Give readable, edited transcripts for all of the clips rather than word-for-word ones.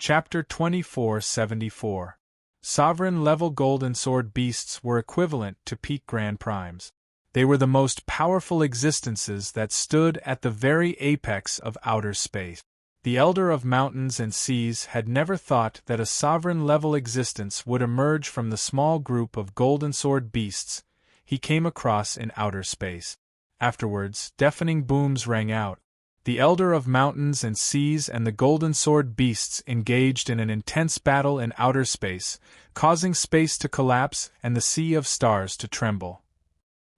Chapter 2474. Sovereign-level Golden Sword beasts were equivalent to peak Grand Primes. They were the most powerful existences that stood at the very apex of outer space. The Elder of Mountains and Seas had never thought that a sovereign-level existence would emerge from the small group of Golden Sword beasts he came across in outer space. Afterwards, deafening booms rang out. The Elder of Mountains and Seas and the Golden Sword beasts engaged in an intense battle in outer space, causing space to collapse and the sea of stars to tremble.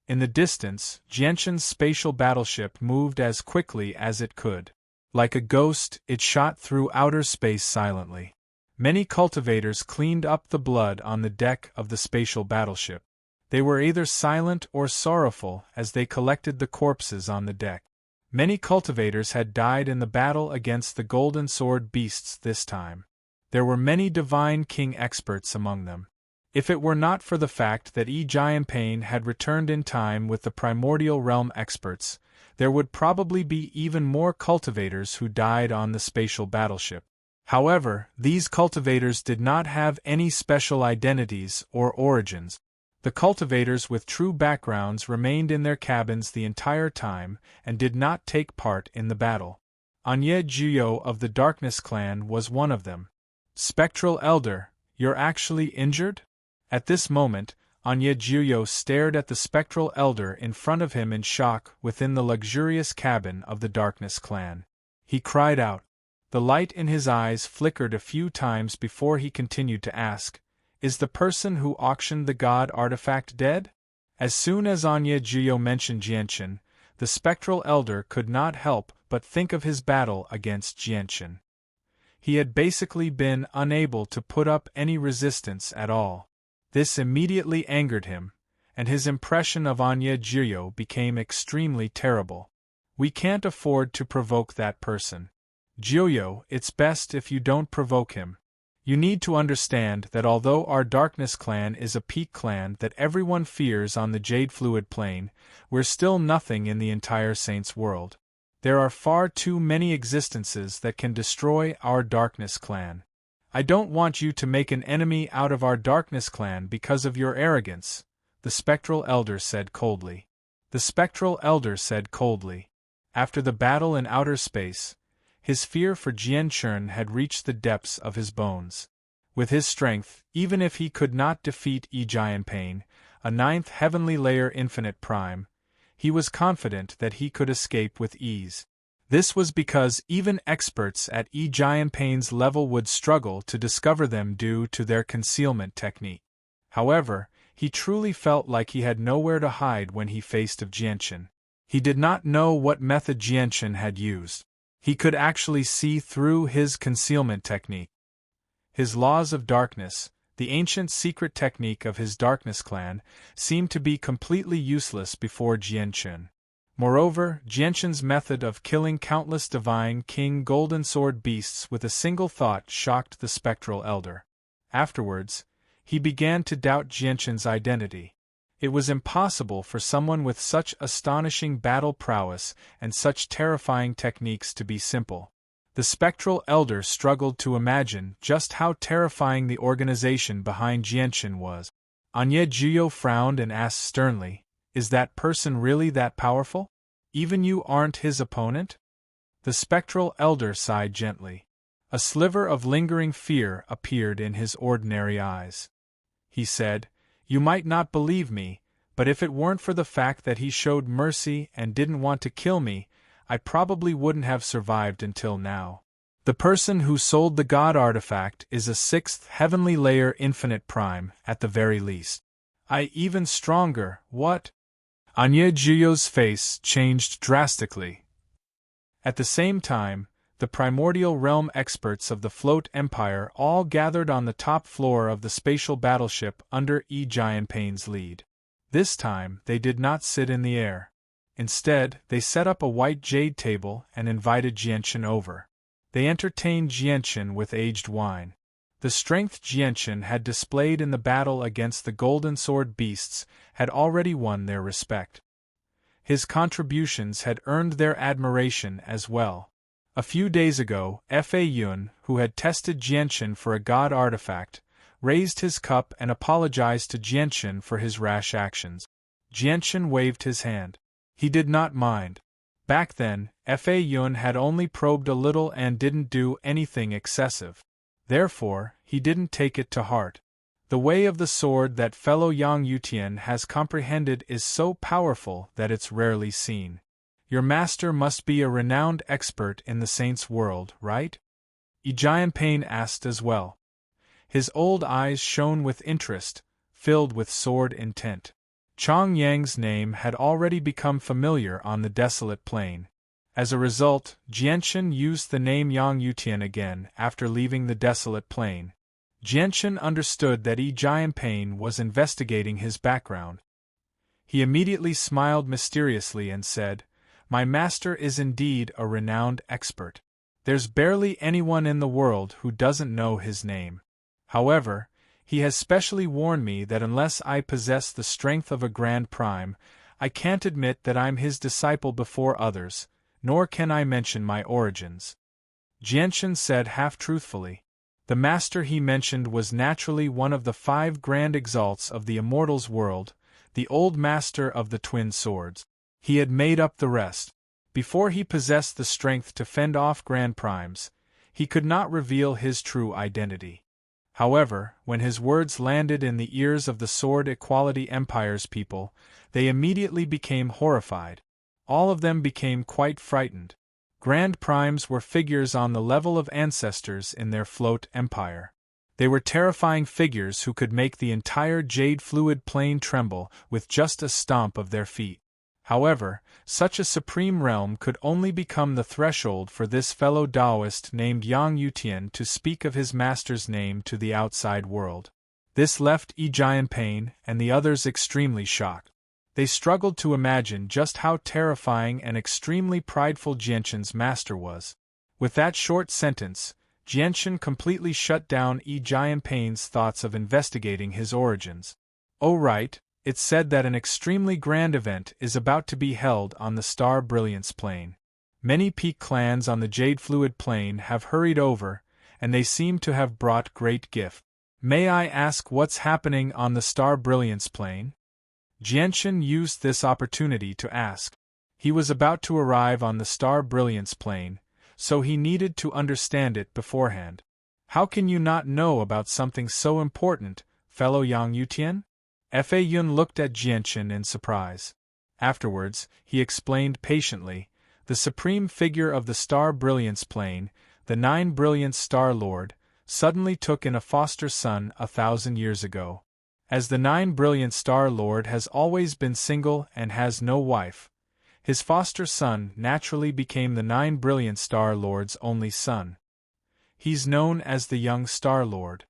In the distance, Jianshan's spatial battleship moved as quickly as it could. Like a ghost, it shot through outer space silently. Many cultivators cleaned up the blood on the deck of the spatial battleship. They were either silent or sorrowful as they collected the corpses on the deck. Many cultivators had died in the battle against the Golden Sword beasts this time. There were many Divine King experts among them. If it were not for the fact that Jianpain had returned in time with the Primordial Realm experts, there would probably be even more cultivators who died on the spatial battleship. However, these cultivators did not have any special identities or origins. The cultivators with true backgrounds remained in their cabins the entire time and did not take part in the battle. Anya Jiyo of the Darkness Clan was one of them. "Spectral Elder, you're actually injured?" At this moment, Anya Jiyo stared at the Spectral Elder in front of him in shock within the luxurious cabin of the Darkness Clan. He cried out. The light in his eyes flickered a few times before he continued to ask, "Is the person who auctioned the god artifact dead?" As soon as Anya Jiyo mentioned Jianshan, the Spectral Elder could not help but think of his battle against Jianshan. He had basically been unable to put up any resistance at all. This immediately angered him, and his impression of Anya Jiyo became extremely terrible. "We can't afford to provoke that person. Jiyo, it's best if you don't provoke him. You need to understand that although our Darkness Clan is a peak clan that everyone fears on the Jade Fluid Plane, we're still nothing in the entire Saints world. There are far too many existences that can destroy our Darkness Clan. I don't want you to make an enemy out of our Darkness Clan because of your arrogance," the Spectral Elder said coldly. The Spectral Elder said coldly. After the battle in outer space, his fear for Jianshan had reached the depths of his bones. With his strength, even if he could not defeat Jianpain, a ninth heavenly layer infinite prime, he was confident that he could escape with ease. This was because even experts at Jianpain's level would struggle to discover them due to their concealment technique. However, he truly felt like he had nowhere to hide when he faced Jianshan. He did not know what method Jianshan had used. He could actually see through his concealment technique. His laws of darkness, the ancient secret technique of his Darkness Clan, seemed to be completely useless before Jianshan. Moreover, Jianshan's method of killing countless Divine King Golden Sword beasts with a single thought shocked the Spectral Elder. Afterwards, he began to doubt Jianshan's identity. It was impossible for someone with such astonishing battle prowess and such terrifying techniques to be simple. The Spectral Elder struggled to imagine just how terrifying the organization behind Jianshan was. Anya Jiyo frowned and asked sternly, "Is that person really that powerful? Even you aren't his opponent?" The Spectral Elder sighed gently. A sliver of lingering fear appeared in his ordinary eyes. He said, "You might not believe me, but if it weren't for the fact that he showed mercy and didn't want to kill me, I probably wouldn't have survived until now. The person who sold the god artifact is a sixth heavenly layer infinite prime, at the very least. Even stronger, what?" Anya Jiyo's face changed drastically. At the same time, the Primordial Realm experts of the Float Empire all gathered on the top floor of the spatial battleship under Jianpain's lead. This time, they did not sit in the air. Instead, they set up a white jade table and invited Jianshan over. They entertained Jianshan with aged wine. The strength Jianshan had displayed in the battle against the Golden Sword beasts had already won their respect. His contributions had earned their admiration as well. A few days ago, Fa Yun, who had tested Jianshan for a god artifact, raised his cup and apologized to Jianshan for his rash actions. Jianshan waved his hand. He did not mind. Back then, Fa Yun had only probed a little and didn't do anything excessive. Therefore, he didn't take it to heart. The way of the sword that fellow Yang Yutian has comprehended is so powerful that it's rarely seen. Your master must be a renowned expert in the saint's world, right? Jianping asked as well. His old eyes shone with interest, filled with sword intent. Chong Yang's name had already become familiar on the desolate plain. As a result, Jianshan used the name Yang Yutian again after leaving the desolate plain. Jianshan understood that Jianping was investigating his background. He immediately smiled mysteriously and said, "My master is indeed a renowned expert. There's barely anyone in the world who doesn't know his name. However, he has specially warned me that unless I possess the strength of a Grand Prime, I can't admit that I'm his disciple before others, nor can I mention my origins." Jianshan said half-truthfully. The master he mentioned was naturally one of the 5 grand exalts of the immortals world, the old master of the twin swords. He had made up the rest. Before he possessed the strength to fend off Grand Primes, he could not reveal his true identity. However, when his words landed in the ears of the Sword Equality Empire's people, they immediately became horrified. All of them became quite frightened. Grand Primes were figures on the level of ancestors in their float empire. They were terrifying figures who could make the entire jade fluid plane tremble with just a stomp of their feet. However, such a supreme realm could only become the threshold for this fellow Taoist named Yang Yutian to speak of his master's name to the outside world. This left Jianping and the others extremely shocked. They struggled to imagine just how terrifying and extremely prideful Jianshan's master was. With that short sentence, Jianshan completely shut down Jianping's thoughts of investigating his origins. "Oh right, it's said that an extremely grand event is about to be held on the Star Brilliance Plane. Many peak clans on the Jade Fluid Plane have hurried over, and they seem to have brought great gift. May I ask what's happening on the Star Brilliance Plane?" Jianshan used this opportunity to ask. He was about to arrive on the Star Brilliance Plane, so he needed to understand it beforehand. "How can you not know about something so important, fellow Yang Yutian?" Fa Yun looked at Jianshan in surprise. Afterwards, he explained patiently, the supreme figure of the Star Brilliance Plane, the 9 Brilliant Star Lord, suddenly took in a foster son 1,000 years ago. As the 9 Brilliant Star Lord has always been single and has no wife, his foster son naturally became the 9 Brilliant Star Lord's only son. He's known as the Young Star Lord.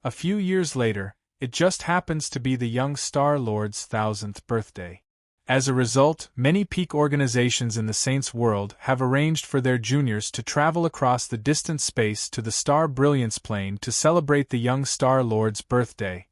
A few years later, it just happens to be the Young Star Lord's 1000th birthday. As a result, many peak organizations in the Saints' world have arranged for their juniors to travel across the distant space to the Star Brilliance Plane to celebrate the Young Star Lord's birthday.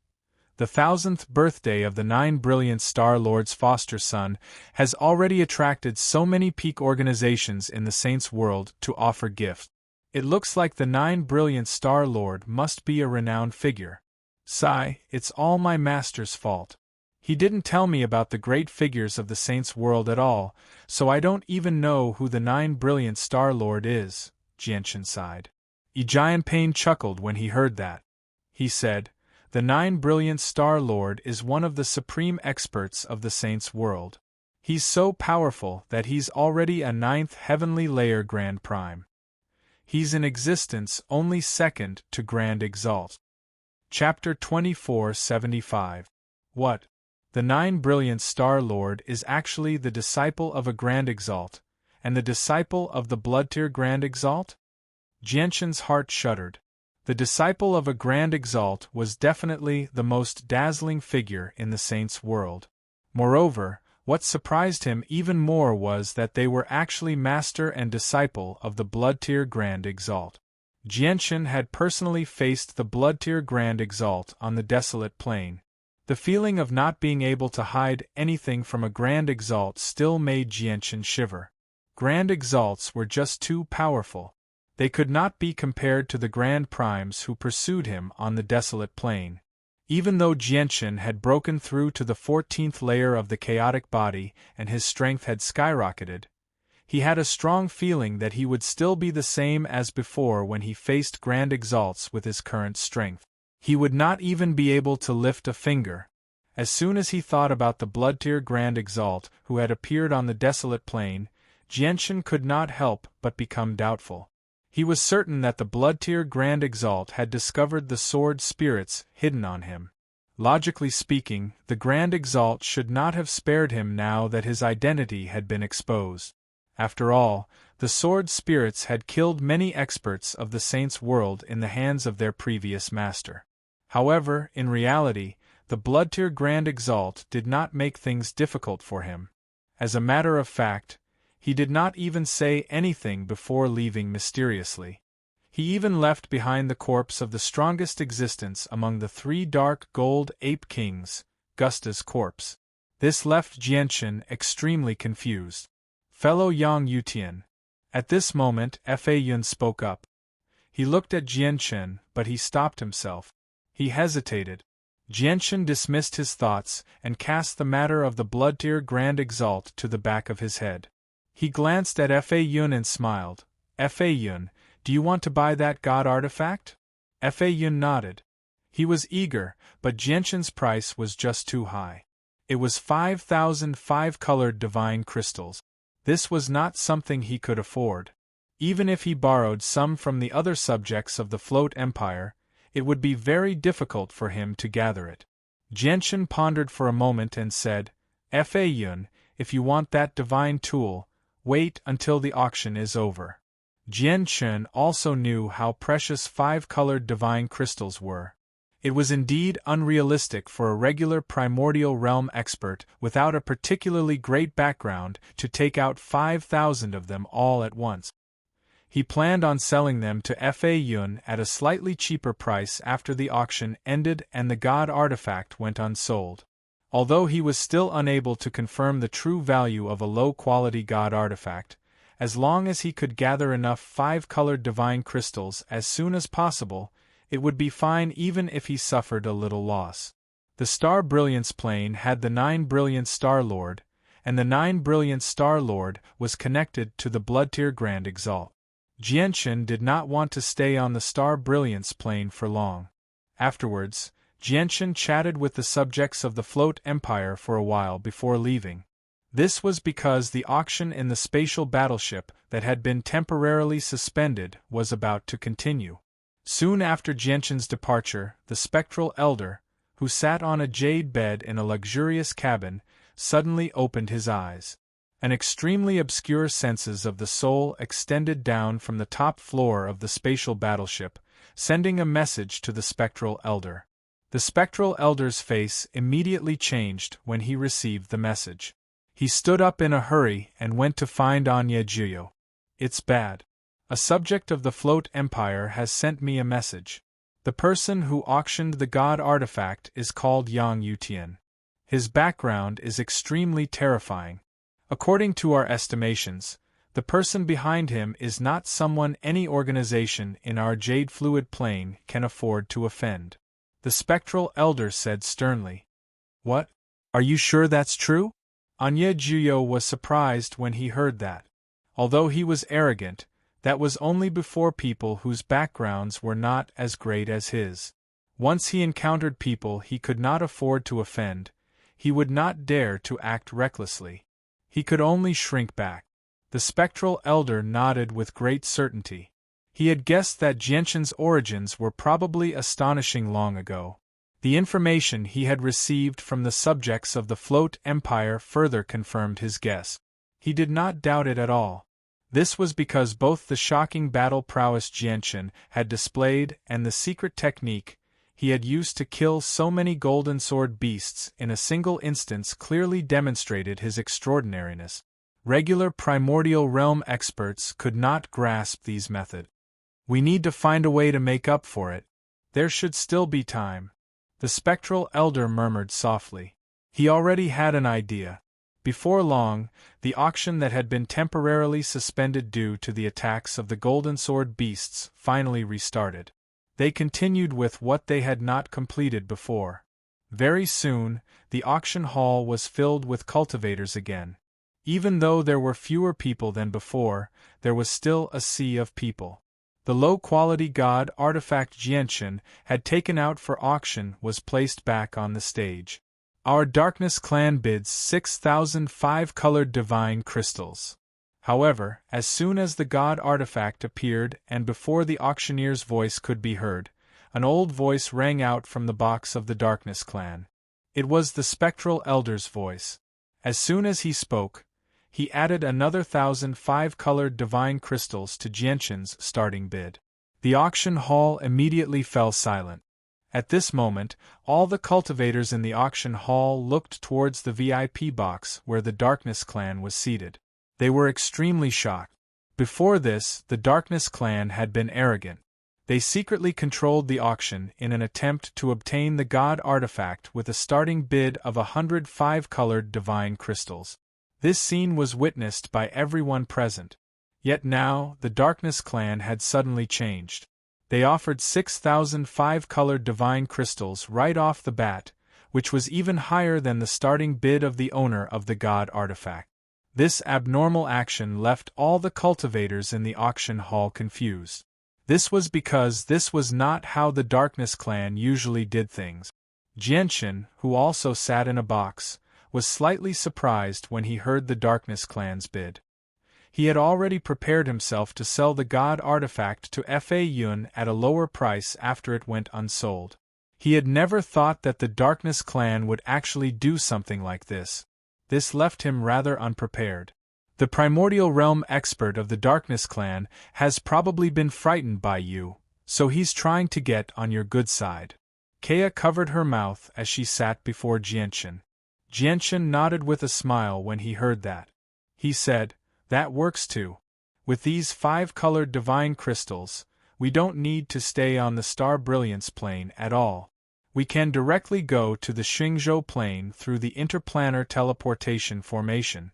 The 1000th birthday of the 9 Brilliant Star Lord's foster son has already attracted so many peak organizations in the Saints' world to offer gifts. It looks like the 9 Brilliant Star Lord must be a renowned figure. Sigh, it's all my master's fault. He didn't tell me about the great figures of the Saints' world at all, so I don't even know who the 9 Brilliant Star Lord is, Jianshan sighed. Jianping chuckled when he heard that. He said, "The 9 Brilliant Star Lord is one of the supreme experts of the Saints' world. He's so powerful that he's already a 9th heavenly layer Grand Prime. He's in existence only second to Grand Exalt." Chapter 2475. What? The 9 Brilliant Star Lord is actually the disciple of a Grand Exalt, and the disciple of the Blood-tier Grand Exalt? Jianshan's heart shuddered. The disciple of a Grand Exalt was definitely the most dazzling figure in the Saints' world. Moreover, what surprised him even more was that they were actually master and disciple of the Blood-tier Grand Exalt. Jianshan had personally faced the Blood-tier Grand Exalt on the desolate plain. The feeling of not being able to hide anything from a Grand Exalt still made Jianshan shiver. Grand Exalts were just too powerful. They could not be compared to the Grand Primes who pursued him on the desolate plain. Even though Jianchen had broken through to the 14th layer of the chaotic body and his strength had skyrocketed, he had a strong feeling that he would still be the same as before when he faced Grand Exalts with his current strength. He would not even be able to lift a finger. As soon as he thought about the blood-tier Grand Exalt who had appeared on the desolate plain, Jianchen could not help but become doubtful. He was certain that the blood-tier Grand Exalt had discovered the sword spirits hidden on him. Logically speaking, the Grand Exalt should not have spared him now that his identity had been exposed. After all, the sword spirits had killed many experts of the Saints' world in the hands of their previous master. However, in reality, the blood-tier Grand Exalt did not make things difficult for him. As a matter of fact, he did not even say anything before leaving mysteriously. He even left behind the corpse of the strongest existence among the 3 dark gold ape kings, Gusta's corpse. This left Jianchen extremely confused. Fellow Yang Yutian. At this moment, Fa Yun spoke up. He looked at Jianchen, but he stopped himself. He hesitated. Jianchen dismissed his thoughts and cast the matter of the blood-tier Grand Exalt to the back of his head. He glanced at Fa Yun and smiled. Fa Yun, do you want to buy that god artifact? Fa Yun nodded. He was eager, but Jianchen's price was just too high. It was 5,000 5-colored divine crystals. This was not something he could afford. Even if he borrowed some from the other subjects of the Float Empire, it would be very difficult for him to gather it. Jianchen pondered for a moment and said, Fa Yun, if you want that divine tool, wait until the auction is over. Jianchen also knew how precious 5-colored divine crystals were. It was indeed unrealistic for a regular primordial realm expert without a particularly great background to take out 5,000 of them all at once. He planned on selling them to Fa Yun at a slightly cheaper price after the auction ended and the god artifact went unsold. Although he was still unable to confirm the true value of a low-quality god artifact, as long as he could gather enough 5-colored divine crystals as soon as possible, it would be fine even if he suffered a little loss. The Star Brilliance plane had the 9 Brilliant Star Lord, and the 9 Brilliant Star Lord was connected to the blood-tier Grand Exalt. Jianchen did not want to stay on the Star Brilliance plane for long. Afterwards, Jianchen chatted with the subjects of the Float Empire for a while before leaving. This was because the auction in the spatial battleship that had been temporarily suspended was about to continue. Soon after Jianchen's departure, the spectral elder, who sat on a jade bed in a luxurious cabin, suddenly opened his eyes. An extremely obscure senses of the soul extended down from the top floor of the spatial battleship, sending a message to the spectral elder. The spectral elder's face immediately changed when he received the message. He stood up in a hurry and went to find Anya Juyo. It's bad. A subject of the Float Empire has sent me a message. The person who auctioned the god artifact is called Yang Yutian. His background is extremely terrifying. According to our estimations, the person behind him is not someone any organization in our Jade Fluid plane can afford to offend. The spectral elder said sternly. What? Are you sure that's true? Anya Juyo was surprised when he heard that. Although he was arrogant, that was only before people whose backgrounds were not as great as his. Once he encountered people he could not afford to offend, he would not dare to act recklessly. He could only shrink back. The spectral elder nodded with great certainty. He had guessed that Jianchen's origins were probably astonishing long ago. The information he had received from the subjects of the Float Empire further confirmed his guess. He did not doubt it at all. This was because both the shocking battle prowess Jianchen had displayed and the secret technique he had used to kill so many golden sword beasts in a single instance clearly demonstrated his extraordinariness. Regular primordial realm experts could not grasp these methods. We need to find a way to make up for it. There should still be time. The spectral elder murmured softly. He already had an idea. Before long, the auction that had been temporarily suspended due to the attacks of the Golden Sword beasts finally restarted. They continued with what they had not completed before. Very soon, the auction hall was filled with cultivators again. Even though there were fewer people than before, there was still a sea of people. The low-quality god artifact Jianshan had taken out for auction was placed back on the stage. Our Darkness clan bids 6,005 colored divine crystals. However, as soon as the god artifact appeared and before the auctioneer's voice could be heard, an old voice rang out from the box of the Darkness clan. It was the spectral elder's voice. As soon as he spoke, he added another 1,005 colored divine crystals to Jianshan's starting bid. The auction hall immediately fell silent. At this moment, all the cultivators in the auction hall looked towards the VIP box where the Darkness clan was seated. They were extremely shocked. Before this, the Darkness clan had been arrogant. They secretly controlled the auction in an attempt to obtain the god artifact with a starting bid of 105 colored divine crystals. This scene was witnessed by everyone present. Yet now, the Darkness clan had suddenly changed. They offered 6,005 colored divine crystals right off the bat, which was even higher than the starting bid of the owner of the god artifact. This abnormal action left all the cultivators in the auction hall confused. This was because this was not how the Darkness clan usually did things. Jianshan, who also sat in a box, was slightly surprised when he heard the Darkness clan's bid. He had already prepared himself to sell the god artifact to Fa Yun at a lower price after it went unsold. He had never thought that the Darkness clan would actually do something like this. This left him rather unprepared. The primordial realm expert of the Darkness clan has probably been frightened by you, so he's trying to get on your good side. Kea covered her mouth as she sat before Jianshan. Jianshan nodded with a smile when he heard that. He said, "That works too. With these 5-colored divine crystals, we don't need to stay on the star brilliance plane at all. We can directly go to the Xingzhou plane through the interplanar teleportation formation."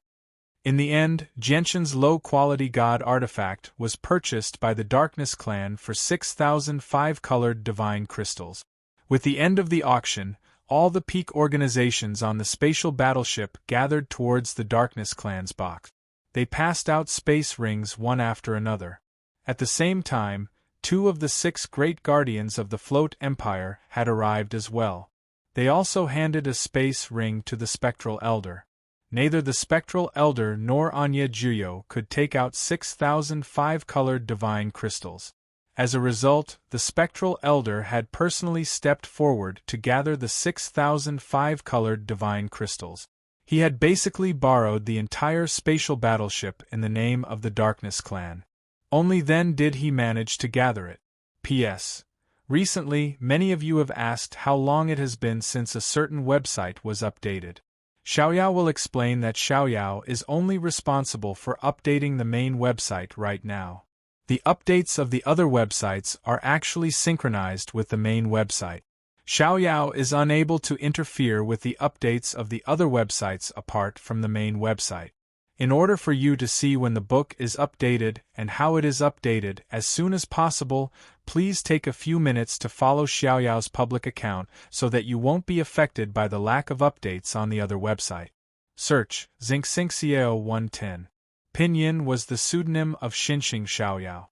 In the end, Jianshan's low-quality god artifact was purchased by the Darkness clan for 6,005 colored divine crystals. With the end of the auction, all the peak organizations on the spatial battleship gathered towards the Darkness clan's box. They passed out space rings one after another. At the same time, 2 of the 6 great guardians of the Float Empire had arrived as well. They also handed a space ring to the Spectral Elder. Neither the Spectral Elder nor Anya Juyo could take out 6,005 colored divine crystals. As a result, the Spectral Elder had personally stepped forward to gather the 6,005 colored divine crystals. He had basically borrowed the entire spatial battleship in the name of the Darkness clan. Only then did he manage to gather it. P.S. Recently, many of you have asked how long it has been since a certain website was updated. Xiaoyao will explain that Xiaoyao is only responsible for updating the main website right now. The updates of the other websites are actually synchronized with the main website. Xiaoyao is unable to interfere with the updates of the other websites apart from the main website. In order for you to see when the book is updated and how it is updated as soon as possible, please take a few minutes to follow Xiaoyao's public account so that you won't be affected by the lack of updates on the other website. Search Xingxingxiao 110. Pinyin was the pseudonym of Xinxing Xiaoyao.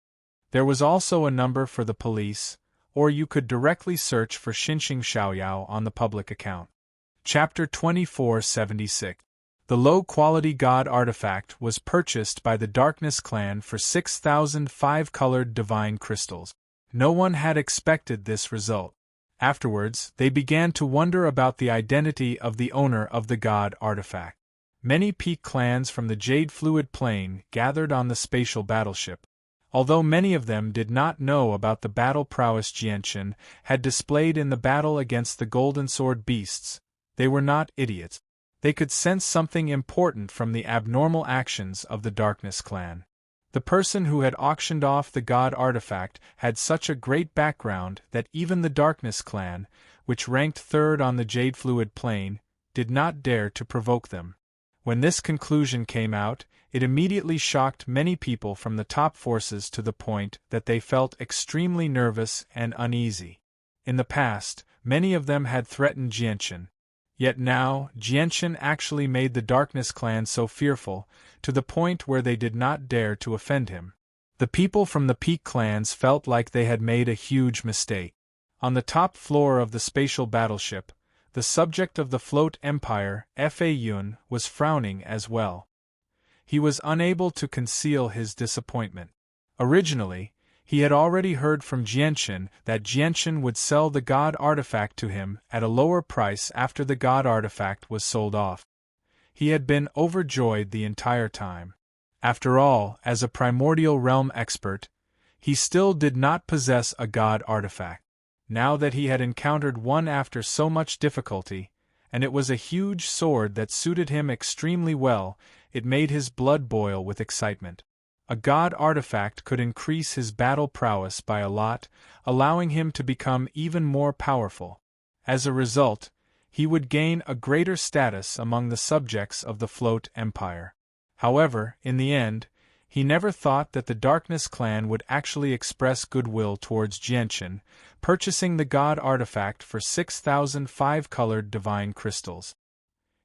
There was also a number for the police, or you could directly search for Xinxing Xiaoyao on the public account. Chapter 2476. The low-quality god artifact was purchased by the Darkness clan for 6,005 colored divine crystals. No one had expected this result. Afterwards, they began to wonder about the identity of the owner of the god artifact. Many peak clans from the Jade Fluid Plane gathered on the spatial battleship. Although many of them did not know about the battle prowess Jianshan had displayed in the battle against the Golden Sword beasts, they were not idiots. They could sense something important from the abnormal actions of the Darkness clan. The person who had auctioned off the god artifact had such a great background that even the Darkness clan, which ranked third on the Jade Fluid Plane, did not dare to provoke them. When this conclusion came out, it immediately shocked many people from the top forces to the point that they felt extremely nervous and uneasy. In the past, many of them had threatened Jianchen. Yet now, Jianchen actually made the Darkness clan so fearful, to the point where they did not dare to offend him. The people from the Peak clans felt like they had made a huge mistake. On the top floor of the spatial battleship, the subject of the Float Empire, Fa Yun, was frowning as well. He was unable to conceal his disappointment. Originally, he had already heard from Jianchen that Jianchen would sell the God artifact to him at a lower price after the God artifact was sold off. He had been overjoyed the entire time. After all, as a primordial realm expert, he still did not possess a God artifact. Now that he had encountered one after so much difficulty, and it was a huge sword that suited him extremely well, it made his blood boil with excitement. A God artifact could increase his battle prowess by a lot, allowing him to become even more powerful. As a result, he would gain a greater status among the subjects of the Float Empire. However, in the end, he never thought that the Darkness clan would actually express goodwill towards Jianchen, purchasing the God artifact for 6,000 five-colored divine crystals.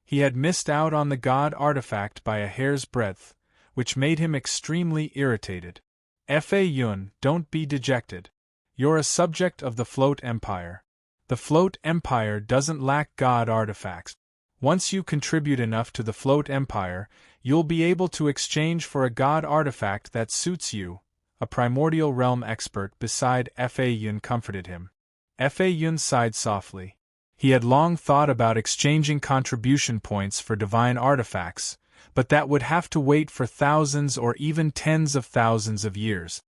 He had missed out on the God artifact by a hair's breadth, which made him extremely irritated. Fa Yun, don't be dejected. You're a subject of the Float Empire. The Float Empire doesn't lack God artifacts. Once you contribute enough to the Float Empire, you'll be able to exchange for a God artifact that suits you, a primordial realm expert beside Fa Yun comforted him. Fa Yun sighed softly. He had long thought about exchanging contribution points for divine artifacts, but that would have to wait for thousands or even tens of thousands of years.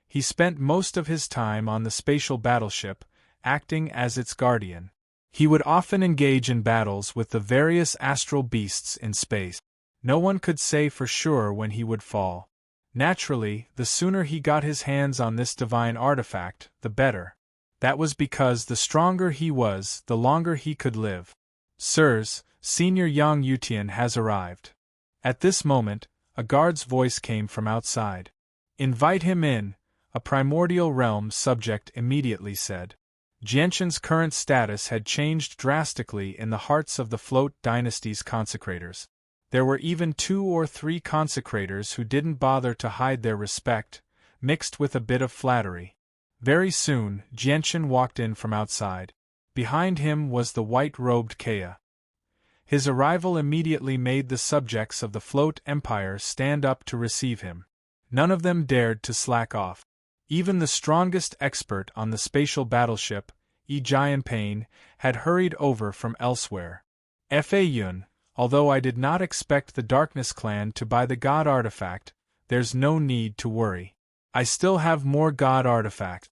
He spent most of his time on the spatial battleship, acting as its guardian. He would often engage in battles with the various astral beasts in space. No one could say for sure when he would fall. Naturally, the sooner he got his hands on this divine artifact, the better. That was because the stronger he was, the longer he could live. Sirs, Senior Yang Yutian has arrived. At this moment, a guard's voice came from outside. Invite him in, a primordial realm subject immediately said. Jianchen's current status had changed drastically in the hearts of the Float dynasty's consecrators. There were even 2 or 3 consecrators who didn't bother to hide their respect, mixed with a bit of flattery. Very soon, Jianchen walked in from outside. Behind him was the white-robed Kea. His arrival immediately made the subjects of the Float Empire stand up to receive him. None of them dared to slack off. Even the strongest expert on the spatial battleship, Jianpain, had hurried over from elsewhere. Fa Yun, although I did not expect the Darkness clan to buy the God artifact, there's no need to worry. I still have more God artifacts.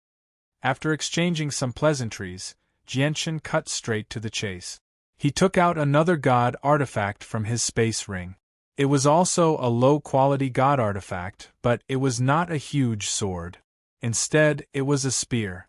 After exchanging some pleasantries, Jianchen cut straight to the chase. He took out another God artifact from his space ring. It was also a low-quality God artifact, but it was not a huge sword. Instead, it was a spear.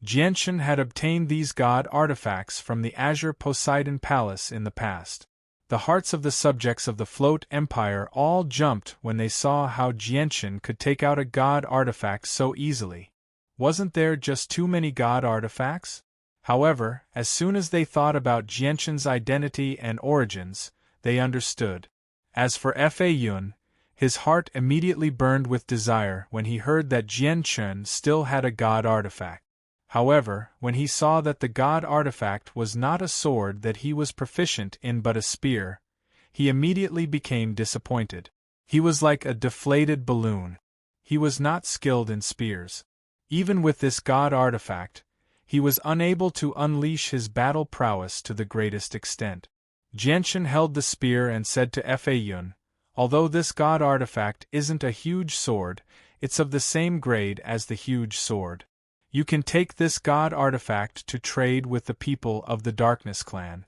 Jianchen had obtained these God artifacts from the Azure Poseidon Palace in the past. The hearts of the subjects of the Float Empire all jumped when they saw how Jianchen could take out a God artifact so easily. Wasn't there just too many God artifacts? However, as soon as they thought about Jianchen's identity and origins, they understood. As for Fa Yun, his heart immediately burned with desire when he heard that Jianchen still had a God artifact. However, when he saw that the God artifact was not a sword that he was proficient in but a spear, he immediately became disappointed. He was like a deflated balloon. He was not skilled in spears. Even with this God artifact, he was unable to unleash his battle prowess to the greatest extent. Jianchen held the spear and said to Fa Yun, although this God artifact isn't a huge sword, it's of the same grade as the huge sword. You can take this God artifact to trade with the people of the Darkness clan.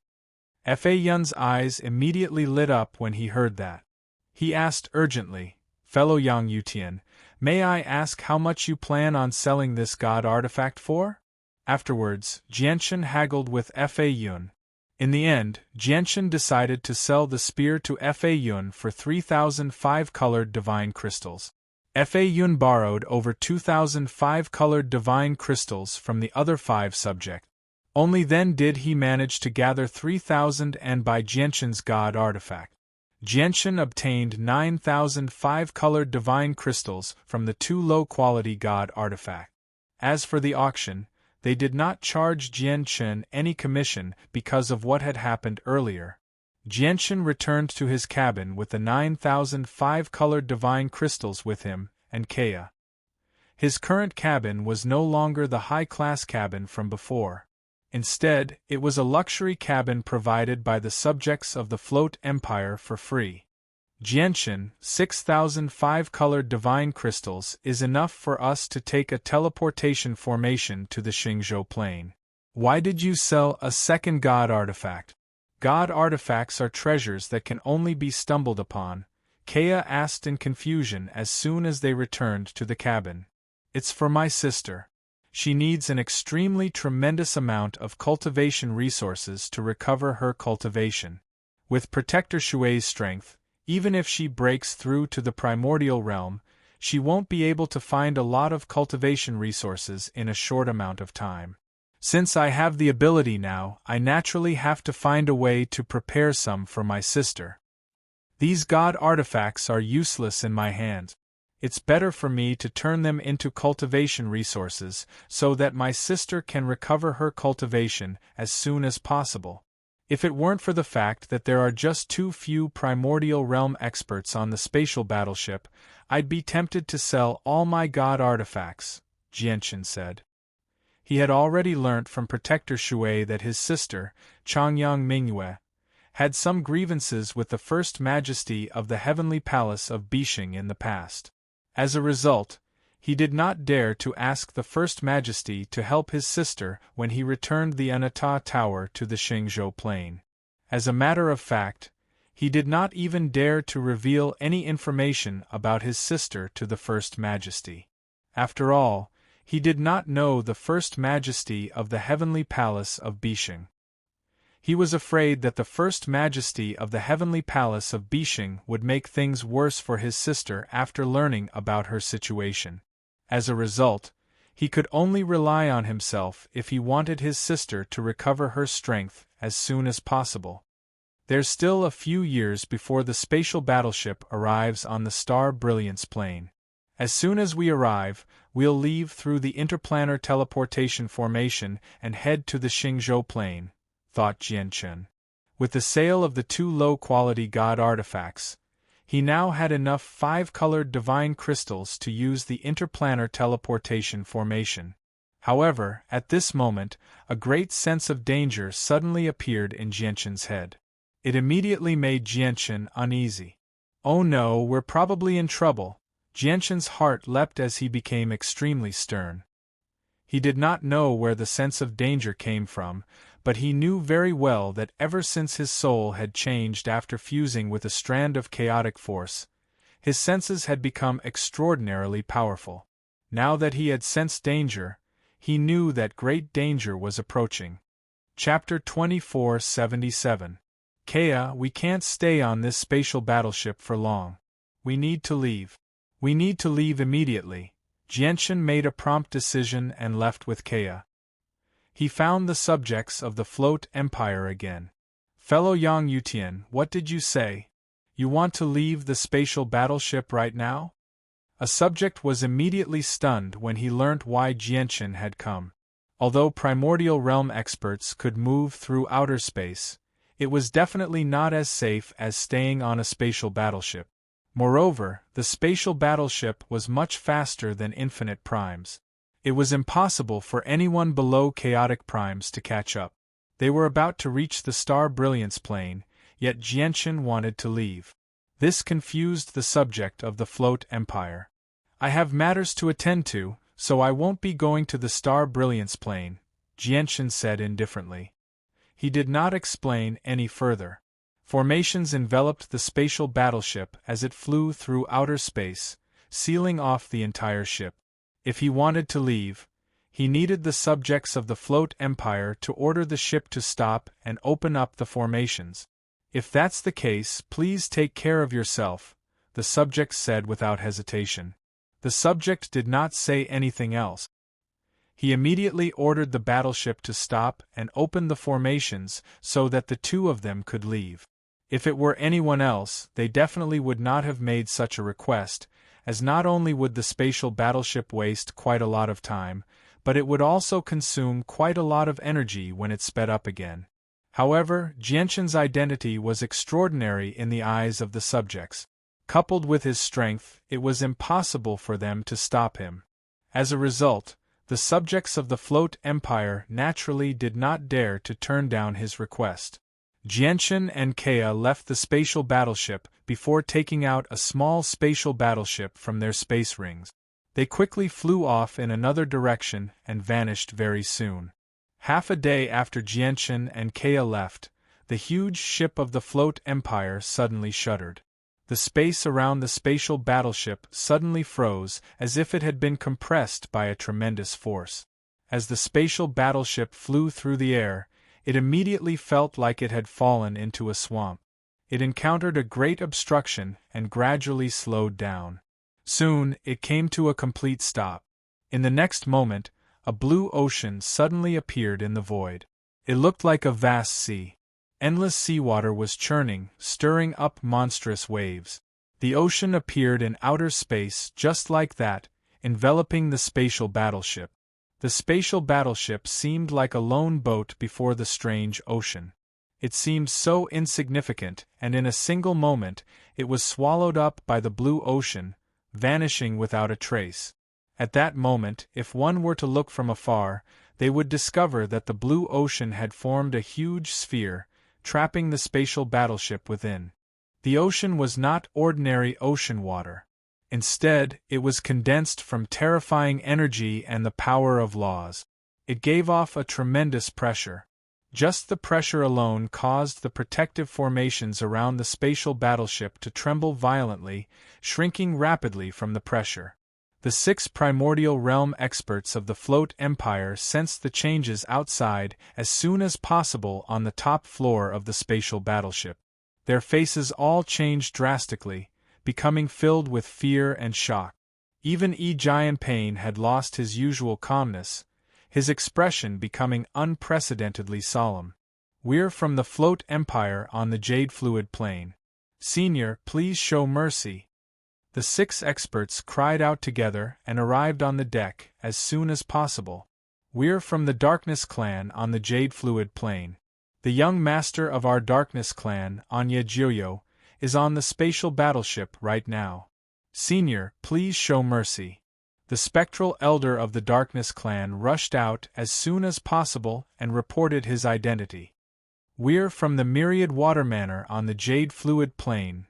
Fa Yun's eyes immediately lit up when he heard that. He asked urgently, Fellow Yang Yutian, may I ask how much you plan on selling this God artifact for? Afterwards, Jianchen haggled with Fa Yun. In the end, Jianchen decided to sell the spear to Fa Yun for 3,005 colored divine crystals. Fa Yun borrowed over 2,005 colored divine crystals from the other 5 subjects. Only then did he manage to gather 3,000 and buy Jianchen's god artifact. Jianchen obtained 9,005 colored divine crystals from the 2 low-quality god artifacts. As for the auction, they did not charge Jianchen any commission because of what had happened earlier. Jianchen returned to his cabin with the 9,005 colored divine crystals with him, and Kea. His current cabin was no longer the high-class cabin from before. Instead, it was a luxury cabin provided by the subjects of the Float Empire for free. Jianchen, 6,005 colored divine crystals is enough for us to take a teleportation formation to the Xingzhou Plain. Why did you sell a second god artifact? God artifacts are treasures that can only be stumbled upon, Kea asked in confusion as soon as they returned to the cabin. It's for my sister. She needs an extremely tremendous amount of cultivation resources to recover her cultivation. With Protector Shui's strength, even if she breaks through to the primordial realm, she won't be able to find a lot of cultivation resources in a short amount of time. Since I have the ability now, I naturally have to find a way to prepare some for my sister. These god artifacts are useless in my hands. It's better for me to turn them into cultivation resources so that my sister can recover her cultivation as soon as possible. If it weren't for the fact that there are just too few primordial realm experts on the spatial battleship, I'd be tempted to sell all my god artifacts, Jianchen said. He had already learnt from Protector Shui that his sister, Changyang Mingyue, had some grievances with the First Majesty of the Heavenly Palace of Bixing in the past. As a result, he did not dare to ask the First Majesty to help his sister when he returned the Anata Tower to the Xingzhou Plain. As a matter of fact, he did not even dare to reveal any information about his sister to the First Majesty. After all, he did not know the First Majesty of the Heavenly Palace of Bixing. He was afraid that the First Majesty of the Heavenly Palace of Bixing would make things worse for his sister after learning about her situation. As a result, he could only rely on himself if he wanted his sister to recover her strength as soon as possible. There's still a few years before the spatial battleship arrives on the Star Brilliance Plain. As soon as we arrive, we'll leave through the interplanar teleportation formation and head to the Xingzhou Plain, thought Jianchen. With the sale of the 2 low-quality god artifacts, he now had enough 5-colored divine crystals to use the interplanar teleportation formation. However, at this moment, a great sense of danger suddenly appeared in Jianchen's head. It immediately made Jianchen uneasy. Oh no, we're probably in trouble. Jianchen's heart leapt as he became extremely stern. He did not know where the sense of danger came from, but he knew very well that ever since his soul had changed after fusing with a strand of chaotic force, his senses had become extraordinarily powerful. Now that he had sensed danger, he knew that great danger was approaching. Chapter 2477. Kea, we can't stay on this spatial battleship for long. We need to leave. We need to leave immediately. Jianchen made a prompt decision and left with Kea. He found the subjects of the Float Empire again. Fellow Yang Yutian, what did you say? You want to leave the spatial battleship right now? A subject was immediately stunned when he learnt why Jianchen had come. Although primordial realm experts could move through outer space, it was definitely not as safe as staying on a spatial battleship. Moreover, the spatial battleship was much faster than infinite primes. It was impossible for anyone below chaotic primes to catch up. They were about to reach the Star Brilliance Plane, yet Jianchen wanted to leave. This confused the subject of the Float Empire. I have matters to attend to, so I won't be going to the Star Brilliance Plane, Jianchen said indifferently. He did not explain any further. Formations enveloped the spatial battleship as it flew through outer space, sealing off the entire ship. If he wanted to leave, He needed the subjects of the Float Empire to order the ship to stop and open up the formations. "If that's the case, please take care of yourself," the subject said without hesitation. The subject did not say anything else. He immediately ordered the battleship to stop and open the formations so that the two of them could leave. If it were anyone else, they definitely would not have made such a request, as not only would the spatial battleship waste quite a lot of time, but it would also consume quite a lot of energy when it sped up again. However, Jianshan's identity was extraordinary in the eyes of the subjects. Coupled with his strength, it was impossible for them to stop him. As a result, the subjects of the Float Empire naturally did not dare to turn down his request. Jianshan and Kea left the spatial battleship before taking out a small spatial battleship from their space rings. They quickly flew off in another direction and vanished very soon. Half a day after Jianshan and Kea left, the huge ship of the Float Empire suddenly shuddered. The space around the spatial battleship suddenly froze as if it had been compressed by a tremendous force. As the spatial battleship flew through the air, it immediately felt like it had fallen into a swamp. It encountered a great obstruction and gradually slowed down. Soon, it came to a complete stop. In the next moment, a blue ocean suddenly appeared in the void. It looked like a vast sea. Endless seawater was churning, stirring up monstrous waves. The ocean appeared in outer space just like that, enveloping the spatial battleship. The spatial battleship seemed like a lone boat before the strange ocean. It seemed so insignificant, and in a single moment, it was swallowed up by the blue ocean, vanishing without a trace. At that moment, if one were to look from afar, they would discover that the blue ocean had formed a huge sphere, trapping the spatial battleship within. The ocean was not ordinary ocean water. Instead, it was condensed from terrifying energy and the power of laws. It gave off a tremendous pressure. Just the pressure alone caused the protective formations around the spatial battleship to tremble violently, shrinking rapidly from the pressure. The 6 primordial realm experts of the Float Empire sensed the changes outside as soon as possible on the top floor of the spatial battleship. Their faces all changed drastically, becoming filled with fear and shock. Even Jianping had lost his usual calmness, his expression becoming unprecedentedly solemn. "We're from the Float Empire on the Jade Fluid Plane. Senior, please show mercy." The 6 experts cried out together and arrived on the deck as soon as possible. "We're from the Darkness Clan on the Jade Fluid Plane. The young master of our Darkness Clan, Anya Jiuyo, is on the spatial battleship right now. Senior, please show mercy." The spectral elder of the Darkness Clan rushed out as soon as possible and reported his identity. "We're from the Myriad Water Manor on the Jade Fluid Plane."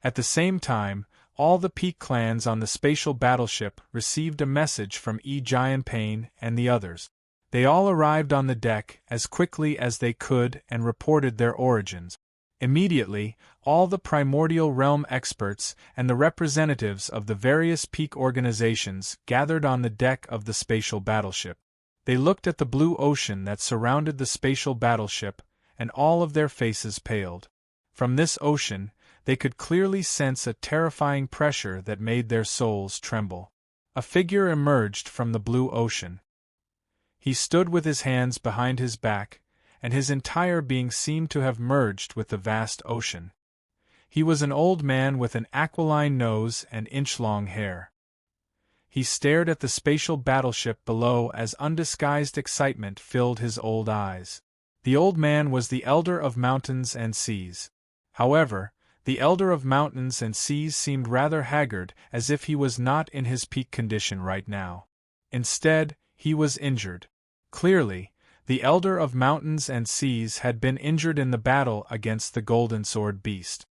At the same time, all the peak clans on the spatial battleship received a message from Jianping and the others. They all arrived on the deck as quickly as they could and reported their origins. Immediately, all the primordial realm experts and the representatives of the various peak organizations gathered on the deck of the spatial battleship. They looked at the blue ocean that surrounded the spatial battleship, and all of their faces paled. From this ocean, they could clearly sense a terrifying pressure that made their souls tremble. A figure emerged from the blue ocean. He stood with his hands behind his back, and his entire being seemed to have merged with the vast ocean. He was an old man with an aquiline nose and inch-long hair. He stared at the spatial battleship below as undisguised excitement filled his old eyes. The old man was the Elder of Mountains and Seas. However, the Elder of Mountains and Seas seemed rather haggard, as if he was not in his peak condition right now. Instead, he was injured. Clearly, the Elder of Mountains and Seas had been injured in the battle against the Golden Sword Beast.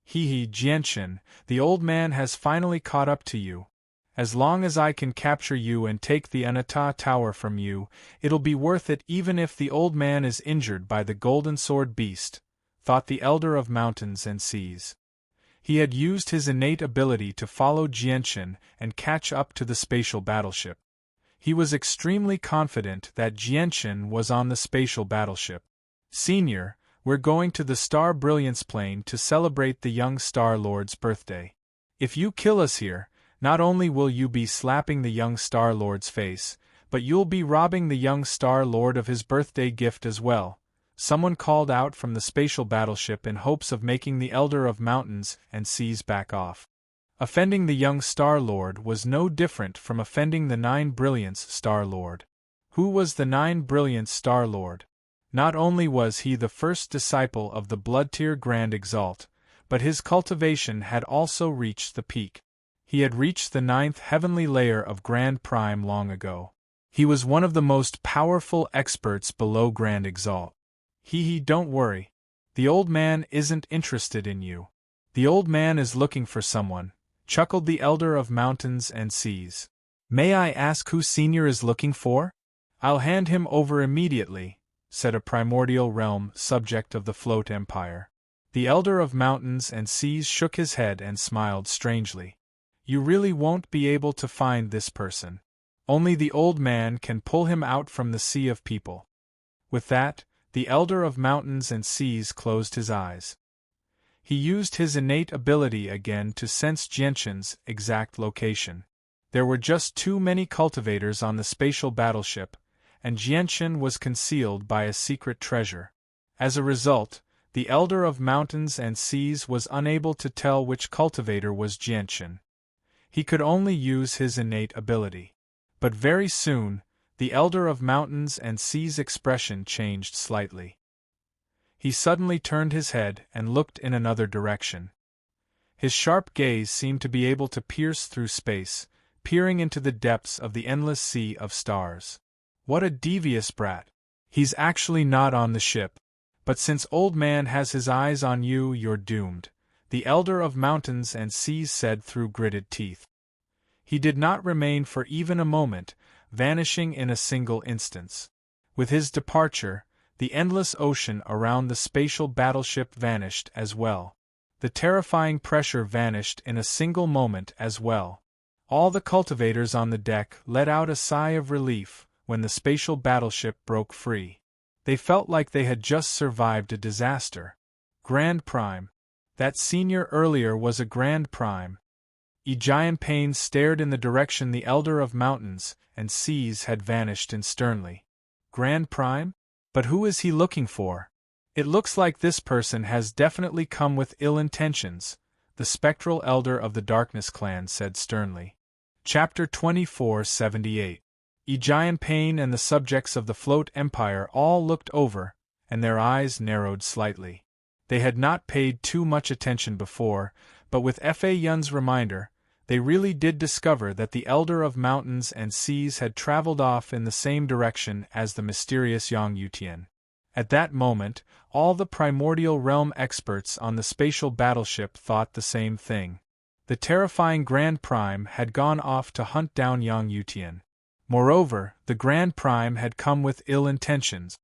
Jianshan, the old man has finally caught up to you. As long as I can capture you and take the Anata Tower from you, it'll be worth it even if the old man is injured by the Golden Sword Beast, thought the Elder of Mountains and Seas. He had used his innate ability to follow Jianshan and catch up to the spatial battleship. He was extremely confident that Jianchen was on the spatial battleship. "Senior, we're going to the Star Brilliance plane to celebrate the young Star Lord's birthday. If you kill us here, not only will you be slapping the young Star Lord's face, but you'll be robbing the young Star Lord of his birthday gift as well," someone called out from the spatial battleship in hopes of making the Elder of Mountains and Seas back off. Offending the young Star Lord was no different from offending the Nine Brilliance Star Lord. Who was the Nine Brilliance Star Lord? Not only was he the first disciple of the Bloodtear Grand Exalt, but his cultivation had also reached the peak. He had reached the 9th heavenly layer of Grand Prime long ago. He was one of the most powerful experts below Grand Exalt. Don't worry. The old man isn't interested in you. The old man is looking for someone," chuckled the Elder of Mountains and Seas. "May I ask who Senior is looking for?" "I'll hand him over immediately," said a primordial realm subject of the Float Empire. The Elder of Mountains and Seas shook his head and smiled strangely. "You really won't be able to find this person. Only the old man can pull him out from the sea of people." With that, the Elder of Mountains and Seas closed his eyes. He used his innate ability again to sense Jianchen's exact location. There were just too many cultivators on the spatial battleship, and Jianchen was concealed by a secret treasure. As a result, the Elder of Mountains and Seas was unable to tell which cultivator was Jianchen. He could only use his innate ability. But very soon, the Elder of Mountains and Seas' expression changed slightly. He suddenly turned his head and looked in another direction. His sharp gaze seemed to be able to pierce through space, peering into the depths of the endless sea of stars. "What a devious brat. He's actually not on the ship. But since old man has his eyes on you, you're doomed," the Elder of Mountains and Seas said through gritted teeth. He did not remain for even a moment, vanishing in a single instance. With his departure, the endless ocean around the spatial battleship vanished as well. The terrifying pressure vanished in a single moment as well. All the cultivators on the deck let out a sigh of relief when the spatial battleship broke free. They felt like they had just survived a disaster. Grand Prime. That Senior earlier was a Grand Prime. Giant Pain stared in the direction the Elder of Mountains and Seas had vanished in sternly. Grand Prime? But who is he looking for? "It looks like this person has definitely come with ill intentions," the spectral Elder of the Darkness clan said sternly. Chapter 2478. Giant Pain and the subjects of the Float Empire all looked over, and their eyes narrowed slightly. They had not paid too much attention before, but with Fa Yun's reminder, they really did discover that the Elder of Mountains and Seas had traveled off in the same direction as the mysterious Yang Yutian. At that moment, all the primordial realm experts on the spatial battleship thought the same thing. The terrifying Grand Prime had gone off to hunt down Yang Yutian. Moreover, the Grand Prime had come with ill intentions.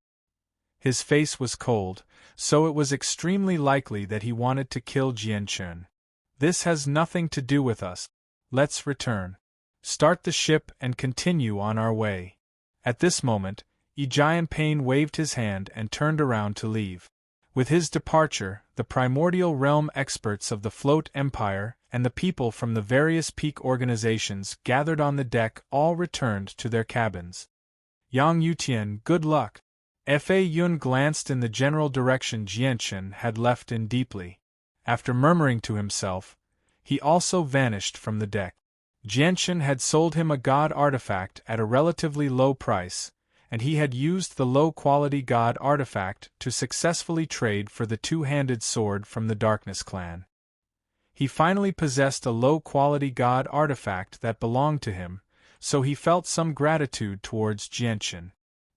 His face was cold, so it was extremely likely that he wanted to kill Jianchen. "This has nothing to do with us. Let's return. Start the ship and continue on our way." At this moment, Giant Pain waved his hand and turned around to leave. With his departure, the primordial realm experts of the Float Empire and the people from the various peak organizations gathered on the deck all returned to their cabins. "Yang Yutian, good luck." Fa Yun glanced in the general direction Jianchen had left in deeply. After murmuring to himself, he also vanished from the deck. Jianchen had sold him a god artifact at a relatively low price, and he had used the low-quality god artifact to successfully trade for the two-handed sword from the Darkness clan. He finally possessed a low-quality god artifact that belonged to him, so he felt some gratitude towards Jianchen.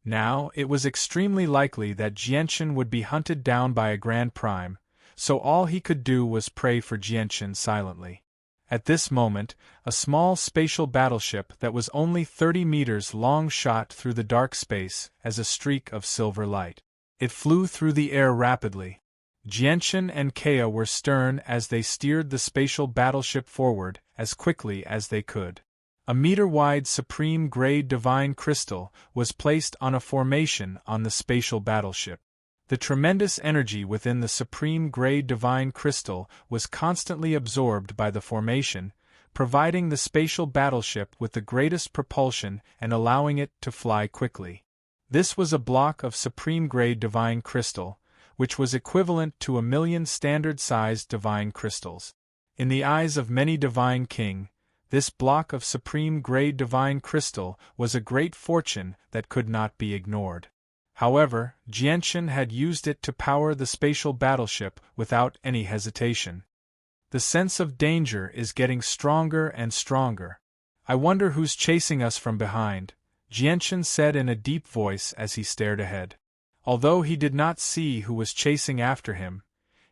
Now, it was extremely likely that Jianchen would be hunted down by a Grand Prime, so all he could do was pray for Jianchen silently. At this moment, a small spatial battleship that was only 30 meters long shot through the dark space as a streak of silver light. It flew through the air rapidly. Jianchen and Kea were stern as they steered the spatial battleship forward as quickly as they could. A meter-wide supreme-grade divine crystal was placed on a formation on the spatial battleship. The tremendous energy within the supreme-grade divine crystal was constantly absorbed by the formation, providing the spatial battleship with the greatest propulsion and allowing it to fly quickly. This was a block of supreme-grade divine crystal, which was equivalent to 1,000,000 standard-sized divine crystals. In the eyes of many divine king, this block of supreme-grade divine crystal was a great fortune that could not be ignored. However, Jianshan had used it to power the spatial battleship without any hesitation. The sense of danger is getting stronger and stronger. I wonder who's chasing us from behind, Jianshan said in a deep voice as he stared ahead. Although he did not see who was chasing after him,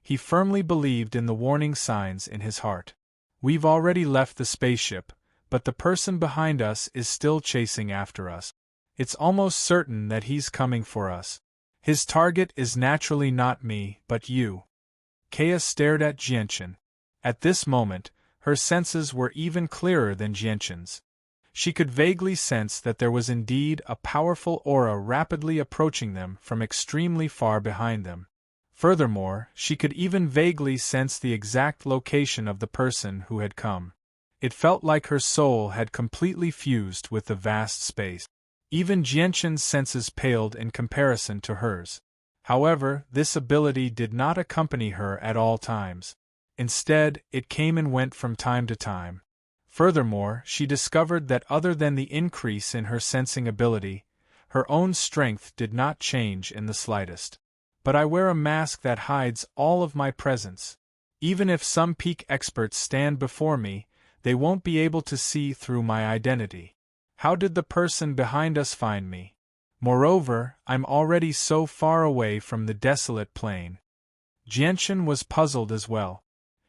he firmly believed in the warning signs in his heart. We've already left the spaceship, but the person behind us is still chasing after us. It's almost certain that he's coming for us. His target is naturally not me, but you. Kea stared at Jianshan. At this moment, her senses were even clearer than Jianshan's. She could vaguely sense that there was indeed a powerful aura rapidly approaching them from extremely far behind them. Furthermore, she could even vaguely sense the exact location of the person who had come. It felt like her soul had completely fused with the vast space. Even Jianshan's senses paled in comparison to hers. However, this ability did not accompany her at all times. Instead, it came and went from time to time. Furthermore, she discovered that other than the increase in her sensing ability, her own strength did not change in the slightest. But I wear a mask that hides all of my presence. Even if some peak experts stand before me, they won't be able to see through my identity. How did the person behind us find me? Moreover, I'm already so far away from the desolate plain. Jianshan was puzzled as well.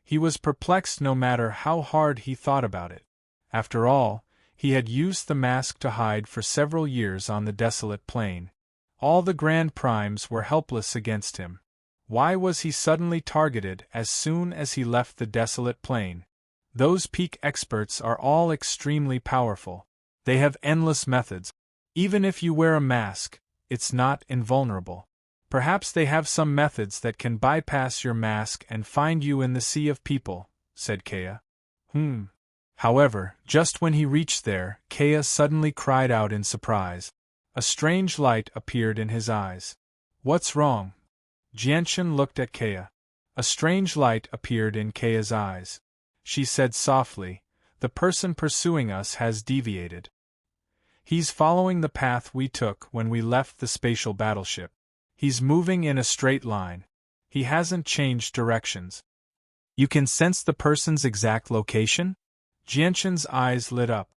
He was perplexed no matter how hard he thought about it. After all, he had used the mask to hide for several years on the desolate plain. All the Grand Primes were helpless against him. Why was he suddenly targeted as soon as he left the desolate plain? Those peak experts are all extremely powerful. They have endless methods. Even if you wear a mask, it's not invulnerable. Perhaps they have some methods that can bypass your mask and find you in the sea of people, said Kea. However, just when he reached there, Kea suddenly cried out in surprise. A strange light appeared in his eyes. What's wrong? Jianshan looked at Kea. A strange light appeared in Kea's eyes. She said softly, "The person pursuing us has deviated. He's following the path we took when we left the spatial battleship. He's moving in a straight line. He hasn't changed directions." You can sense the person's exact location? Jianshan's eyes lit up.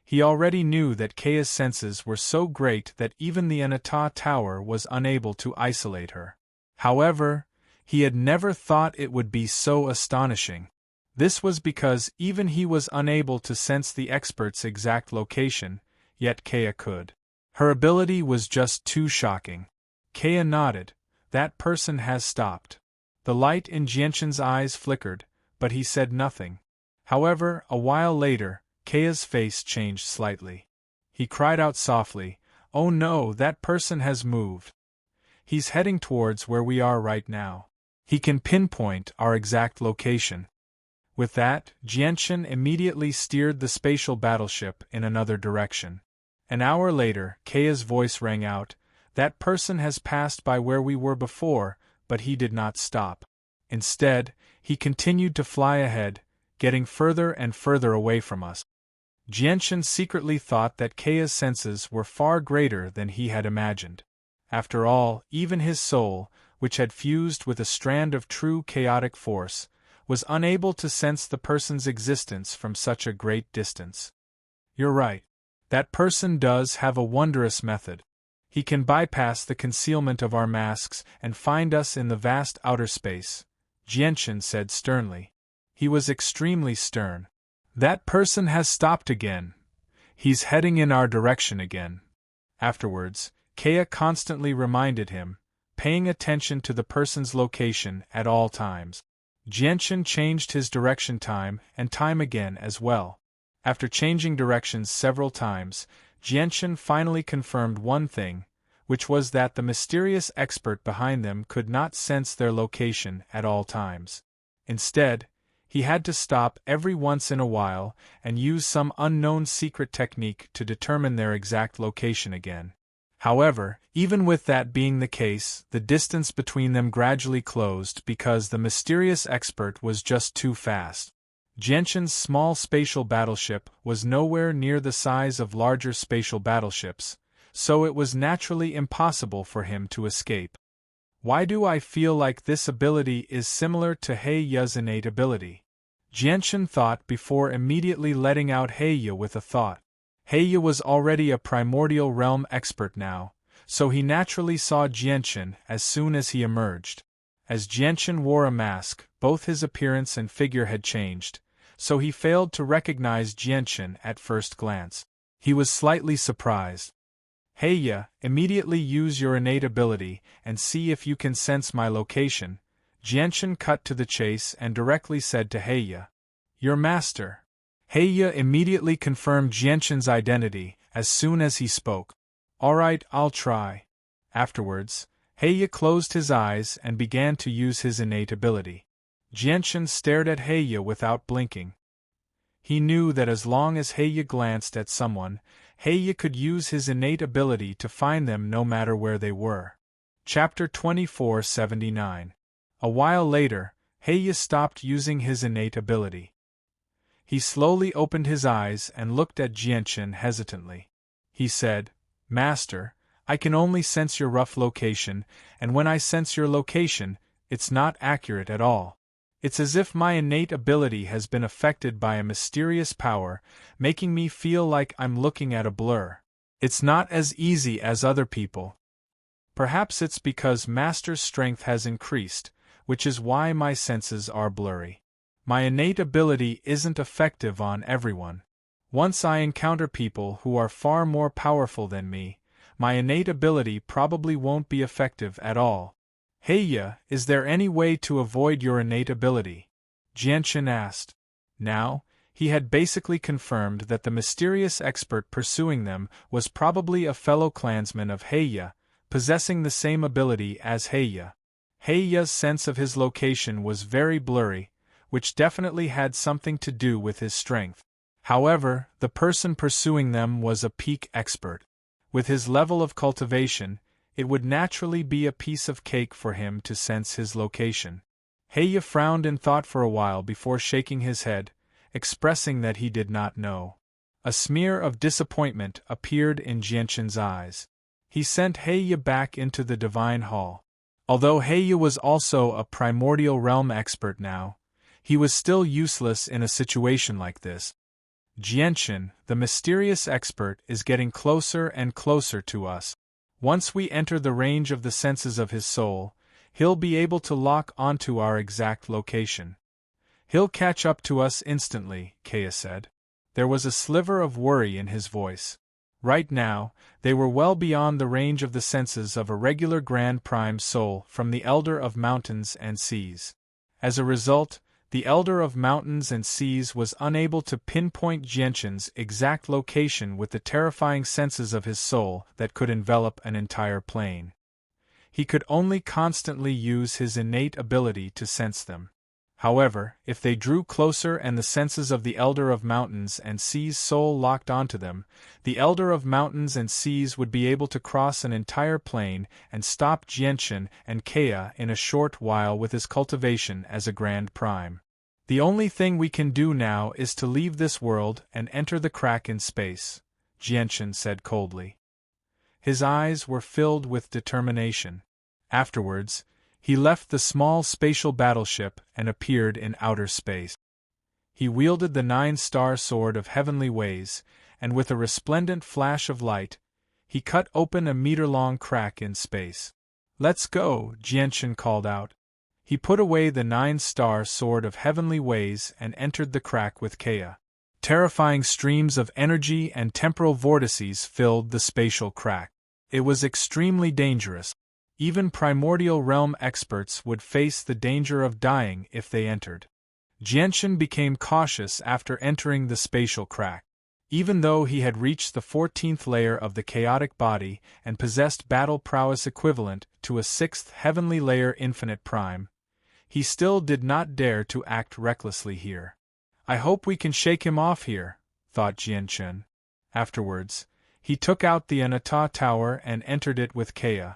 He already knew that Kea's senses were so great that even the Anata Tower was unable to isolate her. However, he had never thought it would be so astonishing. This was because even he was unable to sense the expert's exact location, yet Kea could. Her ability was just too shocking. Kea nodded. That person has stopped. The light in Jianshan's eyes flickered, but he said nothing. However, a while later, Kea's face changed slightly. He cried out softly, "Oh no, that person has moved. He's heading towards where we are right now. He can pinpoint our exact location." With that, Jianshan immediately steered the spatial battleship in another direction. An hour later, Kea's voice rang out, "That person has passed by where we were before, but he did not stop. Instead, he continued to fly ahead, getting further and further away from us." Jianshan secretly thought that Kea's senses were far greater than he had imagined. After all, even his soul, which had fused with a strand of true chaotic force, was unable to sense the person's existence from such a great distance. You're right. That person does have a wondrous method. He can bypass the concealment of our masks and find us in the vast outer space, Jianshan said sternly. He was extremely stern. That person has stopped again. He's heading in our direction again. Afterwards, Kea constantly reminded him, paying attention to the person's location at all times. Jianshan changed his direction time and time again as well. After changing directions several times, Jianchen finally confirmed one thing, which was that the mysterious expert behind them could not sense their location at all times. Instead, he had to stop every once in a while and use some unknown secret technique to determine their exact location again. However, even with that being the case, the distance between them gradually closed because the mysterious expert was just too fast. Jianchen's small spatial battleship was nowhere near the size of larger spatial battleships, so it was naturally impossible for him to escape. Why do I feel like this ability is similar to Heiya's innate ability? Jianchen thought before immediately letting out Heiya with a thought. Heiya was already a primordial realm expert now, so he naturally saw Jianchen as soon as he emerged. As Jianchen wore a mask, both his appearance and figure had changed, so he failed to recognize Jianchen at first glance. He was slightly surprised. Heiya, immediately use your innate ability and see if you can sense my location. Jianchen cut to the chase and directly said to Heiya, "Your master." Heiya immediately confirmed Jianchen's identity as soon as he spoke. "Alright, I'll try." Afterwards, Heiya closed his eyes and began to use his innate ability. Jianchen stared at Heiya without blinking. He knew that as long as Heiya glanced at someone, Heiya could use his innate ability to find them no matter where they were. Chapter 2479. A while later, Heiya stopped using his innate ability. He slowly opened his eyes and looked at Jianchen hesitantly. He said, "Master, I can only sense your rough location, and when I sense your location, it's not accurate at all. It's as if my innate ability has been affected by a mysterious power, making me feel like I'm looking at a blur. It's not as easy as other people. Perhaps it's because Master's strength has increased, which is why my senses are blurry. My innate ability isn't effective on everyone. Once I encounter people who are far more powerful than me, my innate ability probably won't be effective at all." "Heiya, is there any way to avoid your innate ability?" Jianchen asked. Now, he had basically confirmed that the mysterious expert pursuing them was probably a fellow clansman of Heiya, possessing the same ability as Heiya. Heiya's sense of his location was very blurry, which definitely had something to do with his strength. However, the person pursuing them was a peak expert. With his level of cultivation, it would naturally be a piece of cake for him to sense his location. Heiya frowned in thought for a while before shaking his head, expressing that he did not know. A smear of disappointment appeared in Jianchen's eyes. He sent Heiya back into the Divine Hall. Although Heiya was also a primordial realm expert now, he was still useless in a situation like this. Jianchen, the mysterious expert, is getting closer and closer to us. Once we enter the range of the senses of his soul, he'll be able to lock onto our exact location. He'll catch up to us instantly, Kaya said. There was a sliver of worry in his voice. Right now, they were well beyond the range of the senses of a regular Grand Prime soul from the Elder of Mountains and Seas. As a result, the Elder of Mountains and Seas was unable to pinpoint Jianchen's exact location with the terrifying senses of his soul that could envelop an entire plane. He could only constantly use his innate ability to sense them. However, if they drew closer and the senses of the Elder of Mountains and Seas soul locked onto them, the Elder of Mountains and Seas would be able to cross an entire plane and stop Jianchen and Kaya in a short while with his cultivation as a Grand Prime. The only thing we can do now is to leave this world and enter the crack in space, Jianchen said coldly. His eyes were filled with determination. Afterwards, he left the small spatial battleship and appeared in outer space. He wielded the 9-star sword of heavenly ways, and with a resplendent flash of light, he cut open a meter-long crack in space. "Let's go," Jianchen called out. He put away the 9-star sword of heavenly ways and entered the crack with Kaya. Terrifying streams of energy and temporal vortices filled the spatial crack. It was extremely dangerous. Even primordial realm experts would face the danger of dying if they entered. Jianshan became cautious after entering the spatial crack. Even though he had reached the 14th layer of the chaotic body and possessed battle prowess equivalent to a 6th heavenly layer infinite prime, he still did not dare to act recklessly here. I hope we can shake him off here, thought Jianshan. Afterwards, he took out the Anata Tower and entered it with Kea.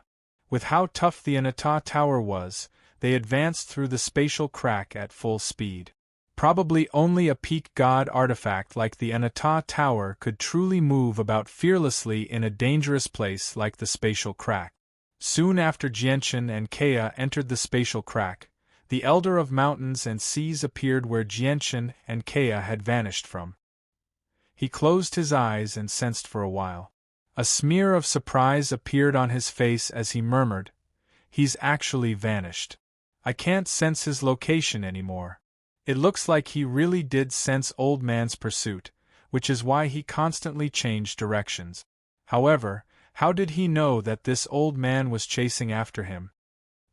With how tough the Anata Tower was, they advanced through the spatial crack at full speed. Probably only a peak god artifact like the Anata Tower could truly move about fearlessly in a dangerous place like the spatial crack. Soon after Jianshan and Kea entered the spatial crack, the Elder of Mountains and Seas appeared where Jianshan and Kea had vanished from. He closed his eyes and sensed for a while. A smear of surprise appeared on his face as he murmured, "He's actually vanished. I can't sense his location anymore." It looks like he really did sense Old Man's pursuit, which is why he constantly changed directions. However, how did he know that this old man was chasing after him?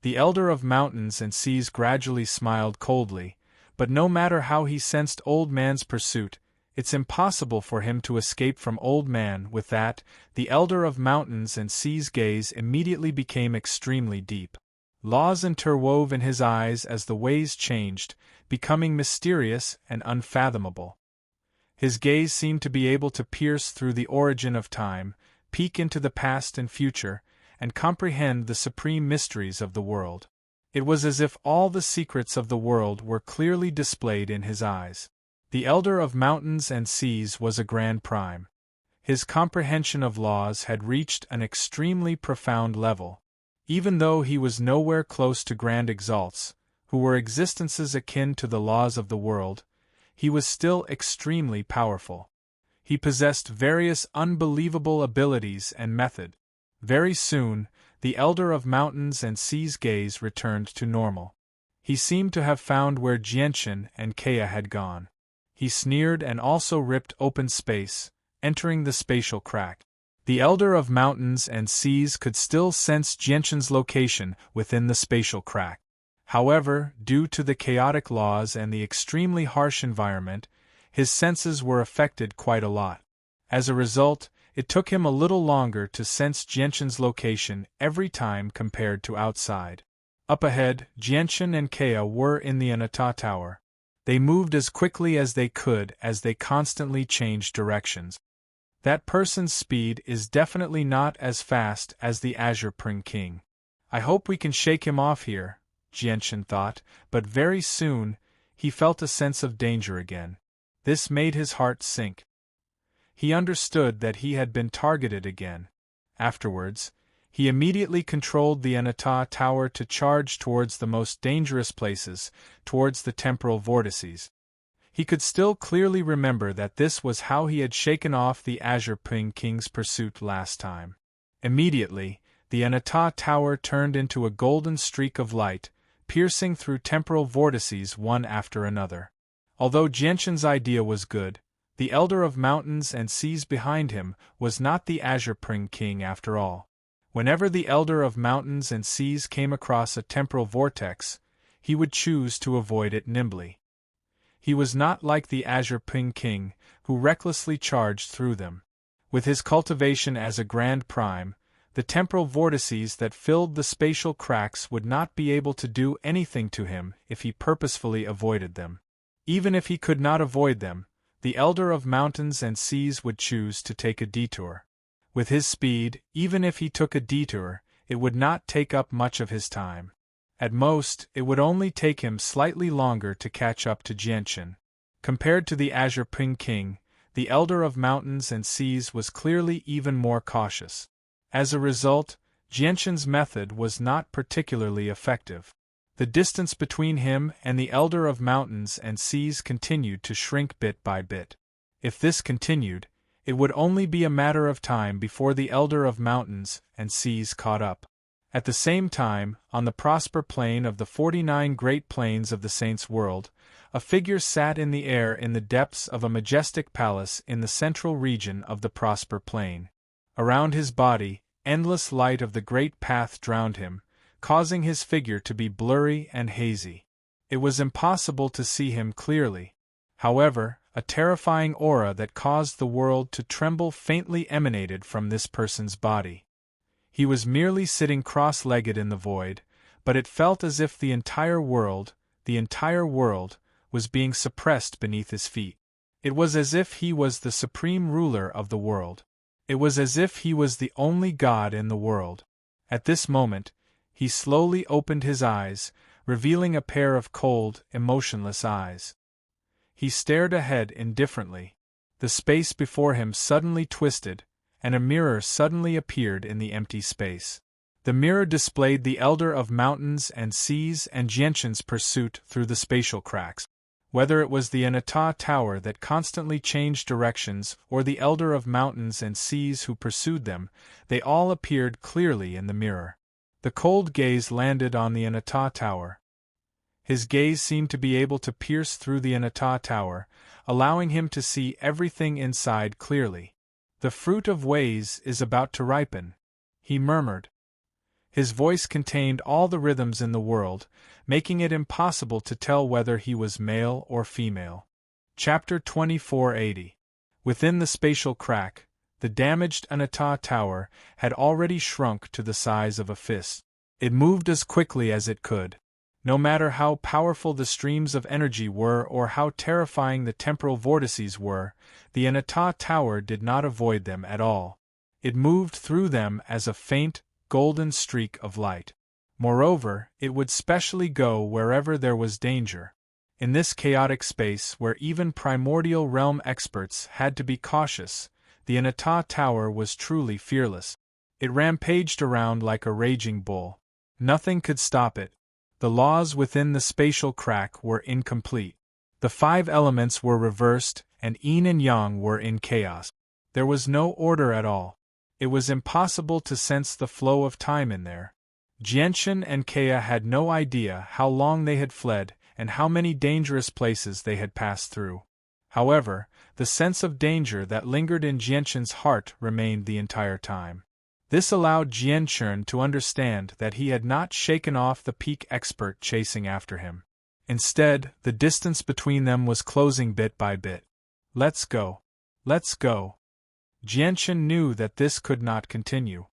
The Elder of Mountains and Seas gradually smiled coldly, but no matter how he sensed Old Man's pursuit, it's impossible for him to escape from Old Man. With that, the Elder of Mountains and Seas' gaze immediately became extremely deep. Laws interwove in his eyes as the ways changed, becoming mysterious and unfathomable. His gaze seemed to be able to pierce through the origin of time, peek into the past and future, and comprehend the supreme mysteries of the world. It was as if all the secrets of the world were clearly displayed in his eyes. The Elder of Mountains and Seas was a Grand Prime. His comprehension of laws had reached an extremely profound level. Even though he was nowhere close to Grand Exalts, who were existences akin to the laws of the world, he was still extremely powerful. He possessed various unbelievable abilities and method. Very soon, the Elder of Mountains and Seas' gaze returned to normal. He seemed to have found where Jianshan and Kea had gone. He sneered and also ripped open space, entering the spatial crack. The Elder of Mountains and Seas could still sense Jianshan's location within the spatial crack. However, due to the chaotic laws and the extremely harsh environment, his senses were affected quite a lot. As a result, it took him a little longer to sense Jianshan's location every time compared to outside. Up ahead, Jianshan and Kea were in the Anata Tower. They moved as quickly as they could as they constantly changed directions. That person's speed is definitely not as fast as the Azure Pring King. I hope we can shake him off here, Jianshan thought, but very soon, he felt a sense of danger again. This made his heart sink. He understood that he had been targeted again. Afterwards, he immediately controlled the Anata Tower to charge towards the most dangerous places, towards the temporal vortices. He could still clearly remember that this was how he had shaken off the Azure Pring King's pursuit last time. Immediately, the Anata Tower turned into a golden streak of light, piercing through temporal vortices one after another. Although Jianshan's idea was good, the Elder of Mountains and Seas behind him was not the Azure Pring King after all. Whenever the Elder of Mountains and Seas came across a temporal vortex, he would choose to avoid it nimbly. He was not like the Azure Pring King, who recklessly charged through them. With his cultivation as a Grand Prime, the temporal vortices that filled the spatial cracks would not be able to do anything to him if he purposefully avoided them. Even if he could not avoid them, the Elder of Mountains and Seas would choose to take a detour. With his speed, even if he took a detour, it would not take up much of his time. At most, it would only take him slightly longer to catch up to Jianshan. Compared to the Azure Pring King, the Elder of Mountains and Seas was clearly even more cautious. As a result, Jianshan's method was not particularly effective. The distance between him and the Elder of Mountains and Seas continued to shrink bit by bit. If this continued, it would only be a matter of time before the Elder of Mountains and Seas caught up. At the same time, on the Prosper Plain of the 49 Great Plains of the Saints' World, a figure sat in the air in the depths of a majestic palace in the central region of the Prosper Plain. Around his body, endless light of the Great Path drowned him, causing his figure to be blurry and hazy. It was impossible to see him clearly. However, a terrifying aura that caused the world to tremble faintly emanated from this person's body. He was merely sitting cross-legged in the void, but it felt as if the entire world, was being suppressed beneath his feet. It was as if he was the supreme ruler of the world. It was as if he was the only God in the world. At this moment, he slowly opened his eyes, revealing a pair of cold, emotionless eyes. He stared ahead indifferently. The space before him suddenly twisted, and a mirror suddenly appeared in the empty space. The mirror displayed the Elder of Mountains and Seas and Jianshan's pursuit through the spatial cracks. Whether it was the Anata Tower that constantly changed directions or the Elder of Mountains and Seas who pursued them, they all appeared clearly in the mirror. The cold gaze landed on the Anata Tower. His gaze seemed to be able to pierce through the Anata Tower, allowing him to see everything inside clearly. "The fruit of ways is about to ripen," he murmured. His voice contained all the rhythms in the world, making it impossible to tell whether he was male or female. Chapter 2480. Within the spatial crack, the damaged Anata Tower had already shrunk to the size of a fist. It moved as quickly as it could. No matter how powerful the streams of energy were or how terrifying the temporal vortices were, the Anata Tower did not avoid them at all. It moved through them as a faint, golden streak of light. Moreover, it would specially go wherever there was danger. In this chaotic space where even primordial realm experts had to be cautious, the Anata Tower was truly fearless. It rampaged around like a raging bull. Nothing could stop it. The laws within the spatial crack were incomplete. The 5 elements were reversed, and yin and yang were in chaos. There was no order at all. It was impossible to sense the flow of time in there. Jianshan and Kea had no idea how long they had fled and how many dangerous places they had passed through. However, the sense of danger that lingered in Jianshan's heart remained the entire time. This allowed Jianshan to understand that he had not shaken off the peak expert chasing after him. Instead, the distance between them was closing bit by bit. "Let's go. Let's go." Jianshan knew that this could not continue.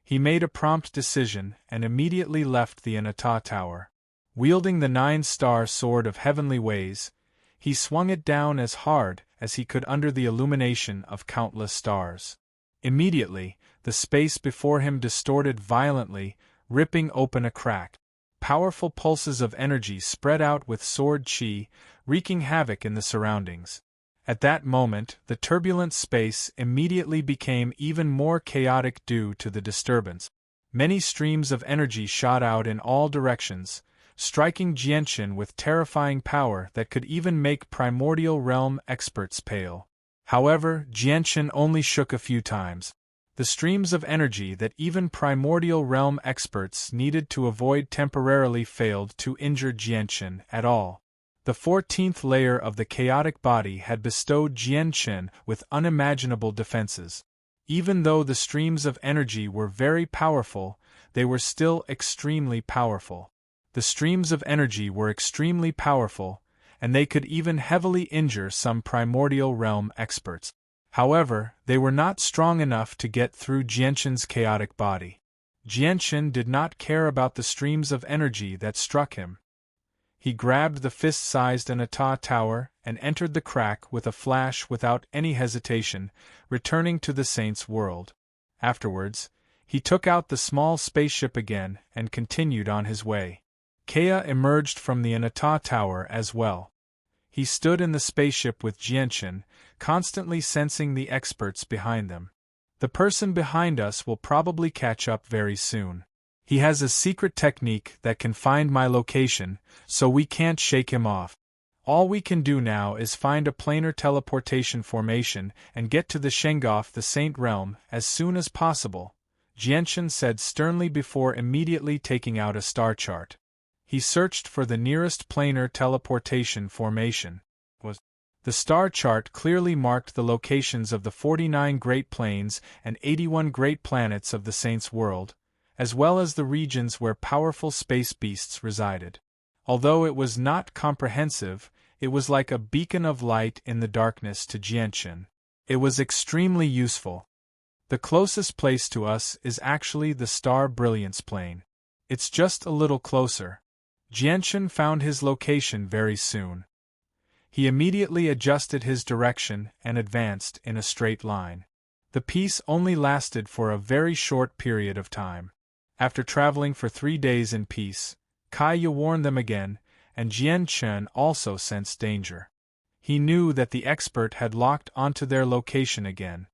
He made a prompt decision and immediately left the Anata Tower. Wielding the 9-star sword of heavenly ways, he swung it down as hard as he could under the illumination of countless stars. Immediately, the space before him distorted violently, ripping open a crack. Powerful pulses of energy spread out with sword chi, wreaking havoc in the surroundings. At that moment, the turbulent space immediately became even more chaotic due to the disturbance. Many streams of energy shot out in all directions, striking Jianshan with terrifying power that could even make primordial realm experts pale. However, Jianshan only shook a few times. The streams of energy that even primordial realm experts needed to avoid temporarily failed to injure Jianshan at all. The 14th layer of the chaotic body had bestowed Jianshan with unimaginable defenses. Even though the streams of energy were very powerful, they were still extremely powerful. The streams of energy were extremely powerful, and they could even heavily injure some primordial realm experts. However, they were not strong enough to get through Jianshan's chaotic body. Jianshan did not care about the streams of energy that struck him. He grabbed the fist-sized Anata Tower and entered the crack with a flash without any hesitation, returning to the saint's world. Afterwards, he took out the small spaceship again and continued on his way. Kea emerged from the Anata Tower as well. He stood in the spaceship with Jianshan, constantly sensing the experts behind them. "The person behind us will probably catch up very soon. He has a secret technique that can find my location, so we can't shake him off. All we can do now is find a planar teleportation formation and get to the Shengoff the Saint Realm as soon as possible," Jianshan said sternly before immediately taking out a star chart. He searched for the nearest planar teleportation formation. The star chart clearly marked the locations of the 49 Great Plains and 81 Great Planets of the Saint's World, as well as the regions where powerful space beasts resided. Although it was not comprehensive, it was like a beacon of light in the darkness to Jianchen. It was extremely useful. The closest place to us is actually the star brilliance plane. It's just a little closer. Jianchen found his location very soon. He immediately adjusted his direction and advanced in a straight line. The peace only lasted for a very short period of time. After traveling for 3 days in peace, Kaiya warned them again, and Jianchen also sensed danger. He knew that the expert had locked onto their location again.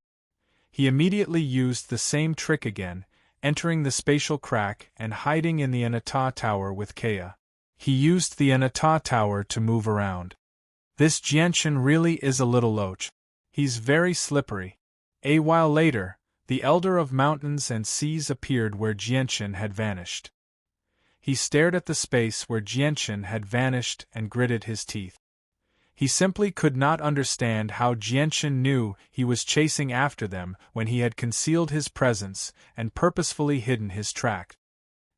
He immediately used the same trick again, entering the spatial crack and hiding in the Anata Tower with Kaya. He used the Anata Tower to move around. This Jianchen really is a little loach. He's very slippery. A while later, the Elder of Mountains and Seas appeared where Jianchen had vanished. He stared at the space where Jianchen had vanished and gritted his teeth. He simply could not understand how Jianchen knew he was chasing after them when he had concealed his presence and purposefully hidden his track.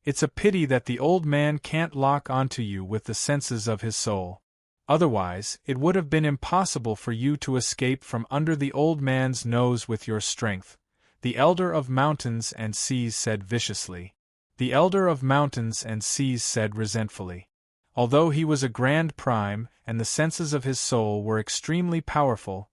It's a pity that the old man can't lock onto you with the senses of his soul. Otherwise, it would have been impossible for you to escape from under the old man's nose with your strength, the Elder of Mountains and Seas said viciously. The Elder of Mountains and Seas said resentfully. Although he was a Grand Prime and the senses of his soul were extremely powerful,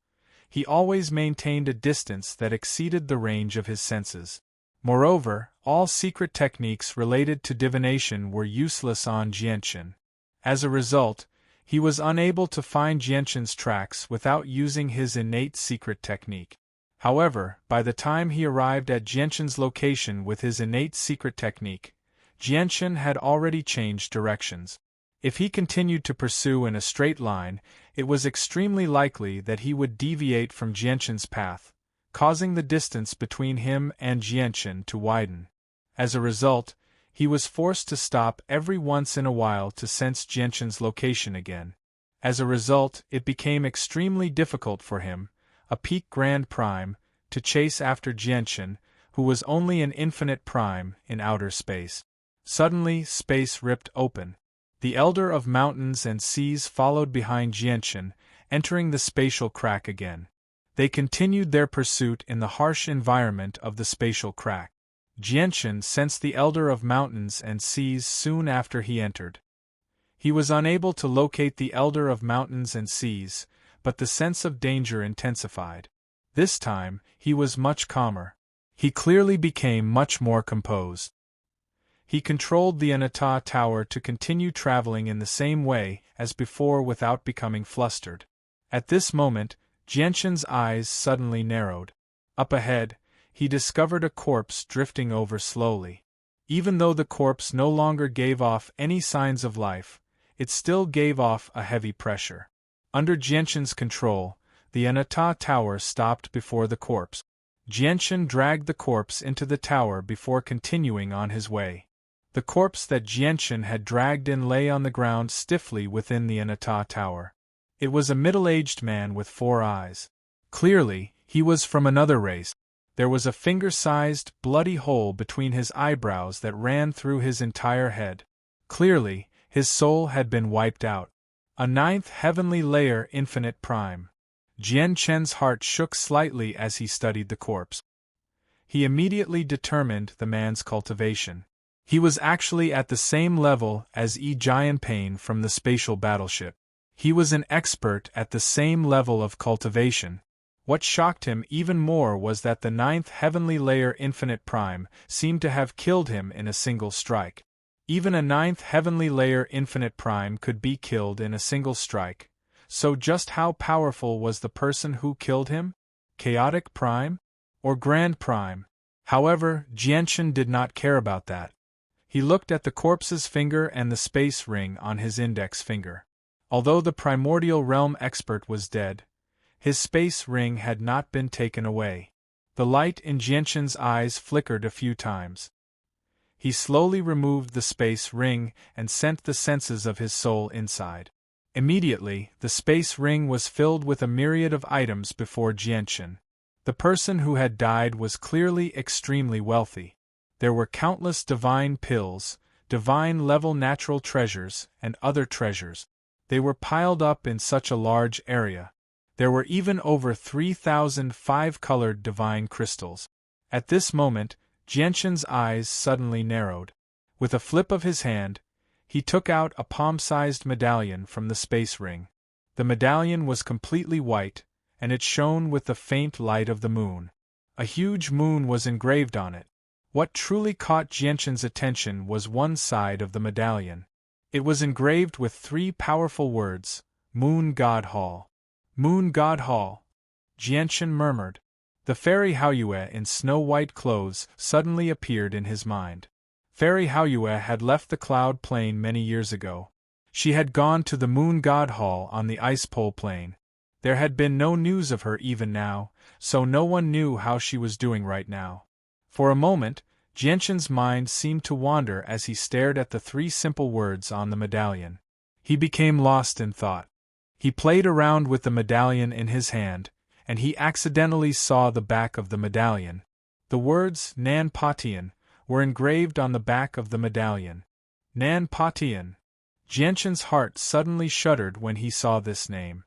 he always maintained a distance that exceeded the range of his senses. Moreover, all secret techniques related to divination were useless on Jianchen. As a result, he was unable to find Jianchen's tracks without using his innate secret technique. However, by the time he arrived at Jianchen's location with his innate secret technique, Jianchen had already changed directions. If he continued to pursue in a straight line, it was extremely likely that he would deviate from Jianchen's path, causing the distance between him and Jianchen to widen. As a result, he was forced to stop every once in a while to sense Jianchen's location again. As a result, it became extremely difficult for him, a peak Grand Prime, to chase after Jianchen, who was only an infinite prime in outer space. Suddenly, space ripped open. The Elder of Mountains and Seas followed behind Jianchen, entering the spatial crack again. They continued their pursuit in the harsh environment of the spatial crack. Jianchen sensed the Elder of Mountains and Seas soon after he entered. He was unable to locate the Elder of Mountains and Seas, but the sense of danger intensified. This time, he was much calmer. He clearly became much more composed. He controlled the Anata Tower to continue traveling in the same way as before without becoming flustered. At this moment, Jianchen's eyes suddenly narrowed. Up ahead, he discovered a corpse drifting over slowly. Even though the corpse no longer gave off any signs of life, it still gave off a heavy pressure. Under Jianchen's control, the Anata Tower stopped before the corpse. Jianchen dragged the corpse into the tower before continuing on his way. The corpse that Jianchen had dragged in lay on the ground stiffly within the Anata Tower. It was a middle-aged man with 4 eyes. Clearly, he was from another race. There was a finger-sized, bloody hole between his eyebrows that ran through his entire head. Clearly, his soul had been wiped out. A 9th heavenly layer infinite prime. Jianchen's heart shook slightly as he studied the corpse. He immediately determined the man's cultivation. He was actually at the same level as Yi Jianpane from the spatial battleship. He was an expert at the same level of cultivation. What shocked him even more was that the 9th heavenly layer infinite prime seemed to have killed him in a single strike. Even a 9th heavenly layer infinite prime could be killed in a single strike. So just how powerful was the person who killed him? Chaotic Prime? Or Grand Prime? However, Jianchen did not care about that. He looked at the corpse's finger and the space ring on his index finger. Although the primordial realm expert was dead, his space ring had not been taken away. The light in Jianchen's eyes flickered a few times. He slowly removed the space ring and sent the senses of his soul inside. Immediately, the space ring was filled with a myriad of items before Jianchen. The person who had died was clearly extremely wealthy. There were countless divine pills, divine-level natural treasures, and other treasures. They were piled up in such a large area. There were even over 3,000 five-colored divine crystals. At this moment, Jianshan's eyes suddenly narrowed. With a flip of his hand, he took out a palm-sized medallion from the space ring. The medallion was completely white, and it shone with the faint light of the moon. A huge moon was engraved on it. What truly caught Jianshan's attention was one side of the medallion. It was engraved with 3 powerful words, Moon God Hall. Moon God Hall, Jianshan murmured. The fairy Haoyue in snow-white clothes suddenly appeared in his mind. Fairy Haoyue had left the cloud plain many years ago. She had gone to the Moon God Hall on the ice pole plain. There had been no news of her even now, so no one knew how she was doing right now. For a moment, Jianshan's mind seemed to wander as he stared at the 3 simple words on the medallion. He became lost in thought. He played around with the medallion in his hand, and he accidentally saw the back of the medallion. The words Nan Patian were engraved on the back of the medallion. Nan Patian. Jianshan's heart suddenly shuddered when he saw this name.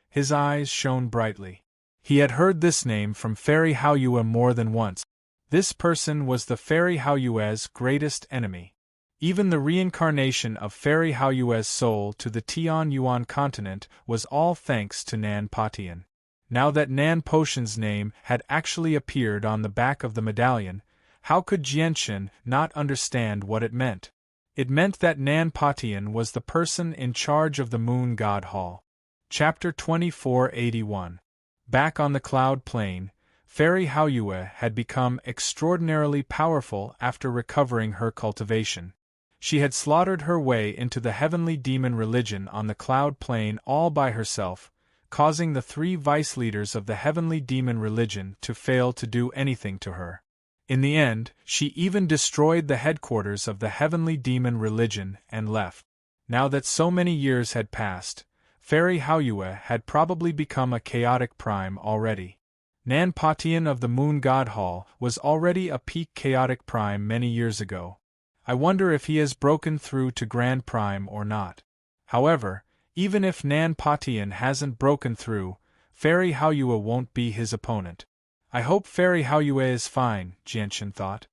His eyes shone brightly. He had heard this name from Fairy Haoyue more than once. This person was the Fairy Haoyue's greatest enemy. Even the reincarnation of Fairy Haoyue's soul to the Tian Yuan continent was all thanks to Nan Patian. Now that Nan Potion's name had actually appeared on the back of the medallion, how could Jianshan not understand what it meant? It meant that Nan Patian was the person in charge of the Moon God Hall. Chapter 2481. Back on the cloud plain, Fairy Haoyue had become extraordinarily powerful after recovering her cultivation. She had slaughtered her way into the heavenly demon religion on the cloud plain all by herself, causing the 3 vice leaders of the heavenly demon religion to fail to do anything to her. In the end, she even destroyed the headquarters of the heavenly demon religion and left. Now that so many years had passed, Fairy Haoyue had probably become a chaotic prime already. Nan Patian of the Moon God Hall was already a peak chaotic prime many years ago. I wonder if he has broken through to Grand Prime or not. However, even if Nan Patian hasn't broken through, Fairy Haoyue won't be his opponent. I hope Fairy Haoyue is fine, Jianshan thought.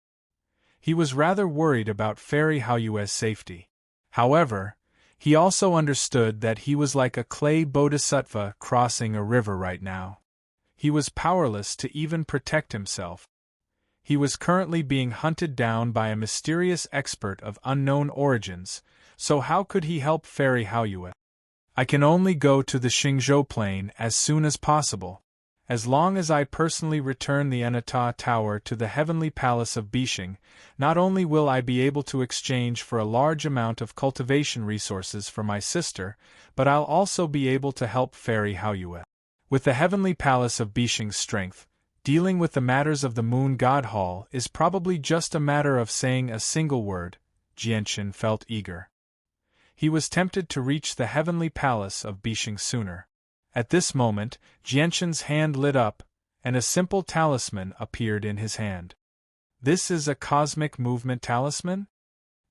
He was rather worried about Fairy Haoyue's safety. However, he also understood that he was like a clay bodhisattva crossing a river right now. He was powerless to even protect himself. He was currently being hunted down by a mysterious expert of unknown origins, so how could he help Fairy Haoyue? I can only go to the Xingzhou Plain as soon as possible. As long as I personally return the Anata Tower to the Heavenly Palace of Bishing, not only will I be able to exchange for a large amount of cultivation resources for my sister, but I'll also be able to help Fairy Haoyue. With the Heavenly Palace of Bishing's strength, dealing with the matters of the Moon God Hall is probably just a matter of saying a single word. Jianshan felt eager. He was tempted to reach the Heavenly Palace of Bishing sooner. At this moment, Jianshan's hand lit up, and a simple talisman appeared in his hand. This is a cosmic movement talisman?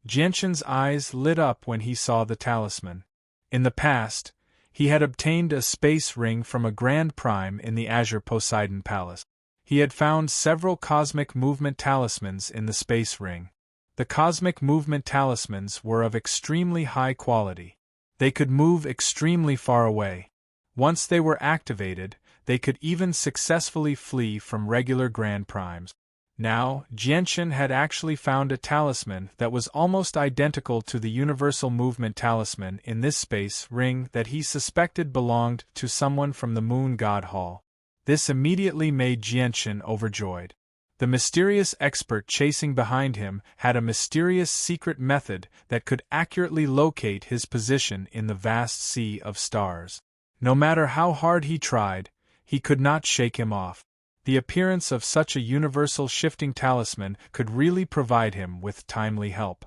Jianshan's eyes lit up when he saw the talisman. In the past, he had obtained a space ring from a Grand Prime in the Azure Poseidon Palace. He had found several cosmic movement talismans in the space ring. The cosmic movement talismans were of extremely high quality. They could move extremely far away. Once they were activated, they could even successfully flee from regular Grand Primes. Now, Jianshan had actually found a talisman that was almost identical to the Universal Movement Talisman in this space ring that he suspected belonged to someone from the Moon God Hall. This immediately made Jianshan overjoyed. The mysterious expert chasing behind him had a mysterious secret method that could accurately locate his position in the vast sea of stars. No matter how hard he tried, he could not shake him off. The appearance of such a universal shifting talisman could really provide him with timely help.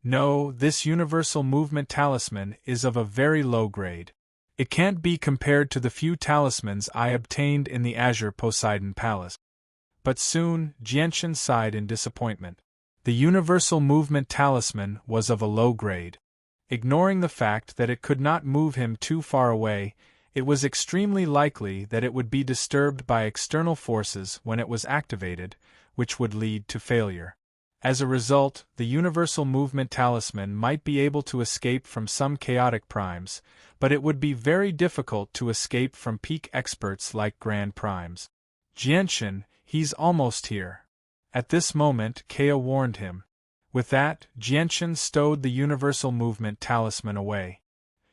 No, this universal movement talisman is of a very low grade. It can't be compared to the few talismans I obtained in the Azure Poseidon Palace. But soon, Jianshan sighed in disappointment. The universal movement talisman was of a low grade. Ignoring the fact that it could not move him too far away, it was extremely likely that it would be disturbed by external forces when it was activated, which would lead to failure. As a result, the universal movement talisman might be able to escape from some chaotic primes, but it would be very difficult to escape from peak experts like grand primes. Jianshan, he's almost here. At this moment, Kea warned him. With that, Jianshan stowed the universal movement talisman away.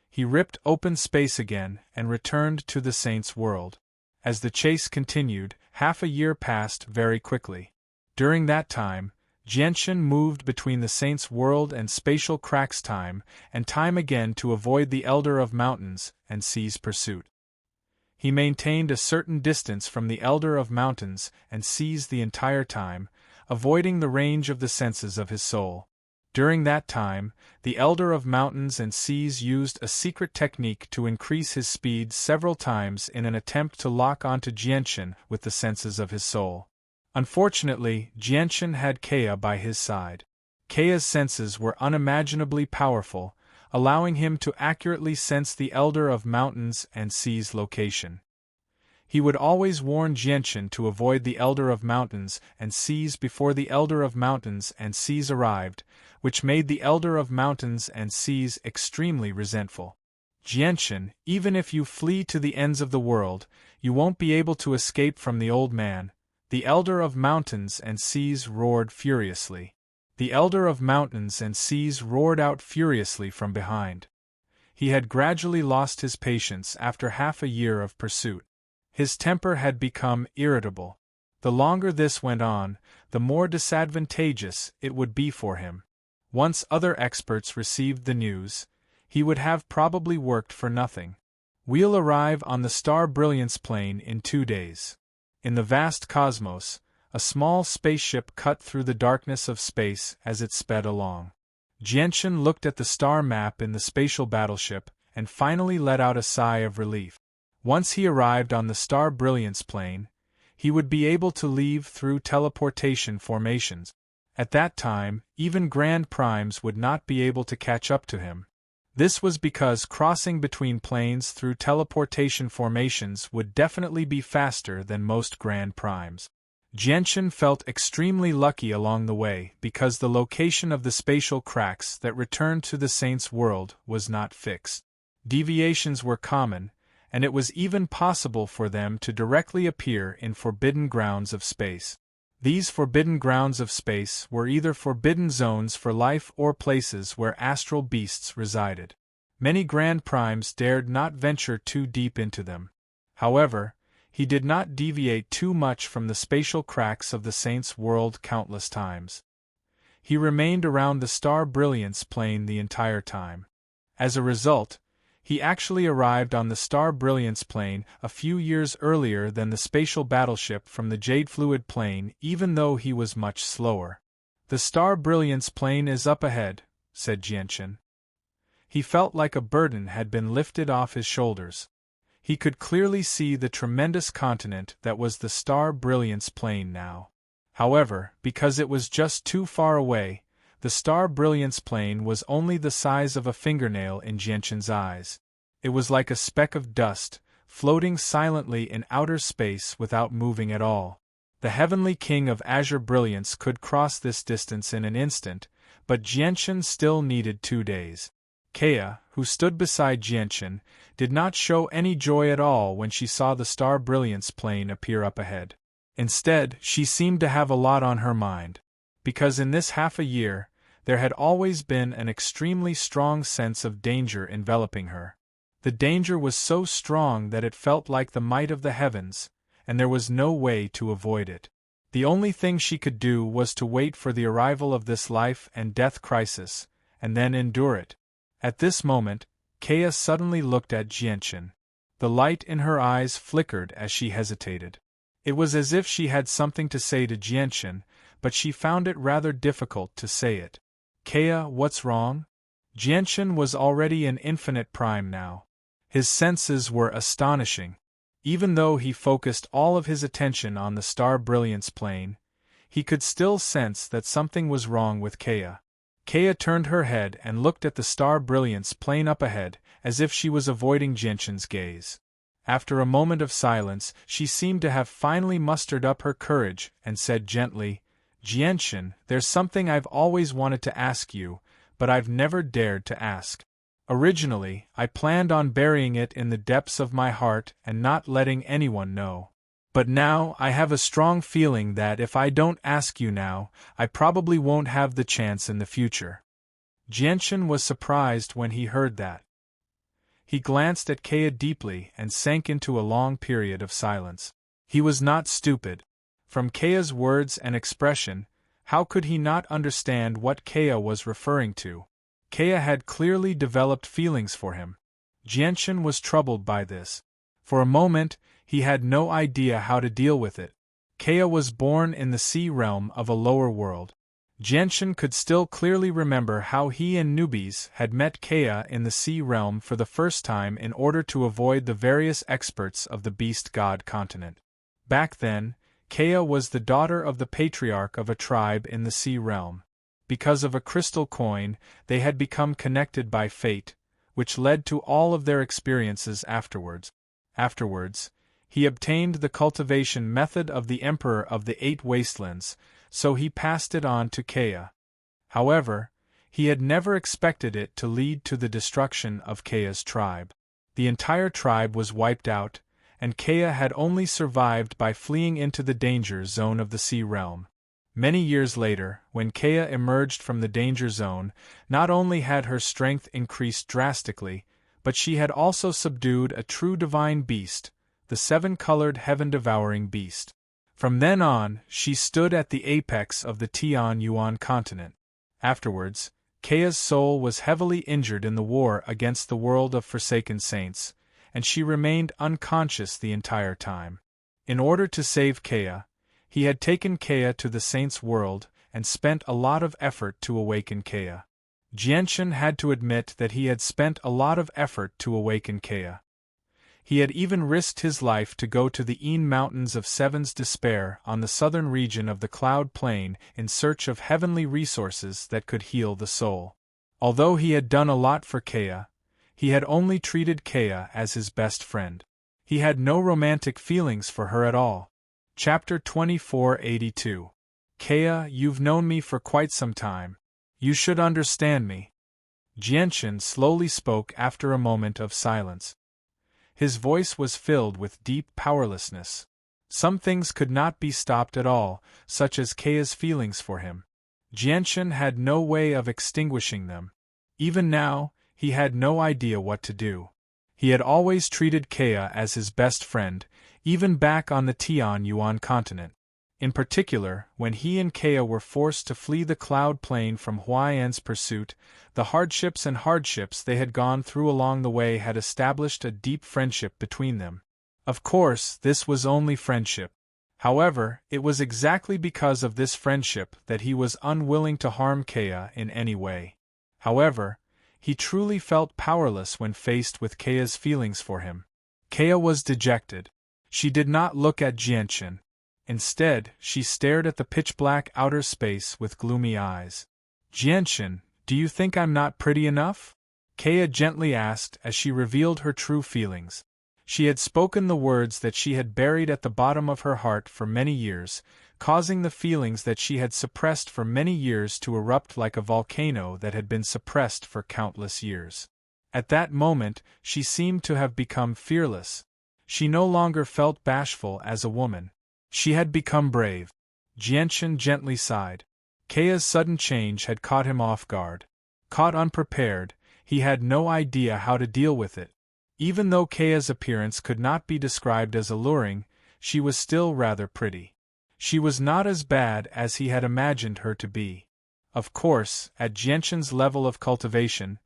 He ripped open space again and returned to the Saint's world. As the chase continued, half a year passed very quickly. During that time, Jianshan moved between the Saint's world and spatial cracks time and time again to avoid the Elder of Mountains and Sea's pursuit. He maintained a certain distance from the Elder of Mountains and Seas the entire time, avoiding the range of the senses of his soul. During that time, the Elder of Mountains and Seas used a secret technique to increase his speed several times in an attempt to lock onto Jianshan with the senses of his soul. Unfortunately, Jianshan had Kea by his side. Kea's senses were unimaginably powerful, allowing him to accurately sense the Elder of Mountains and Seas' location. He would always warn Jianshan to avoid the Elder of Mountains and Seas before the Elder of Mountains and Seas arrived, which made the Elder of Mountains and Seas extremely resentful. Jianshan, even if you flee to the ends of the world, you won't be able to escape from the old man. The Elder of Mountains and Seas roared furiously. The Elder of Mountains and Seas roared out furiously from behind. He had gradually lost his patience after half a year of pursuit. His temper had become irritable. The longer this went on, the more disadvantageous it would be for him. Once other experts received the news, he would have probably worked for nothing. We'll arrive on the star brilliance plane in 2 days. In the vast cosmos, a small spaceship cut through the darkness of space as it sped along. Jianshan looked at the star map in the spatial battleship and finally let out a sigh of relief. Once he arrived on the star brilliance plane, he would be able to leave through teleportation formations. At that time, even grand primes would not be able to catch up to him. This was because crossing between planes through teleportation formations would definitely be faster than most grand primes. Jianshan felt extremely lucky along the way because the location of the spatial cracks that returned to the Saint's world was not fixed. Deviations were common, and it was even possible for them to directly appear in forbidden grounds of space. These forbidden grounds of space were either forbidden zones for life or places where astral beasts resided. Many grand primes dared not venture too deep into them. However, he did not deviate too much from the spatial cracks of the Saint's world countless times. He remained around the star brilliance plane the entire time. As a result, he actually arrived on the star brilliance plane a few years earlier than the spatial battleship from the Jade Fluid plane, even though he was much slower. "The star brilliance plane is up ahead," said Jianshan. He felt like a burden had been lifted off his shoulders. He could clearly see the tremendous continent that was the star brilliance plane now. However, because it was just too far away, the star brilliance plane was only the size of a fingernail in Jianshan's eyes. It was like a speck of dust, floating silently in outer space without moving at all. The heavenly king of azure brilliance could cross this distance in an instant, but Jianshan still needed 2 days. Kea, who stood beside Jianshan, did not show any joy at all when she saw the star brilliance plane appear up ahead. Instead, she seemed to have a lot on her mind. Because in this half a year, there had always been an extremely strong sense of danger enveloping her. The danger was so strong that it felt like the might of the heavens, and there was no way to avoid it. The only thing she could do was to wait for the arrival of this life and death crisis, and then endure it. At this moment, Kea suddenly looked at Jianshan. The light in her eyes flickered as she hesitated. It was as if she had something to say to Jianshan, but she found it rather difficult to say it. "Kea, what's wrong?" Jianshan was already an infinite prime now. His senses were astonishing. Even though he focused all of his attention on the star brilliance plane, he could still sense that something was wrong with Kea. Kea turned her head and looked at the star brilliance plain up ahead, as if she was avoiding Jianxin's gaze. After a moment of silence, she seemed to have finally mustered up her courage and said gently, "Jianxin, there's something I've always wanted to ask you, but I've never dared to ask. Originally, I planned on burying it in the depths of my heart and not letting anyone know. But now I have a strong feeling that if I don't ask you now, I probably won't have the chance in the future." Jianxin was surprised when he heard that. He glanced at Kea deeply and sank into a long period of silence. He was not stupid. From Kea's words and expression, how could he not understand what Kea was referring to? Kea had clearly developed feelings for him. Jianxin was troubled by this. For a moment, he had no idea how to deal with it. Kea was born in the sea realm of a lower world. Jianxin could still clearly remember how he and Nubis had met Kea in the sea realm for the first time in order to avoid the various experts of the beast god continent. Back then, Kea was the daughter of the patriarch of a tribe in the sea realm. Because of a crystal coin, they had become connected by fate, which led to all of their experiences afterwards. He obtained the cultivation method of the Emperor of the Eight Wastelands, so he passed it on to Kea. However, he had never expected it to lead to the destruction of Kea's tribe. The entire tribe was wiped out, and Kea had only survived by fleeing into the danger zone of the sea realm. Many years later, when Kea emerged from the danger zone, not only had her strength increased drastically, but she had also subdued a true divine beast, the seven-colored heaven-devouring beast. From then on, she stood at the apex of the Tianyuan continent. Afterwards, Kea's soul was heavily injured in the war against the world of Forsaken Saints, and she remained unconscious the entire time. In order to save Kea, he had taken Kea to the Saints' world and spent a lot of effort to awaken Kea. Jianxin had to admit that he had spent a lot of effort to awaken Kea. He had even risked his life to go to the Een Mountains of Seven's Despair on the southern region of the Cloud Plain in search of heavenly resources that could heal the soul. Although he had done a lot for Kea, he had only treated Kea as his best friend. He had no romantic feelings for her at all. Chapter 2482. Kea, you've known me for quite some time. You should understand me. Jianxin slowly spoke after a moment of silence. His voice was filled with deep powerlessness. Some things could not be stopped at all, such as Kea's feelings for him. Jianxin had no way of extinguishing them. Even now, he had no idea what to do. He had always treated Kea as his best friend, even back on the Tianyuan continent. In particular, when he and Kea were forced to flee the Cloud Plain from Huaiyan's pursuit, the hardships they had gone through along the way had established a deep friendship between them. Of course, this was only friendship. However, it was exactly because of this friendship that he was unwilling to harm Kea in any way. However, he truly felt powerless when faced with Kea's feelings for him. Kea was dejected. She did not look at Jianxin. Instead, she stared at the pitch-black outer space with gloomy eyes. "Jianxin, do you think I'm not pretty enough?" Kea gently asked as she revealed her true feelings. She had spoken the words that she had buried at the bottom of her heart for many years, causing the feelings that she had suppressed for many years to erupt like a volcano that had been suppressed for countless years. At that moment, she seemed to have become fearless. She no longer felt bashful as a woman. She had become brave. Jianxin gently sighed. Kea's sudden change had caught him off guard. Caught unprepared, he had no idea how to deal with it. Even though Kea's appearance could not be described as alluring, she was still rather pretty. She was not as bad as he had imagined her to be. Of course, at Jianxin's level of cultivation,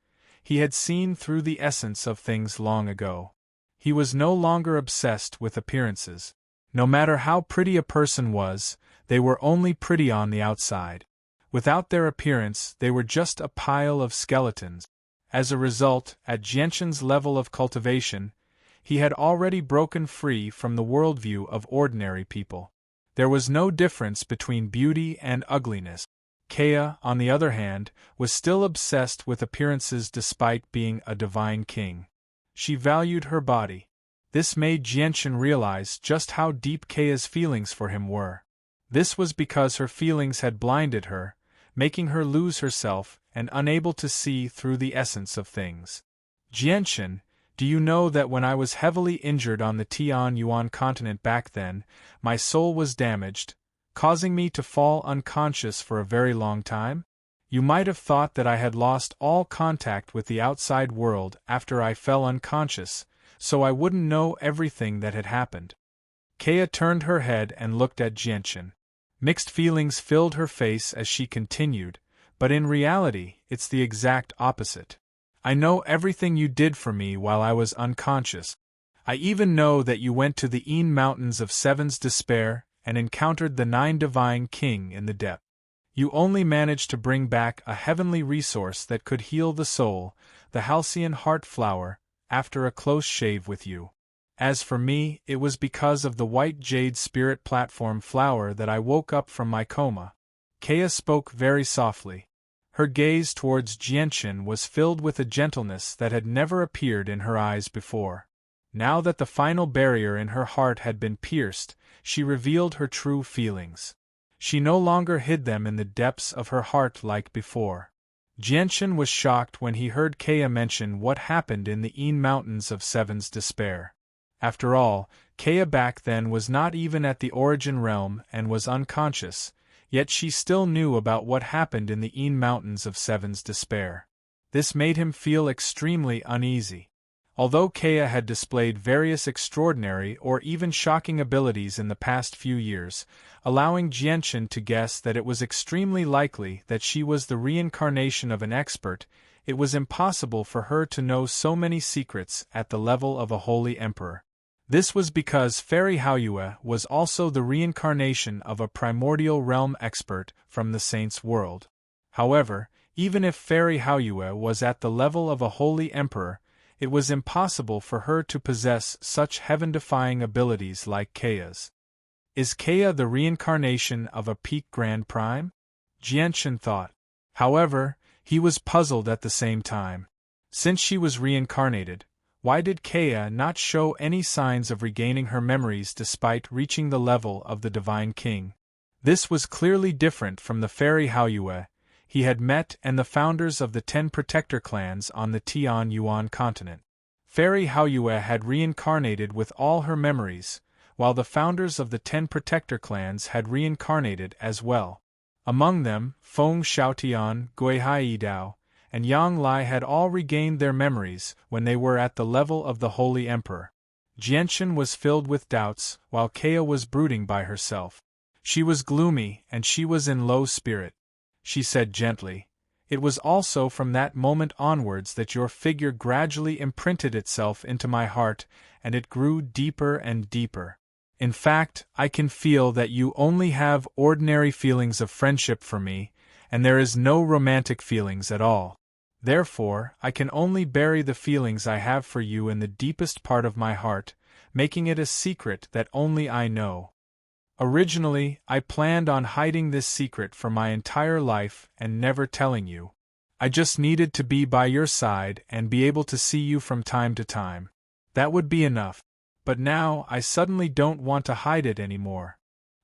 he had seen through the essence of things long ago. He was no longer obsessed with appearances. No matter how pretty a person was, they were only pretty on the outside. Without their appearance, they were just a pile of skeletons. As a result, at Jianxin's level of cultivation, he had already broken free from the worldview of ordinary people. There was no difference between beauty and ugliness. Kea, on the other hand, was still obsessed with appearances despite being a divine king. She valued her body. This made Jianchen realize just how deep Kea's feelings for him were. This was because her feelings had blinded her, making her lose herself and unable to see through the essence of things. Jianchen, do you know that when I was heavily injured on the Tianyuan continent back then, my soul was damaged, causing me to fall unconscious for a very long time? You might have thought that I had lost all contact with the outside world after I fell unconscious, so I wouldn't know everything that had happened. Kea turned her head and looked at Jianchen. Mixed feelings filled her face as she continued, but in reality, it's the exact opposite. I know everything you did for me while I was unconscious. I even know that you went to the Een Mountains of Seven's Despair and encountered the Nine Divine King in the depth. You only managed to bring back a heavenly resource that could heal the soul, the Halcyon Heart Flower, after a close shave with you. As for me, it was because of the White Jade Spirit Platform Flower that I woke up from my coma. Kea spoke very softly. Her gaze towards Jianchen was filled with a gentleness that had never appeared in her eyes before. Now that the final barrier in her heart had been pierced, she revealed her true feelings. She no longer hid them in the depths of her heart like before. Jianchen was shocked when he heard Kea mention what happened in the Een Mountains of Seven's Despair. After all, Kea back then was not even at the Origin Realm and was unconscious, yet she still knew about what happened in the Een Mountains of Seven's Despair. This made him feel extremely uneasy. Although Kea had displayed various extraordinary or even shocking abilities in the past few years, allowing Jianchen to guess that it was extremely likely that she was the reincarnation of an expert, it was impossible for her to know so many secrets at the level of a holy emperor. This was because Fairy Haoyue was also the reincarnation of a primordial realm expert from the saint's world. However, even if Fairy Haoyue was at the level of a holy emperor, it was impossible for her to possess such heaven-defying abilities like Kea's. Is Kea the reincarnation of a peak Grand Prime? Jianchen thought. However, he was puzzled at the same time. Since she was reincarnated, why did Kea not show any signs of regaining her memories despite reaching the level of the Divine King? This was clearly different from the Fairy Haoyue he had met and the founders of the 10 Protector clans on the Tianyuan continent. Fairy Haoyue had reincarnated with all her memories, while the founders of the 10 Protector clans had reincarnated as well. Among them, Feng Xiaotian, Guihai Dao, and Yang Lai had all regained their memories when they were at the level of the Holy Emperor. Jianchen was filled with doubts, while Kea was brooding by herself. She was gloomy and she was in low spirit. She said gently, "It was also from that moment onwards that your figure gradually imprinted itself into my heart, and it grew deeper and deeper. In fact, I can feel that you only have ordinary feelings of friendship for me, and there is no romantic feelings at all. Therefore, I can only bury the feelings I have for you in the deepest part of my heart, making it a secret that only I know. Originally, I planned on hiding this secret for my entire life and never telling you. I just needed to be by your side and be able to see you from time to time. That would be enough. But now I suddenly don't want to hide it anymore.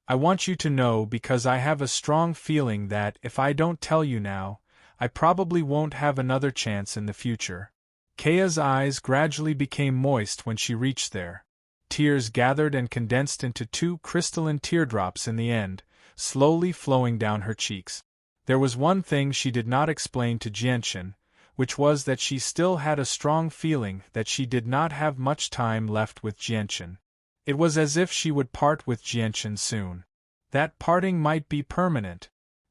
I want you to know because I have a strong feeling that if I don't tell you now, I probably won't have another chance in the future." Kea's eyes gradually became moist when she reached there. Tears gathered and condensed into 2 crystalline teardrops in the end, slowly flowing down her cheeks. There was one thing she did not explain to Jianchen, which was that she still had a strong feeling that she did not have much time left with Jianchen. It was as if she would part with Jianchen soon. That parting might be permanent.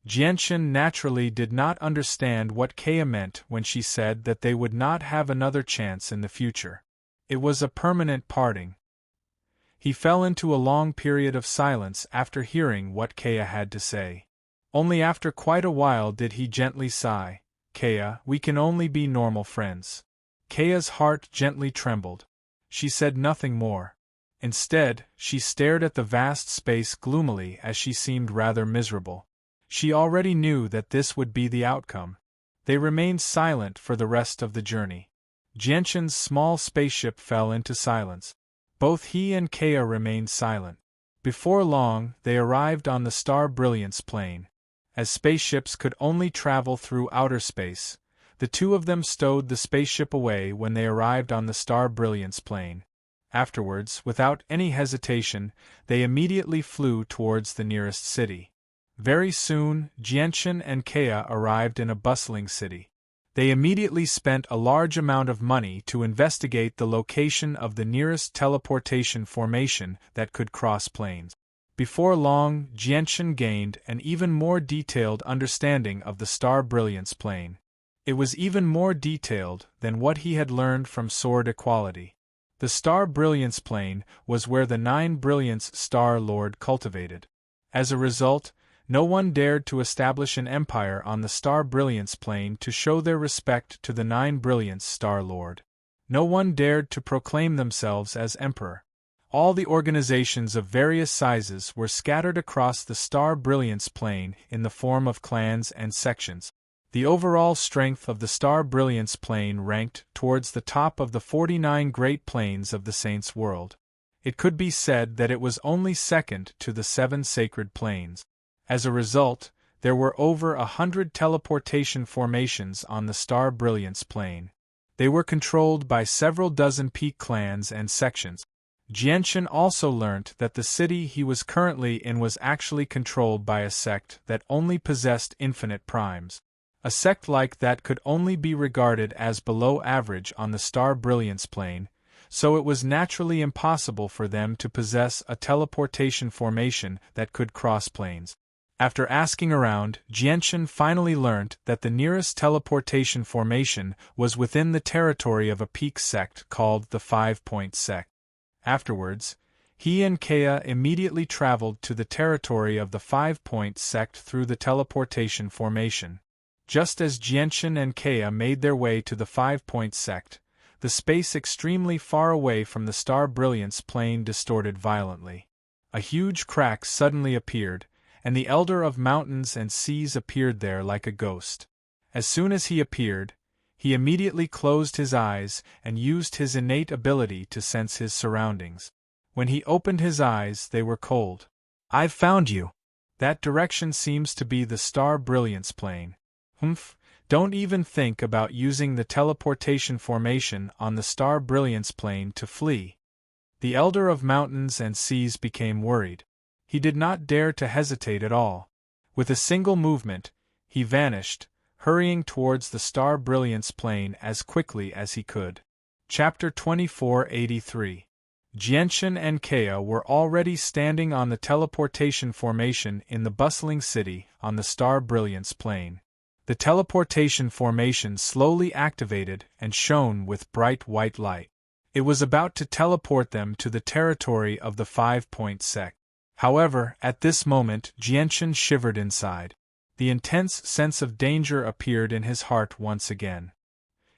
Jianchen naturally did not understand what Kea meant when she said that they would not have another chance in the future. It was a permanent parting. He fell into a long period of silence after hearing what Kea had to say. Only after quite a while did he gently sigh. "Kea, we can only be normal friends." Kea's heart gently trembled. She said nothing more. Instead, she stared at the vast space gloomily as she seemed rather miserable. She already knew that this would be the outcome. They remained silent for the rest of the journey. Jianshan's small spaceship fell into silence. Both he and Kea remained silent. Before long, they arrived on the star brilliance plane. As spaceships could only travel through outer space, the two of them stowed the spaceship away when they arrived on the star brilliance plane. Afterwards, without any hesitation, they immediately flew towards the nearest city. Very soon, Jianshan and Kea arrived in a bustling city. They immediately spent a large amount of money to investigate the location of the nearest teleportation formation that could cross planes. Before long, Jianshan gained an even more detailed understanding of the star brilliance plane. It was even more detailed than what he had learned from sword equality. The star brilliance plane was where the 9 brilliance Star Lord cultivated. As a result, no one dared to establish an empire on the star brilliance plane to show their respect to the 9 brilliance Star Lord. No one dared to proclaim themselves as emperor. All the organizations of various sizes were scattered across the star brilliance plane in the form of clans and sections. The overall strength of the star brilliance plane ranked towards the top of the 49 great planes of the Saints' world. It could be said that it was only second to the 7 sacred planes. As a result, there were over 100 teleportation formations on the star brilliance plane. They were controlled by several dozen peak clans and sections. Jianshan also learnt that the city he was currently in was actually controlled by a sect that only possessed infinite primes. A sect like that could only be regarded as below average on the star brilliance plane, so it was naturally impossible for them to possess a teleportation formation that could cross planes. After asking around, Jianshan finally learnt that the nearest teleportation formation was within the territory of a peak sect called the 5-Point Sect. Afterwards, he and Kea immediately traveled to the territory of the 5-Point Sect through the teleportation formation. Just as Jianshan and Kea made their way to the 5-Point Sect, the space extremely far away from the star brilliance plane distorted violently. A huge crack suddenly appeared, and the Elder of Mountains and Seas appeared there like a ghost. As soon as he appeared, he immediately closed his eyes and used his innate ability to sense his surroundings. When he opened his eyes, they were cold. "I've found you. That direction seems to be the star brilliance plane. Humph, don't even think about using the teleportation formation on the star brilliance plane to flee." The Elder of Mountains and Seas became worried. He did not dare to hesitate at all. With a single movement, he vanished, hurrying towards the star brilliance plane as quickly as he could. Chapter 2483. Jianshan and Kea were already standing on the teleportation formation in the bustling city on the star brilliance plane. The teleportation formation slowly activated and shone with bright white light. It was about to teleport them to the territory of the 5-Point Sect. However, at this moment, Jianshan shivered inside. The intense sense of danger appeared in his heart once again.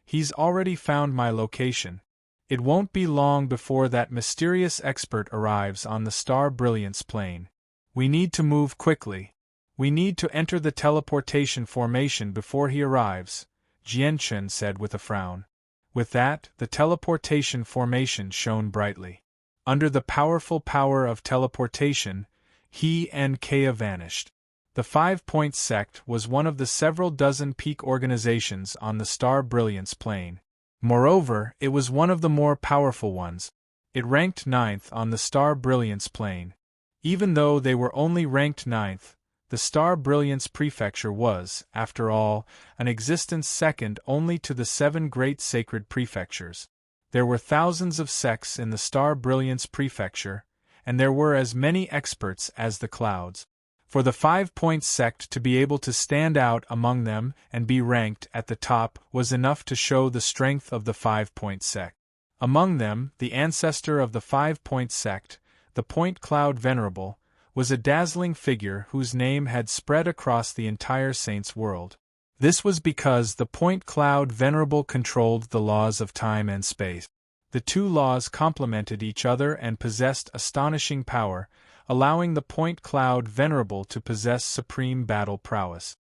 "He's already found my location. It won't be long before that mysterious expert arrives on the star brilliance plane. We need to move quickly. We need to enter the teleportation formation before he arrives," Jianshan said with a frown. With that, the teleportation formation shone brightly. Under the powerful power of teleportation, he and Kea vanished. The 5-Point Sect was one of the several dozen peak organizations on the star brilliance plane. Moreover, it was one of the more powerful ones. It ranked 9th on the star brilliance plane. Even though they were only ranked 9th, the star brilliance prefecture was, after all, an existence second only to the 7 great sacred prefectures. There were thousands of sects in the star brilliance prefecture, and there were as many experts as the clouds. For the 5-Point Sect to be able to stand out among them and be ranked at the top was enough to show the strength of the 5-Point Sect. Among them, the ancestor of the 5-Point Sect, the Point Cloud Venerable, was a dazzling figure whose name had spread across the entire Saints' world. This was because the Point Cloud Venerable controlled the laws of time and space. The two laws complemented each other and possessed astonishing power, allowing the point cloud venerable to possess supreme battle prowess.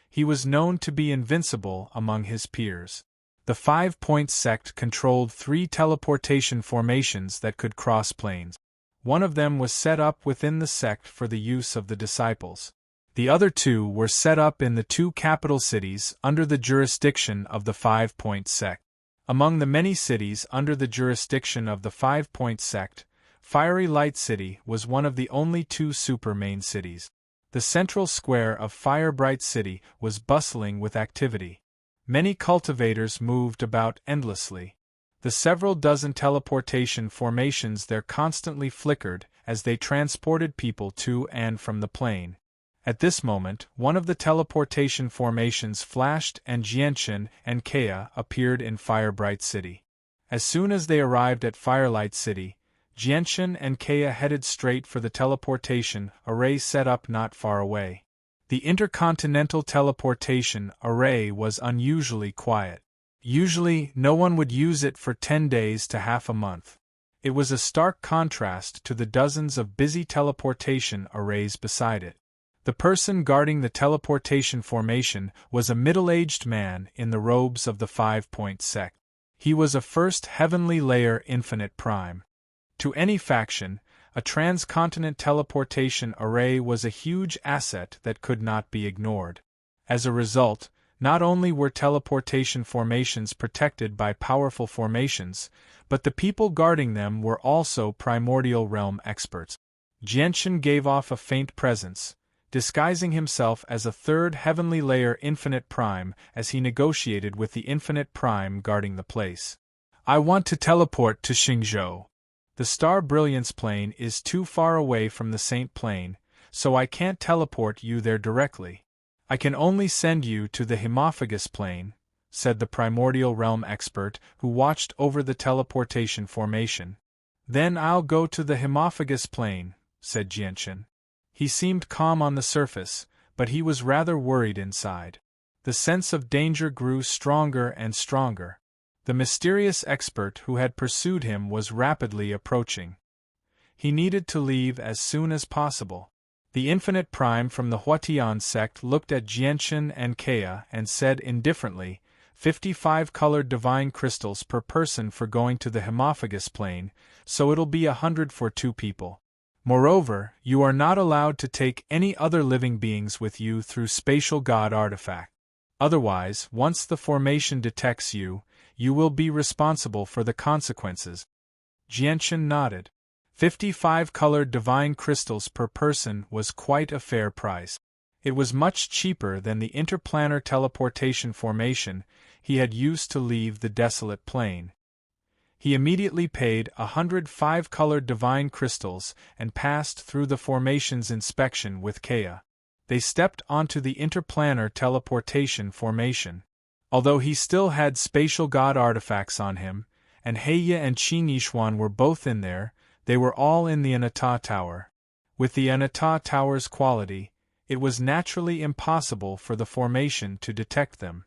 He was known to be invincible among his peers. The 5-point sect controlled 3 teleportation formations that could cross planes. One of them was set up within the sect for the use of the disciples. The other 2 were set up in the 2 capital cities under the jurisdiction of the 5-point sect. Among the many cities under the jurisdiction of the 5-point sect, Fiery Light City was one of the only 2 super main cities. The central square of Firebright City was bustling with activity. Many cultivators moved about endlessly. The several dozen teleportation formations there constantly flickered as they transported people to and from the plane. At this moment, one of the teleportation formations flashed and Jianshan and Kea appeared in Firebright City. As soon as they arrived at Firelight City, Jianshan and Kea headed straight for the teleportation array set up not far away. The intercontinental teleportation array was unusually quiet. Usually, no one would use it for 10 days to half a month. It was a stark contrast to the dozens of busy teleportation arrays beside it. The person guarding the teleportation formation was a middle-aged man in the robes of the 5-point sect. He was a first heavenly layer infinite prime. To any faction, a transcontinent teleportation array was a huge asset that could not be ignored. As a result, not only were teleportation formations protected by powerful formations, but the people guarding them were also primordial realm experts. Jianshan gave off a faint presence, disguising himself as a third heavenly layer infinite prime as he negotiated with the infinite prime guarding the place. I want to teleport to Xingzhou. The star brilliance plane is too far away from the Saint plane, so I can't teleport you there directly. I can only send you to the Hemophagus plane, said the primordial realm expert who watched over the teleportation formation. Then I'll go to the Hemophagus plane, said Jianshan. He seemed calm on the surface, but he was rather worried inside. The sense of danger grew stronger and stronger. The mysterious expert who had pursued him was rapidly approaching. He needed to leave as soon as possible. The infinite prime from the Huatian sect looked at Jianshan and Kea and said indifferently, 55 colored divine crystals per person for going to the Hemophagus plane, so it'll be 100 for 2 people. Moreover, you are not allowed to take any other living beings with you through spatial god artifact. Otherwise, once the formation detects you, you will be responsible for the consequences. Jianshan nodded. 55 colored divine crystals per person was quite a fair price. It was much cheaper than the interplanar teleportation formation he had used to leave the desolate plane. He immediately paid 105 colored divine crystals and passed through the formation's inspection with Kea. They stepped onto the interplanar teleportation formation. Although he still had spatial god artifacts on him, and Heya and Qin Yishuan were both in there, they were all in the Anata Tower. With the Anata Tower's quality, it was naturally impossible for the formation to detect them.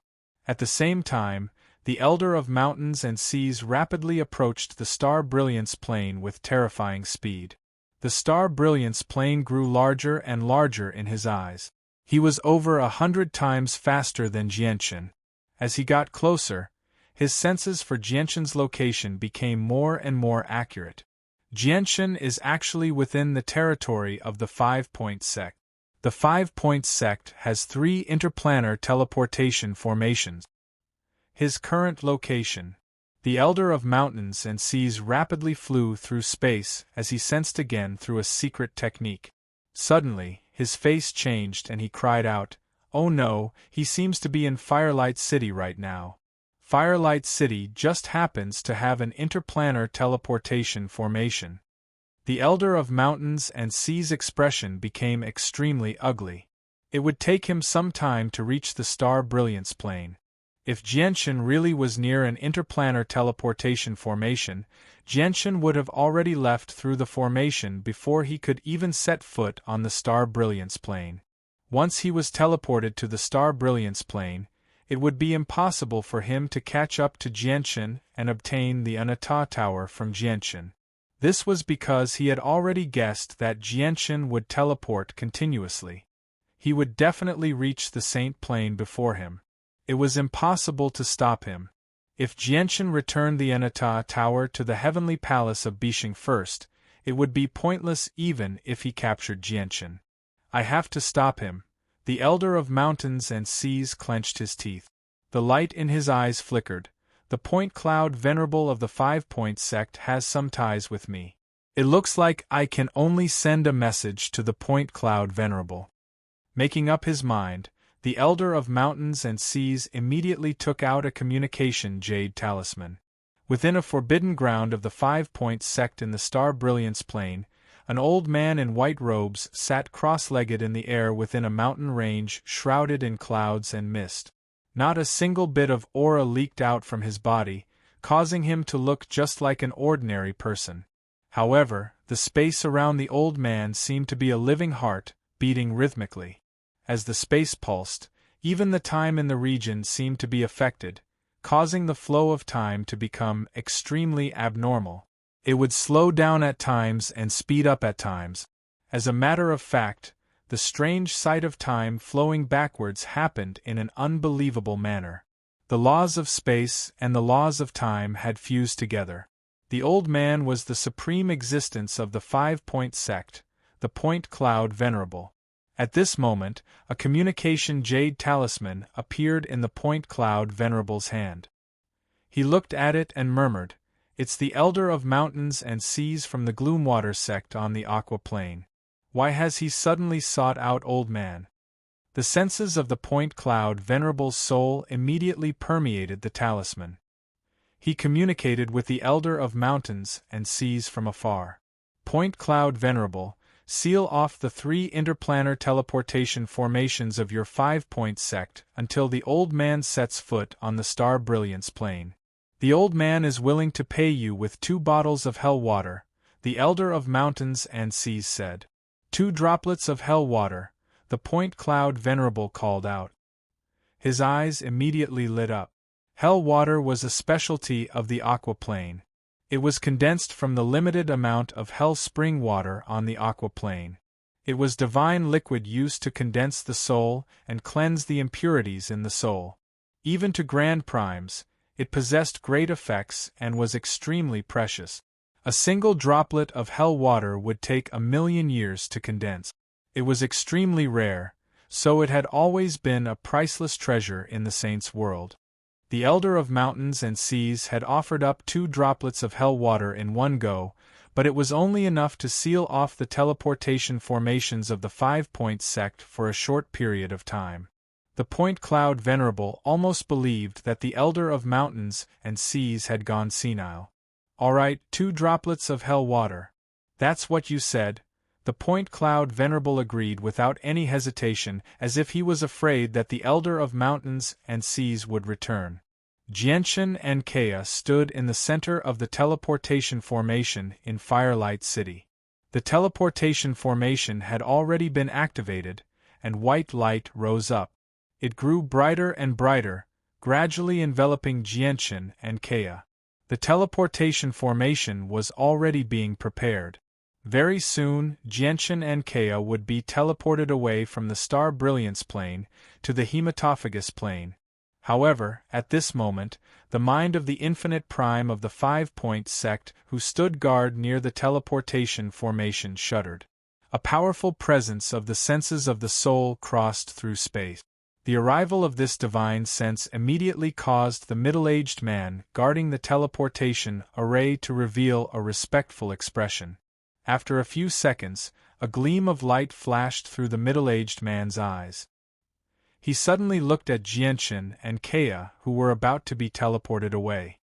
At the same time, the Elder of Mountains and Seas rapidly approached the Star Brilliance plane with terrifying speed. The Star Brilliance plane grew larger and larger in his eyes. He was over 100 times faster than Jianshan. As he got closer, his senses for Jianshan's location became more and more accurate. Jianshan is actually within the territory of the 5-point sect. The 5-point sect has 3 interplanar teleportation formations. His current location. The Elder of Mountains and Seas rapidly flew through space as he sensed again through a secret technique. Suddenly, his face changed and he cried out, "Oh no, he seems to be in Firelight City right now." Firelight City just happens to have an interplanar teleportation formation. The Elder of Mountains and Seas' expression became extremely ugly. It would take him some time to reach the Star Brilliance plane. If Jianshan really was near an interplanar teleportation formation, Jianshan would have already left through the formation before he could even set foot on the Star Brilliance plane. Once he was teleported to the Star Brilliance plane, it would be impossible for him to catch up to Jianshan and obtain the Anata Tower from Jianshan. This was because he had already guessed that Jianshan would teleport continuously. He would definitely reach the Saint Plane before him. It was impossible to stop him. If Jianshan returned the Anata Tower to the heavenly palace of Bishing first, it would be pointless even if he captured Jianshan. I have to stop him. The Elder of Mountains and Seas clenched his teeth. The light in his eyes flickered. The Point Cloud Venerable of the 5-Point sect has some ties with me. It looks like I can only send a message to the Point Cloud Venerable. Making up his mind, the Elder of Mountains and Seas immediately took out a communication jade talisman. Within a forbidden ground of the 5-Point sect in the Star Brilliance Plane, an old man in white robes sat cross-legged in the air within a mountain range shrouded in clouds and mist. Not a single bit of aura leaked out from his body, causing him to look just like an ordinary person. However, the space around the old man seemed to be a living heart, beating rhythmically. As the space pulsed, even the time in the region seemed to be affected, causing the flow of time to become extremely abnormal. It would slow down at times and speed up at times. As a matter of fact, the strange sight of time flowing backwards happened in an unbelievable manner. The laws of space and the laws of time had fused together. The old man was the supreme existence of the 5-Point sect, the Point Cloud Venerable. At this moment, a communication jade talisman appeared in the Point Cloud Venerable's hand. He looked at it and murmured, "It's the Elder of Mountains and Seas from the Gloomwater sect on the Aqua Plane. Why has he suddenly sought out Old Man?" The senses of the Point Cloud Venerable's soul immediately permeated the talisman. He communicated with the Elder of Mountains and Seas from afar. Point Cloud Venerable, seal off the 3 interplanar teleportation formations of your 5-Point sect until the Old Man sets foot on the Star Brilliance Plane. The Old Man is willing to pay you with 2 bottles of hell water, the Elder of Mountains and Seas said. 2 droplets of hell water, the Point Cloud Venerable called out. His eyes immediately lit up. Hell water was a specialty of the Aqua Plane. It was condensed from the limited amount of hell spring water on the Aqua Plane. It was divine liquid used to condense the soul and cleanse the impurities in the soul. Even to grand primes, it possessed great effects and was extremely precious. A single droplet of hell water would take 1,000,000 years to condense. It was extremely rare, so it had always been a priceless treasure in the saints' world. The Elder of Mountains and Seas had offered up 2 droplets of hell water in one go, but it was only enough to seal off the teleportation formations of the 5-Point sect for a short period of time. The Point Cloud Venerable almost believed that the Elder of Mountains and Seas had gone senile. "All right, 2 droplets of hell water. That's what you said," the Point Cloud Venerable agreed without any hesitation, as if he was afraid that the Elder of Mountains and Seas would return. Jianshan and Kea stood in the center of the teleportation formation in Firelight City. The teleportation formation had already been activated, and white light rose up. It grew brighter and brighter, gradually enveloping Jianshan and Kea. The teleportation formation was already being prepared. Very soon, Jianshan and Kea would be teleported away from the Star Brilliance Plane to the Hematophagus Plane. However, at this moment, the mind of the Infinite Prime of the 5-Point sect who stood guard near the teleportation formation shuddered. A powerful presence of the senses of the soul crossed through space. The arrival of this divine sense immediately caused the middle-aged man guarding the teleportation array to reveal a respectful expression. After a few seconds, a gleam of light flashed through the middle-aged man's eyes. He suddenly looked at Jianshan and Kea, who were about to be teleported away.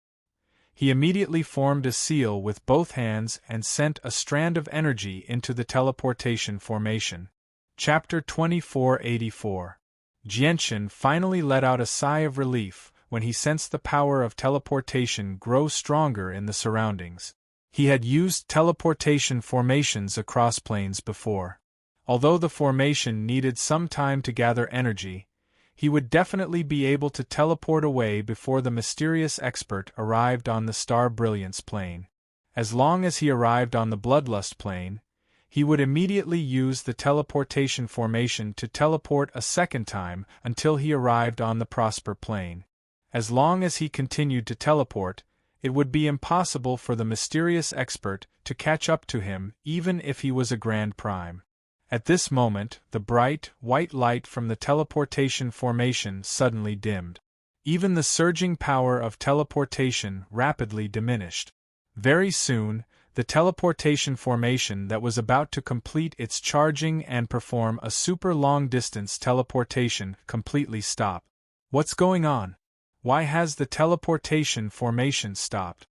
He immediately formed a seal with both hands and sent a strand of energy into the teleportation formation. Chapter 2484. Jianshan finally let out a sigh of relief when he sensed the power of teleportation grow stronger in the surroundings. He had used teleportation formations across planes before. Although the formation needed some time to gather energy, he would definitely be able to teleport away before the mysterious expert arrived on the star brilliance plane. As long as he arrived on the bloodlust plane, he would immediately use the teleportation formation to teleport a second time until he arrived on the prosper plane. As long as he continued to teleport, it would be impossible for the mysterious expert to catch up to him even if he was a Grand Prime. At this moment, the bright, white light from the teleportation formation suddenly dimmed. Even the surging power of teleportation rapidly diminished. Very soon, the teleportation formation that was about to complete its charging and perform a super long-distance teleportation completely stopped. What's going on? Why has the teleportation formation stopped?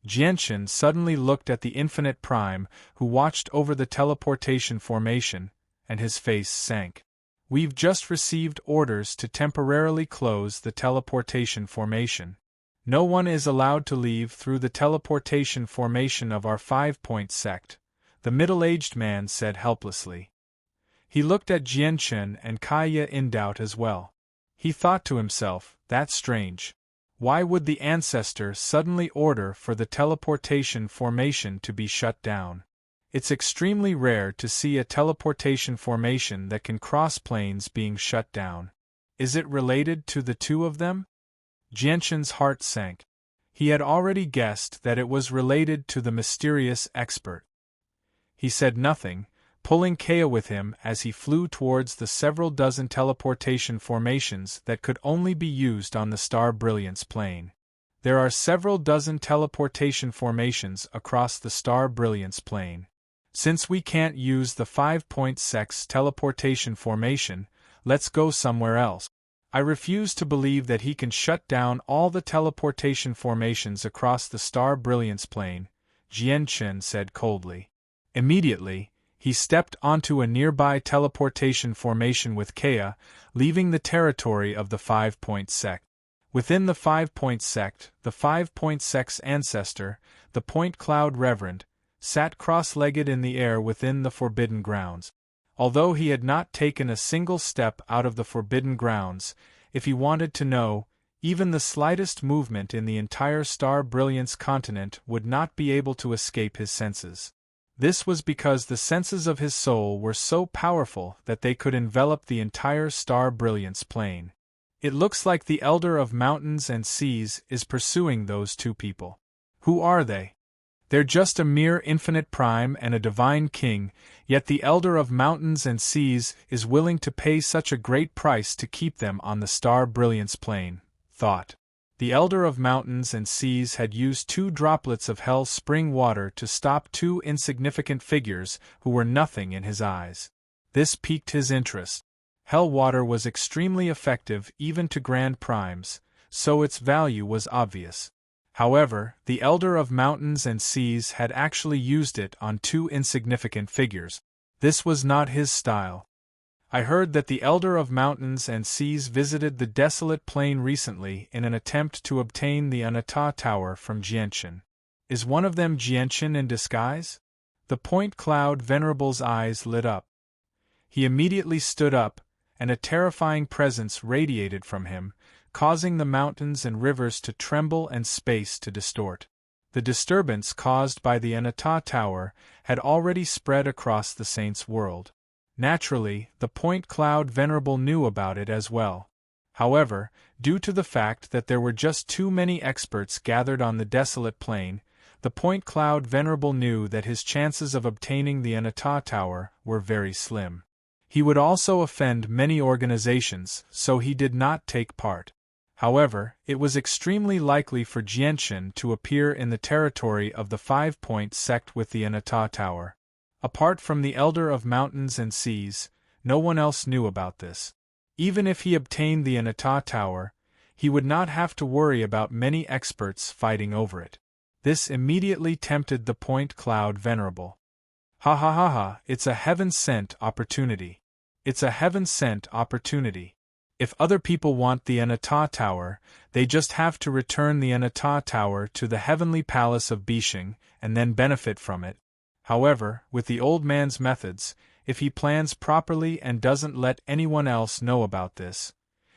Jianshan suddenly looked at the Infinite Prime, who watched over the teleportation formation, and his face sank. We've just received orders to temporarily close the teleportation formation. No one is allowed to leave through the teleportation formation of our 5-point sect, the middle-aged man said helplessly. He looked at Jianshan and Kaya in doubt as well. He thought to himself, that's strange. Why would the ancestor suddenly order for the teleportation formation to be shut down? It's extremely rare to see a teleportation formation that can cross planes being shut down. Is it related to the two of them? Jianshan's heart sank. He had already guessed that it was related to the mysterious expert. He said nothing, pulling Kaya with him as he flew towards the several dozen teleportation formations that could only be used on the star brilliance plane. There are several dozen teleportation formations across the star brilliance plane. Since we can't use the 5-point sect's teleportation formation, let's go somewhere else. I refuse to believe that he can shut down all the teleportation formations across the star brilliance plane, Jianshan said coldly. Immediately, he stepped onto a nearby teleportation formation with Kaya, leaving the territory of the 5-point sect. Within the 5-point sect, the 5-point sect's ancestor, the Point Cloud Reverend, sat cross-legged in the air within the forbidden grounds. Although he had not taken a single step out of the forbidden grounds, if he wanted to know, even the slightest movement in the entire star brilliance continent would not be able to escape his senses. This was because the senses of his soul were so powerful that they could envelop the entire star brilliance plane. It looks like the Elder of Mountains and Seas is pursuing those two people. Who are they? They're just a mere infinite prime and a divine king, yet the Elder of Mountains and Seas is willing to pay such a great price to keep them on the star brilliance plane, thought. The Elder of Mountains and Seas had used 2 droplets of hell spring water to stop 2 insignificant figures who were nothing in his eyes. This piqued his interest. Hell water was extremely effective even to Grand Primes, so its value was obvious. However, the Elder of Mountains and Seas had actually used it on 2 insignificant figures. This was not his style. I heard that the Elder of Mountains and Seas visited the desolate plain recently in an attempt to obtain the Anata Tower from Jianshan. Is one of them Jianshan in disguise? The Point Cloud Venerable's eyes lit up. He immediately stood up, and a terrifying presence radiated from him, causing the mountains and rivers to tremble and space to distort. The disturbance caused by the Anata Tower had already spread across the Saint's world. Naturally, the Point Cloud Venerable knew about it as well. However, due to the fact that there were just too many experts gathered on the desolate plain, the Point Cloud Venerable knew that his chances of obtaining the Anata Tower were very slim. He would also offend many organizations, so he did not take part. However, it was extremely likely for Jianshan to appear in the territory of the 5-point sect with the Anata Tower. Apart from the Elder of Mountains and Seas, no one else knew about this. Even if he obtained the Anata Tower, he would not have to worry about many experts fighting over it. This immediately tempted the Point Cloud Venerable. Ha ha ha ha, it's a heaven-sent opportunity. It's a heaven-sent opportunity. If other people want the Anata Tower, they just have to return the Anata Tower to the heavenly palace of Bishing, and then benefit from it. However, with the old man's methods, if he plans properly and doesn't let anyone else know about this,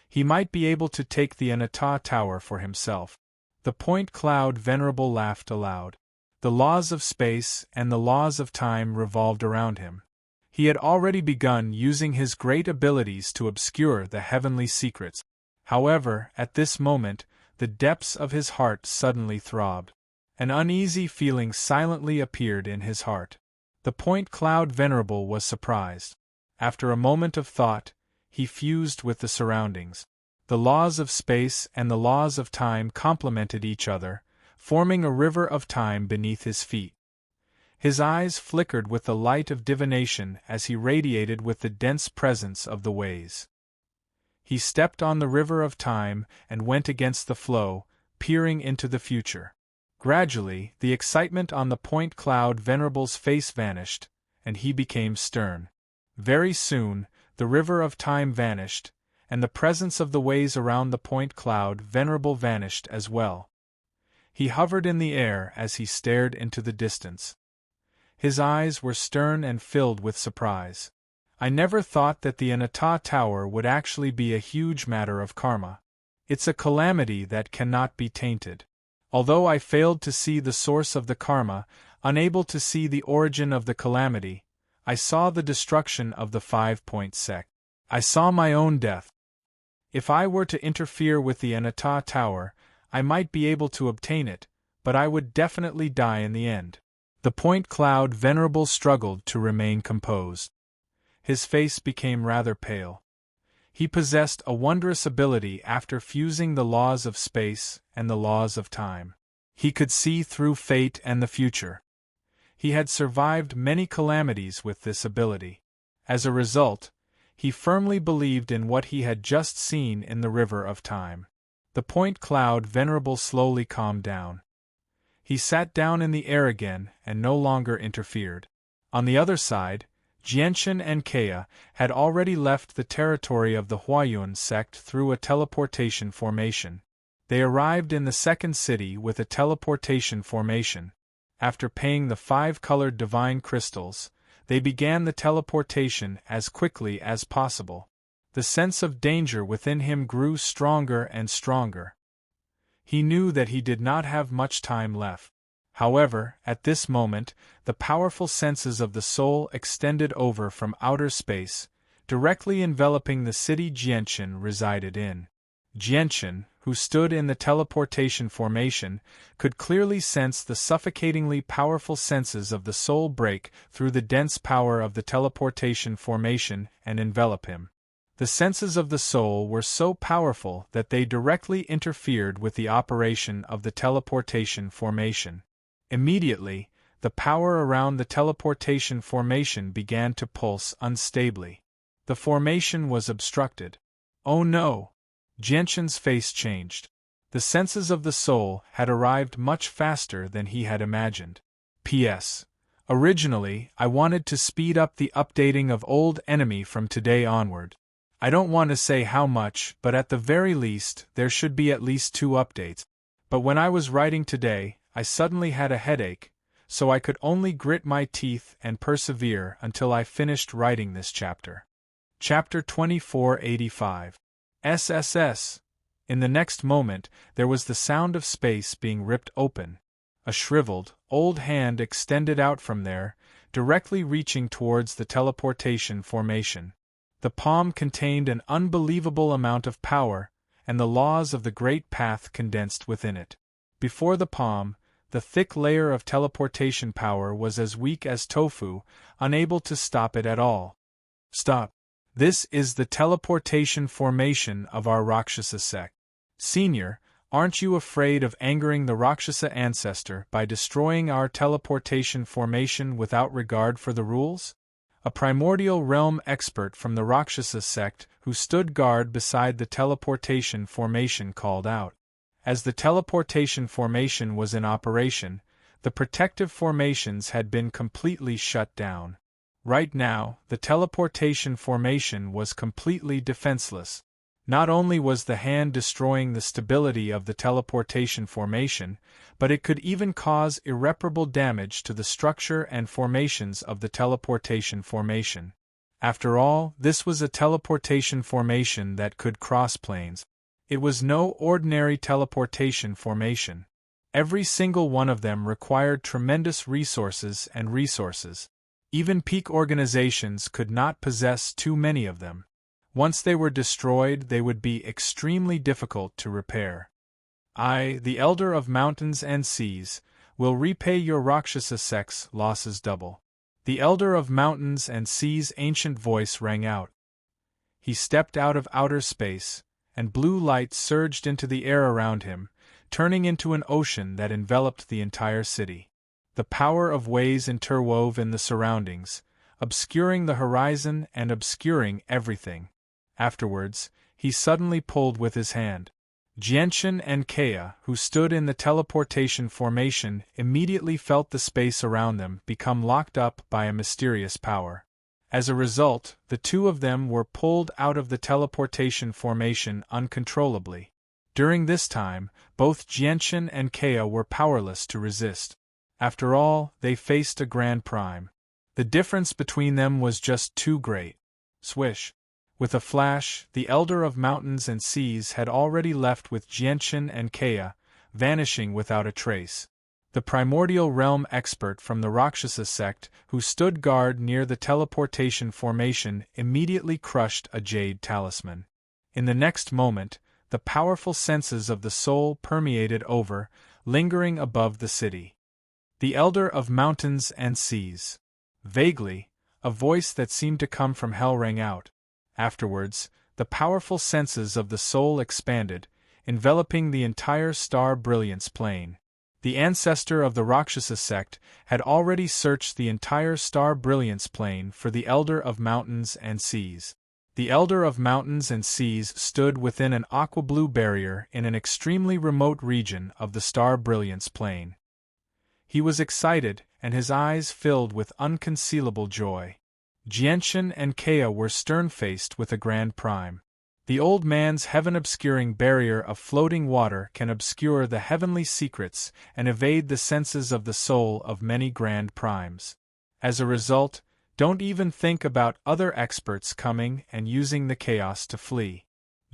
he might be able to take the Anata Tower for himself. The Point Cloud Venerable laughed aloud. The laws of space and the laws of time revolved around him. He had already begun using his great abilities to obscure the heavenly secrets. However, at this moment, the depths of his heart suddenly throbbed. An uneasy feeling silently appeared in his heart. The Point Cloud Venerable was surprised. After a moment of thought, he fused with the surroundings. The laws of space and the laws of time complemented each other, forming a river of time beneath his feet. His eyes flickered with the light of divination as he radiated with the dense presence of the ways. He stepped on the river of time and went against the flow, peering into the future. Gradually, the excitement on the Point Cloud Venerable's face vanished, and he became stern. Very soon, the river of time vanished, and the presence of the ways around the Point Cloud Venerable vanished as well. He hovered in the air as he stared into the distance. His eyes were stern and filled with surprise. I never thought that the Anata Tower would actually be a huge matter of karma. It's a calamity that cannot be tainted. Although I failed to see the source of the karma, unable to see the origin of the calamity, I saw the destruction of the 5-point sect. I saw my own death. If I were to interfere with the Anata Tower, I might be able to obtain it, but I would definitely die in the end. The Point Cloud Venerable struggled to remain composed. His face became rather pale. He possessed a wondrous ability after fusing the laws of space and the laws of time. He could see through fate and the future. He had survived many calamities with this ability. As a result, he firmly believed in what he had just seen in the river of time. The Point Cloud Venerable slowly calmed down. He sat down in the air again and no longer interfered. On the other side, Jianshan and Kea had already left the territory of the Huayun sect through a teleportation formation. They arrived in the second city with a teleportation formation. After paying the 5-colored divine crystals, they began the teleportation as quickly as possible. The sense of danger within him grew stronger and stronger. He knew that he did not have much time left. However, at this moment, the powerful senses of the soul extended over from outer space, directly enveloping the city Jianshan resided in. Jianshan, who stood in the teleportation formation, could clearly sense the suffocatingly powerful senses of the soul break through the dense power of the teleportation formation and envelop him. The senses of the soul were so powerful that they directly interfered with the operation of the teleportation formation. Immediately, the power around the teleportation formation began to pulse unstably. The formation was obstructed. Oh no! Jianshan's face changed. The senses of the soul had arrived much faster than he had imagined. P.S. Originally, I wanted to speed up the updating of Old Enemy from today onward. I don't want to say how much, but at the very least, there should be at least 2 updates. But when I was writing today, I suddenly had a headache, so I could only grit my teeth and persevere until I finished writing this chapter. Chapter 2485. SSS. In the next moment, there was the sound of space being ripped open. A shriveled, old hand extended out from there, directly reaching towards the teleportation formation. The palm contained an unbelievable amount of power, and the laws of the Great Path condensed within it. Before the palm, the thick layer of teleportation power was as weak as tofu, unable to stop it at all. Stop. This is the teleportation formation of our Rakshasa sect. Senior, aren't you afraid of angering the Rakshasa ancestor by destroying our teleportation formation without regard for the rules? A primordial realm expert from the Rakshasa sect who stood guard beside the teleportation formation called out. As the teleportation formation was in operation, the protective formations had been completely shut down. Right now, the teleportation formation was completely defenseless. Not only was the hand destroying the stability of the teleportation formation, but it could even cause irreparable damage to the structure and formations of the teleportation formation. After all, this was a teleportation formation that could cross planes. It was no ordinary teleportation formation. Every single one of them required tremendous resources and resources. Even peak organizations could not possess too many of them. Once they were destroyed, they would be extremely difficult to repair. I, the Elder of Mountains and Seas, will repay your Rakshasa sex losses double. The Elder of Mountains and Seas' ancient voice rang out. He stepped out of outer space, and blue light surged into the air around him, turning into an ocean that enveloped the entire city. The power of ways interwove in the surroundings, obscuring the horizon and obscuring everything. Afterwards, he suddenly pulled with his hand. Jienshin and Kea, who stood in the teleportation formation, immediately felt the space around them become locked up by a mysterious power. As a result, the two of them were pulled out of the teleportation formation uncontrollably. During this time, both Jienshin and Kea were powerless to resist. After all, they faced a Grand Prime. The difference between them was just too great. Swish! With a flash, the Elder of Mountains and Seas had already left with Jienshin and Kea, vanishing without a trace. The primordial realm expert from the Rakshasa sect, who stood guard near the teleportation formation, immediately crushed a jade talisman. In the next moment, the powerful senses of the soul permeated over, lingering above the city. The Elder of Mountains and Seas. Vaguely, a voice that seemed to come from hell rang out. Afterwards, the powerful senses of the soul expanded, enveloping the entire star brilliance plane. The ancestor of the Rakshasa sect had already searched the entire star brilliance plane for the Elder of Mountains and Seas. The Elder of Mountains and Seas stood within an aqua-blue barrier in an extremely remote region of the star brilliance plane. He was excited, and his eyes filled with unconcealable joy. Jienshin and Kea were stern-faced with a Grand Prime. The old man's heaven-obscuring barrier of floating water can obscure the heavenly secrets and evade the senses of the soul of many Grand Primes. As a result, don't even think about other experts coming and using the chaos to flee.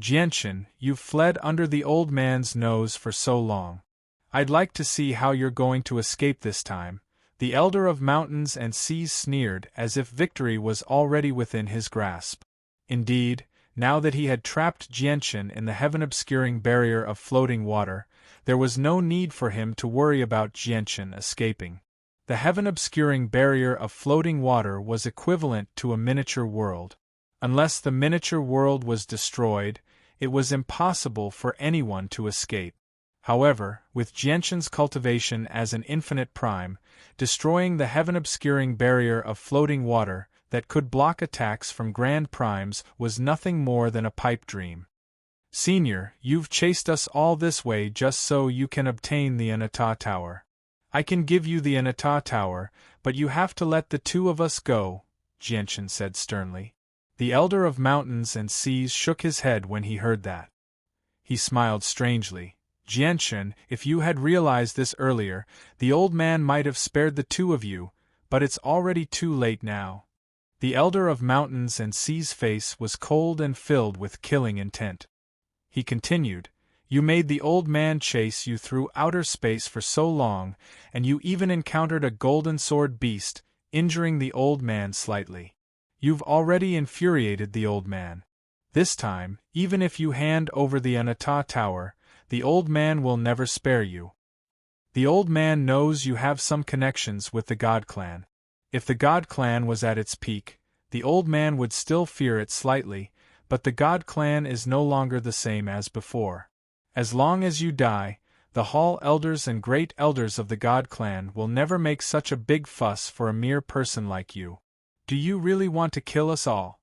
Jienshin, you've fled under the old man's nose for so long. I'd like to see how you're going to escape this time. The Elder of Mountains and Seas sneered as if victory was already within his grasp. Indeed, now that he had trapped Jienshin in the heaven-obscuring barrier of floating water, there was no need for him to worry about Jienshin escaping. The heaven-obscuring barrier of floating water was equivalent to a miniature world. Unless the miniature world was destroyed, it was impossible for anyone to escape. However, with Jienshin's cultivation as an infinite prime, destroying the heaven-obscuring barrier of floating water that could block attacks from Grand Primes was nothing more than a pipe dream. Senior, you've chased us all this way just so you can obtain the Anata Tower. I can give you the Anata Tower, but you have to let the two of us go, Jienshin said sternly. The Elder of Mountains and Seas shook his head when he heard that. He smiled strangely. Jienshin, if you had realized this earlier, the old man might have spared the two of you, but it's already too late now. The Elder of Mountains and Seas' face was cold and filled with killing intent. He continued, you made the old man chase you through outer space for so long, and you even encountered a golden sword beast, injuring the old man slightly. You've already infuriated the old man. This time, even if you hand over the Anata Tower, the old man will never spare you. The old man knows you have some connections with the God Clan. If the God Clan was at its peak, the old man would still fear it slightly, but the God Clan is no longer the same as before. As long as you die, the Hall Elders and Great Elders of the God Clan will never make such a big fuss for a mere person like you. Do you really want to kill us all?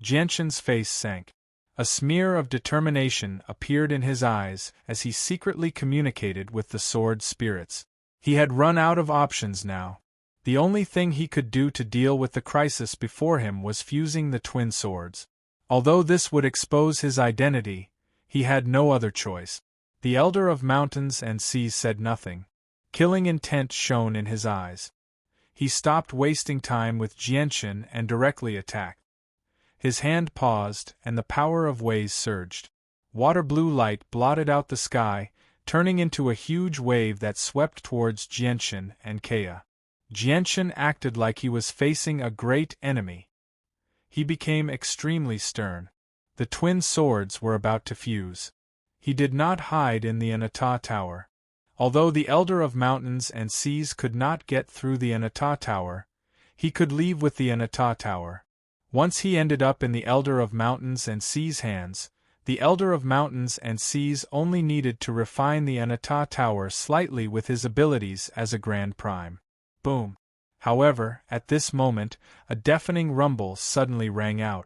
Jienshin's face sank. A smear of determination appeared in his eyes as he secretly communicated with the sword spirits. He had run out of options now. The only thing he could do to deal with the crisis before him was fusing the twin swords. Although this would expose his identity, he had no other choice. The Elder of Mountains and Seas said nothing. Killing intent shone in his eyes. He stopped wasting time with Jienshin and directly attacked. His hand paused, and the power of waves surged. Water blue light blotted out the sky, turning into a huge wave that swept towards Jianchen and Kea. Jianchen acted like he was facing a great enemy. He became extremely stern. The twin swords were about to fuse. He did not hide in the Anata Tower. Although the Elder of Mountains and Seas could not get through the Anata Tower, he could leave with the Anata Tower. Once he ended up in the Elder of Mountains and Seas' hands, the Elder of Mountains and Seas only needed to refine the Anata Tower slightly with his abilities as a Grand Prime. Boom! However, at this moment, a deafening rumble suddenly rang out.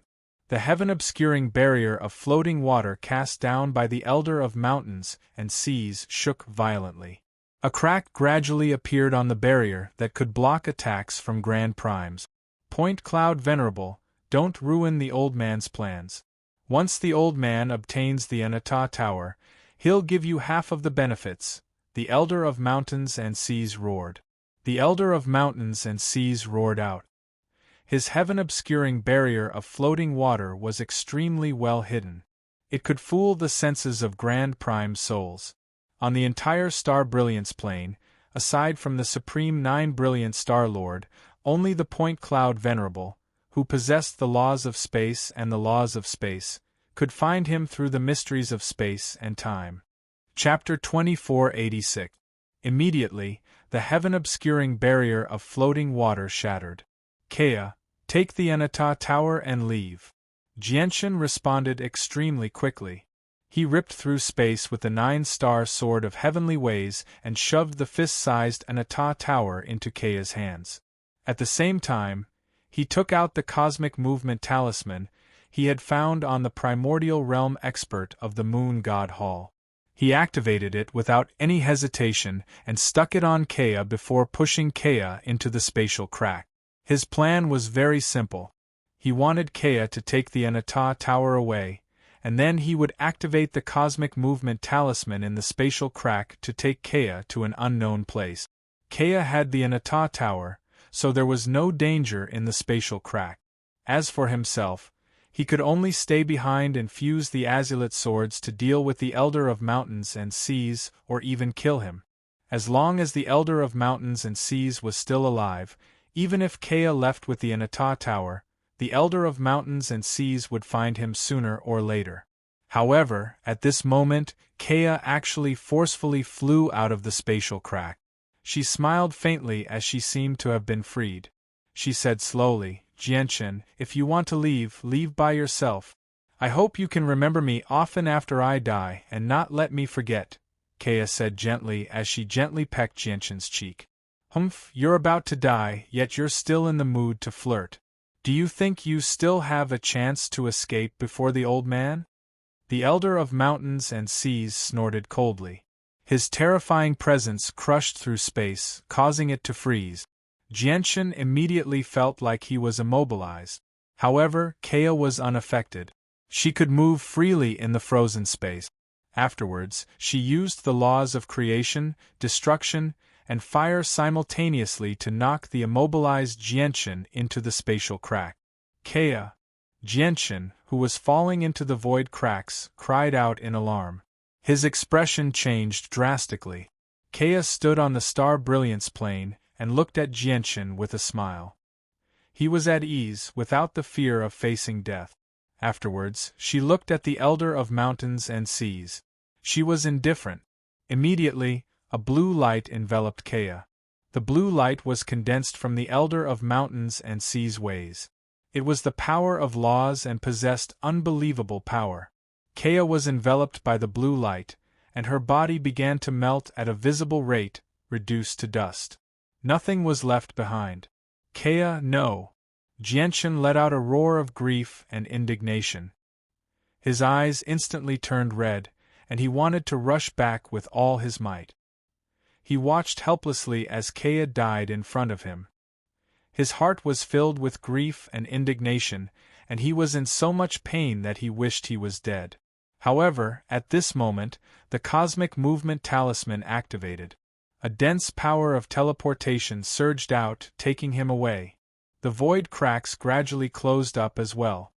The heaven-obscuring barrier of floating water cast down by the Elder of Mountains and Seas shook violently. A crack gradually appeared on the barrier that could block attacks from Grand Primes. Point Cloud Venerable, don't ruin the old man's plans. Once the old man obtains the Anata Tower, he'll give you half of the benefits, the Elder of Mountains and Seas roared. The Elder of Mountains and Seas roared out. His heaven-obscuring barrier of floating water was extremely well hidden. It could fool the senses of Grand Prime souls. On the entire Star Brilliance plane, aside from the Supreme Nine Brilliant Star Lord, only the Point Cloud Venerable, who possessed the laws of space and the laws of space, could find him through the mysteries of space and time. Chapter 2486. Immediately, the heaven-obscuring barrier of floating water shattered. Kea, take the Anata Tower and leave. Jianchen responded extremely quickly. He ripped through space with the 9-star sword of heavenly ways and shoved the fist-sized Anata Tower into Kea's hands. At the same time, he took out the cosmic movement talisman he had found on the primordial realm expert of the Moon God Hall. He activated it without any hesitation and stuck it on Kea before pushing Kea into the spatial crack. His plan was very simple. He wanted Kea to take the Anata Tower away, and then he would activate the cosmic movement talisman in the spatial crack to take Kea to an unknown place. Kea had the Anata Tower, so there was no danger in the spatial crack. As for himself, he could only stay behind and fuse the Azulite swords to deal with the Elder of Mountains and Seas or even kill him. As long as the Elder of Mountains and Seas was still alive, even if Kea left with the Anata Tower, the Elder of Mountains and Seas would find him sooner or later. However, at this moment, Kea actually forcefully flew out of the spatial crack. She smiled faintly as she seemed to have been freed. She said slowly, Jianchen, if you want to leave, leave by yourself. I hope you can remember me often after I die and not let me forget, Kea said gently as she gently pecked Jianchen's cheek. Humph, you're about to die, yet you're still in the mood to flirt. Do you think you still have a chance to escape before the old man? The Elder of Mountains and Seas snorted coldly. His terrifying presence crushed through space, causing it to freeze. Jianchen immediately felt like he was immobilized. However, Kea was unaffected. She could move freely in the frozen space. Afterwards, she used the laws of creation, destruction, and fire simultaneously to knock the immobilized Jianchen into the spatial crack. Kea! Jianchen, who was falling into the void cracks, cried out in alarm. His expression changed drastically. Kea stood on the Star Brilliance plane and looked at Jianchen with a smile. He was at ease, without the fear of facing death. Afterwards, she looked at the Elder of Mountains and Seas. She was indifferent. Immediately, a blue light enveloped Kea. The blue light was condensed from the Elder of Mountains and Seas ways. It was the power of laws and possessed unbelievable power. Kea was enveloped by the blue light, and her body began to melt at a visible rate, reduced to dust. Nothing was left behind. Kea, no! Jianchen let out a roar of grief and indignation. His eyes instantly turned red, and he wanted to rush back with all his might. He watched helplessly as Kea died in front of him. His heart was filled with grief and indignation, and he was in so much pain that he wished he was dead. However, at this moment, the cosmic movement talisman activated. A dense power of teleportation surged out, taking him away. The void cracks gradually closed up as well.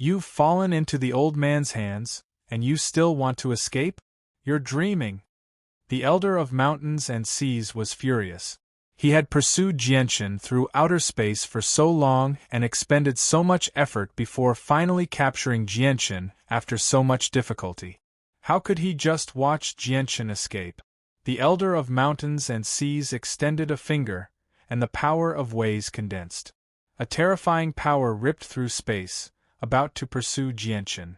You've fallen into the old man's hands, and you still want to escape? You're dreaming. The Elder of Mountains and Seas was furious. He had pursued Jianchen through outer space for so long and expended so much effort before finally capturing Jianchen after so much difficulty. How could he just watch Jianchen escape? The Elder of Mountains and Seas extended a finger, and the power of Ways condensed. A terrifying power ripped through space, about to pursue Jianchen.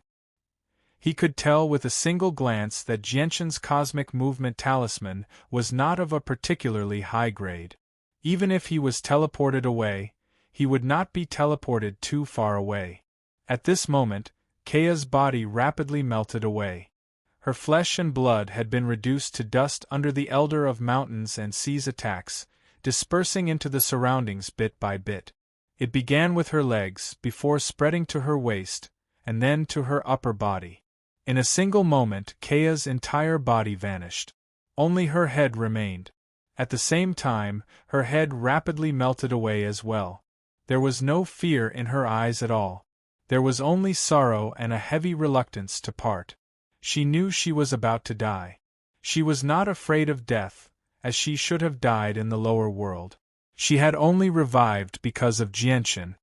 He could tell with a single glance that Jianchen's cosmic movement talisman was not of a particularly high grade. Even if he was teleported away, he would not be teleported too far away. At this moment, Keia's body rapidly melted away. Her flesh and blood had been reduced to dust under the Elder of Mountains and Seas attacks, dispersing into the surroundings bit by bit. It began with her legs, before spreading to her waist, and then to her upper body. In a single moment, Keia's entire body vanished. Only her head remained. At the same time, her head rapidly melted away as well. There was no fear in her eyes at all. There was only sorrow and a heavy reluctance to part. She knew she was about to die. She was not afraid of death, as she should have died in the lower world. She had only revived because of Jianchen.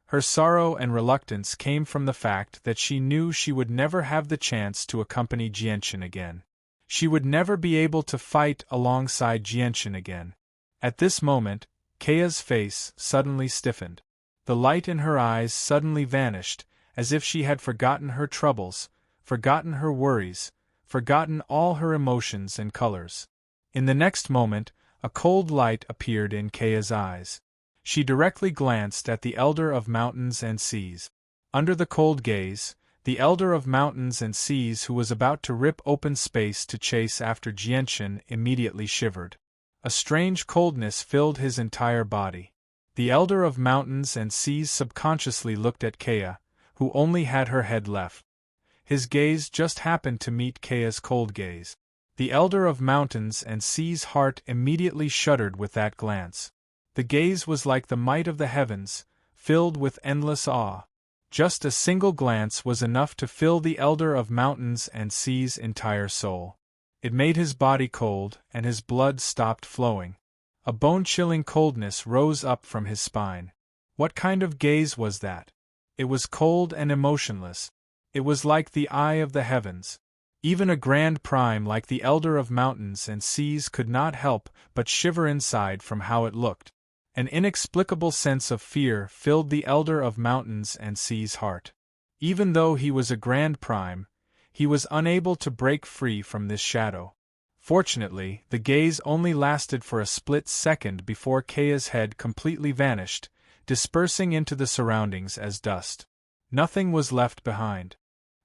Her sorrow and reluctance came from the fact that she knew she would never have the chance to accompany Jianchen again. She would never be able to fight alongside Jianchen again. At this moment, Keia's face suddenly stiffened. The light in her eyes suddenly vanished, as if she had forgotten her troubles, forgotten her worries, forgotten all her emotions and colors. In the next moment, a cold light appeared in Keia's eyes. She directly glanced at the Elder of Mountains and Seas. Under the cold gaze, the Elder of Mountains and Seas, who was about to rip open space to chase after Jianchen, immediately shivered. A strange coldness filled his entire body. The Elder of Mountains and Seas subconsciously looked at Keia, who only had her head left. His gaze just happened to meet Keia's cold gaze. The Elder of Mountains and Seas' heart immediately shuddered with that glance. The gaze was like the might of the heavens, filled with endless awe. Just a single glance was enough to fill the Elder of Mountains and Seas' entire soul. It made his body cold, and his blood stopped flowing. A bone-chilling coldness rose up from his spine. What kind of gaze was that? It was cold and emotionless. It was like the eye of the heavens. Even a grand prime like the Elder of Mountains and Seas could not help but shiver inside from how it looked. An inexplicable sense of fear filled the Elder of Mountains and Seas' heart. Even though he was a grand prime, he was unable to break free from this shadow. Fortunately, the gaze only lasted for a split second before Keia's head completely vanished, dispersing into the surroundings as dust. Nothing was left behind.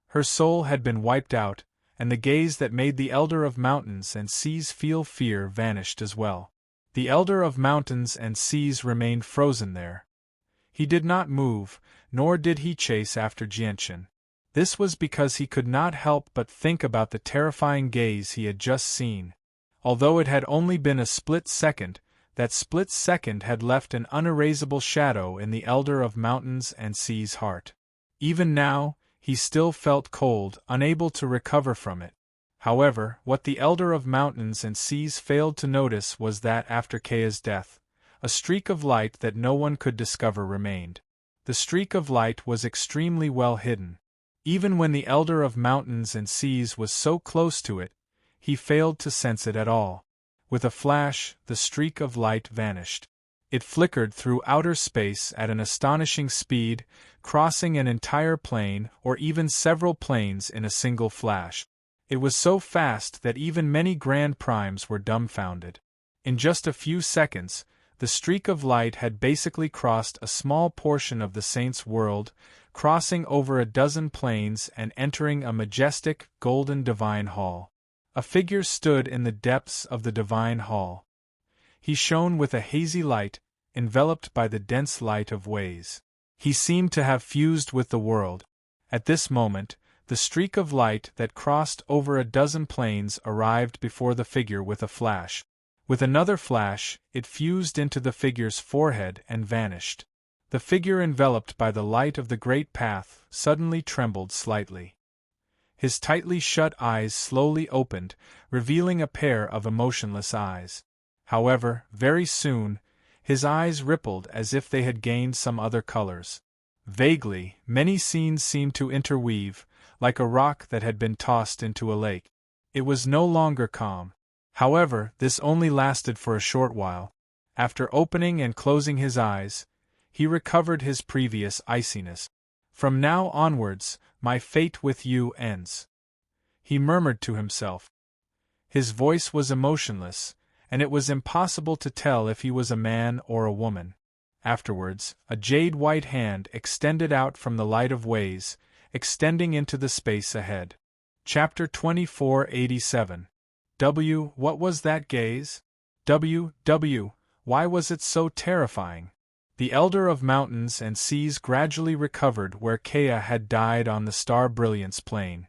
Her soul had been wiped out, and the gaze that made the Elder of Mountains and Seas feel fear vanished as well. The Elder of Mountains and Seas remained frozen there. He did not move, nor did he chase after Jianchen. This was because he could not help but think about the terrifying gaze he had just seen. Although it had only been a split second, that split second had left an unerasable shadow in the Elder of Mountains and Seas' heart. Even now, he still felt cold, unable to recover from it. However, what the Elder of Mountains and Seas failed to notice was that after Keia's death, a streak of light that no one could discover remained. The streak of light was extremely well hidden. Even when the Elder of Mountains and Seas was so close to it, he failed to sense it at all. With a flash, the streak of light vanished. It flickered through outer space at an astonishing speed, crossing an entire plane or even several planes in a single flash. It was so fast that even many Grand Primes were dumbfounded. In just a few seconds, the streak of light had basically crossed a small portion of the Saint's world, crossing over a dozen planes and entering a majestic, golden divine hall. A figure stood in the depths of the divine hall. He shone with a hazy light, enveloped by the dense light of Ways. He seemed to have fused with the world. At this moment, the streak of light that crossed over a dozen planes arrived before the figure with a flash. With another flash, it fused into the figure's forehead and vanished. The figure enveloped by the light of the great path suddenly trembled slightly. His tightly shut eyes slowly opened, revealing a pair of emotionless eyes. However, very soon, his eyes rippled as if they had gained some other colors. Vaguely, many scenes seemed to interweave, like a rock that had been tossed into a lake. It was no longer calm. However, this only lasted for a short while. After opening and closing his eyes, he recovered his previous iciness. "From now onwards, my fate with you ends," he murmured to himself. His voice was emotionless, and it was impossible to tell if he was a man or a woman. Afterwards, a jade-white hand extended out from the light of ways, extending into the space ahead. Chapter 2487. What was that gaze? Why was it so terrifying? The Elder of Mountains and Seas gradually recovered where Kea had died on the Star Brilliance plain.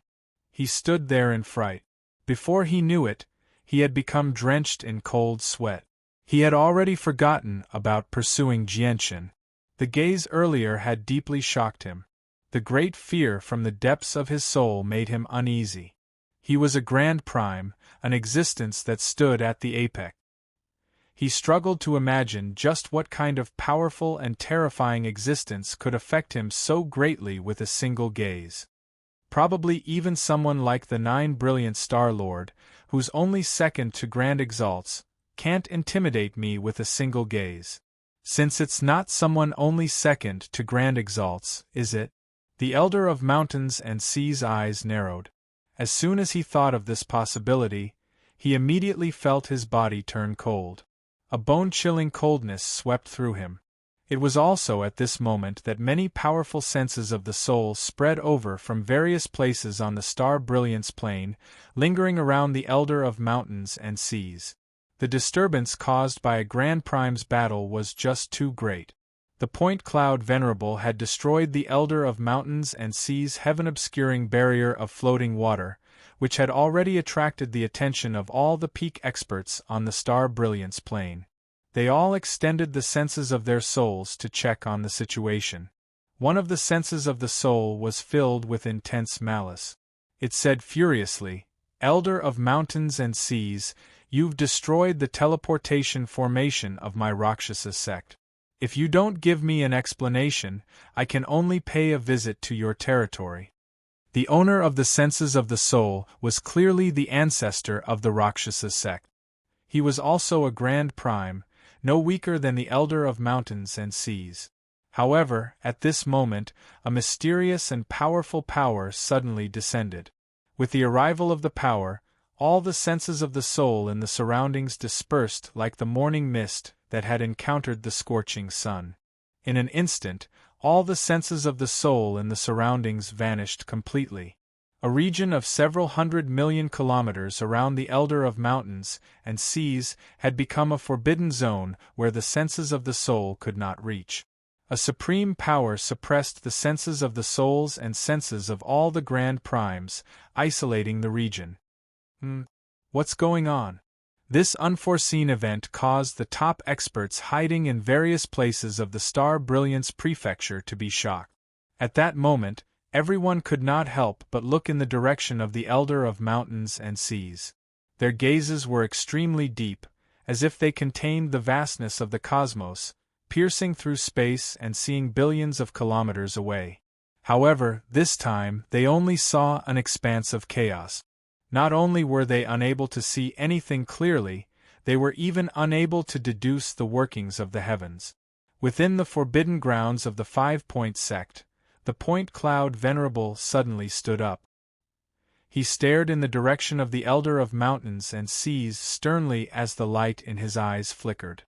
He stood there in fright. Before he knew it, he had become drenched in cold sweat. He had already forgotten about pursuing Jianshan. The gaze earlier had deeply shocked him. The great fear from the depths of his soul made him uneasy. He was a grand prime, an existence that stood at the apex. He struggled to imagine just what kind of powerful and terrifying existence could affect him so greatly with a single gaze. Probably even someone like the Nine Brilliant Star Lord, who's only second to Grand Exalts, can't intimidate me with a single gaze. Since it's not someone only second to Grand Exalts, is it? The Elder of Mountains and Seas' eyes narrowed. As soon as he thought of this possibility, he immediately felt his body turn cold. A bone-chilling coldness swept through him. It was also at this moment that many powerful senses of the soul spread over from various places on the Star Brilliance plane, lingering around the Elder of Mountains and Seas. The disturbance caused by a Grand Prime's battle was just too great. The Point Cloud Venerable had destroyed the Elder of Mountains and Seas' heaven-obscuring barrier of floating water, which had already attracted the attention of all the peak experts on the Star Brilliance plane. They all extended the senses of their souls to check on the situation. One of the senses of the soul was filled with intense malice. It said furiously, "Elder of Mountains and Seas, you've destroyed the teleportation formation of my Rakshasa sect. If you don't give me an explanation, I can only pay a visit to your territory." The owner of the senses of the soul was clearly the ancestor of the Rakshasa sect. He was also a Grand Prime, no weaker than the Elder of Mountains and Seas. However, at this moment, a mysterious and powerful power suddenly descended. With the arrival of the power, all the senses of the soul in the surroundings dispersed like the morning mist that had encountered the scorching sun. In an instant, all the senses of the soul in the surroundings vanished completely. A region of several 100 million kilometers around the Elder of Mountains and Seas had become a forbidden zone where the senses of the soul could not reach. A supreme power suppressed the senses of the souls and senses of all the Grand Primes, isolating the region. What's going on? This unforeseen event caused the top experts hiding in various places of the Star Brilliance Prefecture to be shocked. At that moment, everyone could not help but look in the direction of the Elder of Mountains and Seas. Their gazes were extremely deep, as if they contained the vastness of the cosmos, piercing through space and seeing billions of kilometers away. However, this time they only saw an expanse of chaos. Not only were they unable to see anything clearly, they were even unable to deduce the workings of the heavens. Within the forbidden grounds of the 5-Point sect, the Point Cloud Venerable suddenly stood up. He stared in the direction of the Elder of Mountains and Seas sternly as the light in his eyes flickered.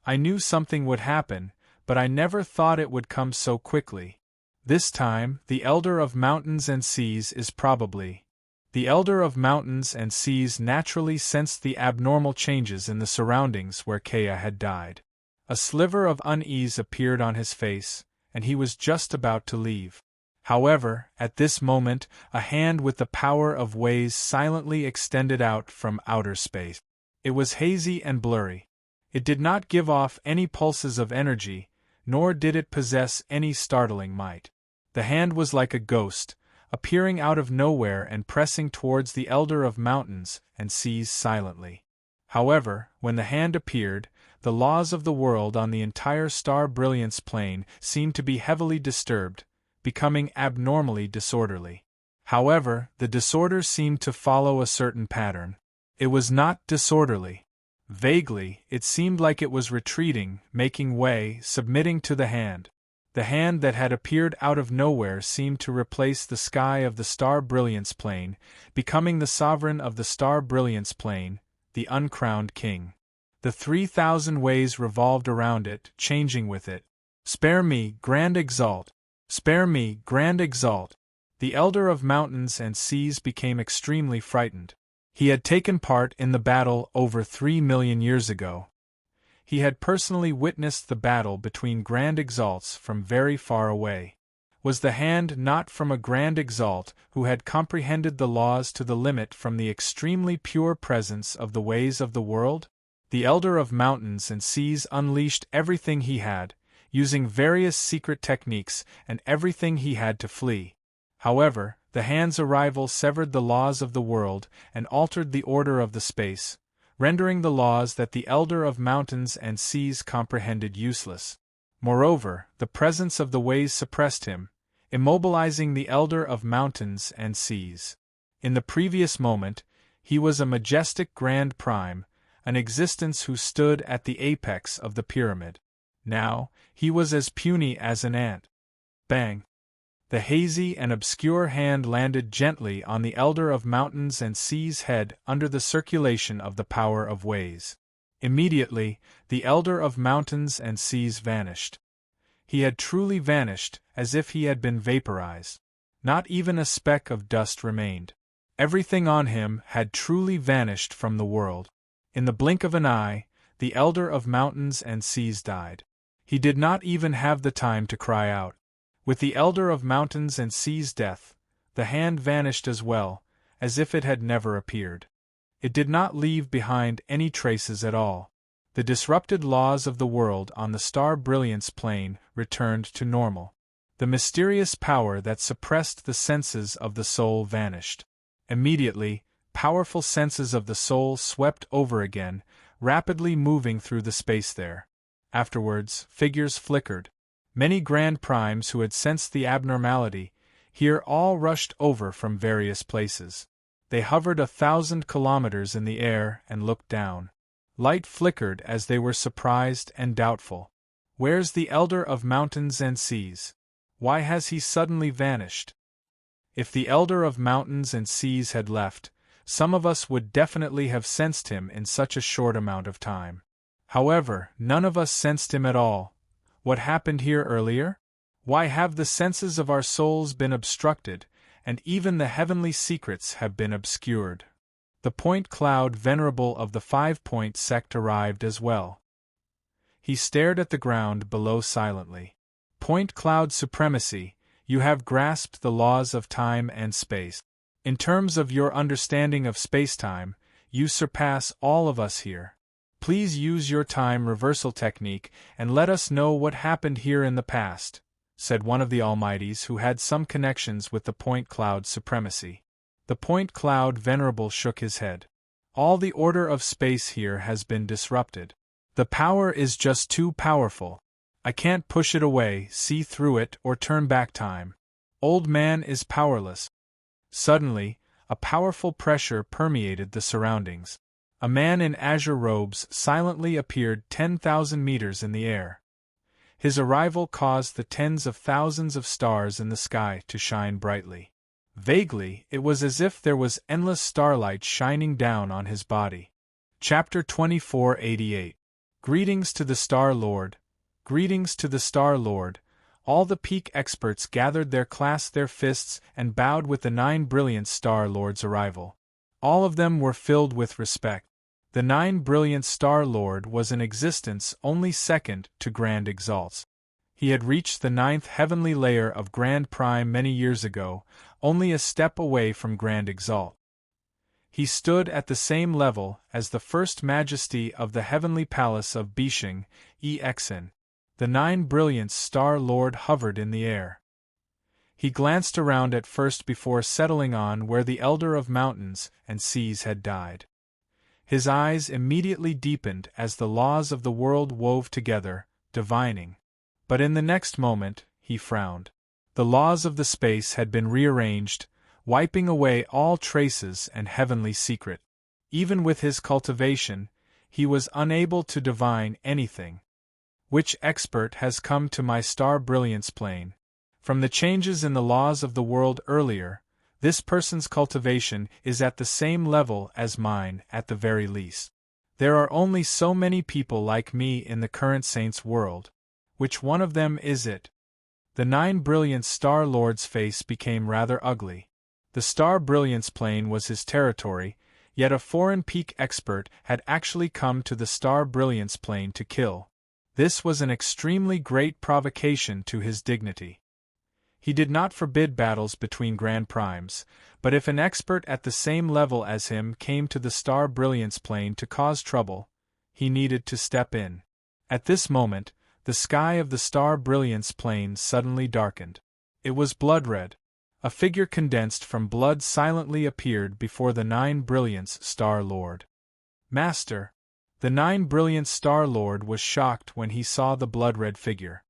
"I knew something would happen, but I never thought it would come so quickly. This time, the Elder of Mountains and Seas is probably..." The Elder of Mountains and Seas naturally sensed the abnormal changes in the surroundings where Kea had died. A sliver of unease appeared on his face, and he was just about to leave. However, at this moment, a hand with the power of ways silently extended out from outer space. It was hazy and blurry. It did not give off any pulses of energy, nor did it possess any startling might. The hand was like a ghost, appearing out of nowhere and pressing towards the Elder of Mountains and Seas silently. However, when the hand appeared, the laws of the world on the entire star brilliance plane seemed to be heavily disturbed, becoming abnormally disorderly. However, the disorder seemed to follow a certain pattern. It was not disorderly. Vaguely, it seemed like it was retreating, making way, submitting to the hand. The hand that had appeared out of nowhere seemed to replace the sky of the star brilliance plane, becoming the sovereign of the star brilliance plane, the uncrowned king. The 3,000 ways revolved around it, changing with it. Spare me, grand exalt! Spare me, grand exalt! The Elder of Mountains and Seas became extremely frightened. He had taken part in the battle over 3 million years ago. He had personally witnessed the battle between Grand Exalts from very far away. Was the hand not from a Grand Exalt who had comprehended the laws to the limit from the extremely pure presence of the ways of the world? The Elder of Mountains and Seas unleashed everything he had, using various secret techniques and everything he had to flee. However, the hand's arrival severed the laws of the world and altered the order of the space, rendering the laws that the Elder of Mountains and Seas comprehended useless. Moreover, the presence of the ways suppressed him, immobilizing the Elder of Mountains and Seas. In the previous moment, he was a majestic Grand Prime, an existence who stood at the apex of the pyramid. Now, he was as puny as an ant. Bang! The hazy and obscure hand landed gently on the Elder of Mountains and Seas' head under the circulation of the power of ways. Immediately, the Elder of Mountains and Seas vanished. He had truly vanished, as if he had been vaporized. Not even a speck of dust remained. Everything on him had truly vanished from the world. In the blink of an eye, the Elder of Mountains and Seas died. He did not even have the time to cry out. With the Elder of Mountains and Seas' death, the hand vanished as well, as if it had never appeared. It did not leave behind any traces at all. The disrupted laws of the world on the star brilliance plane returned to normal. The mysterious power that suppressed the senses of the soul vanished. Immediately, powerful senses of the soul swept over again, rapidly moving through the space there. Afterwards, figures flickered. Many Grand Primes who had sensed the abnormality here all rushed over from various places. They hovered 1,000 kilometers in the air and looked down. Light flickered as they were surprised and doubtful. Where's the Elder of Mountains and Seas? Why has he suddenly vanished? If the Elder of Mountains and Seas had left, some of us would definitely have sensed him in such a short amount of time. However, none of us sensed him at all. What happened here earlier? Why have the senses of our souls been obstructed, and even the heavenly secrets have been obscured? The Point Cloud Venerable of the 5-Point sect arrived as well. He stared at the ground below silently. Point Cloud Supremacy, you have grasped the laws of time and space. In terms of your understanding of space-time, you surpass all of us here. Please use your time reversal technique and let us know what happened here in the past, said one of the Almighties who had some connections with the Point Cloud Supremacy. The Point Cloud Venerable shook his head. All the order of space here has been disrupted. The power is just too powerful. I can't push it away, see through it, or turn back time. Old man is powerless. Suddenly, a powerful pressure permeated the surroundings. A man in azure robes silently appeared 10,000 meters in the air. His arrival caused the tens of thousands of stars in the sky to shine brightly. Vaguely, it was as if there was endless starlight shining down on his body. Chapter 2488. Greetings to the Star Lord. Greetings to the Star Lord. All the peak experts gathered clasped their fists and bowed with the 9 brilliant Star Lord's arrival. All of them were filled with respect. The 9 brilliant Star Lord was in existence only second to Grand Exalts. He had reached the 9th heavenly layer of Grand Prime many years ago, only a step away from Grand Exalt. He stood at the same level as the First Majesty of the Heavenly Palace of Bishing, Exin. The 9 Brilliance Star Lord hovered in the air. He glanced around at first before settling on where the Elder of Mountains and Seas had died. His eyes immediately deepened as the laws of the world wove together, divining. But in the next moment, he frowned. The laws of the space had been rearranged, wiping away all traces and heavenly secret. Even with his cultivation, he was unable to divine anything. Which expert has come to my star brilliance plane? From the changes in the laws of the world earlier, this person's cultivation is at the same level as mine at the very least. There are only so many people like me in the current Saint's world. Which one of them is it? The 9 Brilliance Star Lord's face became rather ugly. The star brilliance plane was his territory, yet a foreign peak expert had actually come to the star brilliance plane to kill. This was an extremely great provocation to his dignity. He did not forbid battles between Grand Primes, but if an expert at the same level as him came to the star brilliance plane to cause trouble, he needed to step in. At this moment, the sky of the star brilliance plane suddenly darkened. It was blood red. A figure condensed from blood silently appeared before the 9 Brilliance Star Lord. Master! The 9 Brilliance Star Lord was shocked when he saw the blood-red figure.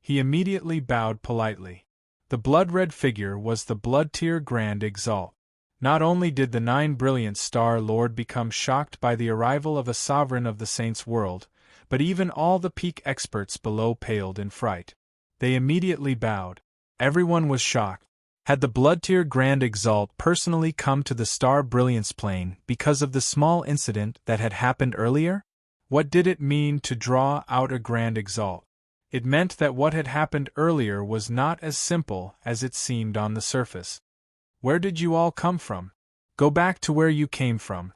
He immediately bowed politely. The blood-red figure was the Blood-Tier Grand Exalt. Not only did the 9 Brilliance Star Lord become shocked by the arrival of a sovereign of the Saints' world, but even all the peak experts below paled in fright. They immediately bowed. Everyone was shocked. Had the Blood-Tier Grand Exalt personally come to the Star Brilliance plane because of the small incident that had happened earlier? What did it mean to draw out a Grand Exalt? It meant that what had happened earlier was not as simple as it seemed on the surface. Where did you all come from? Go back to where you came from.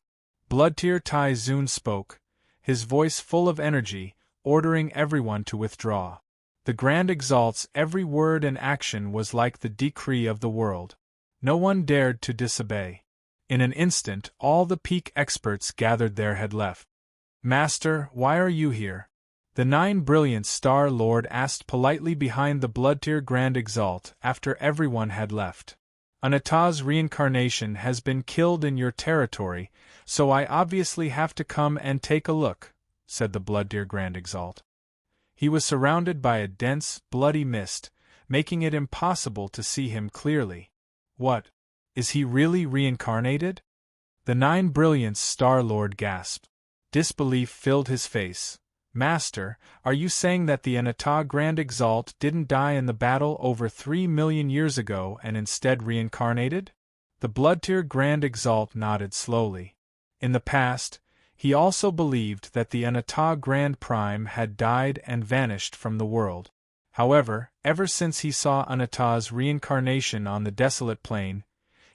Blood-Tier Tai Zun spoke, his voice full of energy, ordering everyone to withdraw. The Grand Exalt's every word and action was like the decree of the world. No one dared to disobey. In an instant all the peak experts gathered there had left. Master, why are you here? The 9 Brilliance Star Lord asked politely behind the Blood-Tier Grand Exalt after everyone had left. Anata's reincarnation has been killed in your territory, so I obviously have to come and take a look, said the Blood-Tier Grand Exalt. He was surrounded by a dense, bloody mist, making it impossible to see him clearly. What? Is he really reincarnated? The 9 Brilliance Star Lord gasped. Disbelief filled his face. Master, are you saying that the Anata Grand Exalt didn't die in the battle over 3 million years ago and instead reincarnated? The Blood-Tier Grand Exalt nodded slowly. In the past, he also believed that the Anata Grand Prime had died and vanished from the world. However, ever since he saw Anata's reincarnation on the desolate plain,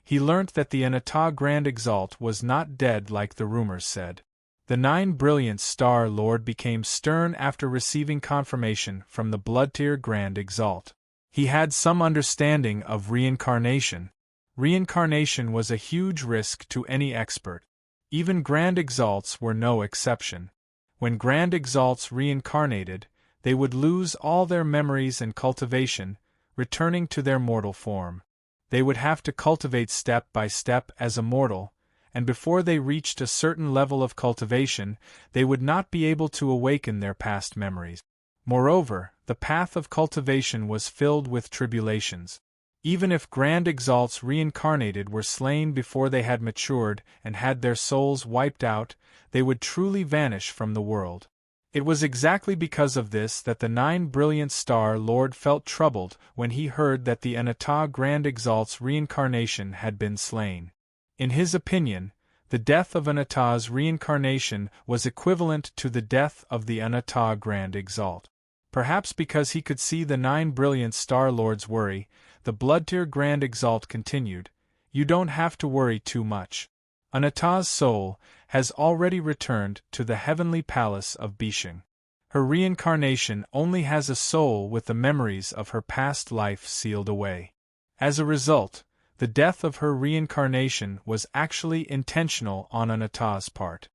he learnt that the Anata Grand Exalt was not dead like the rumors said. The 9 Brilliance Star Lord became stern after receiving confirmation from the Blood-Tier Grand Exalt. He had some understanding of reincarnation. Reincarnation was a huge risk to any expert. Even Grand Exalts were no exception. When Grand Exalts reincarnated, they would lose all their memories and cultivation, returning to their mortal form. They would have to cultivate step by step as a mortal, and before they reached a certain level of cultivation, they would not be able to awaken their past memories. Moreover, the path of cultivation was filled with tribulations. Even if Grand Exalts reincarnated were slain before they had matured and had their souls wiped out, they would truly vanish from the world. It was exactly because of this that the 9 Brilliant Star Lord felt troubled when he heard that the Anata Grand Exalt's reincarnation had been slain. In his opinion, the death of Anata's reincarnation was equivalent to the death of the Anata Grand Exalt. Perhaps because he could see the 9 Brilliant Star Lord's worry, the Blood-Tier Grand Exalt continued, "You don't have to worry too much. Anata's soul has already returned to the heavenly palace of Bishing. Her reincarnation only has a soul with the memories of her past life sealed away. As a result, the death of her reincarnation was actually intentional on Anata's part."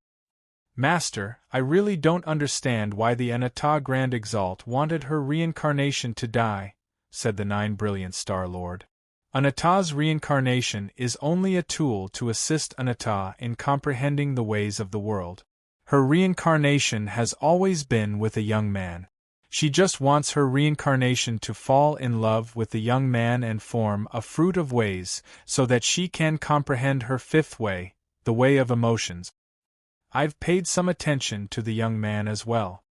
Master, I really don't understand why the Anata Grand Exalt wanted her reincarnation to die, said the Nine Brilliant Star Lord. Anata's reincarnation is only a tool to assist Anata in comprehending the ways of the world. Her reincarnation has always been with a young man. She just wants her reincarnation to fall in love with the young man and form a fruit of ways so that she can comprehend her fifth way, the way of emotions. I've paid some attention to the young man as well.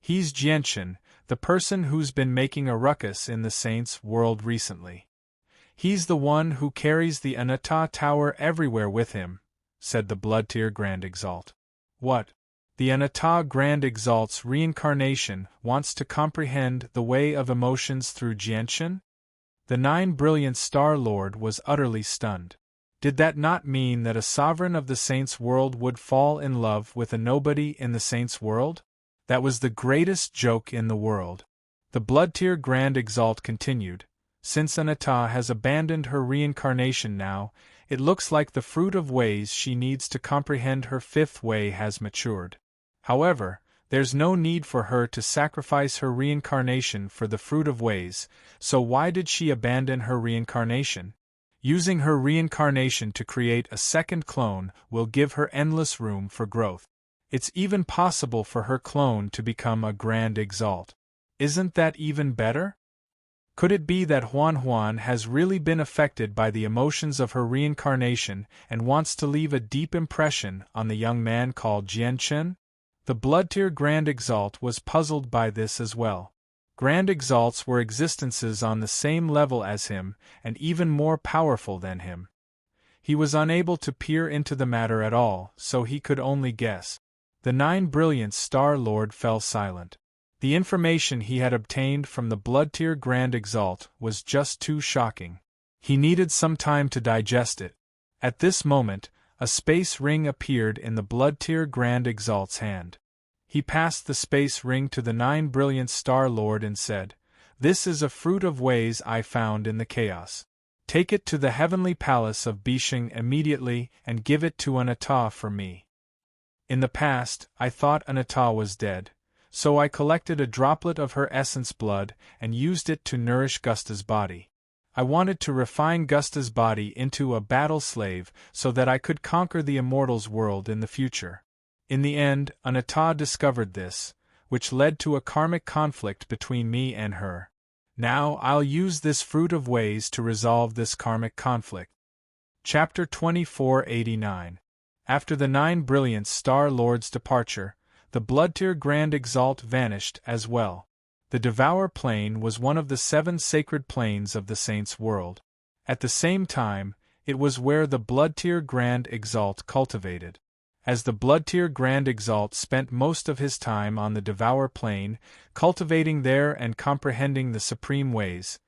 He's Jianchen, the person who's been making a ruckus in the saints' world recently. He's the one who carries the Anata Tower everywhere with him, said the Blood-Tier Grand Exalt. What? The Anata Grand Exalt's reincarnation wants to comprehend the way of emotions through Jianchen? The Nine Brilliant Star Lord was utterly stunned. Did that not mean that a sovereign of the saints' world would fall in love with a nobody in the saints' world? That was the greatest joke in the world. The Blood-Tier Grand Exalt continued, since Anata has abandoned her reincarnation now, it looks like the fruit of ways she needs to comprehend her fifth way has matured. However, there's no need for her to sacrifice her reincarnation for the fruit of ways, so why did she abandon her reincarnation? Using her reincarnation to create a second clone will give her endless room for growth. It's even possible for her clone to become a Grand Exalt. Isn't that even better? Could it be that Huan has really been affected by the emotions of her reincarnation and wants to leave a deep impression on the young man called Jianchen? The Blood-Tier Grand Exalt was puzzled by this as well. Grand Exalts were existences on the same level as him, and even more powerful than him. He was unable to peer into the matter at all, so he could only guess. The Nine Brilliant Star Lord fell silent. The information he had obtained from the Blood-Tier Grand Exalt was just too shocking. He needed some time to digest it. At this moment, a space ring appeared in the Blood-Tier Grand Exalt's hand. He passed the space ring to the Nine Brilliant Star Lord and said, "This is a fruit of ways I found in the chaos. Take it to the heavenly palace of Bishing immediately and give it to Anata for me. In the past, I thought Anata was dead, so I collected a droplet of her essence blood and used it to nourish Gusta's body. I wanted to refine Gusta's body into a battle slave so that I could conquer the immortals' world in the future. In the end, Anata discovered this, which led to a karmic conflict between me and her. Now I'll use this fruit of ways to resolve this karmic conflict." Chapter 2489. After the Nine Brilliant Star Lord's departure, the Blood-Tier Grand Exalt vanished as well. The Devour Plane was one of the 7 sacred planes of the Saints' world. At the same time, it was where the Blood-Tier Grand Exalt cultivated. As the Blood-Tier Grand Exalt spent most of his time on the Devour Plane, cultivating there and comprehending the supreme ways,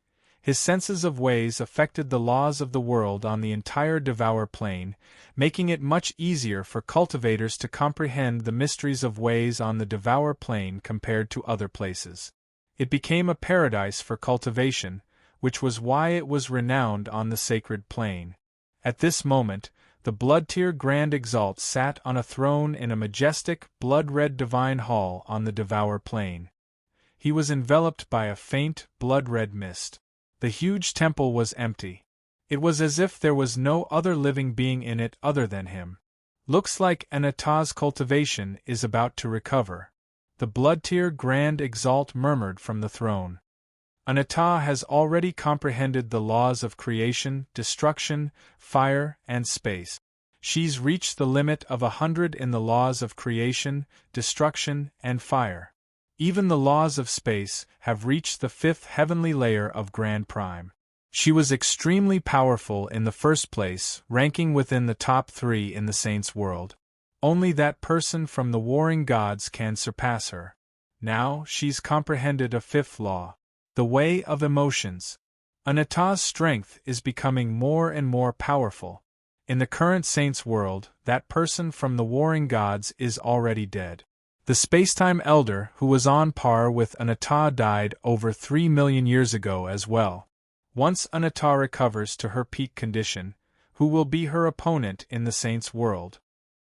his senses of ways affected the laws of the world on the entire Devour Plane, making it much easier for cultivators to comprehend the mysteries of ways on the Devour Plane compared to other places. It became a paradise for cultivation, which was why it was renowned on the sacred plane. At this moment, the Blood-Tier Grand Exalt sat on a throne in a majestic, blood-red divine hall on the Devour Plane. He was enveloped by a faint, blood-red mist. The huge temple was empty. It was as if there was no other living being in it other than him. Looks like Anata's cultivation is about to recover, the Blood-Tier Grand Exalt murmured from the throne. Anata has already comprehended the laws of creation, destruction, fire, and space. She's reached the limit of 100 in the laws of creation, destruction, and fire. Even the laws of space have reached the 5th heavenly layer of Grand Prime. She was extremely powerful in the first place, ranking within the top 3 in the Saints' world. Only that person from the warring gods can surpass her. Now she's comprehended a 5th law, the way of emotions. Anata's strength is becoming more and more powerful. In the current Saints' world, that person from the warring gods is already dead. The Spacetime Elder who was on par with Anata died over 3 million years ago as well. Once Anata recovers to her peak condition, who will be her opponent in the Saints' world?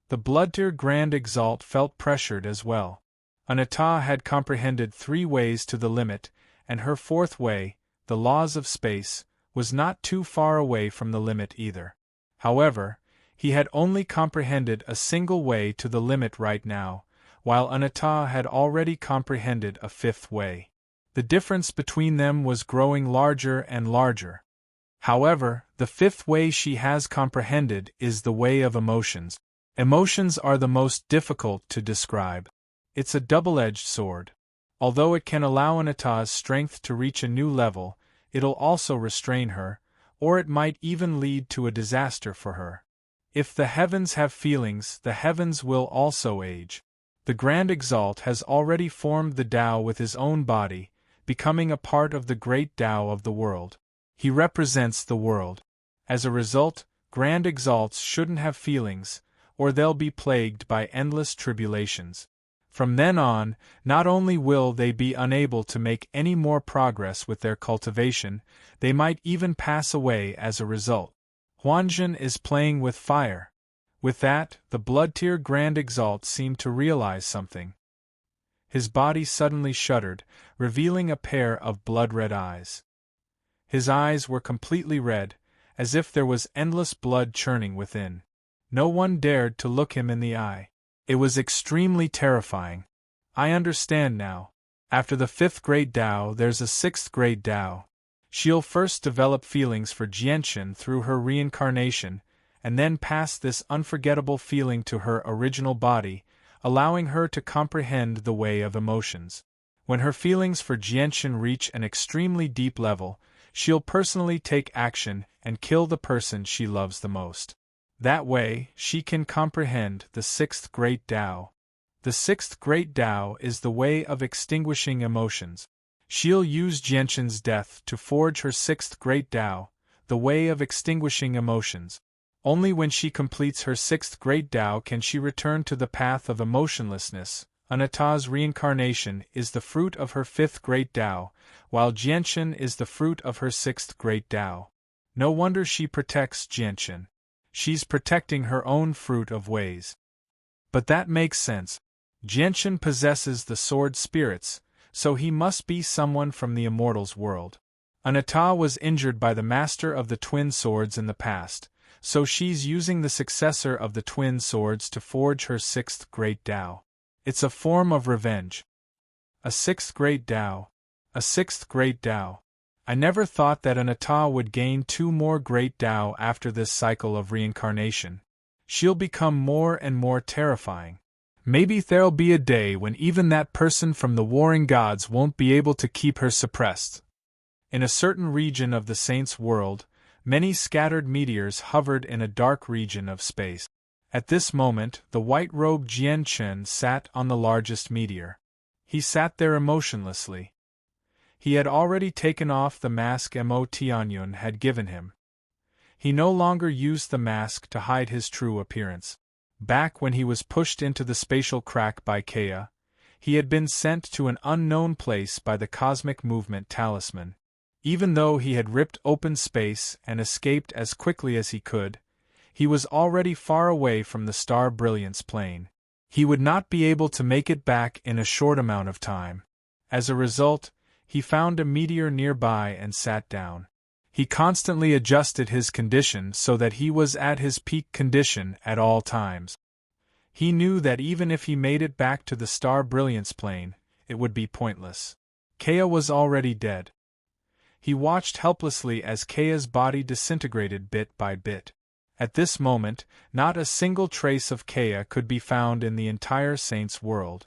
The blood-tier Grand Exalt felt pressured as well. Anata had comprehended 3 ways to the limit, and her 4th way, the laws of space, was not too far away from the limit either. However, he had only comprehended a single way to the limit right now, while Anata had already comprehended a 5th way. The difference between them was growing larger and larger. However, the 5th way she has comprehended is the way of emotions. Emotions are the most difficult to describe. It's a double-edged sword. Although it can allow Anata's strength to reach a new level, it'll also restrain her, or it might even lead to a disaster for her. If the heavens have feelings, the heavens will also age. The Grand Exalt has already formed the Tao with his own body, becoming a part of the great Tao of the world. He represents the world. As a result, Grand Exalts shouldn't have feelings, or they'll be plagued by endless tribulations. From then on, not only will they be unable to make any more progress with their cultivation, they might even pass away as a result. Huanzhen is playing with fire. With that, the blood-tier Grand Exalt seemed to realize something. His body suddenly shuddered, revealing a pair of blood-red eyes. His eyes were completely red, as if there was endless blood churning within. No one dared to look him in the eye. It was extremely terrifying. I understand now. After the 5th grade Tao, there's a 6th grade Tao. She'll first develop feelings for Jianshan through her reincarnation, and then pass this unforgettable feeling to her original body, allowing her to comprehend the way of emotions. When her feelings for Jianshan reach an extremely deep level, she'll personally take action and kill the person she loves the most. That way, she can comprehend the 6th great Tao. The 6th great Tao is the way of extinguishing emotions. She'll use Jianshan's death to forge her 6th great Tao, the way of extinguishing emotions. Only when she completes her 6th great Tao can she return to the path of emotionlessness. Anata's reincarnation is the fruit of her 5th great Tao, while Jianshan is the fruit of her 6th great Tao. No wonder she protects Jianshan. She's protecting her own fruit of ways. But that makes sense. Jianshan possesses the sword spirits, so he must be someone from the immortals' world. Anata was injured by the master of the twin swords in the past, so she's using the successor of the twin swords to forge her 6th great Tao. It's a form of revenge. A 6th great Tao. A 6th great Tao. I never thought that Anata would gain 2 more great Tao after this cycle of reincarnation. She'll become more and more terrifying. Maybe there'll be a day when even that person from the warring gods won't be able to keep her suppressed. In a certain region of the saints' world, many scattered meteors hovered in a dark region of space. At this moment, the white-robed Jianshan sat on the largest meteor. He sat there emotionlessly. He had already taken off the mask Mo Tianyun had given him. He no longer used the mask to hide his true appearance. Back when he was pushed into the spatial crack by Kea, he had been sent to an unknown place by the Cosmic Movement Talisman. Even though he had ripped open space and escaped as quickly as he could, he was already far away from the Star Brilliance plane. He would not be able to make it back in a short amount of time. As a result, he found a meteor nearby and sat down. He constantly adjusted his condition so that he was at his peak condition at all times. He knew that even if he made it back to the Star Brilliance plane, it would be pointless. Kea was already dead. He watched helplessly as Kea's body disintegrated bit by bit. At this moment, not a single trace of Kea could be found in the entire Saints' world.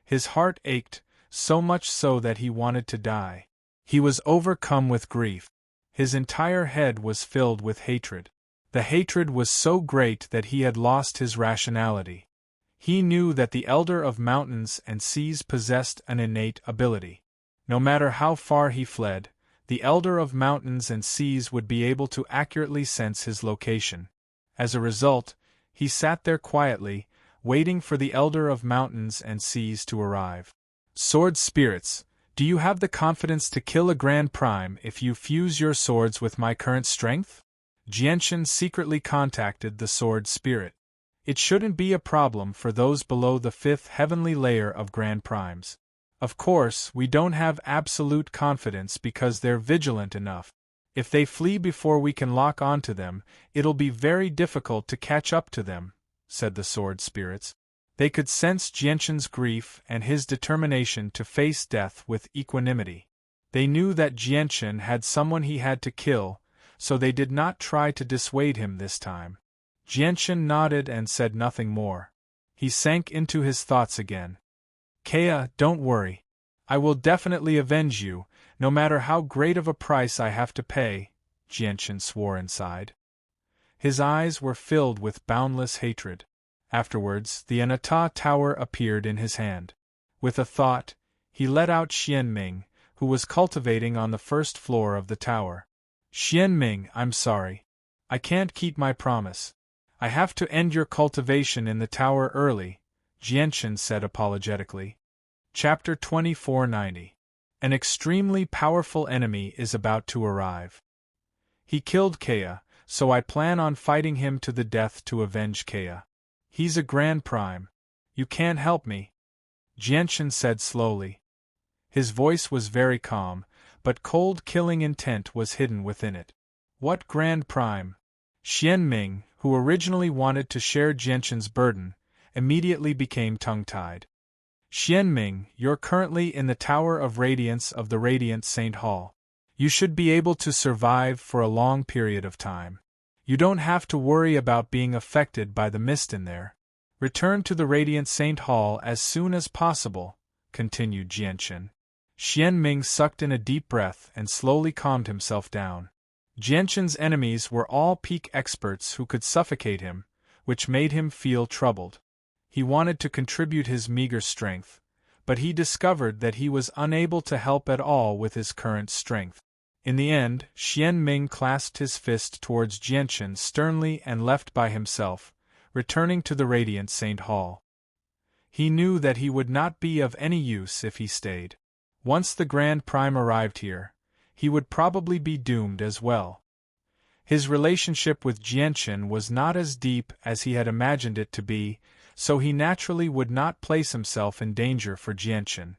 His heart ached, so much so that he wanted to die. He was overcome with grief. His entire head was filled with hatred. The hatred was so great that he had lost his rationality. He knew that the Elder of Mountains and Seas possessed an innate ability. No matter how far he fled, the Elder of Mountains and Seas would be able to accurately sense his location. As a result, he sat there quietly, waiting for the Elder of Mountains and Seas to arrive. Sword spirits, do you have the confidence to kill a Grand Prime if you fuse your swords with my current strength? Jianshan secretly contacted the sword spirit. It shouldn't be a problem for those below the fifth heavenly layer of Grand Primes. Of course, we don't have absolute confidence because they're vigilant enough. If they flee before we can lock onto them, it'll be very difficult to catch up to them, said the sword spirits. They could sense Jianshan's grief and his determination to face death with equanimity. They knew that Jianshan had someone he had to kill, so they did not try to dissuade him this time. Jianshan nodded and said nothing more. He sank into his thoughts again. Kea, don't worry. I will definitely avenge you, no matter how great of a price I have to pay, Jianshan swore inside. His eyes were filled with boundless hatred. Afterwards, the Anata tower appeared in his hand. With a thought, he let out Xianming, who was cultivating on the first floor of the tower. Xianming, I'm sorry. I can't keep my promise. I have to end your cultivation in the tower early, Jianshan said apologetically. Chapter 2490. An extremely powerful enemy is about to arrive. He killed Kea, so I plan on fighting him to the death to avenge Kea. He's a Grand Prime. You can't help me, Jianshan said slowly. His voice was very calm, but cold killing intent was hidden within it. What Grand Prime? Xianming, who originally wanted to share Jianshan's burden, immediately became tongue-tied. Xianming, you're currently in the Tower of Radiance of the Radiant Saint Hall. You should be able to survive for a long period of time. You don't have to worry about being affected by the mist in there. Return to the Radiant Saint Hall as soon as possible, continued Jianshan. Xianming sucked in a deep breath and slowly calmed himself down. Jianshan's enemies were all peak experts who could suffocate him, which made him feel troubled. He wanted to contribute his meager strength, but he discovered that he was unable to help at all with his current strength. In the end, Xianming clasped his fist towards Jianshan sternly and left by himself, returning to the Radiant Saint Hall. He knew that he would not be of any use if he stayed. Once the Grand Prime arrived here, he would probably be doomed as well. His relationship with Jianshan was not as deep as he had imagined it to be, so he naturally would not place himself in danger for Jianshan.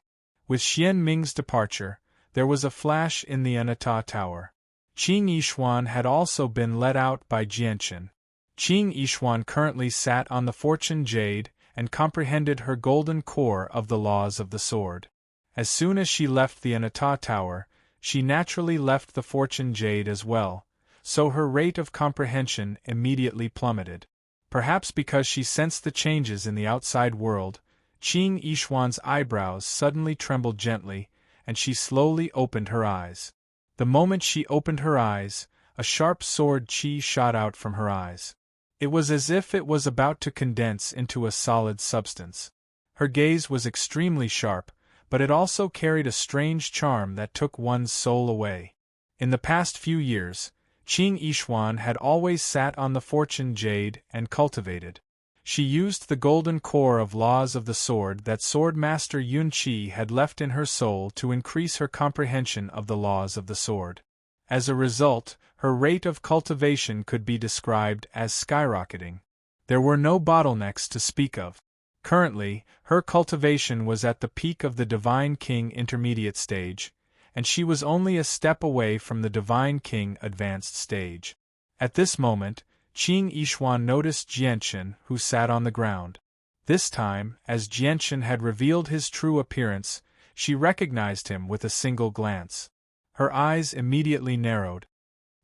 With Xianming's departure, there was a flash in the Anata Tower. Qing Yishuan had also been let out by Jianshan. Qing Yishuan currently sat on the Fortune Jade and comprehended her golden core of the laws of the sword. As soon as she left the Anata Tower, she naturally left the Fortune Jade as well, so her rate of comprehension immediately plummeted. Perhaps because she sensed the changes in the outside world, Qing Yishuan's eyebrows suddenly trembled gently, and she slowly opened her eyes. The moment she opened her eyes, a sharp sword qi shot out from her eyes. It was as if it was about to condense into a solid substance. Her gaze was extremely sharp, but it also carried a strange charm that took one's soul away. In the past few years, Qing Yishuan had always sat on the Fortune Jade and cultivated. She used the golden core of laws of the sword that Sword Master Yun Qi had left in her soul to increase her comprehension of the laws of the sword. As a result, her rate of cultivation could be described as skyrocketing. There were no bottlenecks to speak of. Currently, her cultivation was at the peak of the Divine King intermediate stage, and she was only a step away from the Divine King advanced stage. At this moment, Qing Yishuan noticed Jianshan, who sat on the ground. This time, as Jianshan had revealed his true appearance, she recognized him with a single glance. Her eyes immediately narrowed.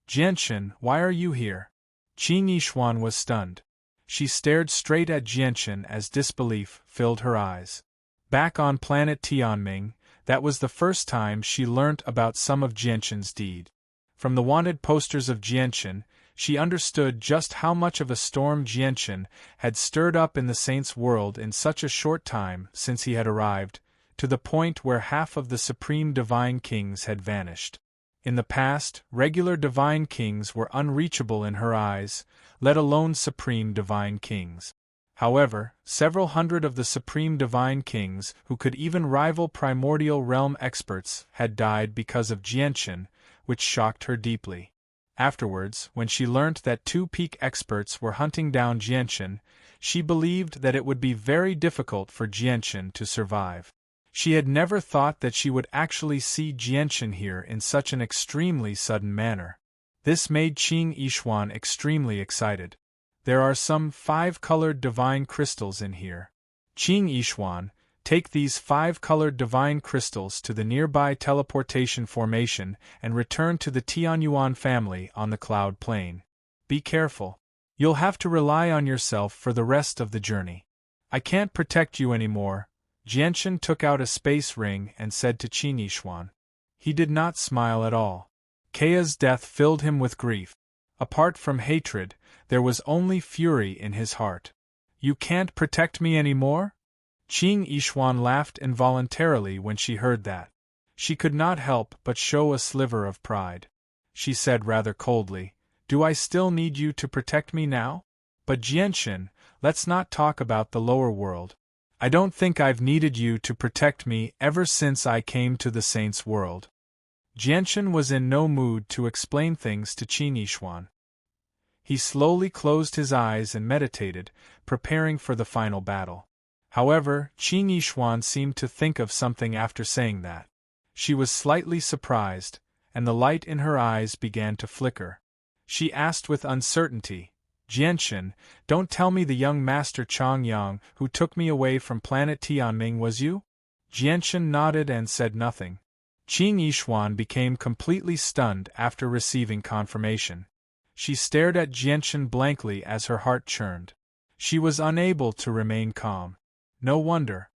Jianshan, why are you here? Qing Yishuan was stunned. She stared straight at Jianshan as disbelief filled her eyes. Back on planet Tianming, that was the first time she learnt about some of Jianshan's deed. From the wanted posters of Jianshan, she understood just how much of a storm Jianshan had stirred up in the saint's world in such a short time since he had arrived, to the point where half of the supreme divine kings had vanished. In the past, regular divine kings were unreachable in her eyes, let alone supreme divine kings. However, several hundred of the supreme divine kings who could even rival primordial realm experts had died because of Jianshan, which shocked her deeply. Afterwards, when she learnt that two peak experts were hunting down Jianshan, She believed that it would be very difficult for Jianchen to survive. She had never thought that she would actually see Jianchen here in such an extremely sudden manner. This made Qing Yishuan extremely excited. There are some 5-colored divine crystals in here. Qing Yishuan, take these 5-colored divine crystals to the nearby teleportation formation and return to the Tianyuan family on the cloud plane. Be careful. You'll have to rely on yourself for the rest of the journey. I can't protect you anymore. Jianchen took out a space ring and said to Qing Yishuan. He did not smile at all. Keia's death filled him with grief. Apart from hatred, there was only fury in his heart. You can't protect me anymore? Qing Yishuan laughed involuntarily when she heard that. She could not help but show a sliver of pride. She said rather coldly, Do I still need you to protect me now? But Jianchen, let's not talk about the lower world. I don't think I've needed you to protect me ever since I came to the Saints' world. Jianchen was in no mood to explain things to Qing Yishuan. He slowly closed his eyes and meditated, preparing for the final battle. However, Qing Yishuan seemed to think of something after saying that. She was slightly surprised, and the light in her eyes began to flicker. She asked with uncertainty, Jianchen, don't tell me the young master Chang Yang who took me away from planet Tianming was you? Jianchen nodded and said nothing. Qing Yishuan became completely stunned after receiving confirmation. She stared at Jianchen blankly as her heart churned. She was unable to remain calm. No wonder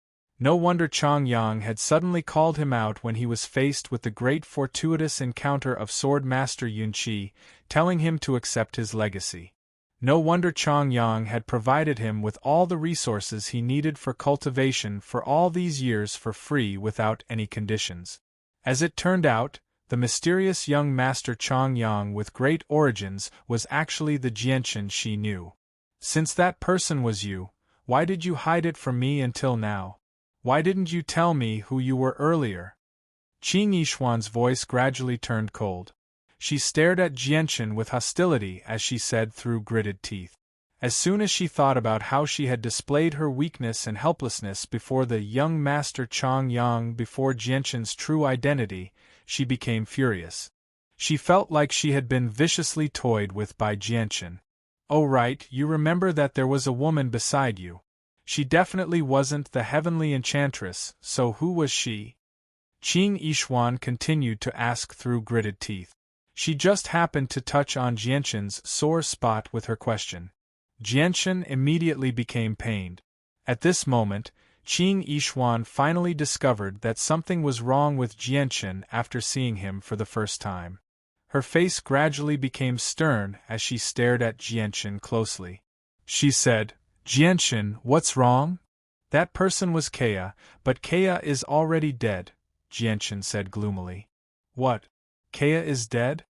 Chang Yang had suddenly called him out when he was faced with the great fortuitous encounter of Sword Master Yunqi, telling him to accept his legacy. No wonder Chang Yang had provided him with all the resources he needed for cultivation for all these years for free without any conditions. As it turned out, the mysterious young master Chang Yang with great origins was actually the Jianchen she knew. Since that person was you, why did you hide it from me until now? Why didn't you tell me who you were earlier? Qing Yishuan's voice gradually turned cold. She stared at Jianchen with hostility as she said through gritted teeth. As soon as she thought about how she had displayed her weakness and helplessness before the young master Chang Yang before Jianchen's true identity, she became furious. She felt like she had been viciously toyed with by Jianchen. Oh right, you remember that there was a woman beside you. She definitely wasn't the heavenly enchantress, so who was she? Qing Yishuan continued to ask through gritted teeth. She just happened to touch on Jianchen's sore spot with her question. Jianchen immediately became pained. At this moment, Qing Yishuan finally discovered that something was wrong with Jianchen after seeing him for the first time. Her face gradually became stern as she stared at Jianchen closely. She said, Jianchen, what's wrong? That person was Keia, but Keia is already dead, Jianchen said gloomily. What? Keia is dead?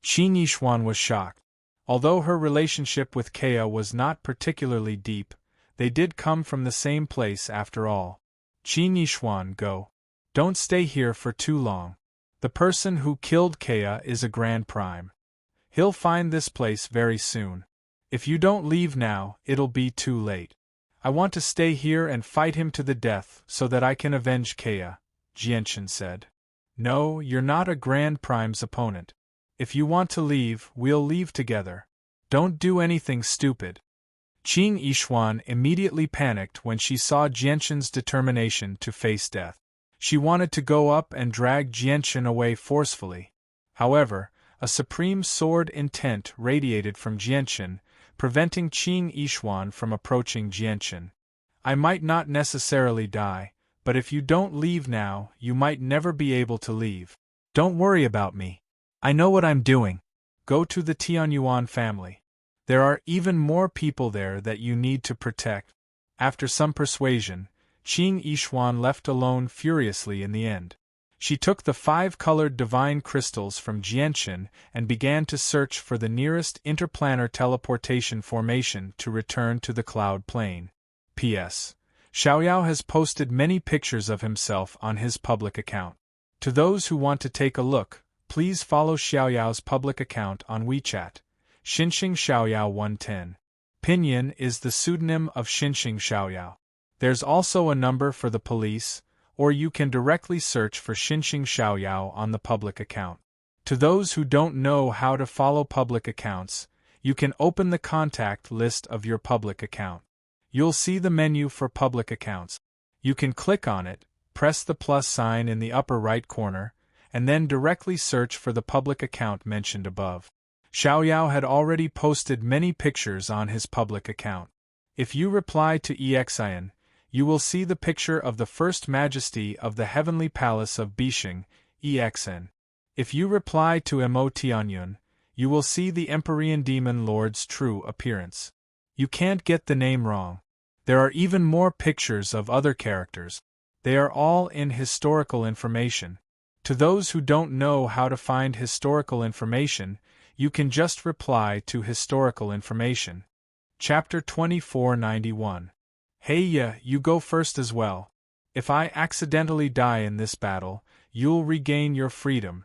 Qing Yishuan was shocked. Although her relationship with Keia was not particularly deep, they did come from the same place after all. Qing Yishuan, go. Don't stay here for too long. The person who killed Keia is a Grand Prime. He'll find this place very soon. If you don't leave now, it'll be too late. I want to stay here and fight him to the death so that I can avenge Keia, Jianchen said. No, you're not a Grand Prime's opponent. If you want to leave, we'll leave together. Don't do anything stupid. Qing Yishuan immediately panicked when she saw Jianchen's determination to face death. She wanted to go up and drag Jianchen away forcefully. However, a supreme sword intent radiated from Jianchen, preventing Qing Yishuan from approaching Jianchen. I might not necessarily die, but if you don't leave now, you might never be able to leave. Don't worry about me. I know what I'm doing. Go to the Tianyuan family. There are even more people there that you need to protect. After some persuasion, Qing Yishuan left alone furiously in the end. She took the 5-colored divine crystals from Jianchen and began to search for the nearest interplanar teleportation formation to return to the cloud plane. P.S. Xiaoyao has posted many pictures of himself on his public account. To those who want to take a look, please follow Xiaoyao's public account on WeChat, Xinxing Xiaoyao 110. Pinyin is the pseudonym of Xinxing Xiaoyao. There's also a number for the police, or you can directly search for Xinxing Xiaoyao on the public account. To those who don't know how to follow public accounts, you can open the contact list of your public account. You'll see the menu for public accounts. You can click on it, press the plus sign in the upper right corner, and then directly search for the public account mentioned above. Xiaoyao had already posted many pictures on his public account. If you reply to Exin, you will see the picture of the First Majesty of the Heavenly Palace of Bishing, Exin. If you reply to Mo Tianyun, you will see the Empyrean Demon Lord's true appearance. You can't get the name wrong. There are even more pictures of other characters. They are all in historical information. To those who don't know how to find historical information, you can just reply to historical information. Chapter 2491. Hey ya, you go first as well. If I accidentally die in this battle, you'll regain your freedom.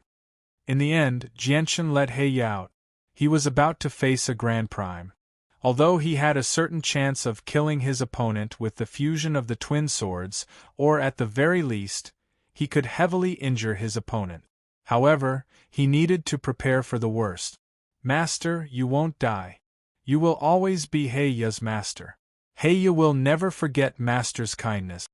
In the end, Jianchen let He Ya out. He was about to face a Grand Prime. Although he had a certain chance of killing his opponent with the fusion of the twin swords, or at the very least, he could heavily injure his opponent. However, he needed to prepare for the worst. Master, you won't die. You will always be He Ya's master. He Ya will never forget Master's kindness.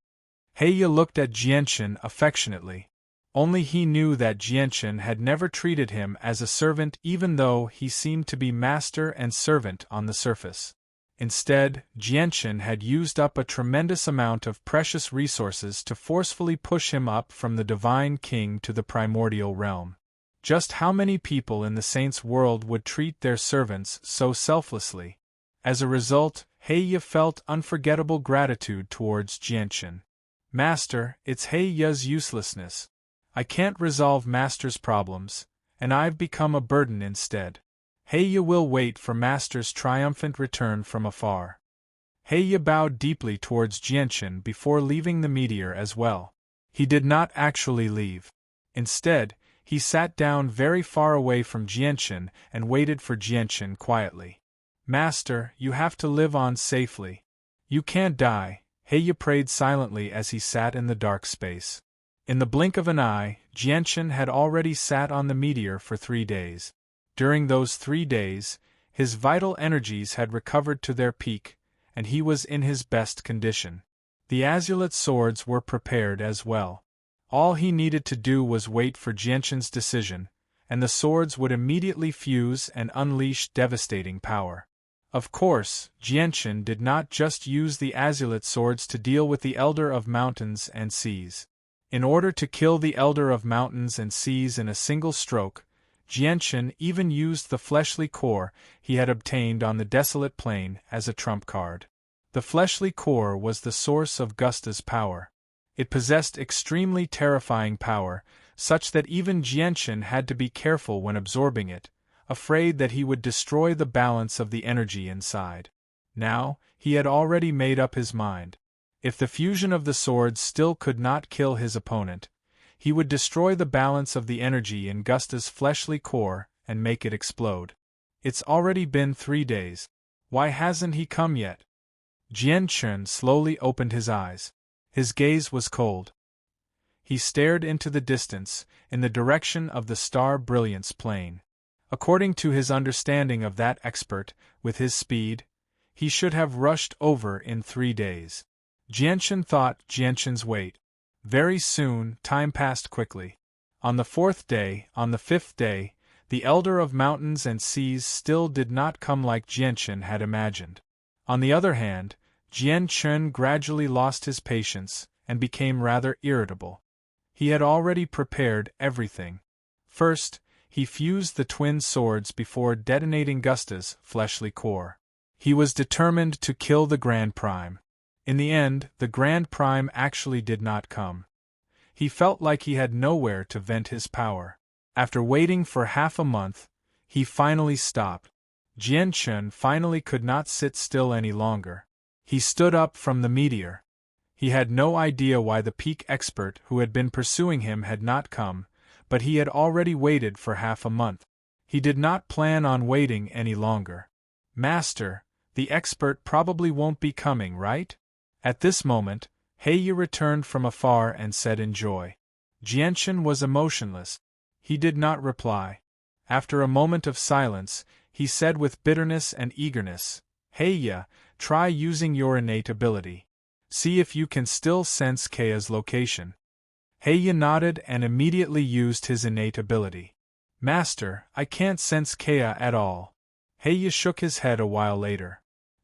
He Ya looked at Jianchen affectionately. Only he knew that Jianchen had never treated him as a servant, even though he seemed to be master and servant on the surface. Instead, Jianchen had used up a tremendous amount of precious resources to forcefully push him up from the Divine King to the primordial realm. Just how many people in the saints' world would treat their servants so selflessly? As a result, He Ya felt unforgettable gratitude towards Jianchen. Master, it's He Ya's uselessness. I can't resolve Master's problems, and I've become a burden instead. He Ya will wait for Master's triumphant return from afar. He Ya bowed deeply towards Jianchen before leaving the meteor as well. He did not actually leave. Instead, he sat down very far away from Jianchen and waited for Jianchen quietly. Master, you have to live on safely. You can't die, He Ya prayed silently as he sat in the dark space. In the blink of an eye, Jianchen had already sat on the meteor for 3 days. During those 3 days, his vital energies had recovered to their peak, and he was in his best condition. The azulate swords were prepared as well. All he needed to do was wait for Jianchen's decision, and the swords would immediately fuse and unleash devastating power. Of course, Jianchen did not just use the azulate swords to deal with the Elder of Mountains and Seas. In order to kill the Elder of Mountains and Seas in a single stroke, Jianchen even used the fleshly core he had obtained on the desolate plain as a trump card. The fleshly core was the source of Gusta's power. It possessed extremely terrifying power, such that even Jianchen had to be careful when absorbing it, afraid that he would destroy the balance of the energy inside. Now, he had already made up his mind. If the fusion of the swords still could not kill his opponent, he would destroy the balance of the energy in Gusta's fleshly core and make it explode. It's already been 3 days. Why hasn't he come yet? Jianchen slowly opened his eyes. His gaze was cold. He stared into the distance, in the direction of the star brilliance plane. According to his understanding of that expert, with his speed, he should have rushed over in 3 days. Jianchen thought Jianchen's wait. Very soon, time passed quickly. On the 4th day, on the 5th day, the Elder of Mountains and Seas still did not come like Jianchen had imagined. On the other hand, Jianchen gradually lost his patience and became rather irritable. He had already prepared everything. First, he fused the twin swords before detonating Gusta's fleshly core. He was determined to kill the Grand Prime. In the end, the Grand Prime actually did not come. He felt like he had nowhere to vent his power. After waiting for half a month, he finally stopped. Jianchen finally could not sit still any longer. He stood up from the meteor. He had no idea why the peak expert who had been pursuing him had not come, but he had already waited for half a month. He did not plan on waiting any longer. Master, The expert probably won't be coming, right? At this moment, Heya returned from afar and said in joy. Jianchen was emotionless. He did not reply. After a moment of silence, he said with bitterness and eagerness, Heya, try using your innate ability. See if you can still sense Keia's location. Heya nodded and immediately used his innate ability. Master, I can't sense Keia at all. Heya shook his head a while later.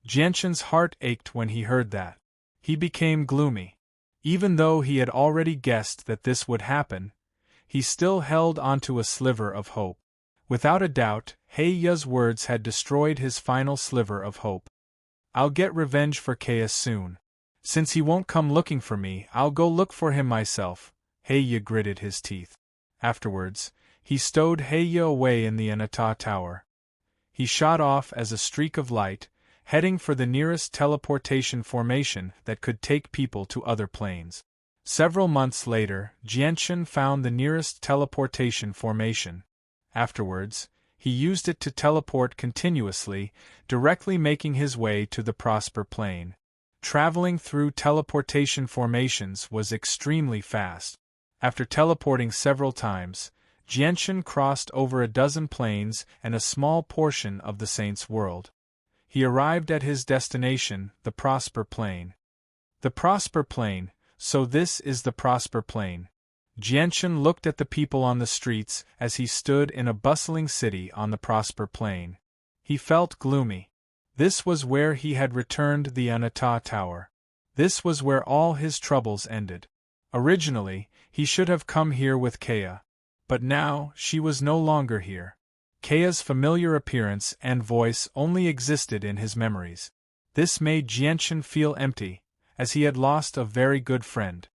Jianchen's heart ached when he heard that. He became gloomy. Even though he had already guessed that this would happen, he still held onto a sliver of hope. Without a doubt, Heya's words had destroyed his final sliver of hope. I'll get revenge for Keia soon. Since he won't come looking for me, I'll go look for him myself. Heya gritted his teeth. Afterwards, he stowed Heya away in the Anata Tower. He shot off as a streak of light, heading for the nearest teleportation formation that could take people to other planes. Several months later, Jianchen found the nearest teleportation formation. Afterwards, he used it to teleport continuously, directly making his way to the Prosper Plane. Traveling through teleportation formations was extremely fast. After teleporting several times, Jianchen crossed over a dozen planes and a small portion of the Saint's world. He arrived at his destination, the Prosper Plane. The Prosper Plane, so this is the Prosper Plane. Jianchen looked at the people on the streets as he stood in a bustling city on the Prosper Plane. He felt gloomy. This was where he had returned the Anata Tower. This was where all his troubles ended. Originally, he should have come here with Keia. But now, she was no longer here. Keia's familiar appearance and voice only existed in his memories. This made Jianchen feel empty, as he had lost a very good friend.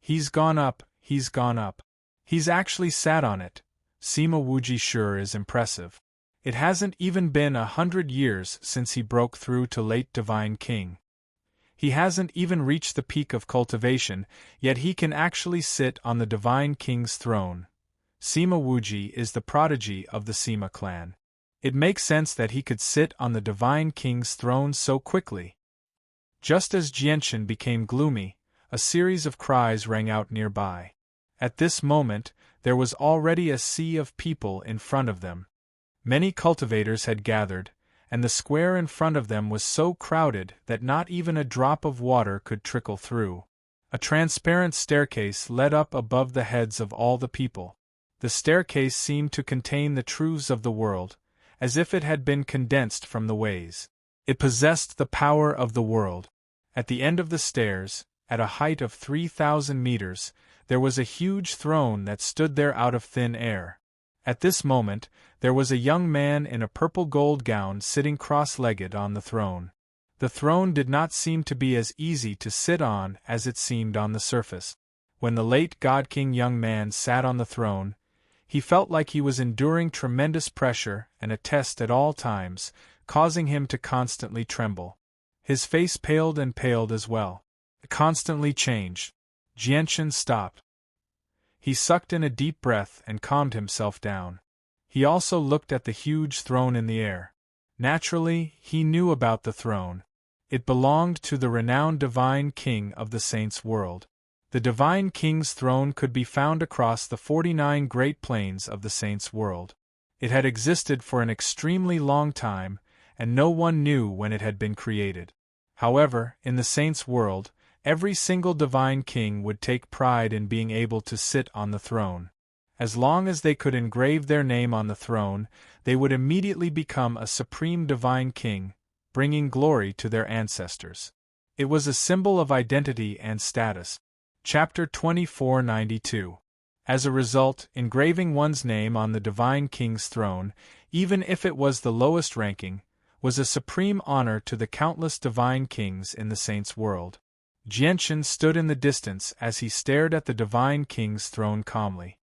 He's gone up, he's gone up. He's actually sat on it. Sima Wuji sure is impressive. It hasn't even been 100 years since he broke through to late Divine King. He hasn't even reached the peak of cultivation, yet he can actually sit on the Divine King's throne. Sima Wuji is the prodigy of the Sima clan. It makes sense that he could sit on the Divine King's throne so quickly. Just as Jianchen became gloomy, a series of cries rang out nearby. At this moment, there was already a sea of people in front of them. Many cultivators had gathered, and the square in front of them was so crowded that not even a drop of water could trickle through. A transparent staircase led up above the heads of all the people. The staircase seemed to contain the truths of the world, as if it had been condensed from the ways. It possessed the power of the world. At the end of the stairs, at a height of 3,000 meters, there was a huge throne that stood there out of thin air. At this moment, there was a young man in a purple gold gown sitting cross-legged on the throne. The throne did not seem to be as easy to sit on as it seemed on the surface. When the late God King young man sat on the throne, he felt like he was enduring tremendous pressure and a test at all times, causing him to constantly tremble. His face paled and paled as well. It constantly changed. Jianchen stopped. He sucked in a deep breath and calmed himself down. He also looked at the huge throne in the air. Naturally, he knew about the throne. It belonged to the renowned Divine King of the Saints' world. The Divine King's throne could be found across the 49 Great Plains of the Saints' world. It had existed for an extremely long time, and no one knew when it had been created. However, in the Saints' world, every single Divine King would take pride in being able to sit on the throne. As long as they could engrave their name on the throne, they would immediately become a supreme Divine King, bringing glory to their ancestors. It was a symbol of identity and status. Chapter 2492. As a result, engraving one's name on the Divine King's throne, even if it was the lowest ranking, was a supreme honor to the countless Divine Kings in the Saints' world. Jianchen stood in the distance as he stared at the Divine King's throne calmly.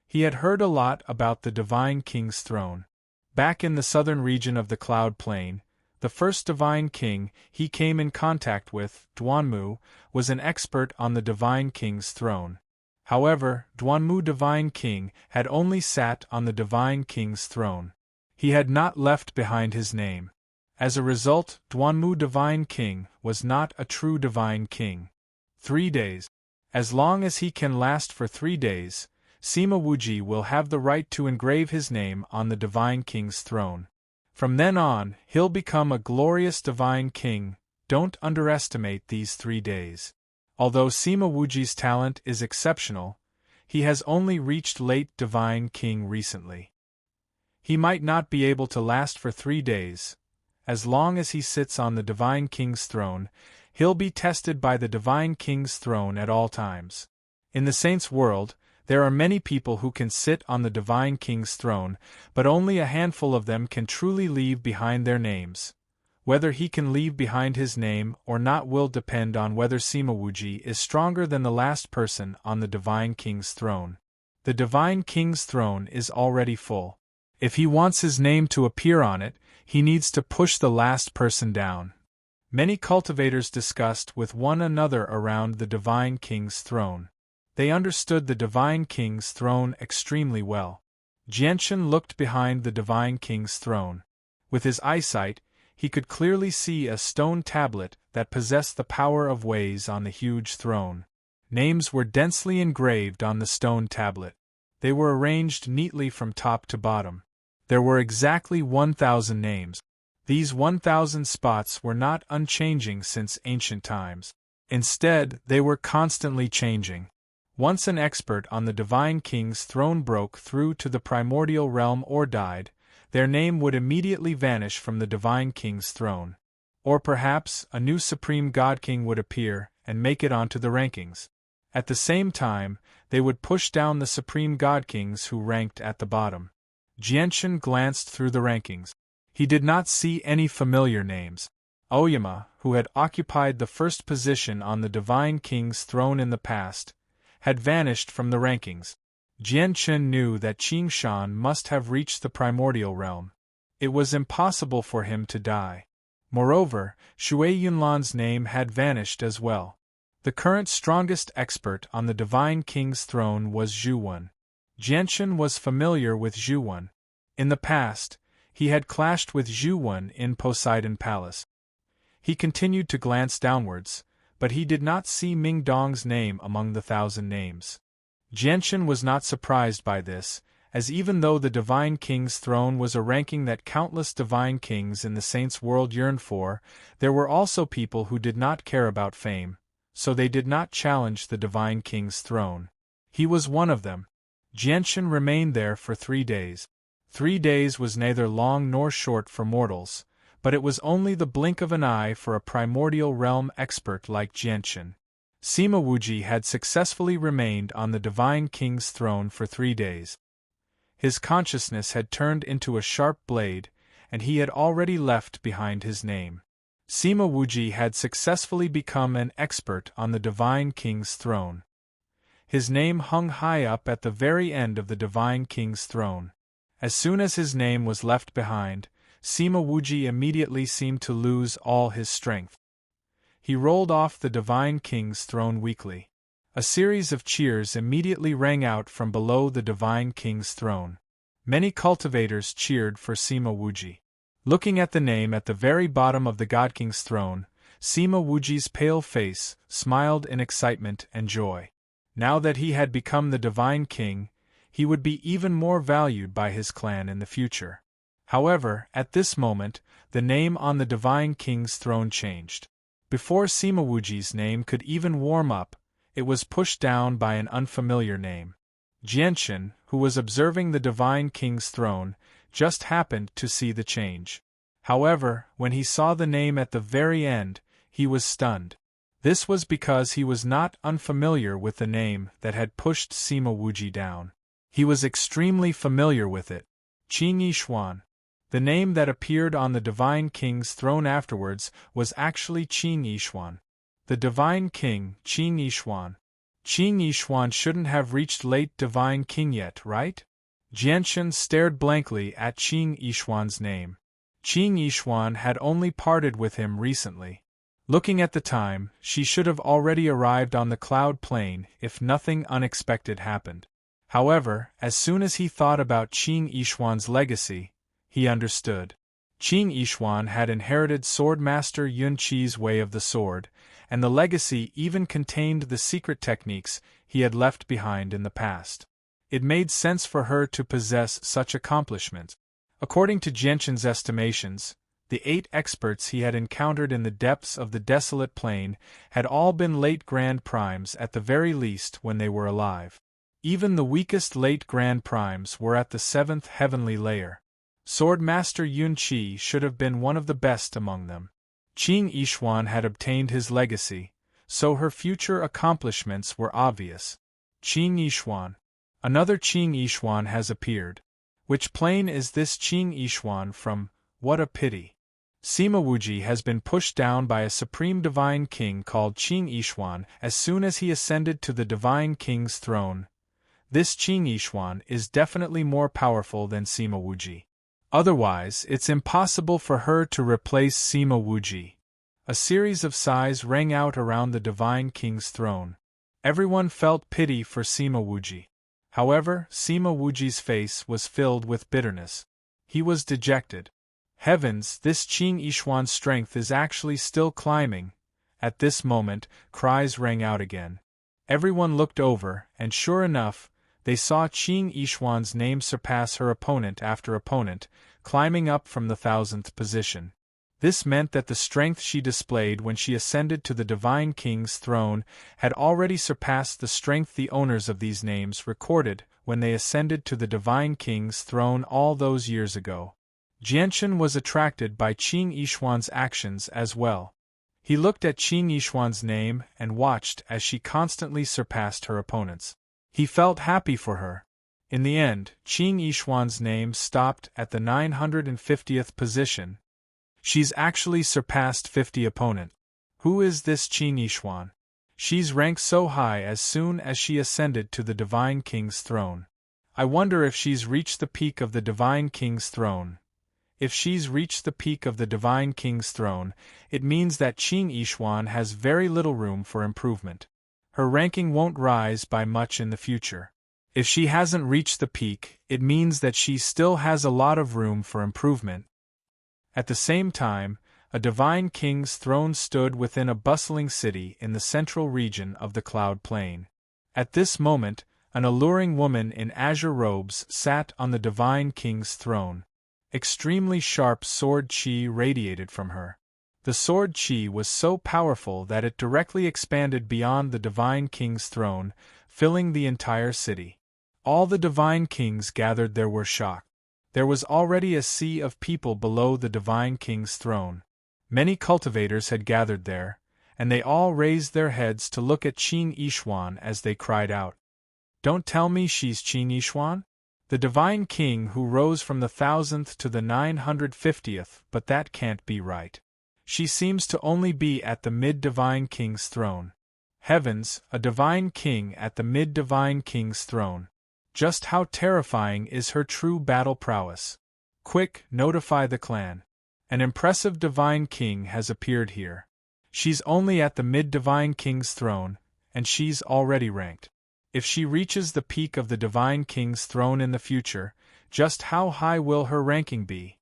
He had heard a lot about the Divine King's throne. Back in the southern region of the Cloud Plain, the first Divine King he came in contact with, Duanmu, was an expert on the Divine King's throne. However, Duanmu Divine King had only sat on the Divine King's throne. He had not left behind his name. As a result, Duanmu Divine King was not a true Divine King. 3 days. As long as he can last for 3 days, Sima Wuji will have the right to engrave his name on the Divine King's throne. From then on, he'll become a glorious Divine King. Don't underestimate these 3 days. Although Sima Wuji's talent is exceptional, he has only reached late Divine King recently. He might not be able to last for 3 days. As long as he sits on the Divine King's throne, he'll be tested by the Divine King's throne at all times. In the Saints' world, there are many people who can sit on the Divine King's throne, but only a handful of them can truly leave behind their names. Whether he can leave behind his name or not will depend on whether Sima Wuji is stronger than the last person on the Divine King's throne. The Divine King's throne is already full. If he wants his name to appear on it, he needs to push the last person down. Many cultivators discussed with one another around the Divine King's throne. They understood the Divine King's throne extremely well. Jianshan looked behind the Divine King's throne. With his eyesight, he could clearly see a stone tablet that possessed the power of ways on the huge throne. Names were densely engraved on the stone tablet. They were arranged neatly from top to bottom. There were exactly 1,000 names. These 1,000 spots were not unchanging since ancient times. Instead, they were constantly changing. Once an expert on the Divine King's throne broke through to the primordial realm or died, their name would immediately vanish from the Divine King's throne. Or perhaps a new Supreme God King would appear and make it onto the rankings. At the same time, they would push down the Supreme God Kings who ranked at the bottom. Jianshan glanced through the rankings. He did not see any familiar names. Oyama, who had occupied the first position on the Divine King's throne in the past, had vanished from the rankings. Jianshan knew that Qing Shan must have reached the primordial realm. It was impossible for him to die. Moreover, Shui Yunlan's name had vanished as well. The current strongest expert on the Divine King's throne was Zhu Wen. Jianshan was familiar with Zhu Wen. In the past, he had clashed with Zhu Wen in Poseidon Palace. He continued to glance downwards, but he did not see Ming Dong's name among the 1,000 names. Jianshan was not surprised by this, as even though the Divine King's throne was a ranking that countless Divine Kings in the Saints' world yearned for, there were also people who did not care about fame, so they did not challenge the Divine King's throne. He was one of them. Jianshan remained there for 3 days. 3 days was neither long nor short for mortals, but it was only the blink of an eye for a primordial realm expert like Jianshan. Sima Wuji had successfully remained on the Divine King's throne for 3 days. His consciousness had turned into a sharp blade, and he had already left behind his name. Sima Wuji had successfully become an expert on the Divine King's throne. His name hung high up at the very end of the Divine King's throne. As soon as his name was left behind, Sima Wuji immediately seemed to lose all his strength. He rolled off the Divine King's throne weakly. A series of cheers immediately rang out from below the Divine King's throne. Many cultivators cheered for Sima Wuji. Looking at the name at the very bottom of the God King's throne, Sima Wuji's pale face smiled in excitement and joy. Now that he had become the Divine King, he would be even more valued by his clan in the future. However, at this moment, the name on the Divine King's throne changed. Before Sima Wuji's name could even warm up, it was pushed down by an unfamiliar name. Jianshan, who was observing the Divine King's throne, just happened to see the change. However, when he saw the name at the very end, he was stunned. This was because he was not unfamiliar with the name that had pushed Sima Wuji down. He was extremely familiar with it. Qing Yishuan. The name that appeared on the Divine King's throne afterwards was actually Qing Yishuan. The Divine King, Qing Yishuan. Qing Yishuan shouldn't have reached late Divine King yet, right? Jianshan stared blankly at Qing Yishuan's name. Qing Yishuan had only parted with him recently. Looking at the time, she should have already arrived on the cloud plain if nothing unexpected happened. However, as soon as he thought about Qing Yishuan's legacy, he understood. Qing Yishuan had inherited Swordmaster Yun Qi's way of the sword, and the legacy even contained the secret techniques he had left behind in the past. It made sense for her to possess such accomplishments. According to Jianshan's estimations, the 8 experts he had encountered in the depths of the desolate plain had all been late Grand Primes at the very least when they were alive. Even the weakest late Grand Primes were at the 7th heavenly layer. Swordmaster Yun Qi should have been one of the best among them. Qing Yishuan had obtained his legacy, so her future accomplishments were obvious. Qing Yishuan. Another Qing Yishuan has appeared. Which plane is this Qing Yishuan from? What a pity. Sima Wuji has been pushed down by a supreme divine king called Qing Yishuan as soon as he ascended to the divine king's throne. This Qing Yishuan is definitely more powerful than Sima Wuji. Otherwise, it's impossible for her to replace Sima Wuji. A series of sighs rang out around the divine king's throne. Everyone felt pity for Sima Wuji. However, Sima Wuji's face was filled with bitterness. He was dejected. Heavens, this Qing Yishuan's strength is actually still climbing. At this moment, cries rang out again. Everyone looked over, and sure enough, they saw Qing Yishuan's name surpass her opponent after opponent, climbing up from the 1000th position. This meant that the strength she displayed when she ascended to the divine king's throne had already surpassed the strength the owners of these names recorded when they ascended to the divine king's throne all those years ago. Jianshan was attracted by Qing Yishuan's actions as well. He looked at Qing Yishuan's name and watched as she constantly surpassed her opponents. He felt happy for her. In the end, Qing Yishuan's name stopped at the 950th position. She's actually surpassed 50 opponent. Who is this Qing Yishuan? She's ranked so high as soon as she ascended to the divine king's throne. I wonder if she's reached the peak of the divine king's throne. If she's reached the peak of the divine king's throne, it means that Qing Yishuan has very little room for improvement. Her ranking won't rise by much in the future. If she hasn't reached the peak, it means that she still has a lot of room for improvement. At the same time, a divine king's throne stood within a bustling city in the central region of the Cloud Plain. At this moment, an alluring woman in azure robes sat on the divine king's throne. Extremely sharp sword qi radiated from her. The sword qi was so powerful that it directly expanded beyond the divine king's throne, filling the entire city. All the divine kings gathered there were shocked. There was already a sea of people below the divine king's throne. Many cultivators had gathered there, and they all raised their heads to look at Qing Yishuan as they cried out. Don't tell me she's Qing Yishuan? The divine king who rose from the 1000th to the 950th, but that can't be right. She seems to only be at the mid-divine king's throne. Heavens, a divine king at the mid-divine king's throne. Just how terrifying is her true battle prowess. Quick, notify the clan. An impressive divine king has appeared here. She's only at the mid-divine king's throne, and she's already ranked. If she reaches the peak of the divine king's throne in the future, just how high will her ranking be?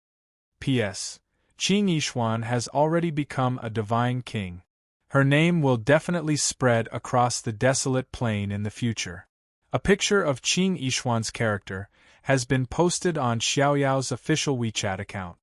P.S. Qing Yishuan has already become a divine king. Her name will definitely spread across the desolate plain in the future. A picture of Qing Yishuan's character has been posted on Xiaoyao's official WeChat account.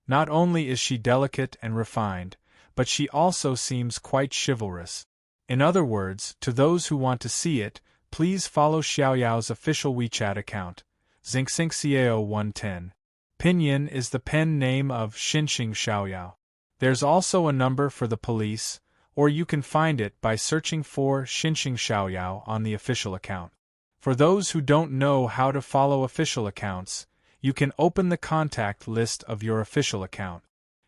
Not only is she delicate and refined, but she also seems quite chivalrous. In other words, to those who want to see it, please follow Xiaoyao's official WeChat account, Xingxingxiao110. Pinyin is the pen name of Xinxing Xiaoyao. There's also a number for the police, or you can find it by searching for Xinxing Xiaoyao on the official account. For those who don't know how to follow official accounts, you can open the contact list of your official account.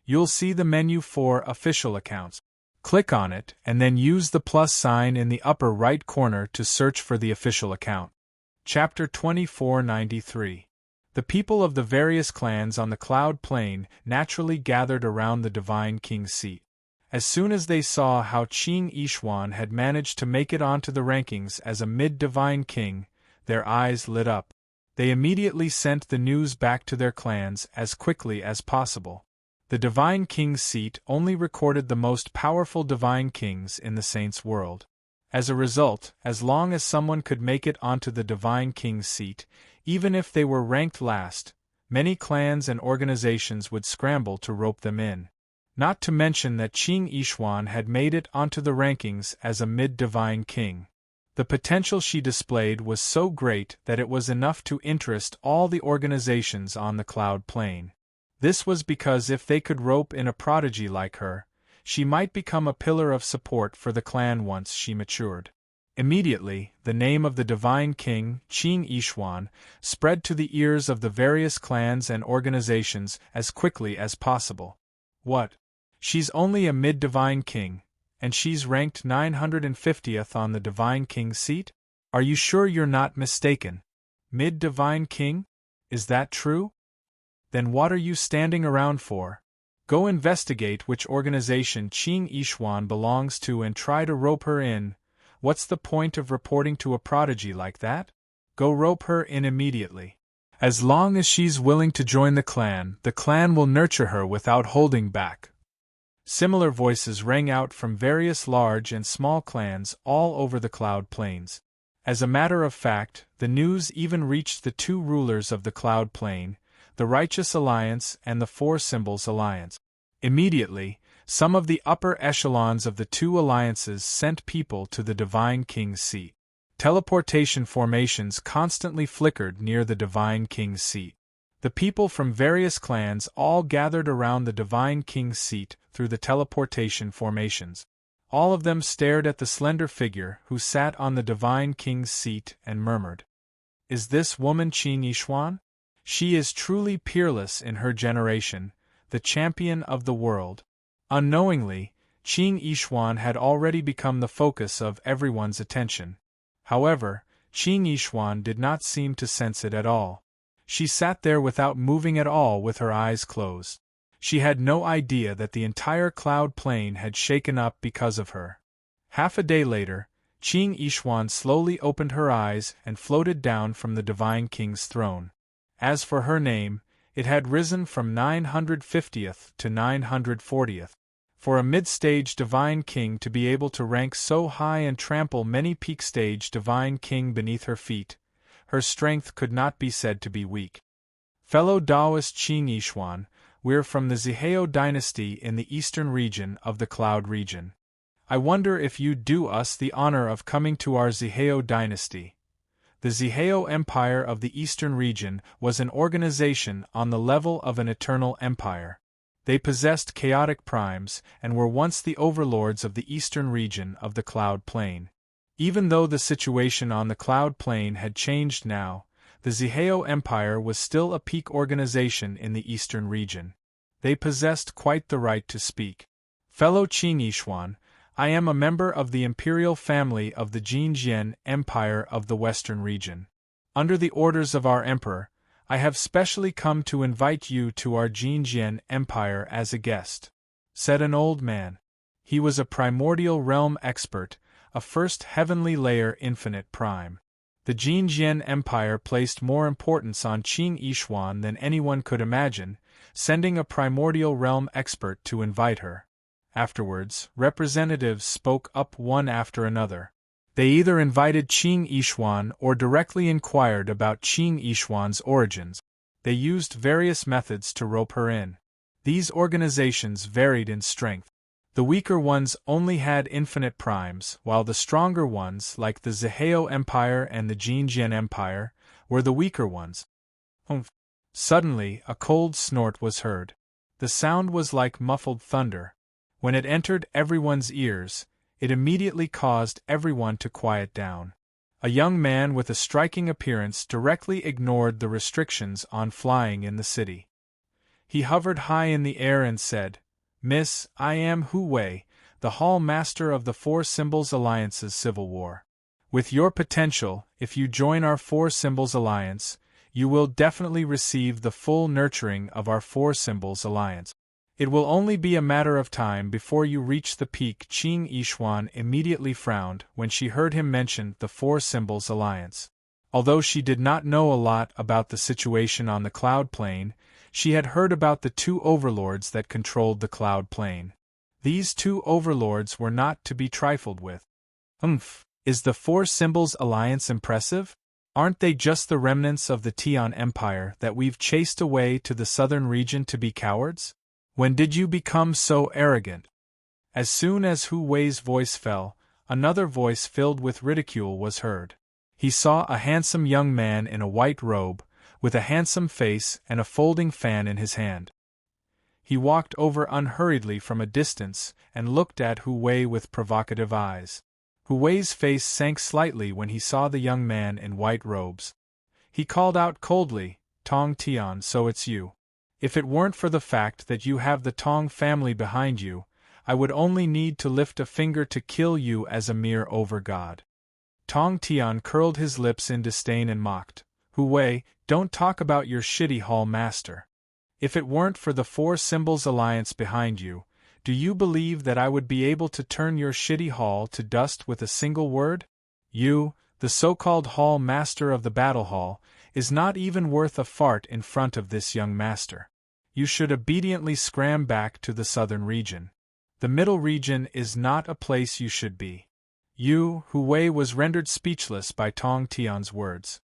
You'll see the menu for official accounts. Click on it and then use the plus sign in the upper right corner to search for the official account. Chapter 2493. The people of the various clans on the Cloud Plain naturally gathered around the divine king's seat. As soon as they saw how Qing Yishuan had managed to make it onto the rankings as a mid-divine king, their eyes lit up. They immediately sent the news back to their clans as quickly as possible. The Divine King's seat only recorded the most powerful Divine Kings in the Saints' world. As a result, as long as someone could make it onto the Divine King's seat, even if they were ranked last, many clans and organizations would scramble to rope them in. Not to mention that Qing Yishuan had made it onto the rankings as a mid-Divine King. The potential she displayed was so great that it was enough to interest all the organizations on the Cloud Plane. This was because if they could rope in a prodigy like her, she might become a pillar of support for the clan once she matured. Immediately, the name of the Divine King, Qing Yishuan, spread to the ears of the various clans and organizations as quickly as possible. What? She's only a mid-Divine King, and she's ranked 950th on the Divine King's seat? Are you sure you're not mistaken? Mid-Divine King? Is that true? Then what are you standing around for? Go investigate which organization Qing Yishuan belongs to and try to rope her in. What's the point of reporting to a prodigy like that? Go rope her in immediately. As long as she's willing to join the clan will nurture her without holding back. Similar voices rang out from various large and small clans all over the Cloud Plains. As a matter of fact, the news even reached the two rulers of the Cloud Plain, the Righteous Alliance and the Four Symbols Alliance. Immediately, some of the upper echelons of the two alliances sent people to the Divine King's seat. Teleportation formations constantly flickered near the Divine King's seat. The people from various clans all gathered around the Divine King's seat through the teleportation formations. All of them stared at the slender figure who sat on the Divine King's seat and murmured, "Is this woman Qing Yishuan? She is truly peerless in her generation, the champion of the world." Unknowingly, Qing Yishuan had already become the focus of everyone's attention. However, Qing Yishuan did not seem to sense it at all. She sat there without moving at all with her eyes closed. She had no idea that the entire Cloud Plain had shaken up because of her. Half a day later, Qing Yishuan slowly opened her eyes and floated down from the Divine King's throne. As for her name, it had risen from 950th to 940th. For a mid-stage Divine King to be able to rank so high and trample many peak-stage Divine King beneath her feet, her strength could not be said to be weak. Fellow Taoist Qing Yishuan, we're from the Zihao dynasty in the eastern region of the Cloud region. I wonder if you'd do us the honor of coming to our Zihao dynasty. The Zihao Empire of the Eastern region was an organization on the level of an eternal empire. They possessed chaotic primes and were once the overlords of the eastern region of the Cloud Plain. Even though the situation on the Cloud Plain had changed now, the Zihao Empire was still a peak organization in the eastern region. They possessed quite the right to speak. Fellow Qing Yishuan, I am a member of the imperial family of the Jinjian Empire of the Western region. Under the orders of our emperor, I have specially come to invite you to our Jinjian Empire as a guest," said an old man. He was a primordial realm expert, a first heavenly layer infinite prime. The Jinjian Empire placed more importance on Qing Yishuan than anyone could imagine, sending a primordial realm expert to invite her. Afterwards, representatives spoke up one after another. They either invited Qing Yishuan or directly inquired about Qing Yishuan's origins. They used various methods to rope her in. These organizations varied in strength. The weaker ones only had infinite primes, while the stronger ones, like the Zihao Empire and the Jinjian Empire, were the weaker ones. Humph! Suddenly, a cold snort was heard. The sound was like muffled thunder. When it entered everyone's ears, it immediately caused everyone to quiet down. A young man with a striking appearance directly ignored the restrictions on flying in the city. He hovered high in the air and said, "Miss, I am Hu Wei, the Hall Master of the Four Symbols Alliance's Civil War. With your potential, if you join our Four Symbols Alliance, you will definitely receive the full nurturing of our Four Symbols Alliance. It will only be a matter of time before you reach the peak." Qing Yishuan immediately frowned when she heard him mention the Four Symbols Alliance. Although she did not know a lot about the situation on the Cloud Plain, She had heard about the two overlords that controlled the cloud plane. These two overlords were not to be trifled with. Is the Four Symbols Alliance impressive? Aren't they just the remnants of the Tian Empire that we've chased away to the southern region to be cowards? When did you become so arrogant? As soon as Hu Wei's voice fell, another voice filled with ridicule was heard. He saw a handsome young man in a white robe, with a handsome face and a folding fan in his hand. He walked over unhurriedly from a distance and looked at Hu Wei with provocative eyes. Hu Wei's face sank slightly when he saw the young man in white robes. He called out coldly, "Tong Tian, so it's you. If it weren't for the fact that you have the Tong family behind you, I would only need to lift a finger to kill you as a mere overgod." Tong Tian curled his lips in disdain and mocked, "Hu Wei, don't talk about your shitty hall master. If it weren't for the Four Symbols Alliance behind you, do you believe that I would be able to turn your shitty hall to dust with a single word? You, the so-called hall master of the battle hall, is not even worth a fart in front of this young master. You should obediently scram back to the southern region. The middle region is not a place you should be." Hu Wei was rendered speechless by Tong Tian's words.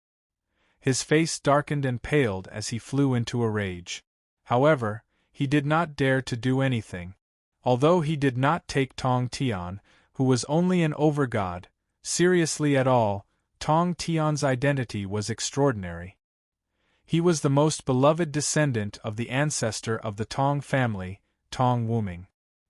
His face darkened and paled as he flew into a rage. However, he did not dare to do anything. Although he did not take Tong Tian, who was only an overgod, seriously at all, Tong Tian's identity was extraordinary. He was the most beloved descendant of the ancestor of the Tong family, Tong Wuming.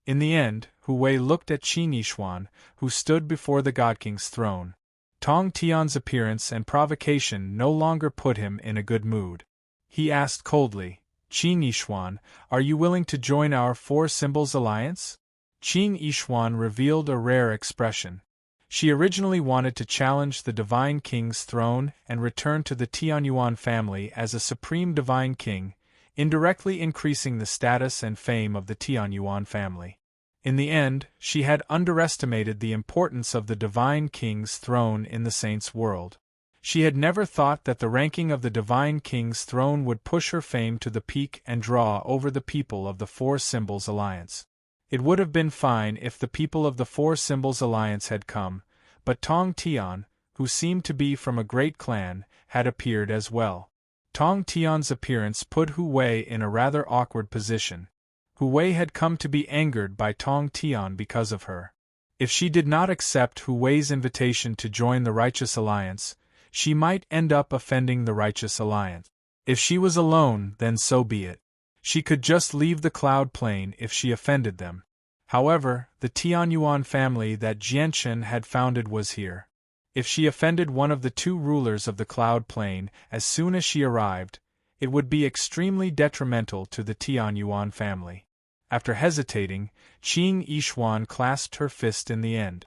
In the end, Hu Wei looked at Qin Yishuan, who stood before the God King's throne. Tong Tian's appearance and provocation no longer put him in a good mood. He asked coldly, "Qin Yishuan, are you willing to join our Four Symbols Alliance?" Qin Yishuan revealed a rare expression. She originally wanted to challenge the Divine King's throne and return to the Tianyuan family as a supreme Divine King, indirectly increasing the status and fame of the Tianyuan family. In the end, she had underestimated the importance of the Divine King's throne in the Saints' world. She had never thought that the ranking of the Divine King's throne would push her fame to the peak and draw over the people of the Four Symbols Alliance. It would have been fine if the people of the Four Symbols Alliance had come, but Tong Tian, who seemed to be from a great clan, had appeared as well. Tong Tian's appearance put Hu Wei in a rather awkward position. Hu Wei had come to be angered by Tong Tian because of her. If she did not accept Hu Wei's invitation to join the Righteous Alliance, she might end up offending the Righteous Alliance. If she was alone, then so be it. She could just leave the Cloud Plain if she offended them. However, the Tianyuan family that Jianchen had founded was here. If she offended one of the two rulers of the Cloud Plain as soon as she arrived, it would be extremely detrimental to the Tianyuan family. After hesitating, Qin Yishuan clasped her fist in the end.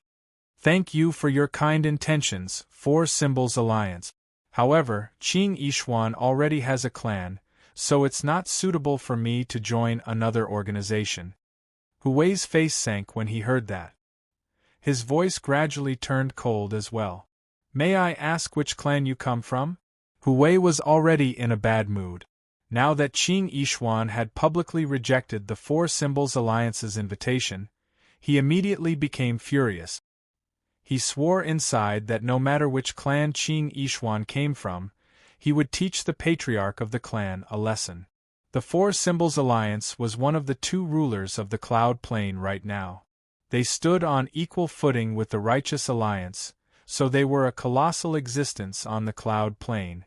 "Thank you for your kind intentions, Four Symbols Alliance. However, Qin Yishuan already has a clan, so it's not suitable for me to join another organization." Hu Wei's face sank when he heard that. His voice gradually turned cold as well. "May I ask which clan you come from?" Hu Wei was already in a bad mood. Now that Qin Yishuan had publicly rejected the Four Symbols Alliance's invitation, he immediately became furious. He swore inside that no matter which clan Qin Yishuan came from, he would teach the patriarch of the clan a lesson. The Four Symbols Alliance was one of the two rulers of the Cloud Plain right now. They stood on equal footing with the Righteous Alliance, so they were a colossal existence on the Cloud Plain.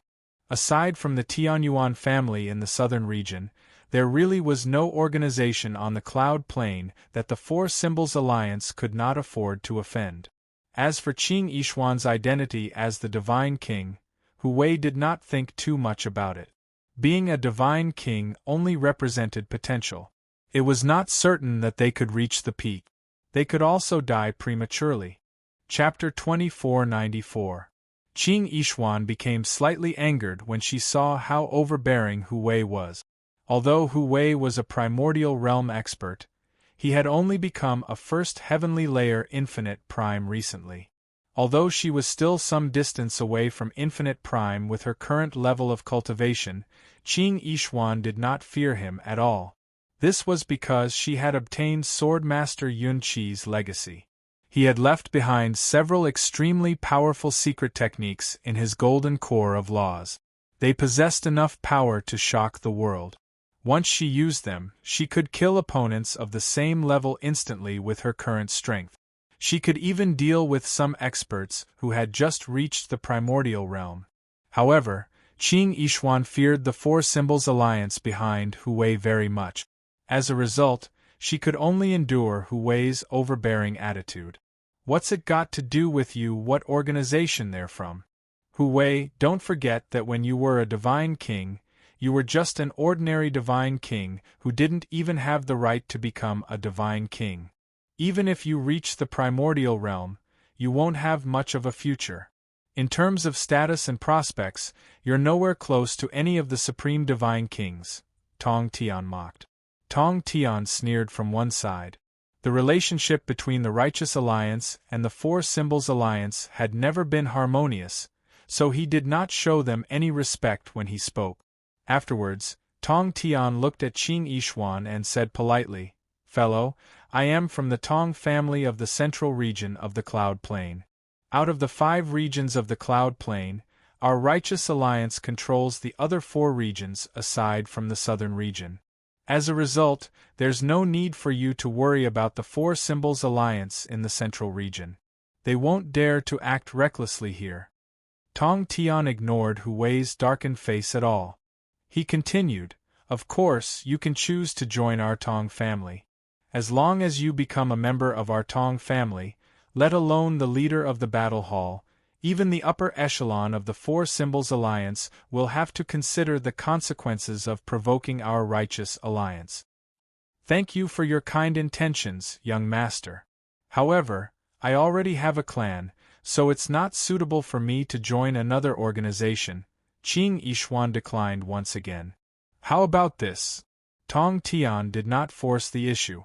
Aside from the Tianyuan family in the southern region, there really was no organization on the Cloud Plain that the Four Symbols Alliance could not afford to offend. As for Qin Yishuan's identity as the Divine King, Hu Wei did not think too much about it. Being a Divine King only represented potential. It was not certain that they could reach the peak. They could also die prematurely. Chapter 2494. Qin Yishuan became slightly angered when she saw how overbearing Hu Wei was. Although Hu Wei was a primordial realm expert, he had only become a first heavenly layer infinite prime recently. Although she was still some distance away from infinite prime with her current level of cultivation, Qing Yishuan did not fear him at all. This was because she had obtained Swordmaster Yun Qi's legacy. He had left behind several extremely powerful secret techniques in his golden core of laws. They possessed enough power to shock the world. Once she used them, she could kill opponents of the same level instantly with her current strength. She could even deal with some experts who had just reached the primordial realm. However, Qing Yishuan feared the Four Symbols alliance behind Hu Wei very much. As a result, she could only endure Hu Wei's overbearing attitude. What's it got to do with you? What organization they're from? Hu Wei, don't forget that when you were a divine king, you were just an ordinary divine king who didn't even have the right to become a divine king. Even if you reach the primordial realm, you won't have much of a future. In terms of status and prospects, you're nowhere close to any of the supreme divine kings, Tong Tian mocked. Tong Tian sneered from one side. The relationship between the Righteous Alliance and the Four Symbols Alliance had never been harmonious, so he did not show them any respect when he spoke. Afterwards, Tong Tian looked at Qing Yishuan and said politely, "Fellow, I am from the Tong family of the central region of the Cloud Plain. Out of the 5 regions of the Cloud Plain, our Righteous Alliance controls the other 4 regions aside from the southern region. As a result, there's no need for you to worry about the Four Symbols Alliance in the central region. They won't dare to act recklessly here." Tong Tian ignored Hu Wei's darkened face at all. He continued, "Of course, you can choose to join our Tong family. As long as you become a member of our Tong family, let alone the leader of the battle hall, even the upper echelon of the Four Symbols Alliance will have to consider the consequences of provoking our Righteous Alliance. Thank you for your kind intentions, young master. However, I already have a clan, so it's not suitable for me to join another organization." Qing Yishuan declined once again. "How about this?" Tong Tian did not force the issue.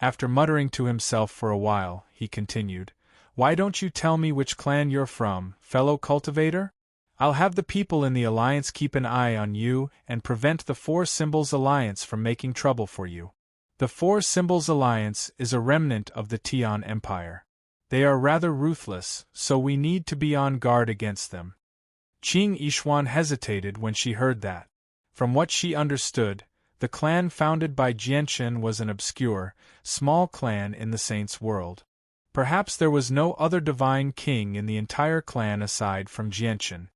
After muttering to himself for a while, he continued, "Why don't you tell me which clan you're from, fellow cultivator? I'll have the people in the Alliance keep an eye on you and prevent the Four Symbols Alliance from making trouble for you. The Four Symbols Alliance is a remnant of the Tian Empire. They are rather ruthless, so we need to be on guard against them." Qing Yishuan hesitated when she heard that. From what she understood, the clan founded by Jianchen was an obscure, small clan in the Saints' world. Perhaps there was no other divine king in the entire clan aside from Jianchen.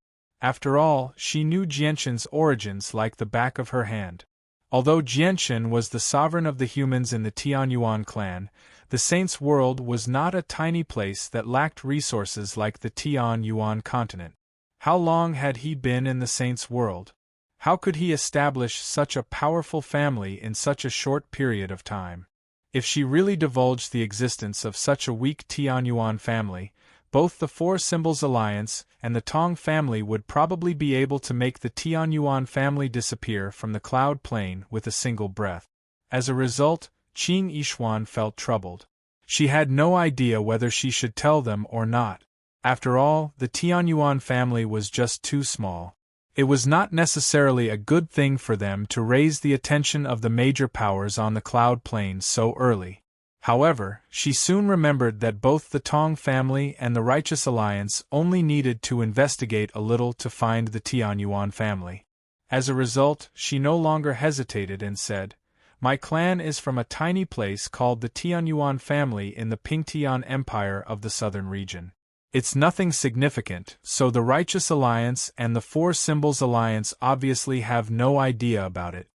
After all, she knew Jianchen's origins like the back of her hand. Although Jianchen was the sovereign of the humans in the Tianyuan clan, the Saints' world was not a tiny place that lacked resources like the Tianyuan continent. How long had he been in the Saints' world? How could he establish such a powerful family in such a short period of time? If she really divulged the existence of such a weak Tianyuan family, both the Four Symbols Alliance and the Tong family would probably be able to make the Tianyuan family disappear from the Cloud Plain with a single breath. As a result, Qing Yishuan felt troubled. She had no idea whether she should tell them or not. After all, the Tianyuan family was just too small. It was not necessarily a good thing for them to raise the attention of the major powers on the Cloud Plain so early. However, she soon remembered that both the Tong family and the Righteous Alliance only needed to investigate a little to find the Tianyuan family. As a result, she no longer hesitated and said, "My clan is from a tiny place called the Tianyuan family in the Pingtian Empire of the southern region. It's nothing significant, so the Righteous Alliance and the Four Symbols Alliance obviously have no idea about it."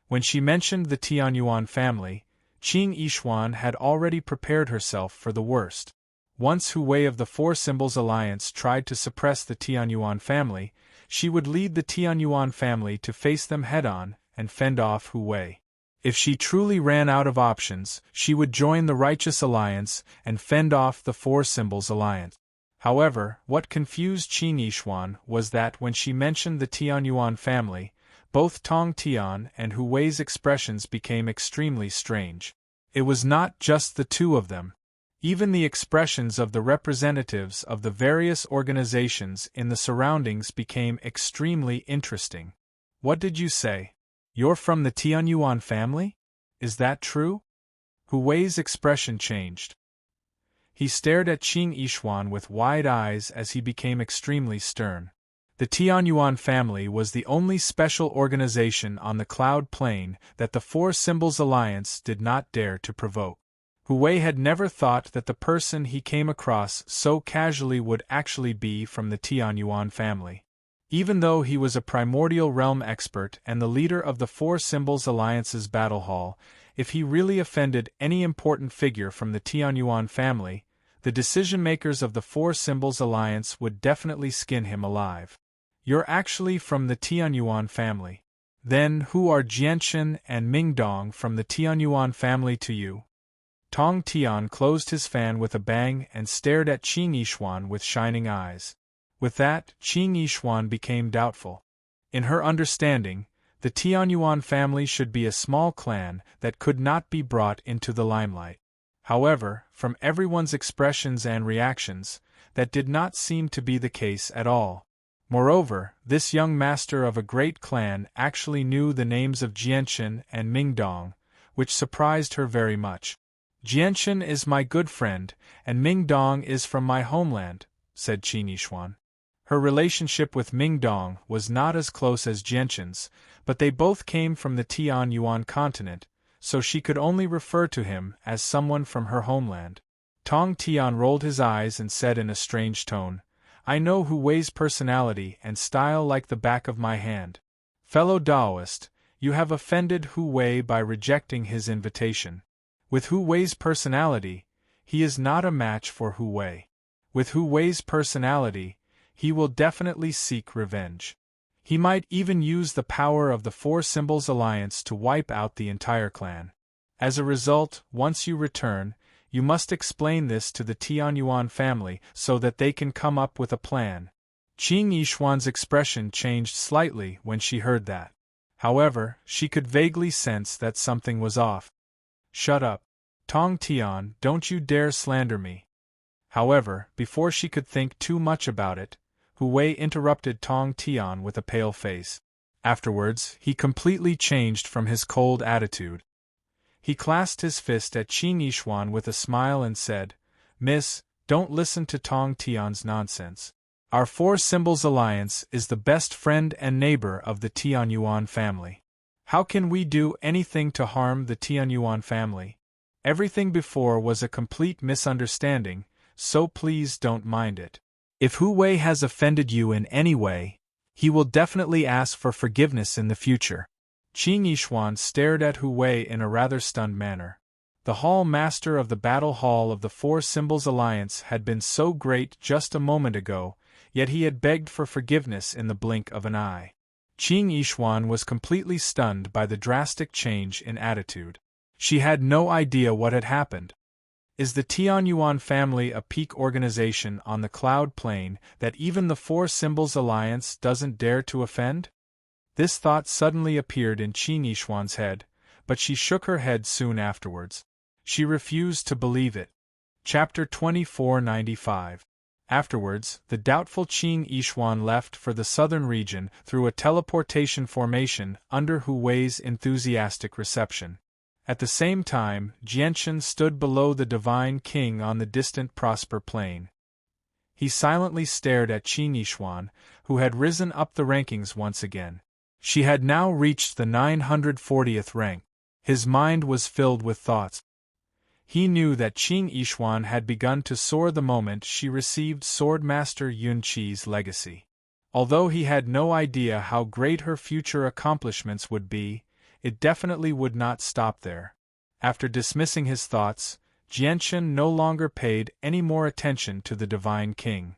When she mentioned the Tianyuan family, Qing Yishuan had already prepared herself for the worst. Once Hu Wei of the Four Symbols Alliance tried to suppress the Tianyuan family, she would lead the Tianyuan family to face them head-on and fend off Hu Wei. If she truly ran out of options, she would join the Righteous Alliance and fend off the Four Symbols Alliance. However, what confused Qing Yishuan was that when she mentioned the Tianyuan family, both Tong Tian and Hu Wei's expressions became extremely strange. It was not just the two of them. Even the expressions of the representatives of the various organizations in the surroundings became extremely interesting. What did you say? You're from the Tianyuan family? Is that true? Hu Wei's expression changed. He stared at Qing Yishuan with wide eyes as he became extremely stern. The Tianyuan family was the only special organization on the Cloud Plane that the Four Symbols Alliance did not dare to provoke. Hu Wei had never thought that the person he came across so casually would actually be from the Tianyuan family. Even though he was a primordial realm expert and the leader of the Four Symbols Alliance's battle hall, if he really offended any important figure from the Tianyuan family, the decision-makers of the Four Symbols Alliance would definitely skin him alive. You're actually from the Tianyuan family. Then who are Jianchen and Mingdong from the Tianyuan family to you? Tong Tian closed his fan with a bang and stared at Qing Yishuan with shining eyes. With that, Qing Yishuan became doubtful. In her understanding, the Tianyuan family should be a small clan that could not be brought into the limelight. However, from everyone's expressions and reactions, that did not seem to be the case at all. Moreover, this young master of a great clan actually knew the names of Jianchen and Mingdong, which surprised her very much. Jianchen is my good friend, and Mingdong is from my homeland, said Qin Yishuan. Her relationship with Mingdong was not as close as Jianchen's, but they both came from the Tianyuan continent, so she could only refer to him as someone from her homeland. Tong Tian rolled his eyes and said in a strange tone, I know Hu Wei's personality and style like the back of my hand. Fellow Taoist, you have offended Hu Wei by rejecting his invitation. With Hu Wei's personality, he is not a match for Hu Wei. With Hu Wei's personality, he will definitely seek revenge. He might even use the power of the Four Symbols Alliance to wipe out the entire clan. As a result, once you return, you must explain this to the Tianyuan family so that they can come up with a plan. Qing Yishuan's expression changed slightly when she heard that. However, she could vaguely sense that something was off. Shut up. Tong Tian, don't you dare slander me. However, before she could think too much about it, Hu Wei interrupted Tong Tian with a pale face. Afterwards, he completely changed from his cold attitude. He clasped his fist at Qin Yishuan with a smile and said, Miss, don't listen to Tong Tian's nonsense. Our Four Symbols Alliance is the best friend and neighbor of the Tianyuan family. How can we do anything to harm the Tianyuan family? Everything before was a complete misunderstanding, so please don't mind it. If Hu Wei has offended you in any way, he will definitely ask for forgiveness in the future. Qing Yishuan stared at Hu Wei in a rather stunned manner. The hall master of the battle hall of the Four Symbols Alliance had been so great just a moment ago, yet he had begged for forgiveness in the blink of an eye. Qing Yishuan was completely stunned by the drastic change in attitude. She had no idea what had happened. Is the Tianyuan family a peak organization on the Cloud Plane that even the Four Symbols Alliance doesn't dare to offend? This thought suddenly appeared in Qin Yishuan's head, but she shook her head soon afterwards. She refused to believe it. Chapter 2495. Afterwards, the doubtful Qin Yishuan left for the southern region through a teleportation formation under Hu Wei's enthusiastic reception. At the same time, Jianchen stood below the Divine King on the distant Prosper Plain. He silently stared at Qin Yishuan, who had risen up the rankings once again. She had now reached the 940th rank. His mind was filled with thoughts. He knew that Qing Yishuan had begun to soar the moment she received Swordmaster Yun Qi's legacy. Although he had no idea how great her future accomplishments would be, it definitely would not stop there. After dismissing his thoughts, Jianchen no longer paid any more attention to the Divine King.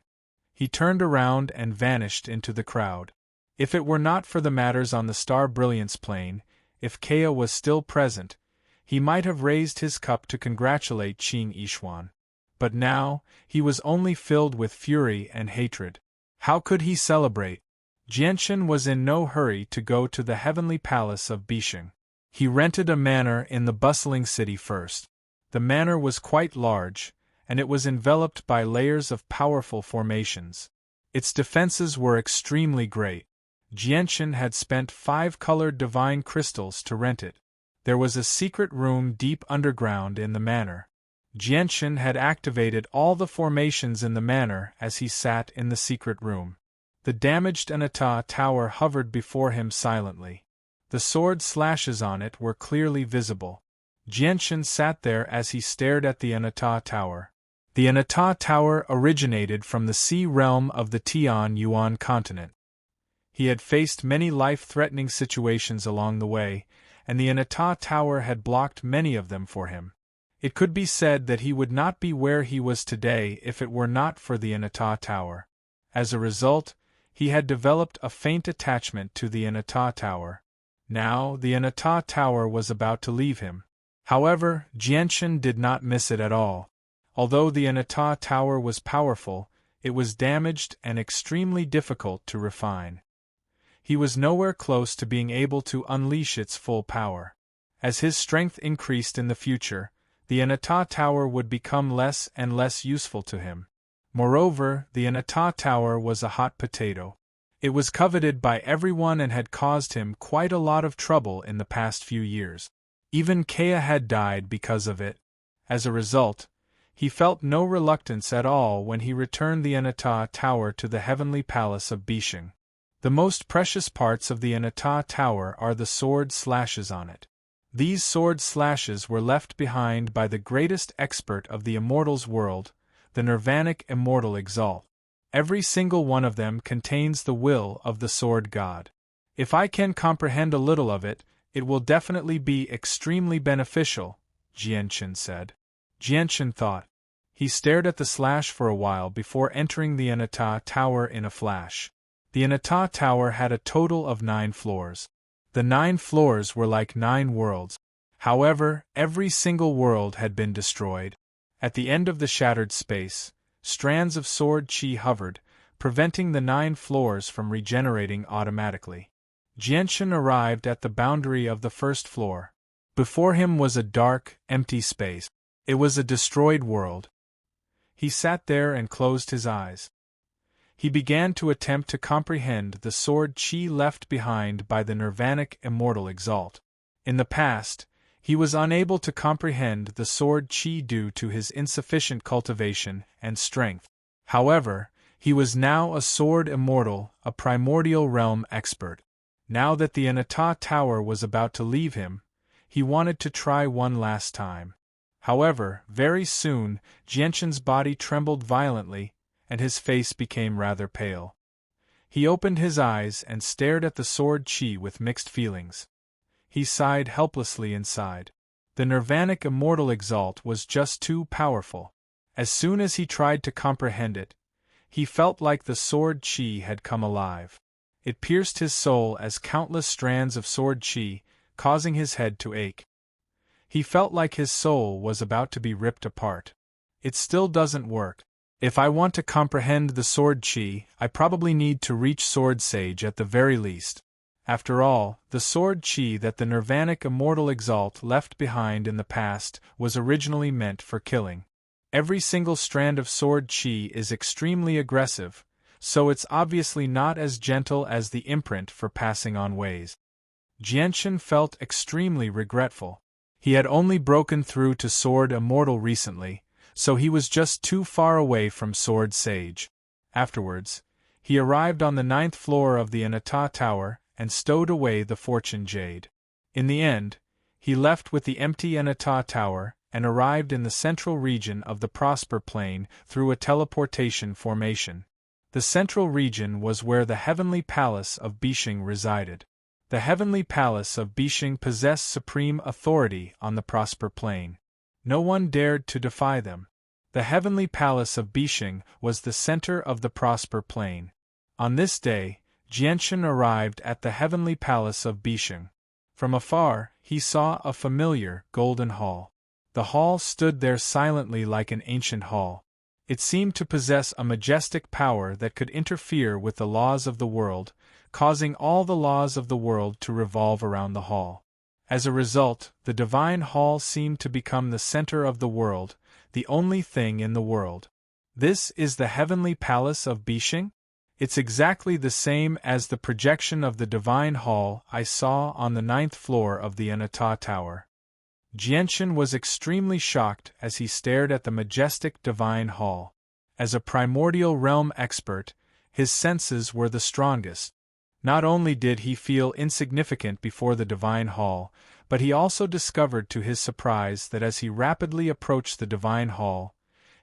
He turned around and vanished into the crowd. If it were not for the matters on the Star Brilliance plane, if Kea was still present, he might have raised his cup to congratulate Qing Yishuan. But now, he was only filled with fury and hatred. How could he celebrate? Jianchen was in no hurry to go to the heavenly palace of Bisheng. He rented a manor in the bustling city first. The manor was quite large, and it was enveloped by layers of powerful formations. Its defenses were extremely great. Jianshan had spent 5 colored divine crystals to rent it. There was a secret room deep underground in the manor. Jianshan had activated all the formations in the manor as he sat in the secret room. The damaged Anata tower hovered before him silently. The sword slashes on it were clearly visible. Jianshan sat there as he stared at the Anata tower. The Anata tower originated from the sea realm of the Tian Yuan continent. He had faced many life-threatening situations along the way, and the Anata tower had blocked many of them for him. It could be said that he would not be where he was today if it were not for the Anata tower. As a result, he had developed a faint attachment to the Anata tower. Now, the Anata tower was about to leave him. However, Jianshan did not miss it at all. Although the Anata tower was powerful, it was damaged and extremely difficult to refine. He was nowhere close to being able to unleash its full power. As his strength increased in the future, the Anata tower would become less and less useful to him. Moreover, the Anata tower was a hot potato. It was coveted by everyone and had caused him quite a lot of trouble in the past few years. Even Kea had died because of it. As a result, he felt no reluctance at all when he returned the Anata tower to the heavenly palace of Bishing. The most precious parts of the Anata tower are the sword slashes on it. These sword slashes were left behind by the greatest expert of the immortals world, the Nirvanic immortal Exalt. Every single one of them contains the will of the sword god. If I can comprehend a little of it, it will definitely be extremely beneficial, Jianshan said. Jianshan thought. He stared at the slash for a while before entering the Anata tower in a flash. The Anata tower had a total of 9 floors. The 9 floors were like 9 worlds. However, every single world had been destroyed. At the end of the shattered space, strands of sword chi hovered, preventing the 9 floors from regenerating automatically. Jianshan arrived at the boundary of the first floor. Before him was a dark, empty space. It was a destroyed world. He sat there and closed his eyes. He began to attempt to comprehend the sword chi left behind by the Nirvanic immortal Exalt. In the past, he was unable to comprehend the sword chi due to his insufficient cultivation and strength. However, he was now a sword immortal, a primordial realm expert. Now that the Anata tower was about to leave him, he wanted to try one last time. However, very soon, Jianshan's body trembled violently, and his face became rather pale. He opened his eyes and stared at the sword chi with mixed feelings. He sighed helplessly inside. The Nirvanic immortal Exalt was just too powerful. As soon as he tried to comprehend it, he felt like the sword chi had come alive. It pierced his soul as countless strands of sword chi, causing his head to ache. He felt like his soul was about to be ripped apart. It still doesn't work. If I want to comprehend the sword chi, I probably need to reach Sword Sage at the very least. After all, the sword chi that the Nirvanic immortal Exalt left behind in the past was originally meant for killing. Every single strand of sword chi is extremely aggressive, so it's obviously not as gentle as the imprint for passing on ways. Jianshan felt extremely regretful. He had only broken through to Sword Immortal recently, so he was just too far away from Sword Sage. Afterwards, he arrived on the 9th floor of the Anata Tower and stowed away the Fortune Jade. In the end, he left with the empty Anata Tower and arrived in the central region of the Prosper Plane through a teleportation formation. The central region was where the Heavenly Palace of Bishing resided. The Heavenly Palace of Bishing possessed supreme authority on the Prosper Plane. No one dared to defy them. The Heavenly Palace of Bishing was the center of the Prosper Plane. On this day, Jianshan arrived at the Heavenly Palace of Bishing. From afar, he saw a familiar golden hall. The hall stood there silently like an ancient hall. It seemed to possess a majestic power that could interfere with the laws of the world, causing all the laws of the world to revolve around the hall. As a result, the divine hall seemed to become the center of the world, the only thing in the world. This is the heavenly palace of Bishing? It's exactly the same as the projection of the divine hall I saw on the 9th floor of the Anata Tower. Jianshan was extremely shocked as he stared at the majestic divine hall. As a primordial realm expert, his senses were the strongest. Not only did he feel insignificant before the divine hall, but he also discovered to his surprise that as he rapidly approached the divine hall,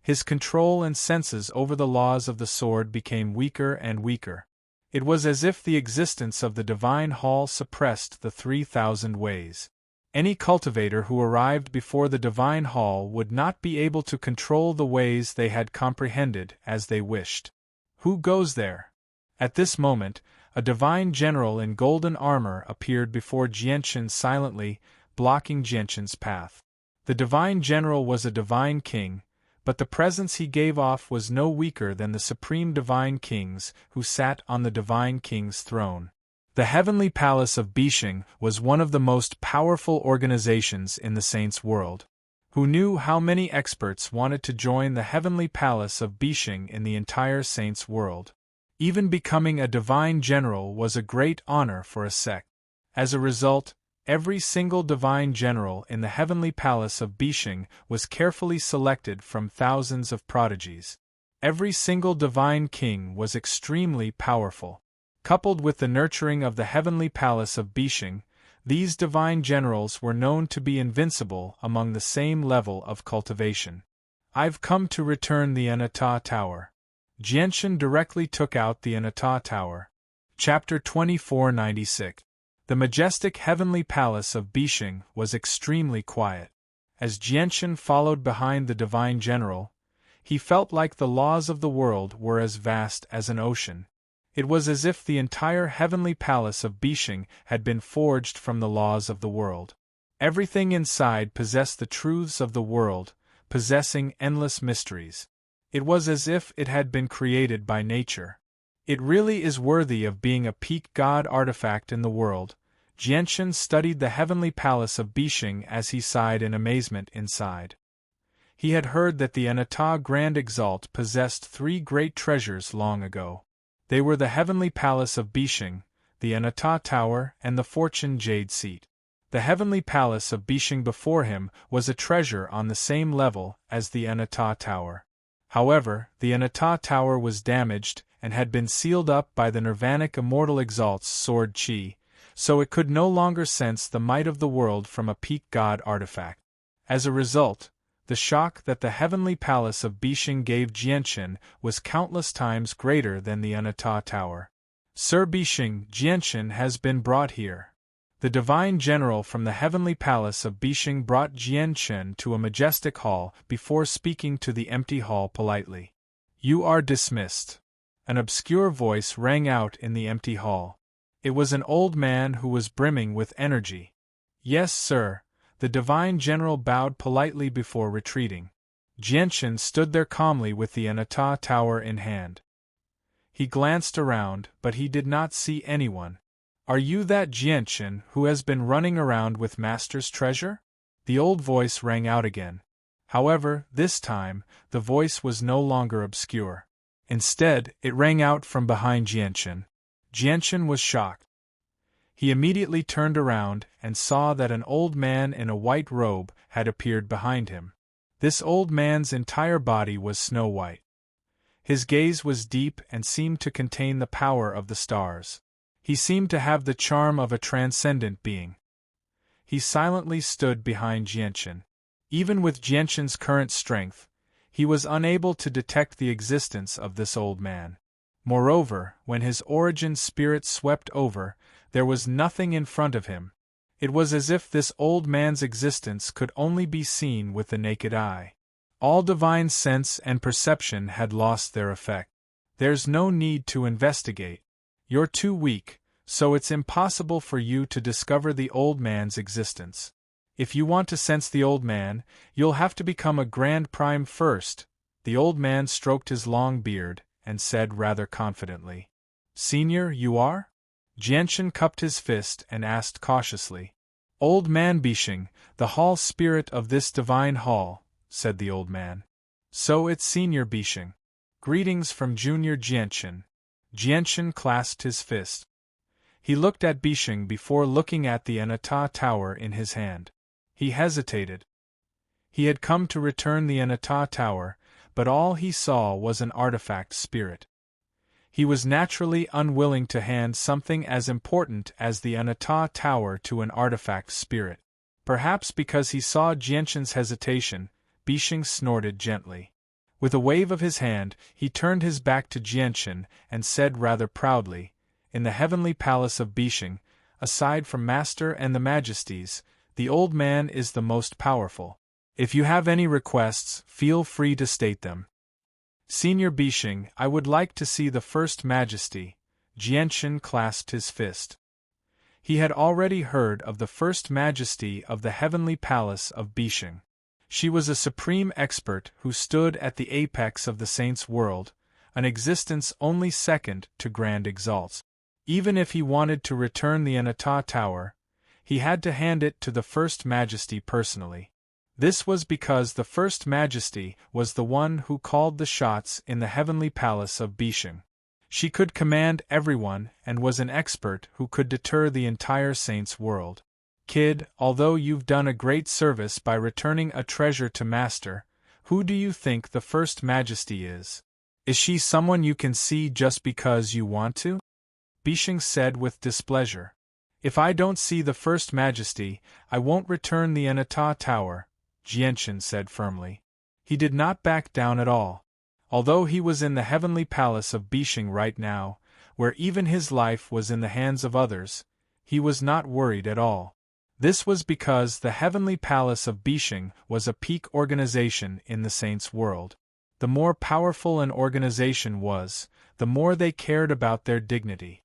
his control and senses over the laws of the sword became weaker and weaker. It was as if the existence of the divine hall suppressed the 3,000 ways. Any cultivator who arrived before the divine hall would not be able to control the ways they had comprehended as they wished. Who goes there? At this moment, a divine general in golden armor appeared before Jianshan silently, blocking Jianshan's path. The divine general was a divine king, but the presence he gave off was no weaker than the supreme divine kings who sat on the divine king's throne. The heavenly palace of Bishing was one of the most powerful organizations in the saints' world. Who knew how many experts wanted to join the heavenly palace of Bishing in the entire saints' world? Even becoming a divine general was a great honor for a sect. As a result, every single divine general in the heavenly palace of Bishing was carefully selected from thousands of prodigies. Every single divine king was extremely powerful. Coupled with the nurturing of the heavenly palace of Bishing, these divine generals were known to be invincible among the same level of cultivation. I've come to return the Anata Tower. Jianshan directly took out the Anata Tower. Chapter 2496. The majestic heavenly palace of Bishing was extremely quiet. As Jianshan followed behind the divine general, he felt like the laws of the world were as vast as an ocean. It was as if the entire heavenly palace of Bishing had been forged from the laws of the world. Everything inside possessed the truths of the world, possessing endless mysteries. It was as if it had been created by nature. It really is worthy of being a peak god artifact in the world. Jianshan studied the heavenly palace of Bishing as he sighed in amazement inside. He had heard that the Anata Grand Exalt possessed 3 great treasures long ago. They were the heavenly palace of Bishing, the Anata Tower, and the Fortune Jade Seat. The heavenly palace of Bishing before him was a treasure on the same level as the Anata Tower. However, the Anata Tower was damaged and had been sealed up by the Nirvanic Immortal Exalt's sword Qi, so it could no longer sense the might of the world from a peak god artifact. As a result, the shock that the heavenly palace of Bishing gave Jianshan was countless times greater than the Anata Tower. Sir Bishing, Jianshan has been brought here. The divine general from the heavenly palace of Bishing brought Jianshan to a majestic hall before speaking to the empty hall politely. You are dismissed. An obscure voice rang out in the empty hall. It was an old man who was brimming with energy. Yes, sir. The divine general bowed politely before retreating. Jianshan stood there calmly with the Anata Tower in hand. He glanced around, but he did not see anyone. Are you that Jianshan who has been running around with Master's treasure? The old voice rang out again. However, this time, the voice was no longer obscure. Instead, it rang out from behind Jianshan. Jianshan was shocked. He immediately turned around and saw that an old man in a white robe had appeared behind him. This old man's entire body was snow-white. His gaze was deep and seemed to contain the power of the stars. He seemed to have the charm of a transcendent being. He silently stood behind Jianshan. Even with Jianshan's current strength, he was unable to detect the existence of this old man. Moreover, when his origin spirit swept over, there was nothing in front of him. It was as if this old man's existence could only be seen with the naked eye. All divine sense and perception had lost their effect. There's no need to investigate. You're too weak, so it's impossible for you to discover the old man's existence. If you want to sense the old man, you'll have to become a Grand Prime first. The old man stroked his long beard and said rather confidently. Senior, you are? Jianshan cupped his fist and asked cautiously. Old man Bishing, the hall spirit of this divine hall, said the old man. So it's Senior Bishing. Greetings from Junior Jianchen. Jianchen clasped his fist. He looked at Bishing before looking at the Anata tower in his hand. He hesitated. He had come to return the Anata tower, but all he saw was an artifact spirit. He was naturally unwilling to hand something as important as the Anata tower to an artifact spirit. Perhaps because he saw Jianchen's hesitation, Bishing snorted gently. With a wave of his hand, he turned his back to Jianchen and said rather proudly, "In the heavenly palace of Bishing, aside from Master and the Majesties, the old man is the most powerful. If you have any requests, feel free to state them." "Senior Bishing, I would like to see the First Majesty." Jianchen clasped his fist. He had already heard of the First Majesty of the heavenly palace of Bishing. She was a supreme expert who stood at the apex of the saints' world, an existence only second to Grand Exalts. Even if he wanted to return the Anata tower, he had to hand it to the First Majesty personally. This was because the First Majesty was the one who called the shots in the heavenly palace of Bishing. She could command everyone and was an expert who could deter the entire saints' world. "Kid, although you've done a great service by returning a treasure to Master, who do you think the First Majesty is? Is she someone you can see just because you want to?" Bishing said with displeasure. "If I don't see the First Majesty, I won't return the Anata tower," Jianchen said firmly. He did not back down at all. Although he was in the heavenly palace of Bishing right now, where even his life was in the hands of others, he was not worried at all. This was because the heavenly palace of Bishing was a peak organization in the saints' world. The more powerful an organization was, the more they cared about their dignity.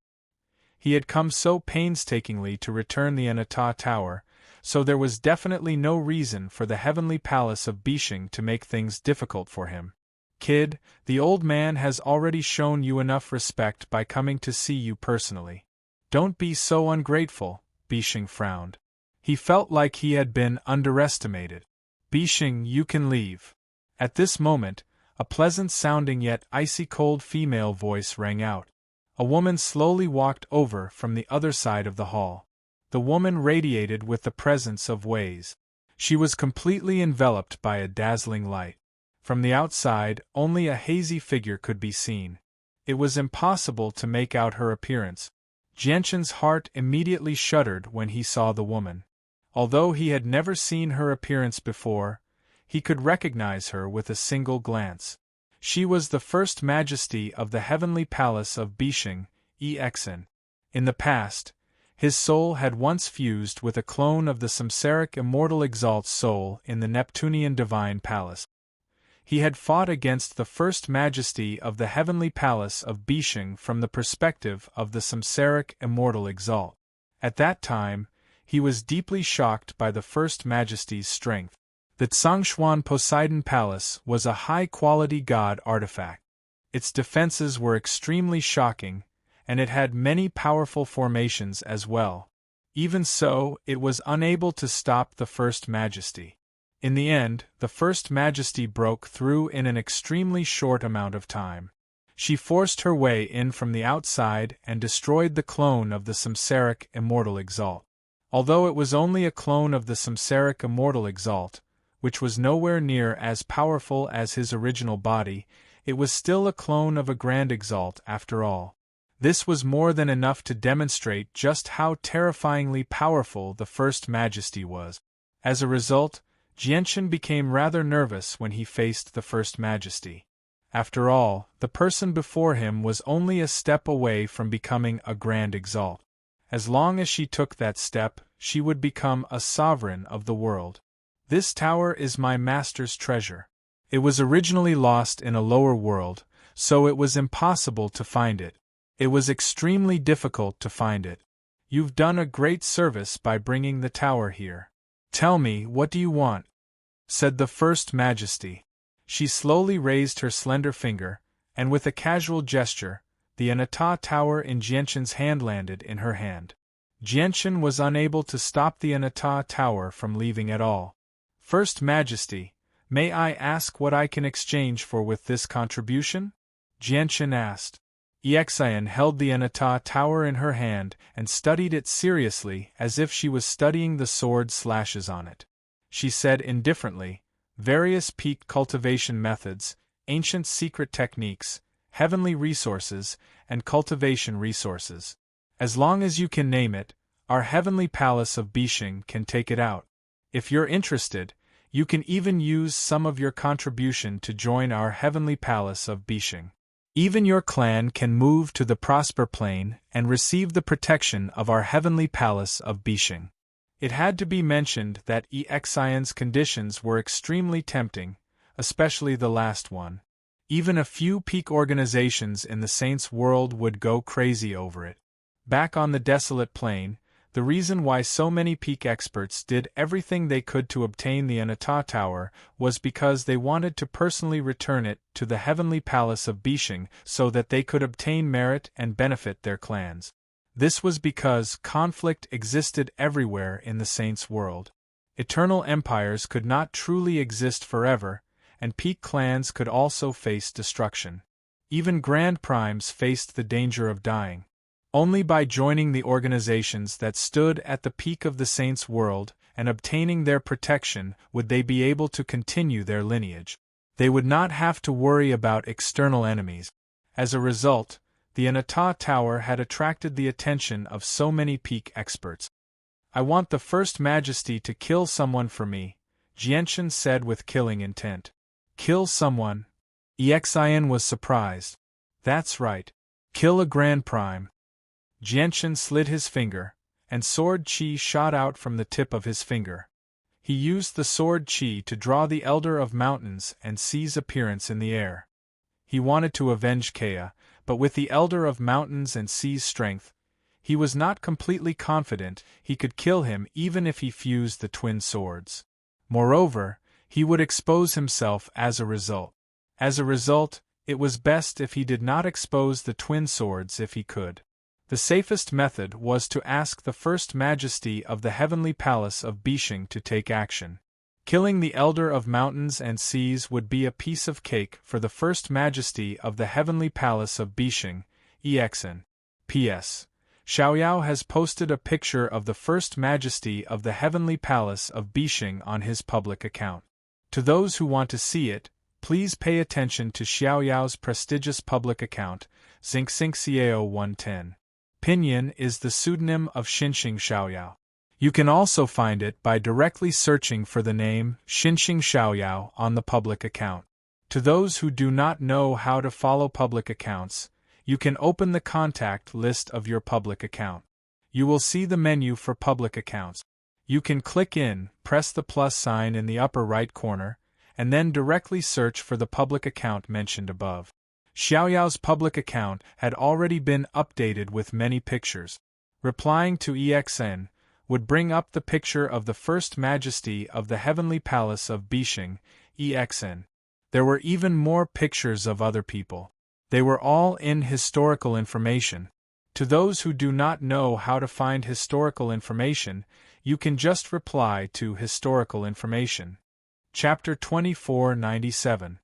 He had come so painstakingly to return the Anata tower, so there was definitely no reason for the heavenly palace of Bishing to make things difficult for him. "Kid, the old man has already shown you enough respect by coming to see you personally. Don't be so ungrateful," Bishing frowned. He felt like he had been underestimated. "Bishing, you can leave." At this moment, a pleasant-sounding yet icy-cold female voice rang out. A woman slowly walked over from the other side of the hall. The woman radiated with the presence of Ways. She was completely enveloped by a dazzling light. From the outside, only a hazy figure could be seen. It was impossible to make out her appearance. Jianchen's heart immediately shuddered when he saw the woman. Although he had never seen her appearance before, he could recognize her with a single glance. She was the First Majesty of the heavenly palace of Bishing, Exen. In the past, his soul had once fused with a clone of the Samsaric immortal Exalt's soul in the Neptunian divine palace. He had fought against the First Majesty of the heavenly palace of Bishing from the perspective of the Samsaric immortal Exalt. At that time, he was deeply shocked by the First Majesty's strength. The Tsangshuan Poseidon Palace was a high-quality god artifact. Its defenses were extremely shocking, and it had many powerful formations as well. Even so, it was unable to stop the First Majesty. In the end, the First Majesty broke through in an extremely short amount of time. She forced her way in from the outside and destroyed the clone of the Samsaric immortal Exalt. Although it was only a clone of the Samsaric immortal Exalt, which was nowhere near as powerful as his original body, it was still a clone of a Grand Exalt after all. This was more than enough to demonstrate just how terrifyingly powerful the First Majesty was. As a result, Jianchen became rather nervous when he faced the First Majesty. After all, the person before him was only a step away from becoming a Grand Exalt. As long as she took that step, she would become a sovereign of the world. "This tower is my master's treasure. It was originally lost in a lower world, so it was impossible to find it. It was extremely difficult to find it. You've done a great service by bringing the tower here. Tell me, what do you want?" said the First Majesty. She slowly raised her slender finger, and with a casual gesture, the Anata tower in Jianchen's hand landed in her hand. Jianchen was unable to stop the Anata tower from leaving at all. "First Majesty, May I ask what I can exchange for with this contribution? Jianchen asked. Exian held the Anata tower in her hand and studied it seriously as if she was studying the sword slashes on it. She said indifferently, various peak cultivation methods, ancient secret techniques, heavenly resources, and cultivation resources. As long as you can name it, our heavenly palace of Bishing can take it out. If you're interested, you can even use some of your contribution to join our heavenly palace of Bishing. Even your clan can move to the Prosper Plane and receive the protection of our heavenly palace of Bishing. It had to be mentioned that Exian's conditions were extremely tempting, especially the last one. Even a few peak organizations in the Saints' world would go crazy over it. Back on the desolate plain, the reason why so many peak experts did everything they could to obtain the Anata Tower was because they wanted to personally return it to the heavenly palace of Bishing so that they could obtain merit and benefit their clans. This was because conflict existed everywhere in the Saints' world. Eternal empires could not truly exist forever, and peak clans could also face destruction. Even Grand Primes faced the danger of dying. Only by joining the organizations that stood at the peak of the Saints' world and obtaining their protection would they be able to continue their lineage. They would not have to worry about external enemies. As a result, the Anata Tower had attracted the attention of so many peak experts. I want the First Majesty to kill someone for me, Jianchen said with killing intent. Kill someone? Exian was surprised. That's right. Kill a Grand Prime. Jianchen slid his finger, and sword chi shot out from the tip of his finger. He used the sword chi to draw the Elder of Mountains and Sea's appearance in the air. He wanted to avenge Kea, but with the Elder of Mountains and Sea's strength, he was not completely confident he could kill him even if he fused the twin swords. Moreover, he would expose himself as a result. As a result, it was best if he did not expose the twin swords if he could. The safest method was to ask the First Majesty of the Heavenly Palace of Bishing to take action. Killing the Elder of Mountains and Seas would be a piece of cake for the First Majesty of the Heavenly Palace of Bishing, Exian. P.S. Xiaoyao has posted a picture of the First Majesty of the Heavenly Palace of Bishing on his public account. To those who want to see it, please pay attention to Xiaoyao's prestigious public account, Xingxingxiao 110. Pinyin is the pseudonym of Xinxing Xiaoyao. You can also find it by directly searching for the name Xinxing Xiaoyao on the public account. To those who do not know how to follow public accounts, you can open the contact list of your public account. You will see the menu for public accounts. You can click in, press the plus sign in the upper right corner, and then directly search for the public account mentioned above. Xiaoyao's public account had already been updated with many pictures. Replying to Exian would bring up the picture of the First Majesty of the Heavenly Palace of Bishing, Exian. There were even more pictures of other people. They were all in historical information. To those who do not know how to find historical information, you can just reply to historical information. Chapter 2497.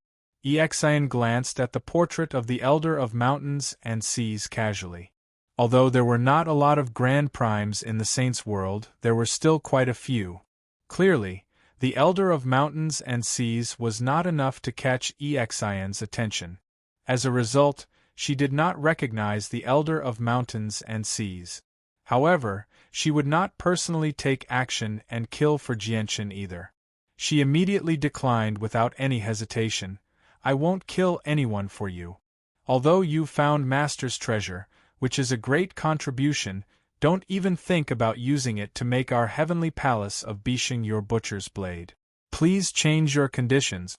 Exian glanced at the portrait of the Elder of Mountains and Seas casually. Although there were not a lot of Grand Primes in the Saints' world, there were still quite a few. Clearly, the Elder of Mountains and Seas was not enough to catch Exian's attention. As a result, she did not recognize the Elder of Mountains and Seas. However, she would not personally take action and kill for Jianchen either. She immediately declined without any hesitation. I won't kill anyone for you. Although you found Master's treasure, which is a great contribution, don't even think about using it to make our heavenly palace of Bishing your butcher's blade. Please change your conditions.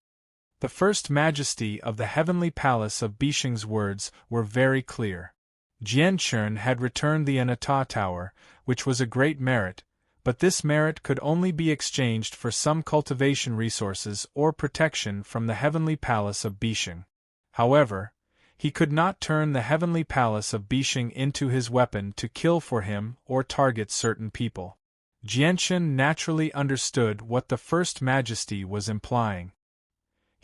The First Majesty of the Heavenly Palace of Bishing's words were very clear. Jianchen had returned the Anata Tower, which was a great merit, but this merit could only be exchanged for some cultivation resources or protection from the Heavenly Palace of Bishing. However, he could not turn the Heavenly Palace of Bishing into his weapon to kill for him or target certain people. Jianchen naturally understood what the First Majesty was implying.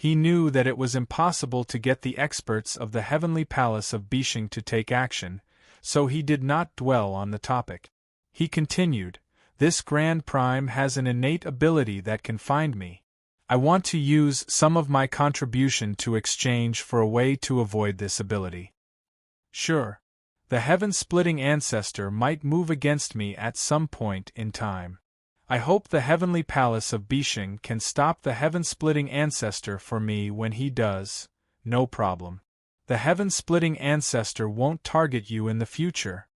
He knew that it was impossible to get the experts of the heavenly palace of Bishing to take action, so he did not dwell on the topic. He continued, "This Grand Prime has an innate ability that can find me. I want to use some of my contribution to exchange for a way to avoid this ability. Sure. The heaven-splitting ancestor might move against me at some point in time. I hope the heavenly palace of Bishing can stop the heaven-splitting ancestor for me when he does. No problem. The heaven-splitting ancestor won't target you in the future.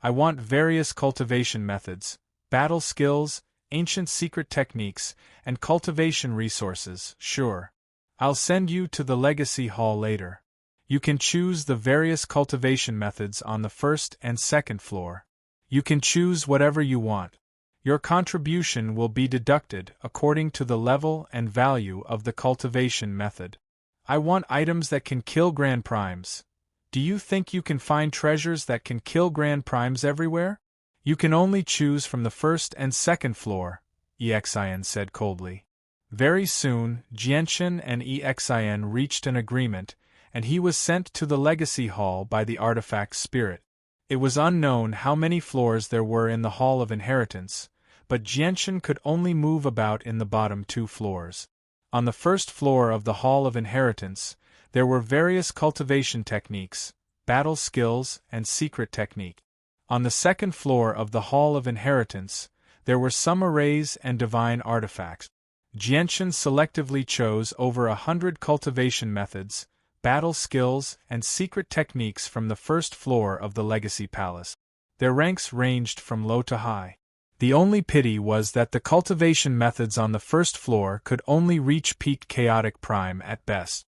I want various cultivation methods, battle skills, ancient secret techniques, and cultivation resources, sure. I'll send you to the Legacy Hall later. You can choose the various cultivation methods on the first and second floor. You can choose whatever you want. Your contribution will be deducted according to the level and value of the cultivation method. I want items that can kill Grand Primes. Do you think you can find treasures that can kill Grand Primes everywhere? You can only choose from the first and second floor, Exin said coldly. Very soon, Jianchen and Exin reached an agreement, and he was sent to the Legacy Hall by the artifact spirit. It was unknown how many floors there were in the Hall of Inheritance, but Jianchen could only move about in the bottom 2 floors. On the first floor of the Hall of Inheritance, there were various cultivation techniques, battle skills, and secret technique. On the second floor of the Hall of Inheritance, there were some arrays and divine artifacts. Jianchen selectively chose over 100 cultivation methods, battle skills, and secret techniques from the first floor of the Legacy Palace. Their ranks ranged from low to high. The only pity was that the cultivation methods on the first floor could only reach peaked chaotic prime at best.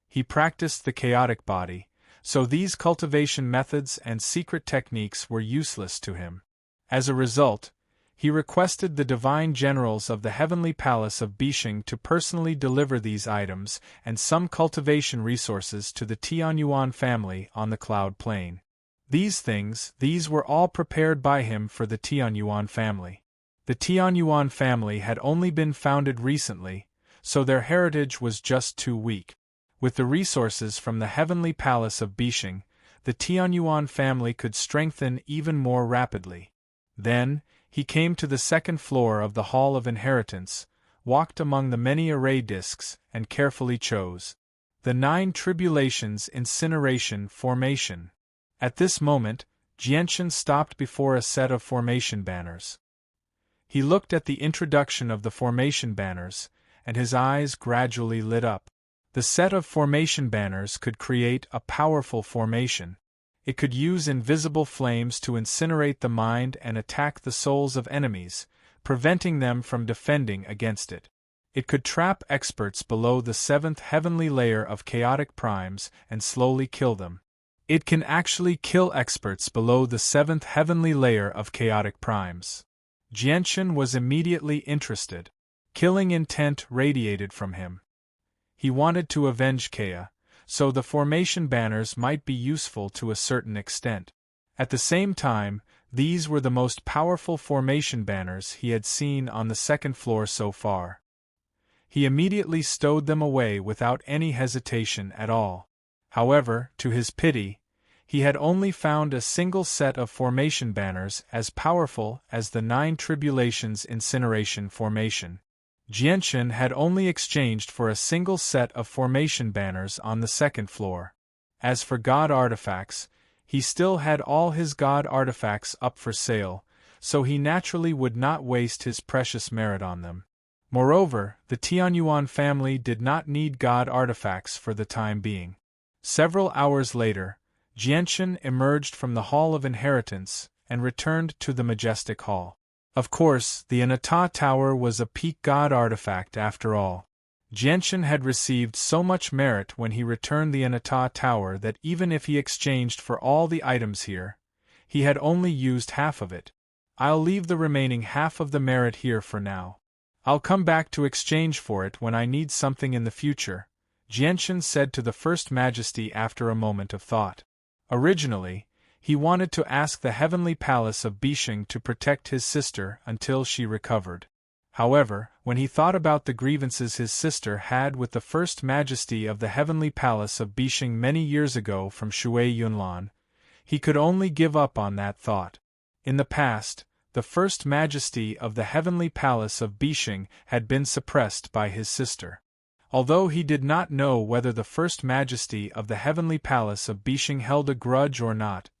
He practiced the chaotic body, so these cultivation methods and secret techniques were useless to him. As a result, he requested the divine generals of the heavenly palace of Bishing to personally deliver these items and some cultivation resources to the Tianyuan family on the Cloud Plain. These were all prepared by him for the Tianyuan family. The Tianyuan family had only been founded recently, so their heritage was just too weak. With the resources from the heavenly palace of Bishing, the Tianyuan family could strengthen even more rapidly. Then, he came to the second floor of the Hall of Inheritance, walked among the many array discs, and carefully chose the 9 Tribulations Incineration Formation. At this moment, Jianchen stopped before a set of formation banners. He looked at the introduction of the formation banners, and his eyes gradually lit up. The set of formation banners could create a powerful formation. It could use invisible flames to incinerate the mind and attack the souls of enemies, preventing them from defending against it. It could trap experts below the 7th heavenly layer of chaotic primes and slowly kill them. It can actually kill experts below the 7th heavenly layer of chaotic primes. Jianchen was immediately interested. Killing intent radiated from him. He wanted to avenge Kea, so the formation banners might be useful to a certain extent. At the same time, these were the most powerful formation banners he had seen on the second floor so far. He immediately stowed them away without any hesitation at all. However, to his pity, he had only found a single set of formation banners as powerful as the 9 Tribulations Incineration Formation. Jianchen had only exchanged for a single set of formation banners on the second floor. As for god artifacts, he still had all his god artifacts up for sale, so he naturally would not waste his precious merit on them. Moreover, the Tianyuan family did not need god artifacts for the time being. Several hours later, Jianchen emerged from the Hall of Inheritance and returned to the majestic hall. Of course, the Anata Tower was a peak god artifact after all. Jianchen had received so much merit when he returned the Anata Tower that even if he exchanged for all the items here, he had only used half of it. I'll leave the remaining half of the merit here for now. I'll come back to exchange for it when I need something in the future, Jianchen said to the First Majesty after a moment of thought. Originally, he wanted to ask the heavenly palace of Bishing to protect his sister until she recovered. However, when he thought about the grievances his sister had with the First Majesty of the Heavenly Palace of Bishing many years ago from Shui Yunlan, he could only give up on that thought. In the past, the First Majesty of the Heavenly Palace of Bishing had been suppressed by his sister. Although he did not know whether the First Majesty of the Heavenly Palace of Bishing held a grudge or not,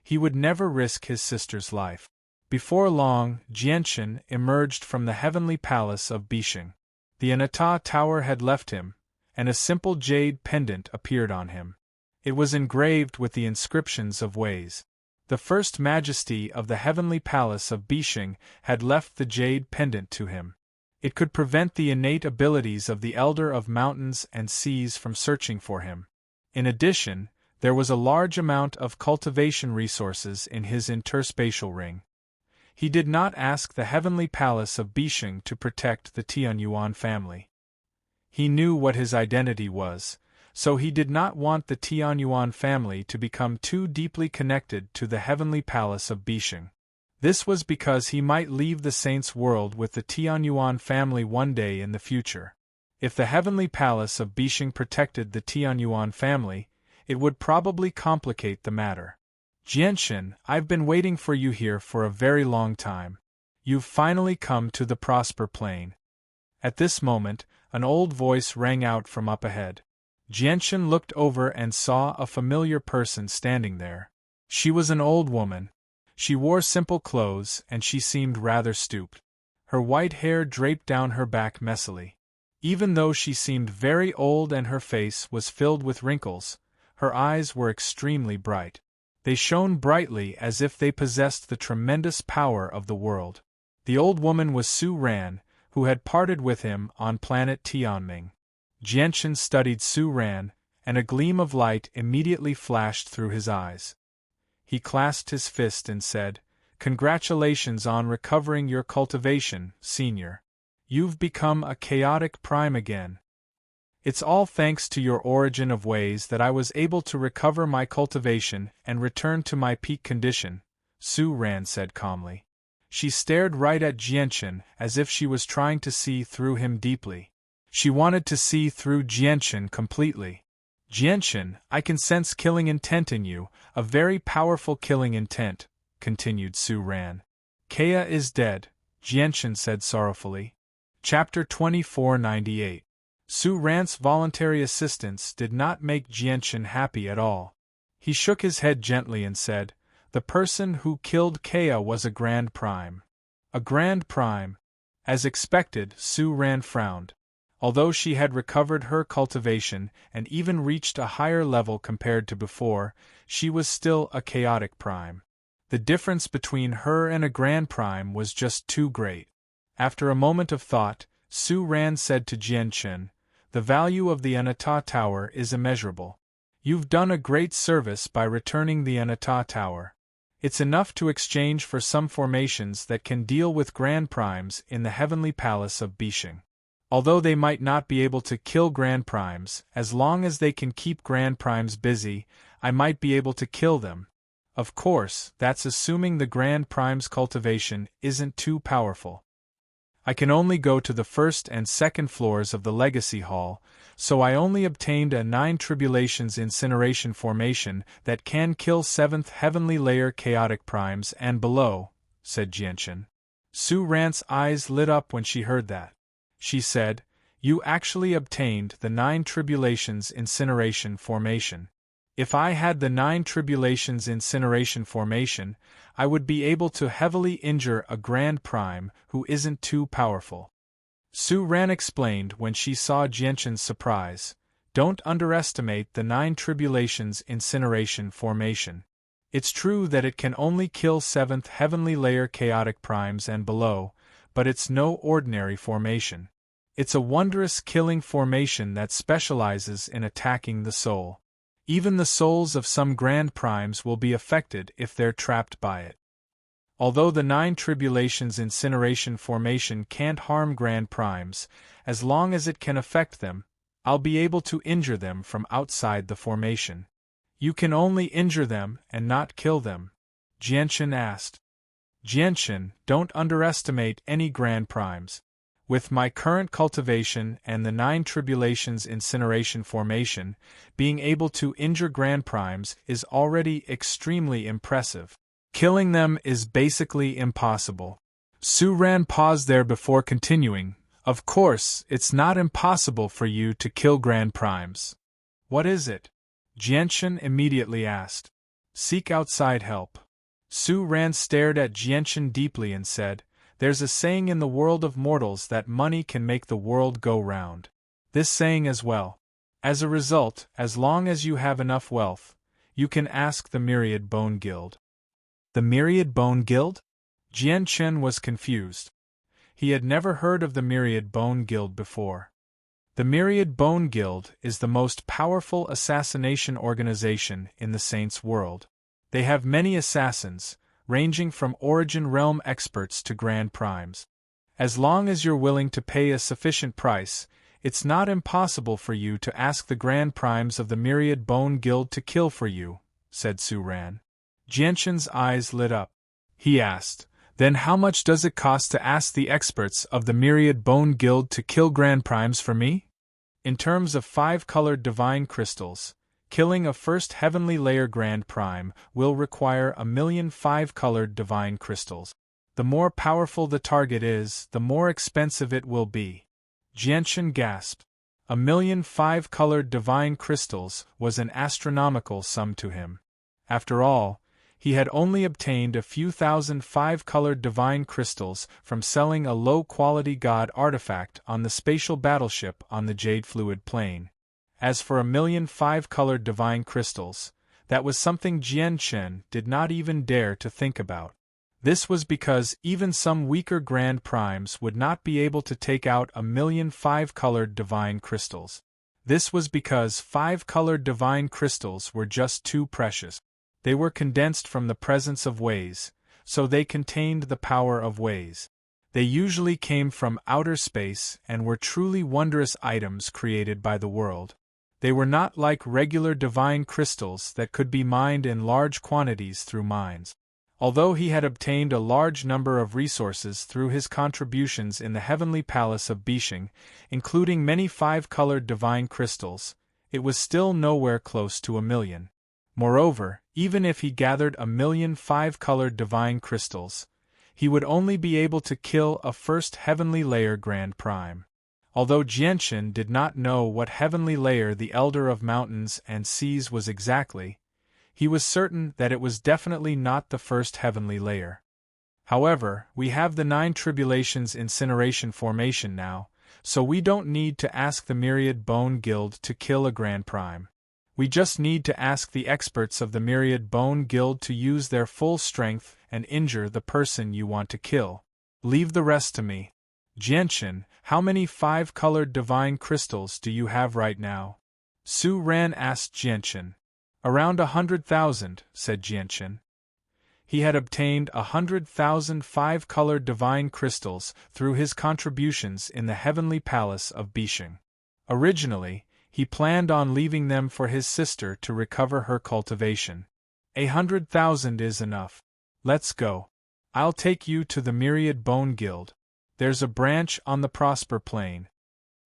he would never risk his sister's life. Before long, Jianchen emerged from the Heavenly Palace of Bishing. The Anata Tower had left him, and a simple jade pendant appeared on him. It was engraved with the inscriptions of ways. The First Majesty of the Heavenly Palace of Bishing had left the jade pendant to him. It could prevent the innate abilities of the Elder of Mountains and Seas from searching for him. In addition, there was a large amount of cultivation resources in his interspatial ring. He did not ask the Heavenly Palace of Bishing to protect the Tianyuan family. He knew what his identity was, so he did not want the Tianyuan family to become too deeply connected to the Heavenly Palace of Bishing. This was because he might leave the Saints' world with the Tianyuan family one day in the future. If the Heavenly Palace of Bishing protected the Tianyuan family, it would probably complicate the matter. Jianchen, I've been waiting for you here for a very long time. You've finally come to the Prosper Plain. At this moment, an old voice rang out from up ahead. Jianchen looked over and saw a familiar person standing there. She was an old woman. She wore simple clothes and she seemed rather stooped. Her white hair draped down her back messily. Even though she seemed very old and her face was filled with wrinkles, her eyes were extremely bright. They shone brightly as if they possessed the tremendous power of the world. The old woman was Su Ran, who had parted with him on planet Tianming. Jianchen studied Su Ran, and a gleam of light immediately flashed through his eyes. He clasped his fist and said, "Congratulations on recovering your cultivation, Senior. You've become a chaotic prime again. It's all thanks to your origin of ways that I was able to recover my cultivation and return to my peak condition," Su Ran said calmly. She stared right at Jianchen as if she was trying to see through him deeply. She wanted to see through Jianchen completely. "Jianchen, I can sense killing intent in you, a very powerful killing intent," continued Su Ran. "Kea is dead," Jianchen said sorrowfully. Chapter 2498. Su Ran's voluntary assistance did not make Jianchen happy at all. He shook his head gently and said, "The person who killed Kea was a Grand Prime." A Grand Prime? As expected, Su Ran frowned. Although she had recovered her cultivation and even reached a higher level compared to before, she was still a chaotic prime. The difference between her and a Grand Prime was just too great. After a moment of thought, Su Ran said to Jianchen, "The value of the Anata Tower is immeasurable. You've done a great service by returning the Anata Tower. It's enough to exchange for some formations that can deal with Grand Primes in the Heavenly Palace of Bishing. Although they might not be able to kill Grand Primes, as long as they can keep Grand Primes busy, I might be able to kill them. Of course, that's assuming the Grand Prime's cultivation isn't too powerful. I can only go to the first and second floors of the Legacy Hall, so I only obtained a 9 Tribulations Incineration formation that can kill 7th Heavenly Layer Chaotic Primes and below," said Jianchen. Su Ran's eyes lit up when she heard that. She said, "You actually obtained the 9 Tribulations Incineration formation. If I had the 9 Tribulations Incineration formation, I would be able to heavily injure a Grand Prime who isn't too powerful." Su Ran explained when she saw Jianchen's surprise, "Don't underestimate the 9 Tribulations Incineration formation. It's true that it can only kill 7th Heavenly Layer Chaotic Primes and below, but it's no ordinary formation. It's a wondrous killing formation that specializes in attacking the soul. Even the souls of some Grand Primes will be affected if they're trapped by it. Although the 9 Tribulations Incineration formation can't harm Grand Primes, as long as it can affect them, I'll be able to injure them from outside the formation." "You can only injure them and not kill them?" Jianchen asked. "Jianchen, don't underestimate any Grand Primes. With my current cultivation and the 9 tribulations incineration formation, being able to injure Grand Primes is already extremely impressive. Killing them is basically impossible. Su Ran paused there before continuing. Of course, it's not impossible for you to kill Grand Primes. What is it? Jianchen immediately asked. Seek outside help. Su Ran stared at Jianchen deeply and said, There's a saying in the world of mortals that money can make the world go round. This saying as well. As a result, as long as you have enough wealth, you can ask the Myriad Bone Guild. The Myriad Bone Guild? Jianchen was confused. He had never heard of the Myriad Bone Guild before. The Myriad Bone Guild is the most powerful assassination organization in the Saints' world. They have many assassins, ranging from Origin Realm experts to Grand Primes. As long as you're willing to pay a sufficient price, it's not impossible for you to ask the Grand Primes of the Myriad Bone Guild to kill for you, said Su Ran. Jianchen's eyes lit up. He asked, Then how much does it cost to ask the experts of the Myriad Bone Guild to kill Grand Primes for me? In terms of 5-colored divine crystals, killing a first heavenly layer Grand Prime will require 1,000,000 5-colored divine crystals. The more powerful the target is, the more expensive it will be. Jianchen gasped. 1,000,000 5-colored divine crystals was an astronomical sum to him. After all, he had only obtained a few thousand 5-colored divine crystals from selling a low-quality god artifact on the spatial battleship on the Jade Fluid Plane. As for 1,000,000 5-colored divine crystals, that was something Jianchen did not even dare to think about. This was because even some weaker Grand Primes would not be able to take out 1,000,000 5-colored divine crystals. This was because 5-colored divine crystals were just too precious. They were condensed from the presence of ways, so they contained the power of ways. They usually came from outer space and were truly wondrous items created by the world. They were not like regular divine crystals that could be mined in large quantities through mines. Although he had obtained a large number of resources through his contributions in the heavenly palace of Bishing, including many 5-colored divine crystals, it was still nowhere close to 1,000,000. Moreover, even if he gathered 1,000,000 5-colored divine crystals, he would only be able to kill a first heavenly layer Grand Prime. Although Jianchen did not know what heavenly layer the Elder of Mountains and Seas was exactly, he was certain that it was definitely not the first heavenly layer. However, we have the 9 tribulations incineration formation now, so we don't need to ask the Myriad Bone Guild to kill a Grand Prime. We just need to ask the experts of the Myriad Bone Guild to use their full strength and injure the person you want to kill. Leave the rest to me. Jianchen, how many 5-colored divine crystals do you have right now? Su Ran asked Jianchen. Around 100,000, said Jianchen. He had obtained 100,000 5-colored divine crystals through his contributions in the heavenly palace of Bishing. Originally, he planned on leaving them for his sister to recover her cultivation. 100,000 is enough. Let's go. I'll take you to the Myriad Bone Guild. There's a branch on the Prosper Plain.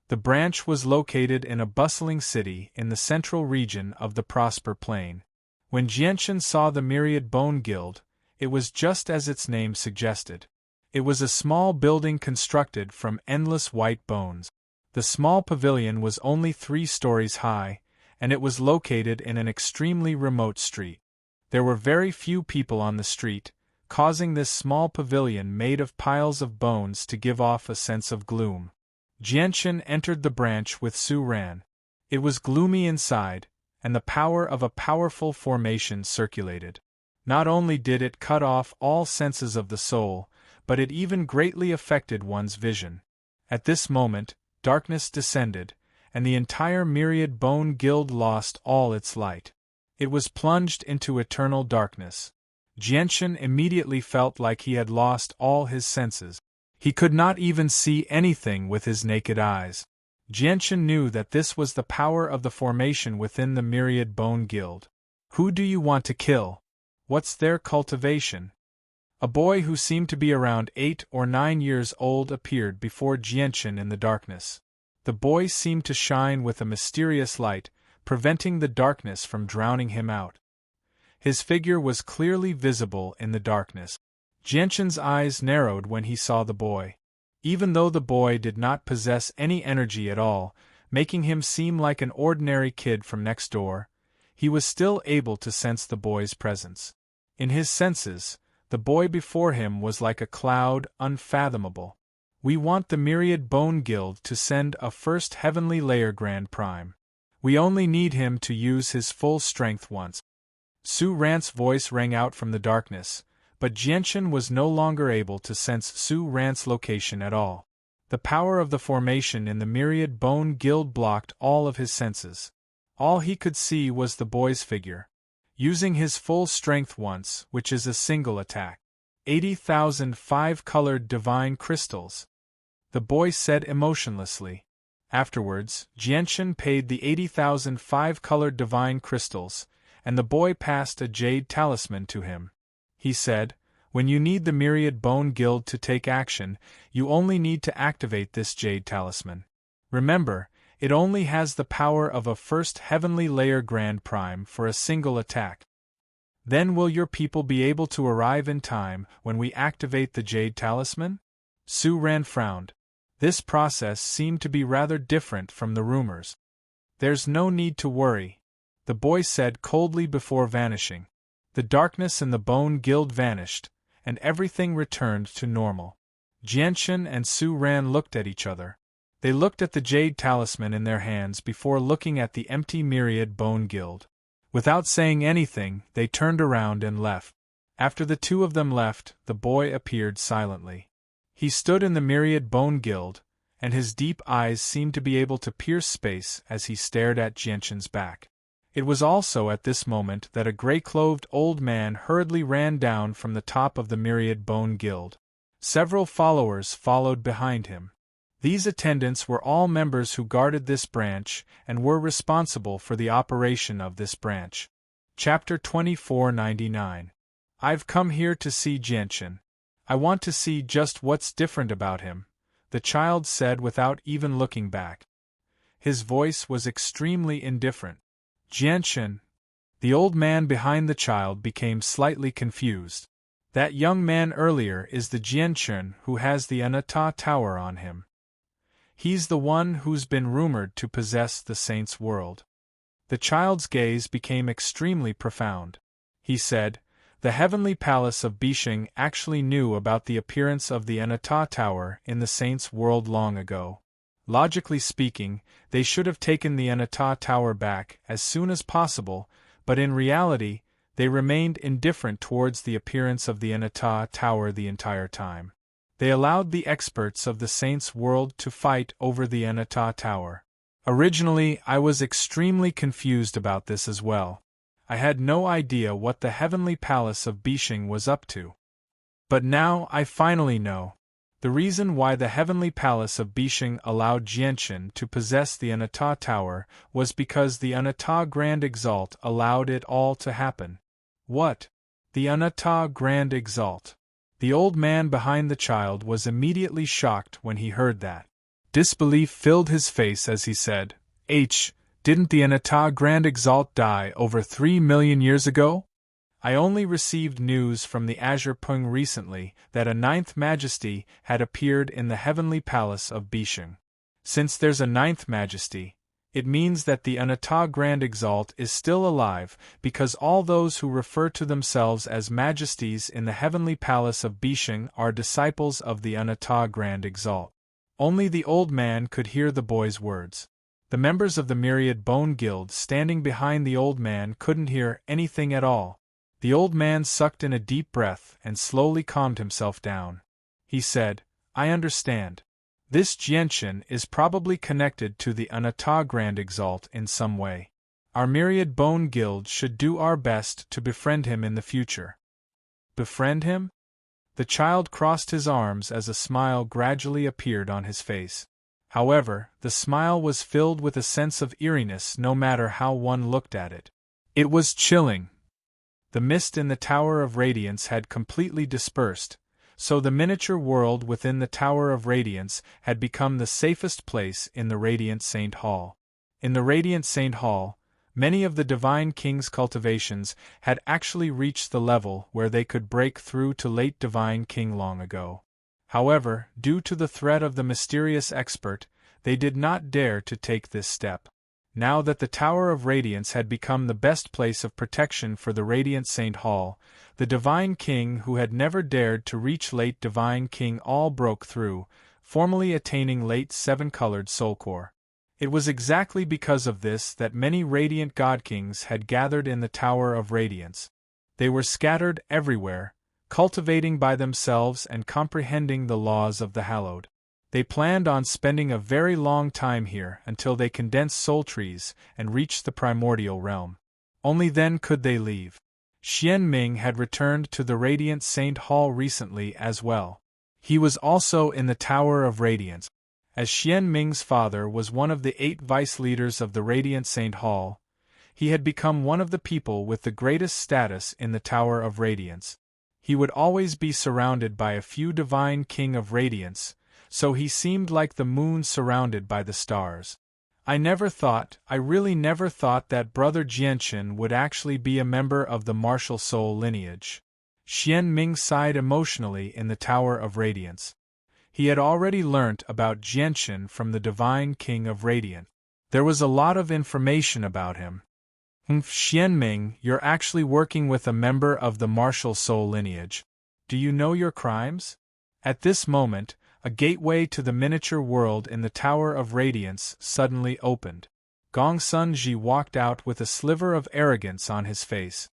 The branch was located in a bustling city in the central region of the Prosper Plain. When Jianchen saw the Myriad Bone Guild, it was just as its name suggested. It was a small building constructed from endless white bones. The small pavilion was only 3 stories high, and it was located in an extremely remote street. There were very few people on the street, causing this small pavilion made of piles of bones to give off a sense of gloom. Jianchen entered the branch with Su Ran. It was gloomy inside, and the power of a powerful formation circulated. Not only did it cut off all senses of the soul, but it even greatly affected one's vision. At this moment, darkness descended, and the entire Myriad Bone Guild lost all its light. It was plunged into eternal darkness. Jianchen immediately felt like he had lost all his senses. He could not even see anything with his naked eyes. Jianchen knew that this was the power of the formation within the Myriad Bone Guild. Who do you want to kill? What's their cultivation? A boy who seemed to be around 8 or 9 years old appeared before Jianchen in the darkness. The boy seemed to shine with a mysterious light, preventing the darkness from drowning him out. His figure was clearly visible in the darkness. Jianchen's eyes narrowed when he saw the boy. Even though the boy did not possess any energy at all, making him seem like an ordinary kid from next door, he was still able to sense the boy's presence. In his senses, the boy before him was like a cloud, unfathomable. We want the Myriad Bone Guild to send a first heavenly layer Grand Prime. We only need him to use his full strength once. Su Ran's voice rang out from the darkness, but Jianchen was no longer able to sense Su Ran's location at all. The power of the formation in the Myriad Bone Guild blocked all of his senses. All he could see was the boy's figure. Using his full strength once, which is a single attack. 80,000 5-colored divine crystals. The boy said emotionlessly. Afterwards, Jianchen paid the 80,000 5-colored divine crystals, and the boy passed a jade talisman to him. He said, "When you need the Myriad Bone Guild to take action, you only need to activate this jade talisman. Remember, it only has the power of a first heavenly layer Grand Prime for a single attack. Then will your people be able to arrive in time when we activate the jade talisman?" Su Ran frowned. This process seemed to be rather different from the rumors. "There's no need to worry," the boy said coldly before vanishing. The darkness in the Bone Guild vanished, and everything returned to normal. Jianchen and Su Ran looked at each other. They looked at the jade talisman in their hands before looking at the empty Myriad Bone Guild. Without saying anything, they turned around and left. After the two of them left, the boy appeared silently. He stood in the Myriad Bone Guild, and his deep eyes seemed to be able to pierce space as he stared at Jianchen's back. It was also at this moment that a gray-clothed old man hurriedly ran down from the top of the Myriad Bone Guild. Several followers followed behind him. These attendants were all members who guarded this branch and were responsible for the operation of this branch. Chapter 2499. I've come here to see Jianchen. I want to see just what's different about him, the child said without even looking back. His voice was extremely indifferent. Jianchen. The old man behind the child became slightly confused. That young man earlier is the Jianchen who has the Anata Tower on him. He's the one who's been rumored to possess the saint's world. The child's gaze became extremely profound. He said, "The heavenly palace of Bishing actually knew about the appearance of the Anata Tower in the saint's world long ago. Logically speaking, they should have taken the Anata Tower back as soon as possible, but in reality, they remained indifferent towards the appearance of the Anata Tower the entire time. They allowed the experts of the saint's world to fight over the Anata Tower. Originally, I was extremely confused about this as well. I had no idea what the heavenly palace of Bishing was up to. But now I finally know. The reason why the heavenly palace of Bishing allowed Jianchen to possess the Anata Tower was because the Anata Grand Exalt allowed it all to happen." "What? The Anata Grand Exalt?" The old man behind the child was immediately shocked when he heard that. Disbelief filled his face as he said, Didn't the Anata Grand Exalt die over 3 million years ago? I only received news from the Azure Pung recently that a 9th Majesty had appeared in the heavenly palace of Bishing. Since there's a 9th Majesty, it means that the Anata Grand Exalt is still alive, because all those who refer to themselves as Majesties in the heavenly palace of Bishing are disciples of the Anata Grand Exalt. Only the old man could hear the boy's words. The members of the Myriad Bone Guild standing behind the old man couldn't hear anything at all. The old man sucked in a deep breath and slowly calmed himself down. He said, "I understand. This Jianchen is probably connected to the Anata Grand Exalt in some way. Our Myriad Bone Guild should do our best to befriend him in the future." Befriend him? The child crossed his arms as a smile gradually appeared on his face. However, the smile was filled with a sense of eeriness no matter how one looked at it. It was chilling. The mist in the Tower of Radiance had completely dispersed, so the miniature world within the Tower of Radiance had become the safest place in the Radiant Saint Hall. In the Radiant Saint Hall, many of the Divine King's cultivations had actually reached the level where they could break through to late Divine King long ago. However, due to the threat of the mysterious expert, they did not dare to take this step. Now that the Tower of Radiance had become the best place of protection for the Radiant Saint Hall, the Divine King who had never dared to reach late Divine King all broke through, formally attaining late seven-colored soul core. It was exactly because of this that many Radiant God Kings had gathered in the Tower of Radiance. They were scattered everywhere, cultivating by themselves and comprehending the laws of the Hallowed. They planned on spending a very long time here until they condensed soul trees and reached the primordial realm. Only then could they leave. Xian Ming had returned to the Radiant Saint Hall recently as well. He was also in the Tower of Radiance. As Xian Ming's father was one of the 8 vice leaders of the Radiant Saint Hall, he had become one of the people with the greatest status in the Tower of Radiance. He would always be surrounded by a few Divine King of Radiance, so he seemed like the moon surrounded by the stars. I really never thought that Brother Jianchen would actually be a member of the martial soul lineage. Xian Ming sighed emotionally in the Tower of Radiance. He had already learnt about Jianchen from the Divine King of Radiant. There was a lot of information about him. Xian Ming, you're actually working with a member of the martial soul lineage. Do you know your crimes? At this moment, a gateway to the miniature world in the Tower of Radiance suddenly opened. Gongsun Ji walked out with a sliver of arrogance on his face.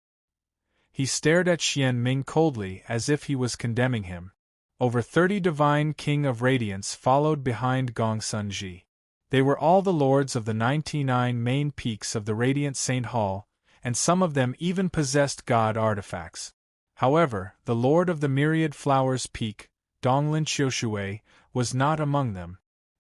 He stared at Xian Ming coldly as if he was condemning him. Over 30 Divine King of Radiance followed behind Gongsun Ji. They were all the lords of the 99 main peaks of the Radiant Saint Hall, and some of them even possessed god artifacts. However, the Lord of the Myriad Flowers Peak, Donglin Qiushui, was not among them.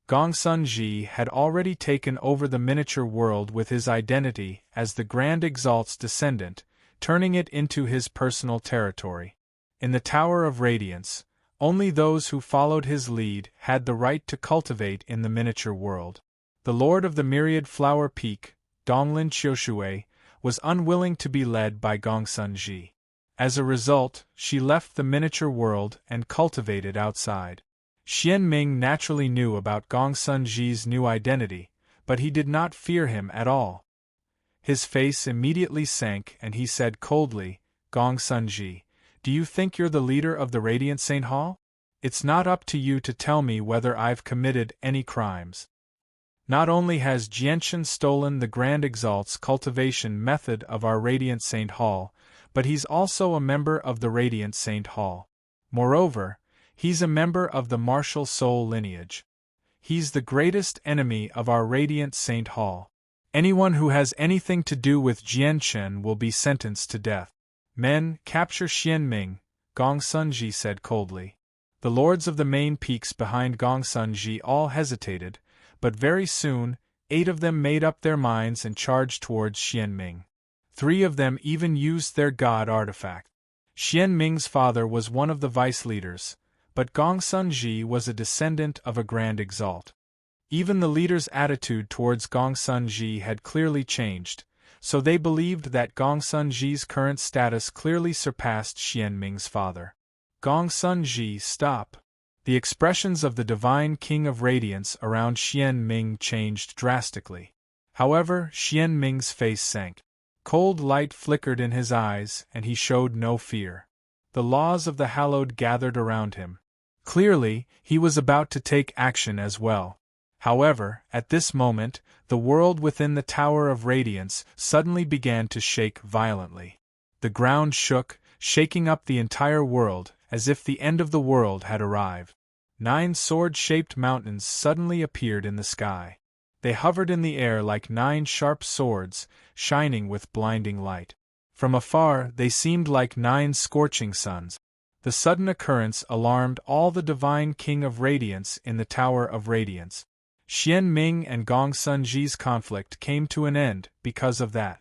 Gongsun Ji had already taken over the miniature world with his identity as the Grand Exalt's descendant, turning it into his personal territory. In the Tower of Radiance, only those who followed his lead had the right to cultivate in the miniature world. The Lord of the Myriad Flower Peak, Donglin Qiushui, was unwilling to be led by Gongsun Ji. As a result, she left the miniature world and cultivated outside. Xian Ming naturally knew about Gongsun Ji's new identity, but he did not fear him at all. His face immediately sank and he said coldly, Gongsun Ji, do you think you're the leader of the Radiant Saint Hall? It's not up to you to tell me whether I've committed any crimes. Not only has Jianchen stolen the Grand Exalt's cultivation method of our Radiant Saint Hall, but he's also a member of the Radiant Saint Hall. Moreover, he's a member of the martial soul lineage. He's the greatest enemy of our Radiant Saint Hall. Anyone who has anything to do with Jianchen will be sentenced to death. Men, capture Xian Ming, Gongsun Ji said coldly. The lords of the main peaks behind Gongsun Ji all hesitated, but very soon, 8 of them made up their minds and charged towards Xian Ming. 3 of them even used their god artifact. Xian Ming's father was one of the vice leaders, but Gongsun Ji was a descendant of a Grand Exalt. Even the leader's attitude towards Gongsun Ji had clearly changed, so they believed that Gongsun Ji's current status clearly surpassed Xian Ming's father. Gongsun Ji, stop! The expressions of the Divine King of Radiance around Xian Ming changed drastically. However, Xian Ming's face sank. Cold light flickered in his eyes, and he showed no fear. The laws of the Hallowed gathered around him. Clearly, he was about to take action as well. However, at this moment, the world within the Tower of Radiance suddenly began to shake violently. The ground shook, shaking up the entire world, as if the end of the world had arrived. 9 sword-shaped mountains suddenly appeared in the sky. They hovered in the air like 9 sharp swords, shining with blinding light. From afar, they seemed like 9 scorching suns. The sudden occurrence alarmed all the Divine King of Radiance in the Tower of Radiance. Xian Ming and Gongsun Ji's conflict came to an end because of that.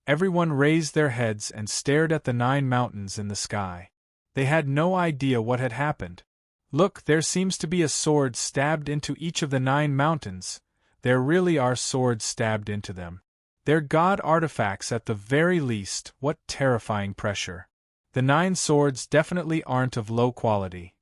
Everyone raised their heads and stared at the 9 mountains in the sky. They had no idea what had happened. Look, there seems to be a sword stabbed into each of the 9 mountains. There really are swords stabbed into them. They're god artifacts at the very least. What terrifying pressure. The 9 swords definitely aren't of low quality.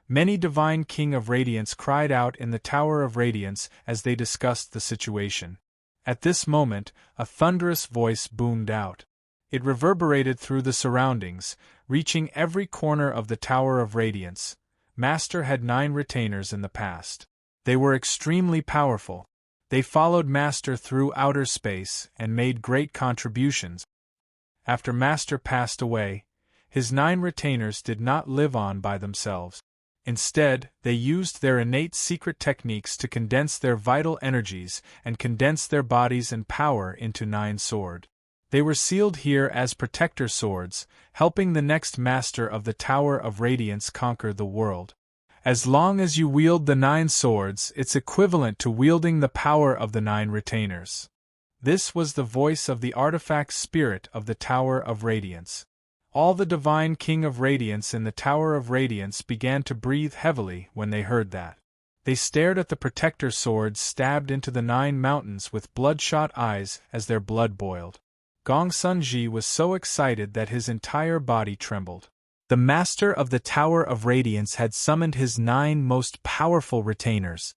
Many divine King of Radiance cried out in the Tower of Radiance as they discussed the situation. At this moment, a thunderous voice boomed out. It reverberated through the surroundings, reaching every corner of the Tower of Radiance. Master had 9 retainers in the past. They were extremely powerful. They followed Master through outer space and made great contributions. After Master passed away, his 9 retainers did not live on by themselves. Instead, they used their innate secret techniques to condense their vital energies and condense their bodies and power into 9 swords. They were sealed here as protector swords, helping the next master of the Tower of Radiance conquer the world. As long as you wield the 9 swords, it's equivalent to wielding the power of the 9 retainers. This was the voice of the artifact spirit of the Tower of Radiance. All the divine King of Radiance in the Tower of Radiance began to breathe heavily when they heard that. They stared at the protector swords stabbed into the 9 mountains with bloodshot eyes as their blood boiled. Gong Sunji was so excited that his entire body trembled. The master of the Tower of Radiance had summoned his 9 most powerful retainers.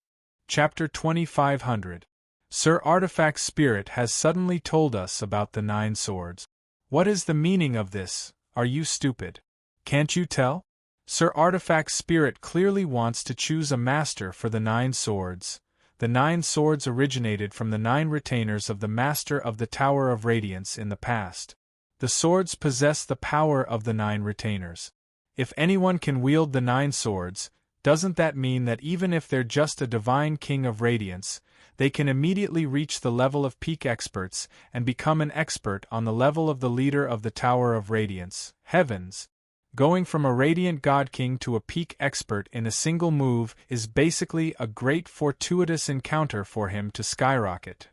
Chapter 2500. Sir Artifact Spirit has suddenly told us about the 9 swords. What is the meaning of this? Are you stupid? Can't you tell? Sir Artifact Spirit clearly wants to choose a master for the 9 swords. The 9 swords originated from the 9 retainers of the Master of the Tower of Radiance in the past. The swords possess the power of the 9 retainers. If anyone can wield the 9 swords, doesn't that mean that even if they're just a divine King of Radiance, they can immediately reach the level of peak experts and become an expert on the level of the leader of the Tower of Radiance? Heavens! Going from a Radiant God King to a peak expert in a single move is basically a great fortuitous encounter for him to skyrocket.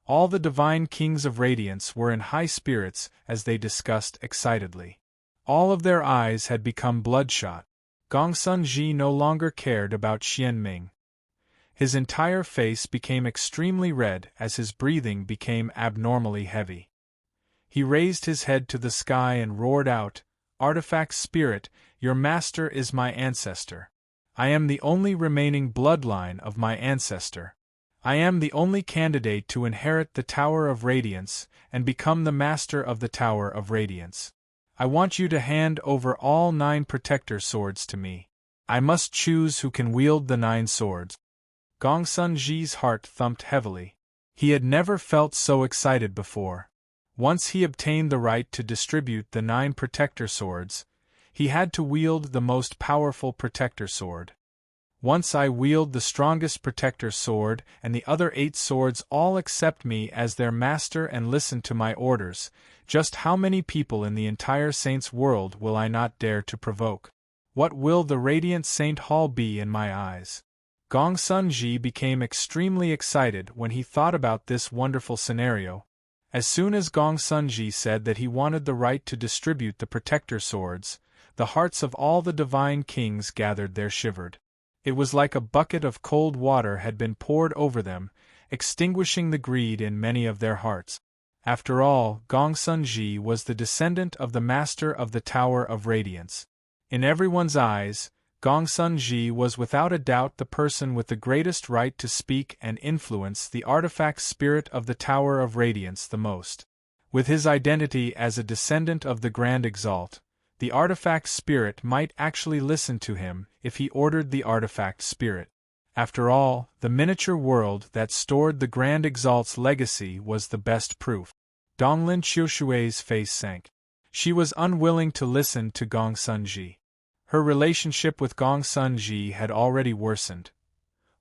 All the divine Kings of Radiance were in high spirits as they discussed excitedly. All of their eyes had become bloodshot. Gongsun Ji no longer cared about Xian Ming. His entire face became extremely red as his breathing became abnormally heavy. He raised his head to the sky and roared out, "Artifact Spirit, your master is my ancestor. I am the only remaining bloodline of my ancestor. I am the only candidate to inherit the Tower of Radiance and become the master of the Tower of Radiance. I want you to hand over all 9 protector swords to me. I must choose who can wield the 9 swords." Gongsun Ji's heart thumped heavily. He had never felt so excited before. Once he obtained the right to distribute the 9 protector swords, he had to wield the most powerful protector sword. Once I wield the strongest protector sword and the other 8 swords all accept me as their master and listen to my orders, just how many people in the entire Saints world will I not dare to provoke? What will the Radiant Saint Hall be in my eyes? Gongsun Ji became extremely excited when he thought about this wonderful scenario. As soon as Gongsun Ji said that he wanted the right to distribute the protector swords, the hearts of all the divine kings gathered there shivered. It was like a bucket of cold water had been poured over them, extinguishing the greed in many of their hearts. After all, Gongsun Ji was the descendant of the Master of the Tower of Radiance. In everyone's eyes, Gongsun Ji was without a doubt the person with the greatest right to speak and influence the artifact spirit of the Tower of Radiance the most. With his identity as a descendant of the Grand Exalt, the artifact spirit might actually listen to him if he ordered the artifact spirit. After all, the miniature world that stored the Grand Exalt's legacy was the best proof. Donglin Qiushui's face sank. She was unwilling to listen to Gongsun Ji. Her relationship with Gongsun Ji had already worsened.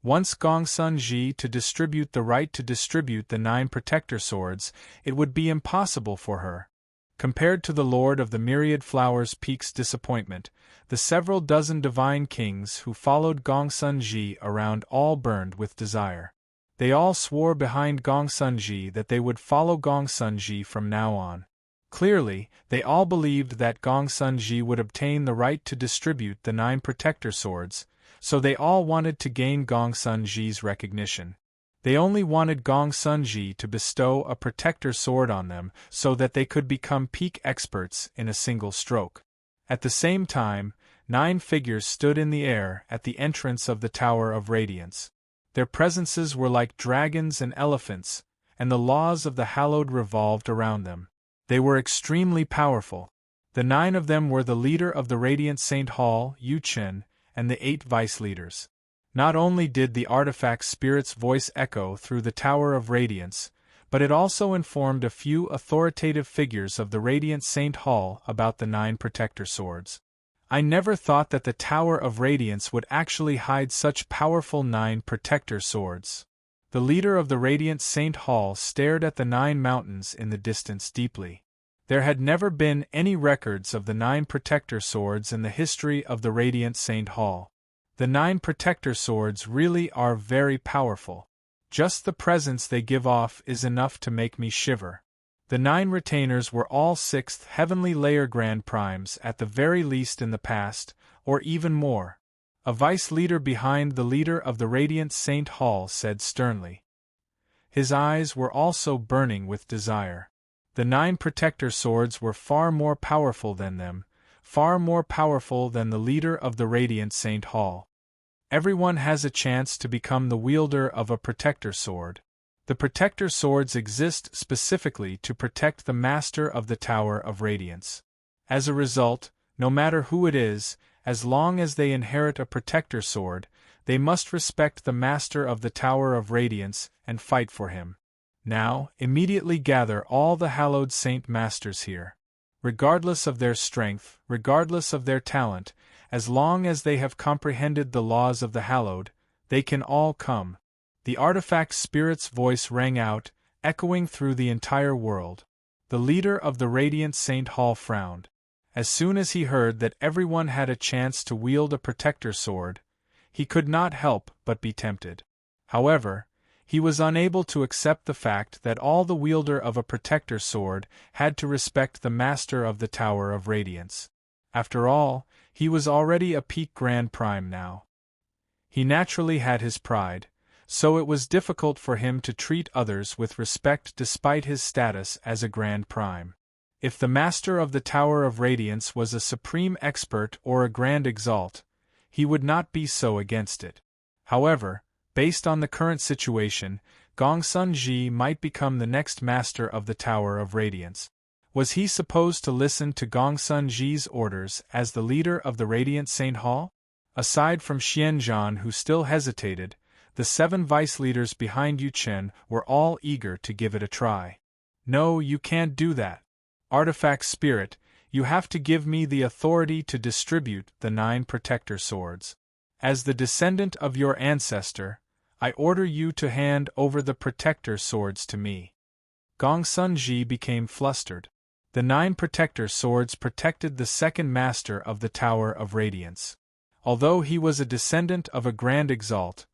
Once Gongsun Ji to distribute the right to distribute the 9 protector swords, it would be impossible for her. Compared to the Lord of the Myriad Flowers Peak's disappointment, the several dozen divine kings who followed Gongsun Ji around all burned with desire. They all swore behind Gongsun that they would follow Gongsun from now on. Clearly, they all believed that Gongsun would obtain the right to distribute the 9 protector swords, so they all wanted to gain Gongsun recognition. They only wanted Gongsun to bestow a protector sword on them so that they could become peak experts in a single stroke. At the same time, 9 figures stood in the air at the entrance of the Tower of Radiance. Their presences were like dragons and elephants, and the laws of the hallowed revolved around them. They were extremely powerful. The 9 of them were the leader of the Radiant Saint Hall, Yu Chen, and the 8 vice leaders. Not only did the artifact spirit's voice echo through the Tower of Radiance, but it also informed a few authoritative figures of the Radiant Saint Hall about the 9 protector swords. I never thought that the Tower of Radiance would actually hide such powerful 9 protector swords. The leader of the Radiant Saint Hall stared at the 9 mountains in the distance deeply. There had never been any records of the 9 protector swords in the history of the Radiant Saint Hall. The 9 protector swords really are very powerful. Just the presence they give off is enough to make me shiver. The 9 retainers were all 6th heavenly layer grand primes at the very least in the past, or even more. A vice leader behind the leader of the Radiant Saint Hall said sternly. His eyes were also burning with desire. The 9 protector swords were far more powerful than them, far more powerful than the leader of the Radiant Saint Hall. Everyone has a chance to become the wielder of a protector sword. The protector swords exist specifically to protect the master of the Tower of Radiance. As a result, no matter who it is, as long as they inherit a protector sword, they must respect the master of the Tower of Radiance and fight for him. Now, immediately gather all the hallowed saint masters here. Regardless of their strength, regardless of their talent, as long as they have comprehended the laws of the hallowed, they can all come. The artifact spirit's voice rang out, echoing through the entire world. The leader of the Radiant Saint Hall frowned. As soon as he heard that everyone had a chance to wield a protector sword, he could not help but be tempted. However, he was unable to accept the fact that all the wielder of a protector sword had to respect the master of the Tower of Radiance. After all, he was already a peak Grand Prime now. He naturally had his pride, so it was difficult for him to treat others with respect despite his status as a Grand Prime. If the master of the Tower of Radiance was a supreme expert or a Grand Exalt, he would not be so against it. However, based on the current situation, Gongsun might become the next master of the Tower of Radiance. Was he supposed to listen to Gongsun orders as the leader of the Radiant Saint Hall? Aside from Xianzhan, who still hesitated, the 7 vice leaders behind Yu Chen were all eager to give it a try. No, you can't do that. Artifact Spirit, you have to give me the authority to distribute the 9 protector swords. As the descendant of your ancestor, I order you to hand over the protector swords to me. Gongsun became flustered. The 9 protector swords protected the second master of the Tower of Radiance. Although he was a descendant of a Grand Exalt,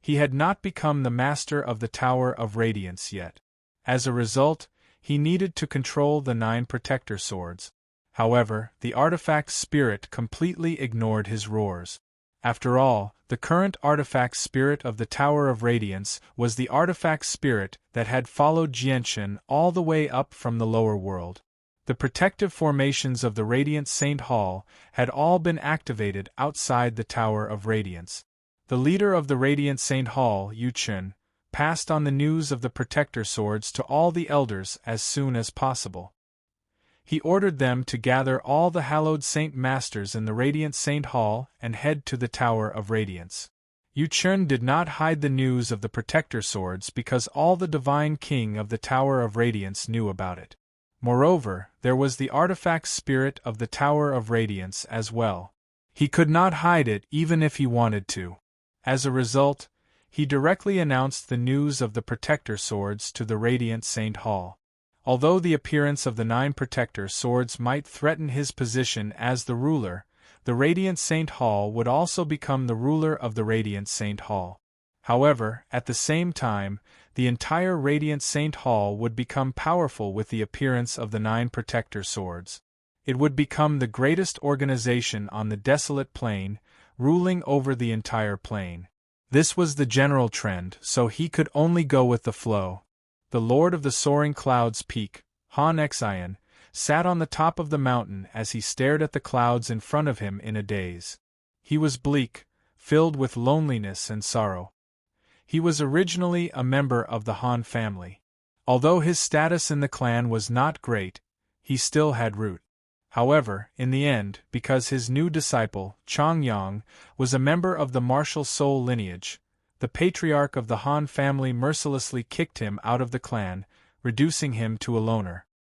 he had not become the master of the Tower of Radiance yet. As a result, he needed to control the 9 protector swords. However, the artifact spirit completely ignored his roars. After all, the current artifact spirit of the Tower of Radiance was the artifact spirit that had followed Jianshan all the way up from the lower world. The protective formations of the Radiant Saint Hall had all been activated outside the Tower of Radiance. The leader of the Radiant Saint Hall, Yu Chen, passed on the news of the protector swords to all the elders as soon as possible. He ordered them to gather all the hallowed saint masters in the Radiant Saint Hall and head to the Tower of Radiance. Yu Chen did not hide the news of the protector swords because all the divine king of the Tower of Radiance knew about it. Moreover, there was the artifact spirit of the Tower of Radiance as well. He could not hide it even if he wanted to. As a result, he directly announced the news of the protector swords to the Radiant Saint Hall. Although the appearance of the 9 protector swords might threaten his position as the ruler, the Radiant Saint Hall would also become the ruler of the Radiant Saint Hall. However, at the same time, the entire Radiant Saint Hall would become powerful with the appearance of the 9 Protector Swords. It would become the greatest organization on the desolate plain, ruling over the entire plain. This was the general trend, so he could only go with the flow. The Lord of the Soaring Clouds Peak, Han Xian, sat on the top of the mountain as he stared at the clouds in front of him in a daze. He was bleak, filled with loneliness and sorrow. He was originally a member of the Han family. Although his status in the clan was not great, he still had root. However, in the end, because his new disciple, Chongyang, was a member of the martial soul lineage, the patriarch of the Han family mercilessly kicked him out of the clan, reducing him to a loner.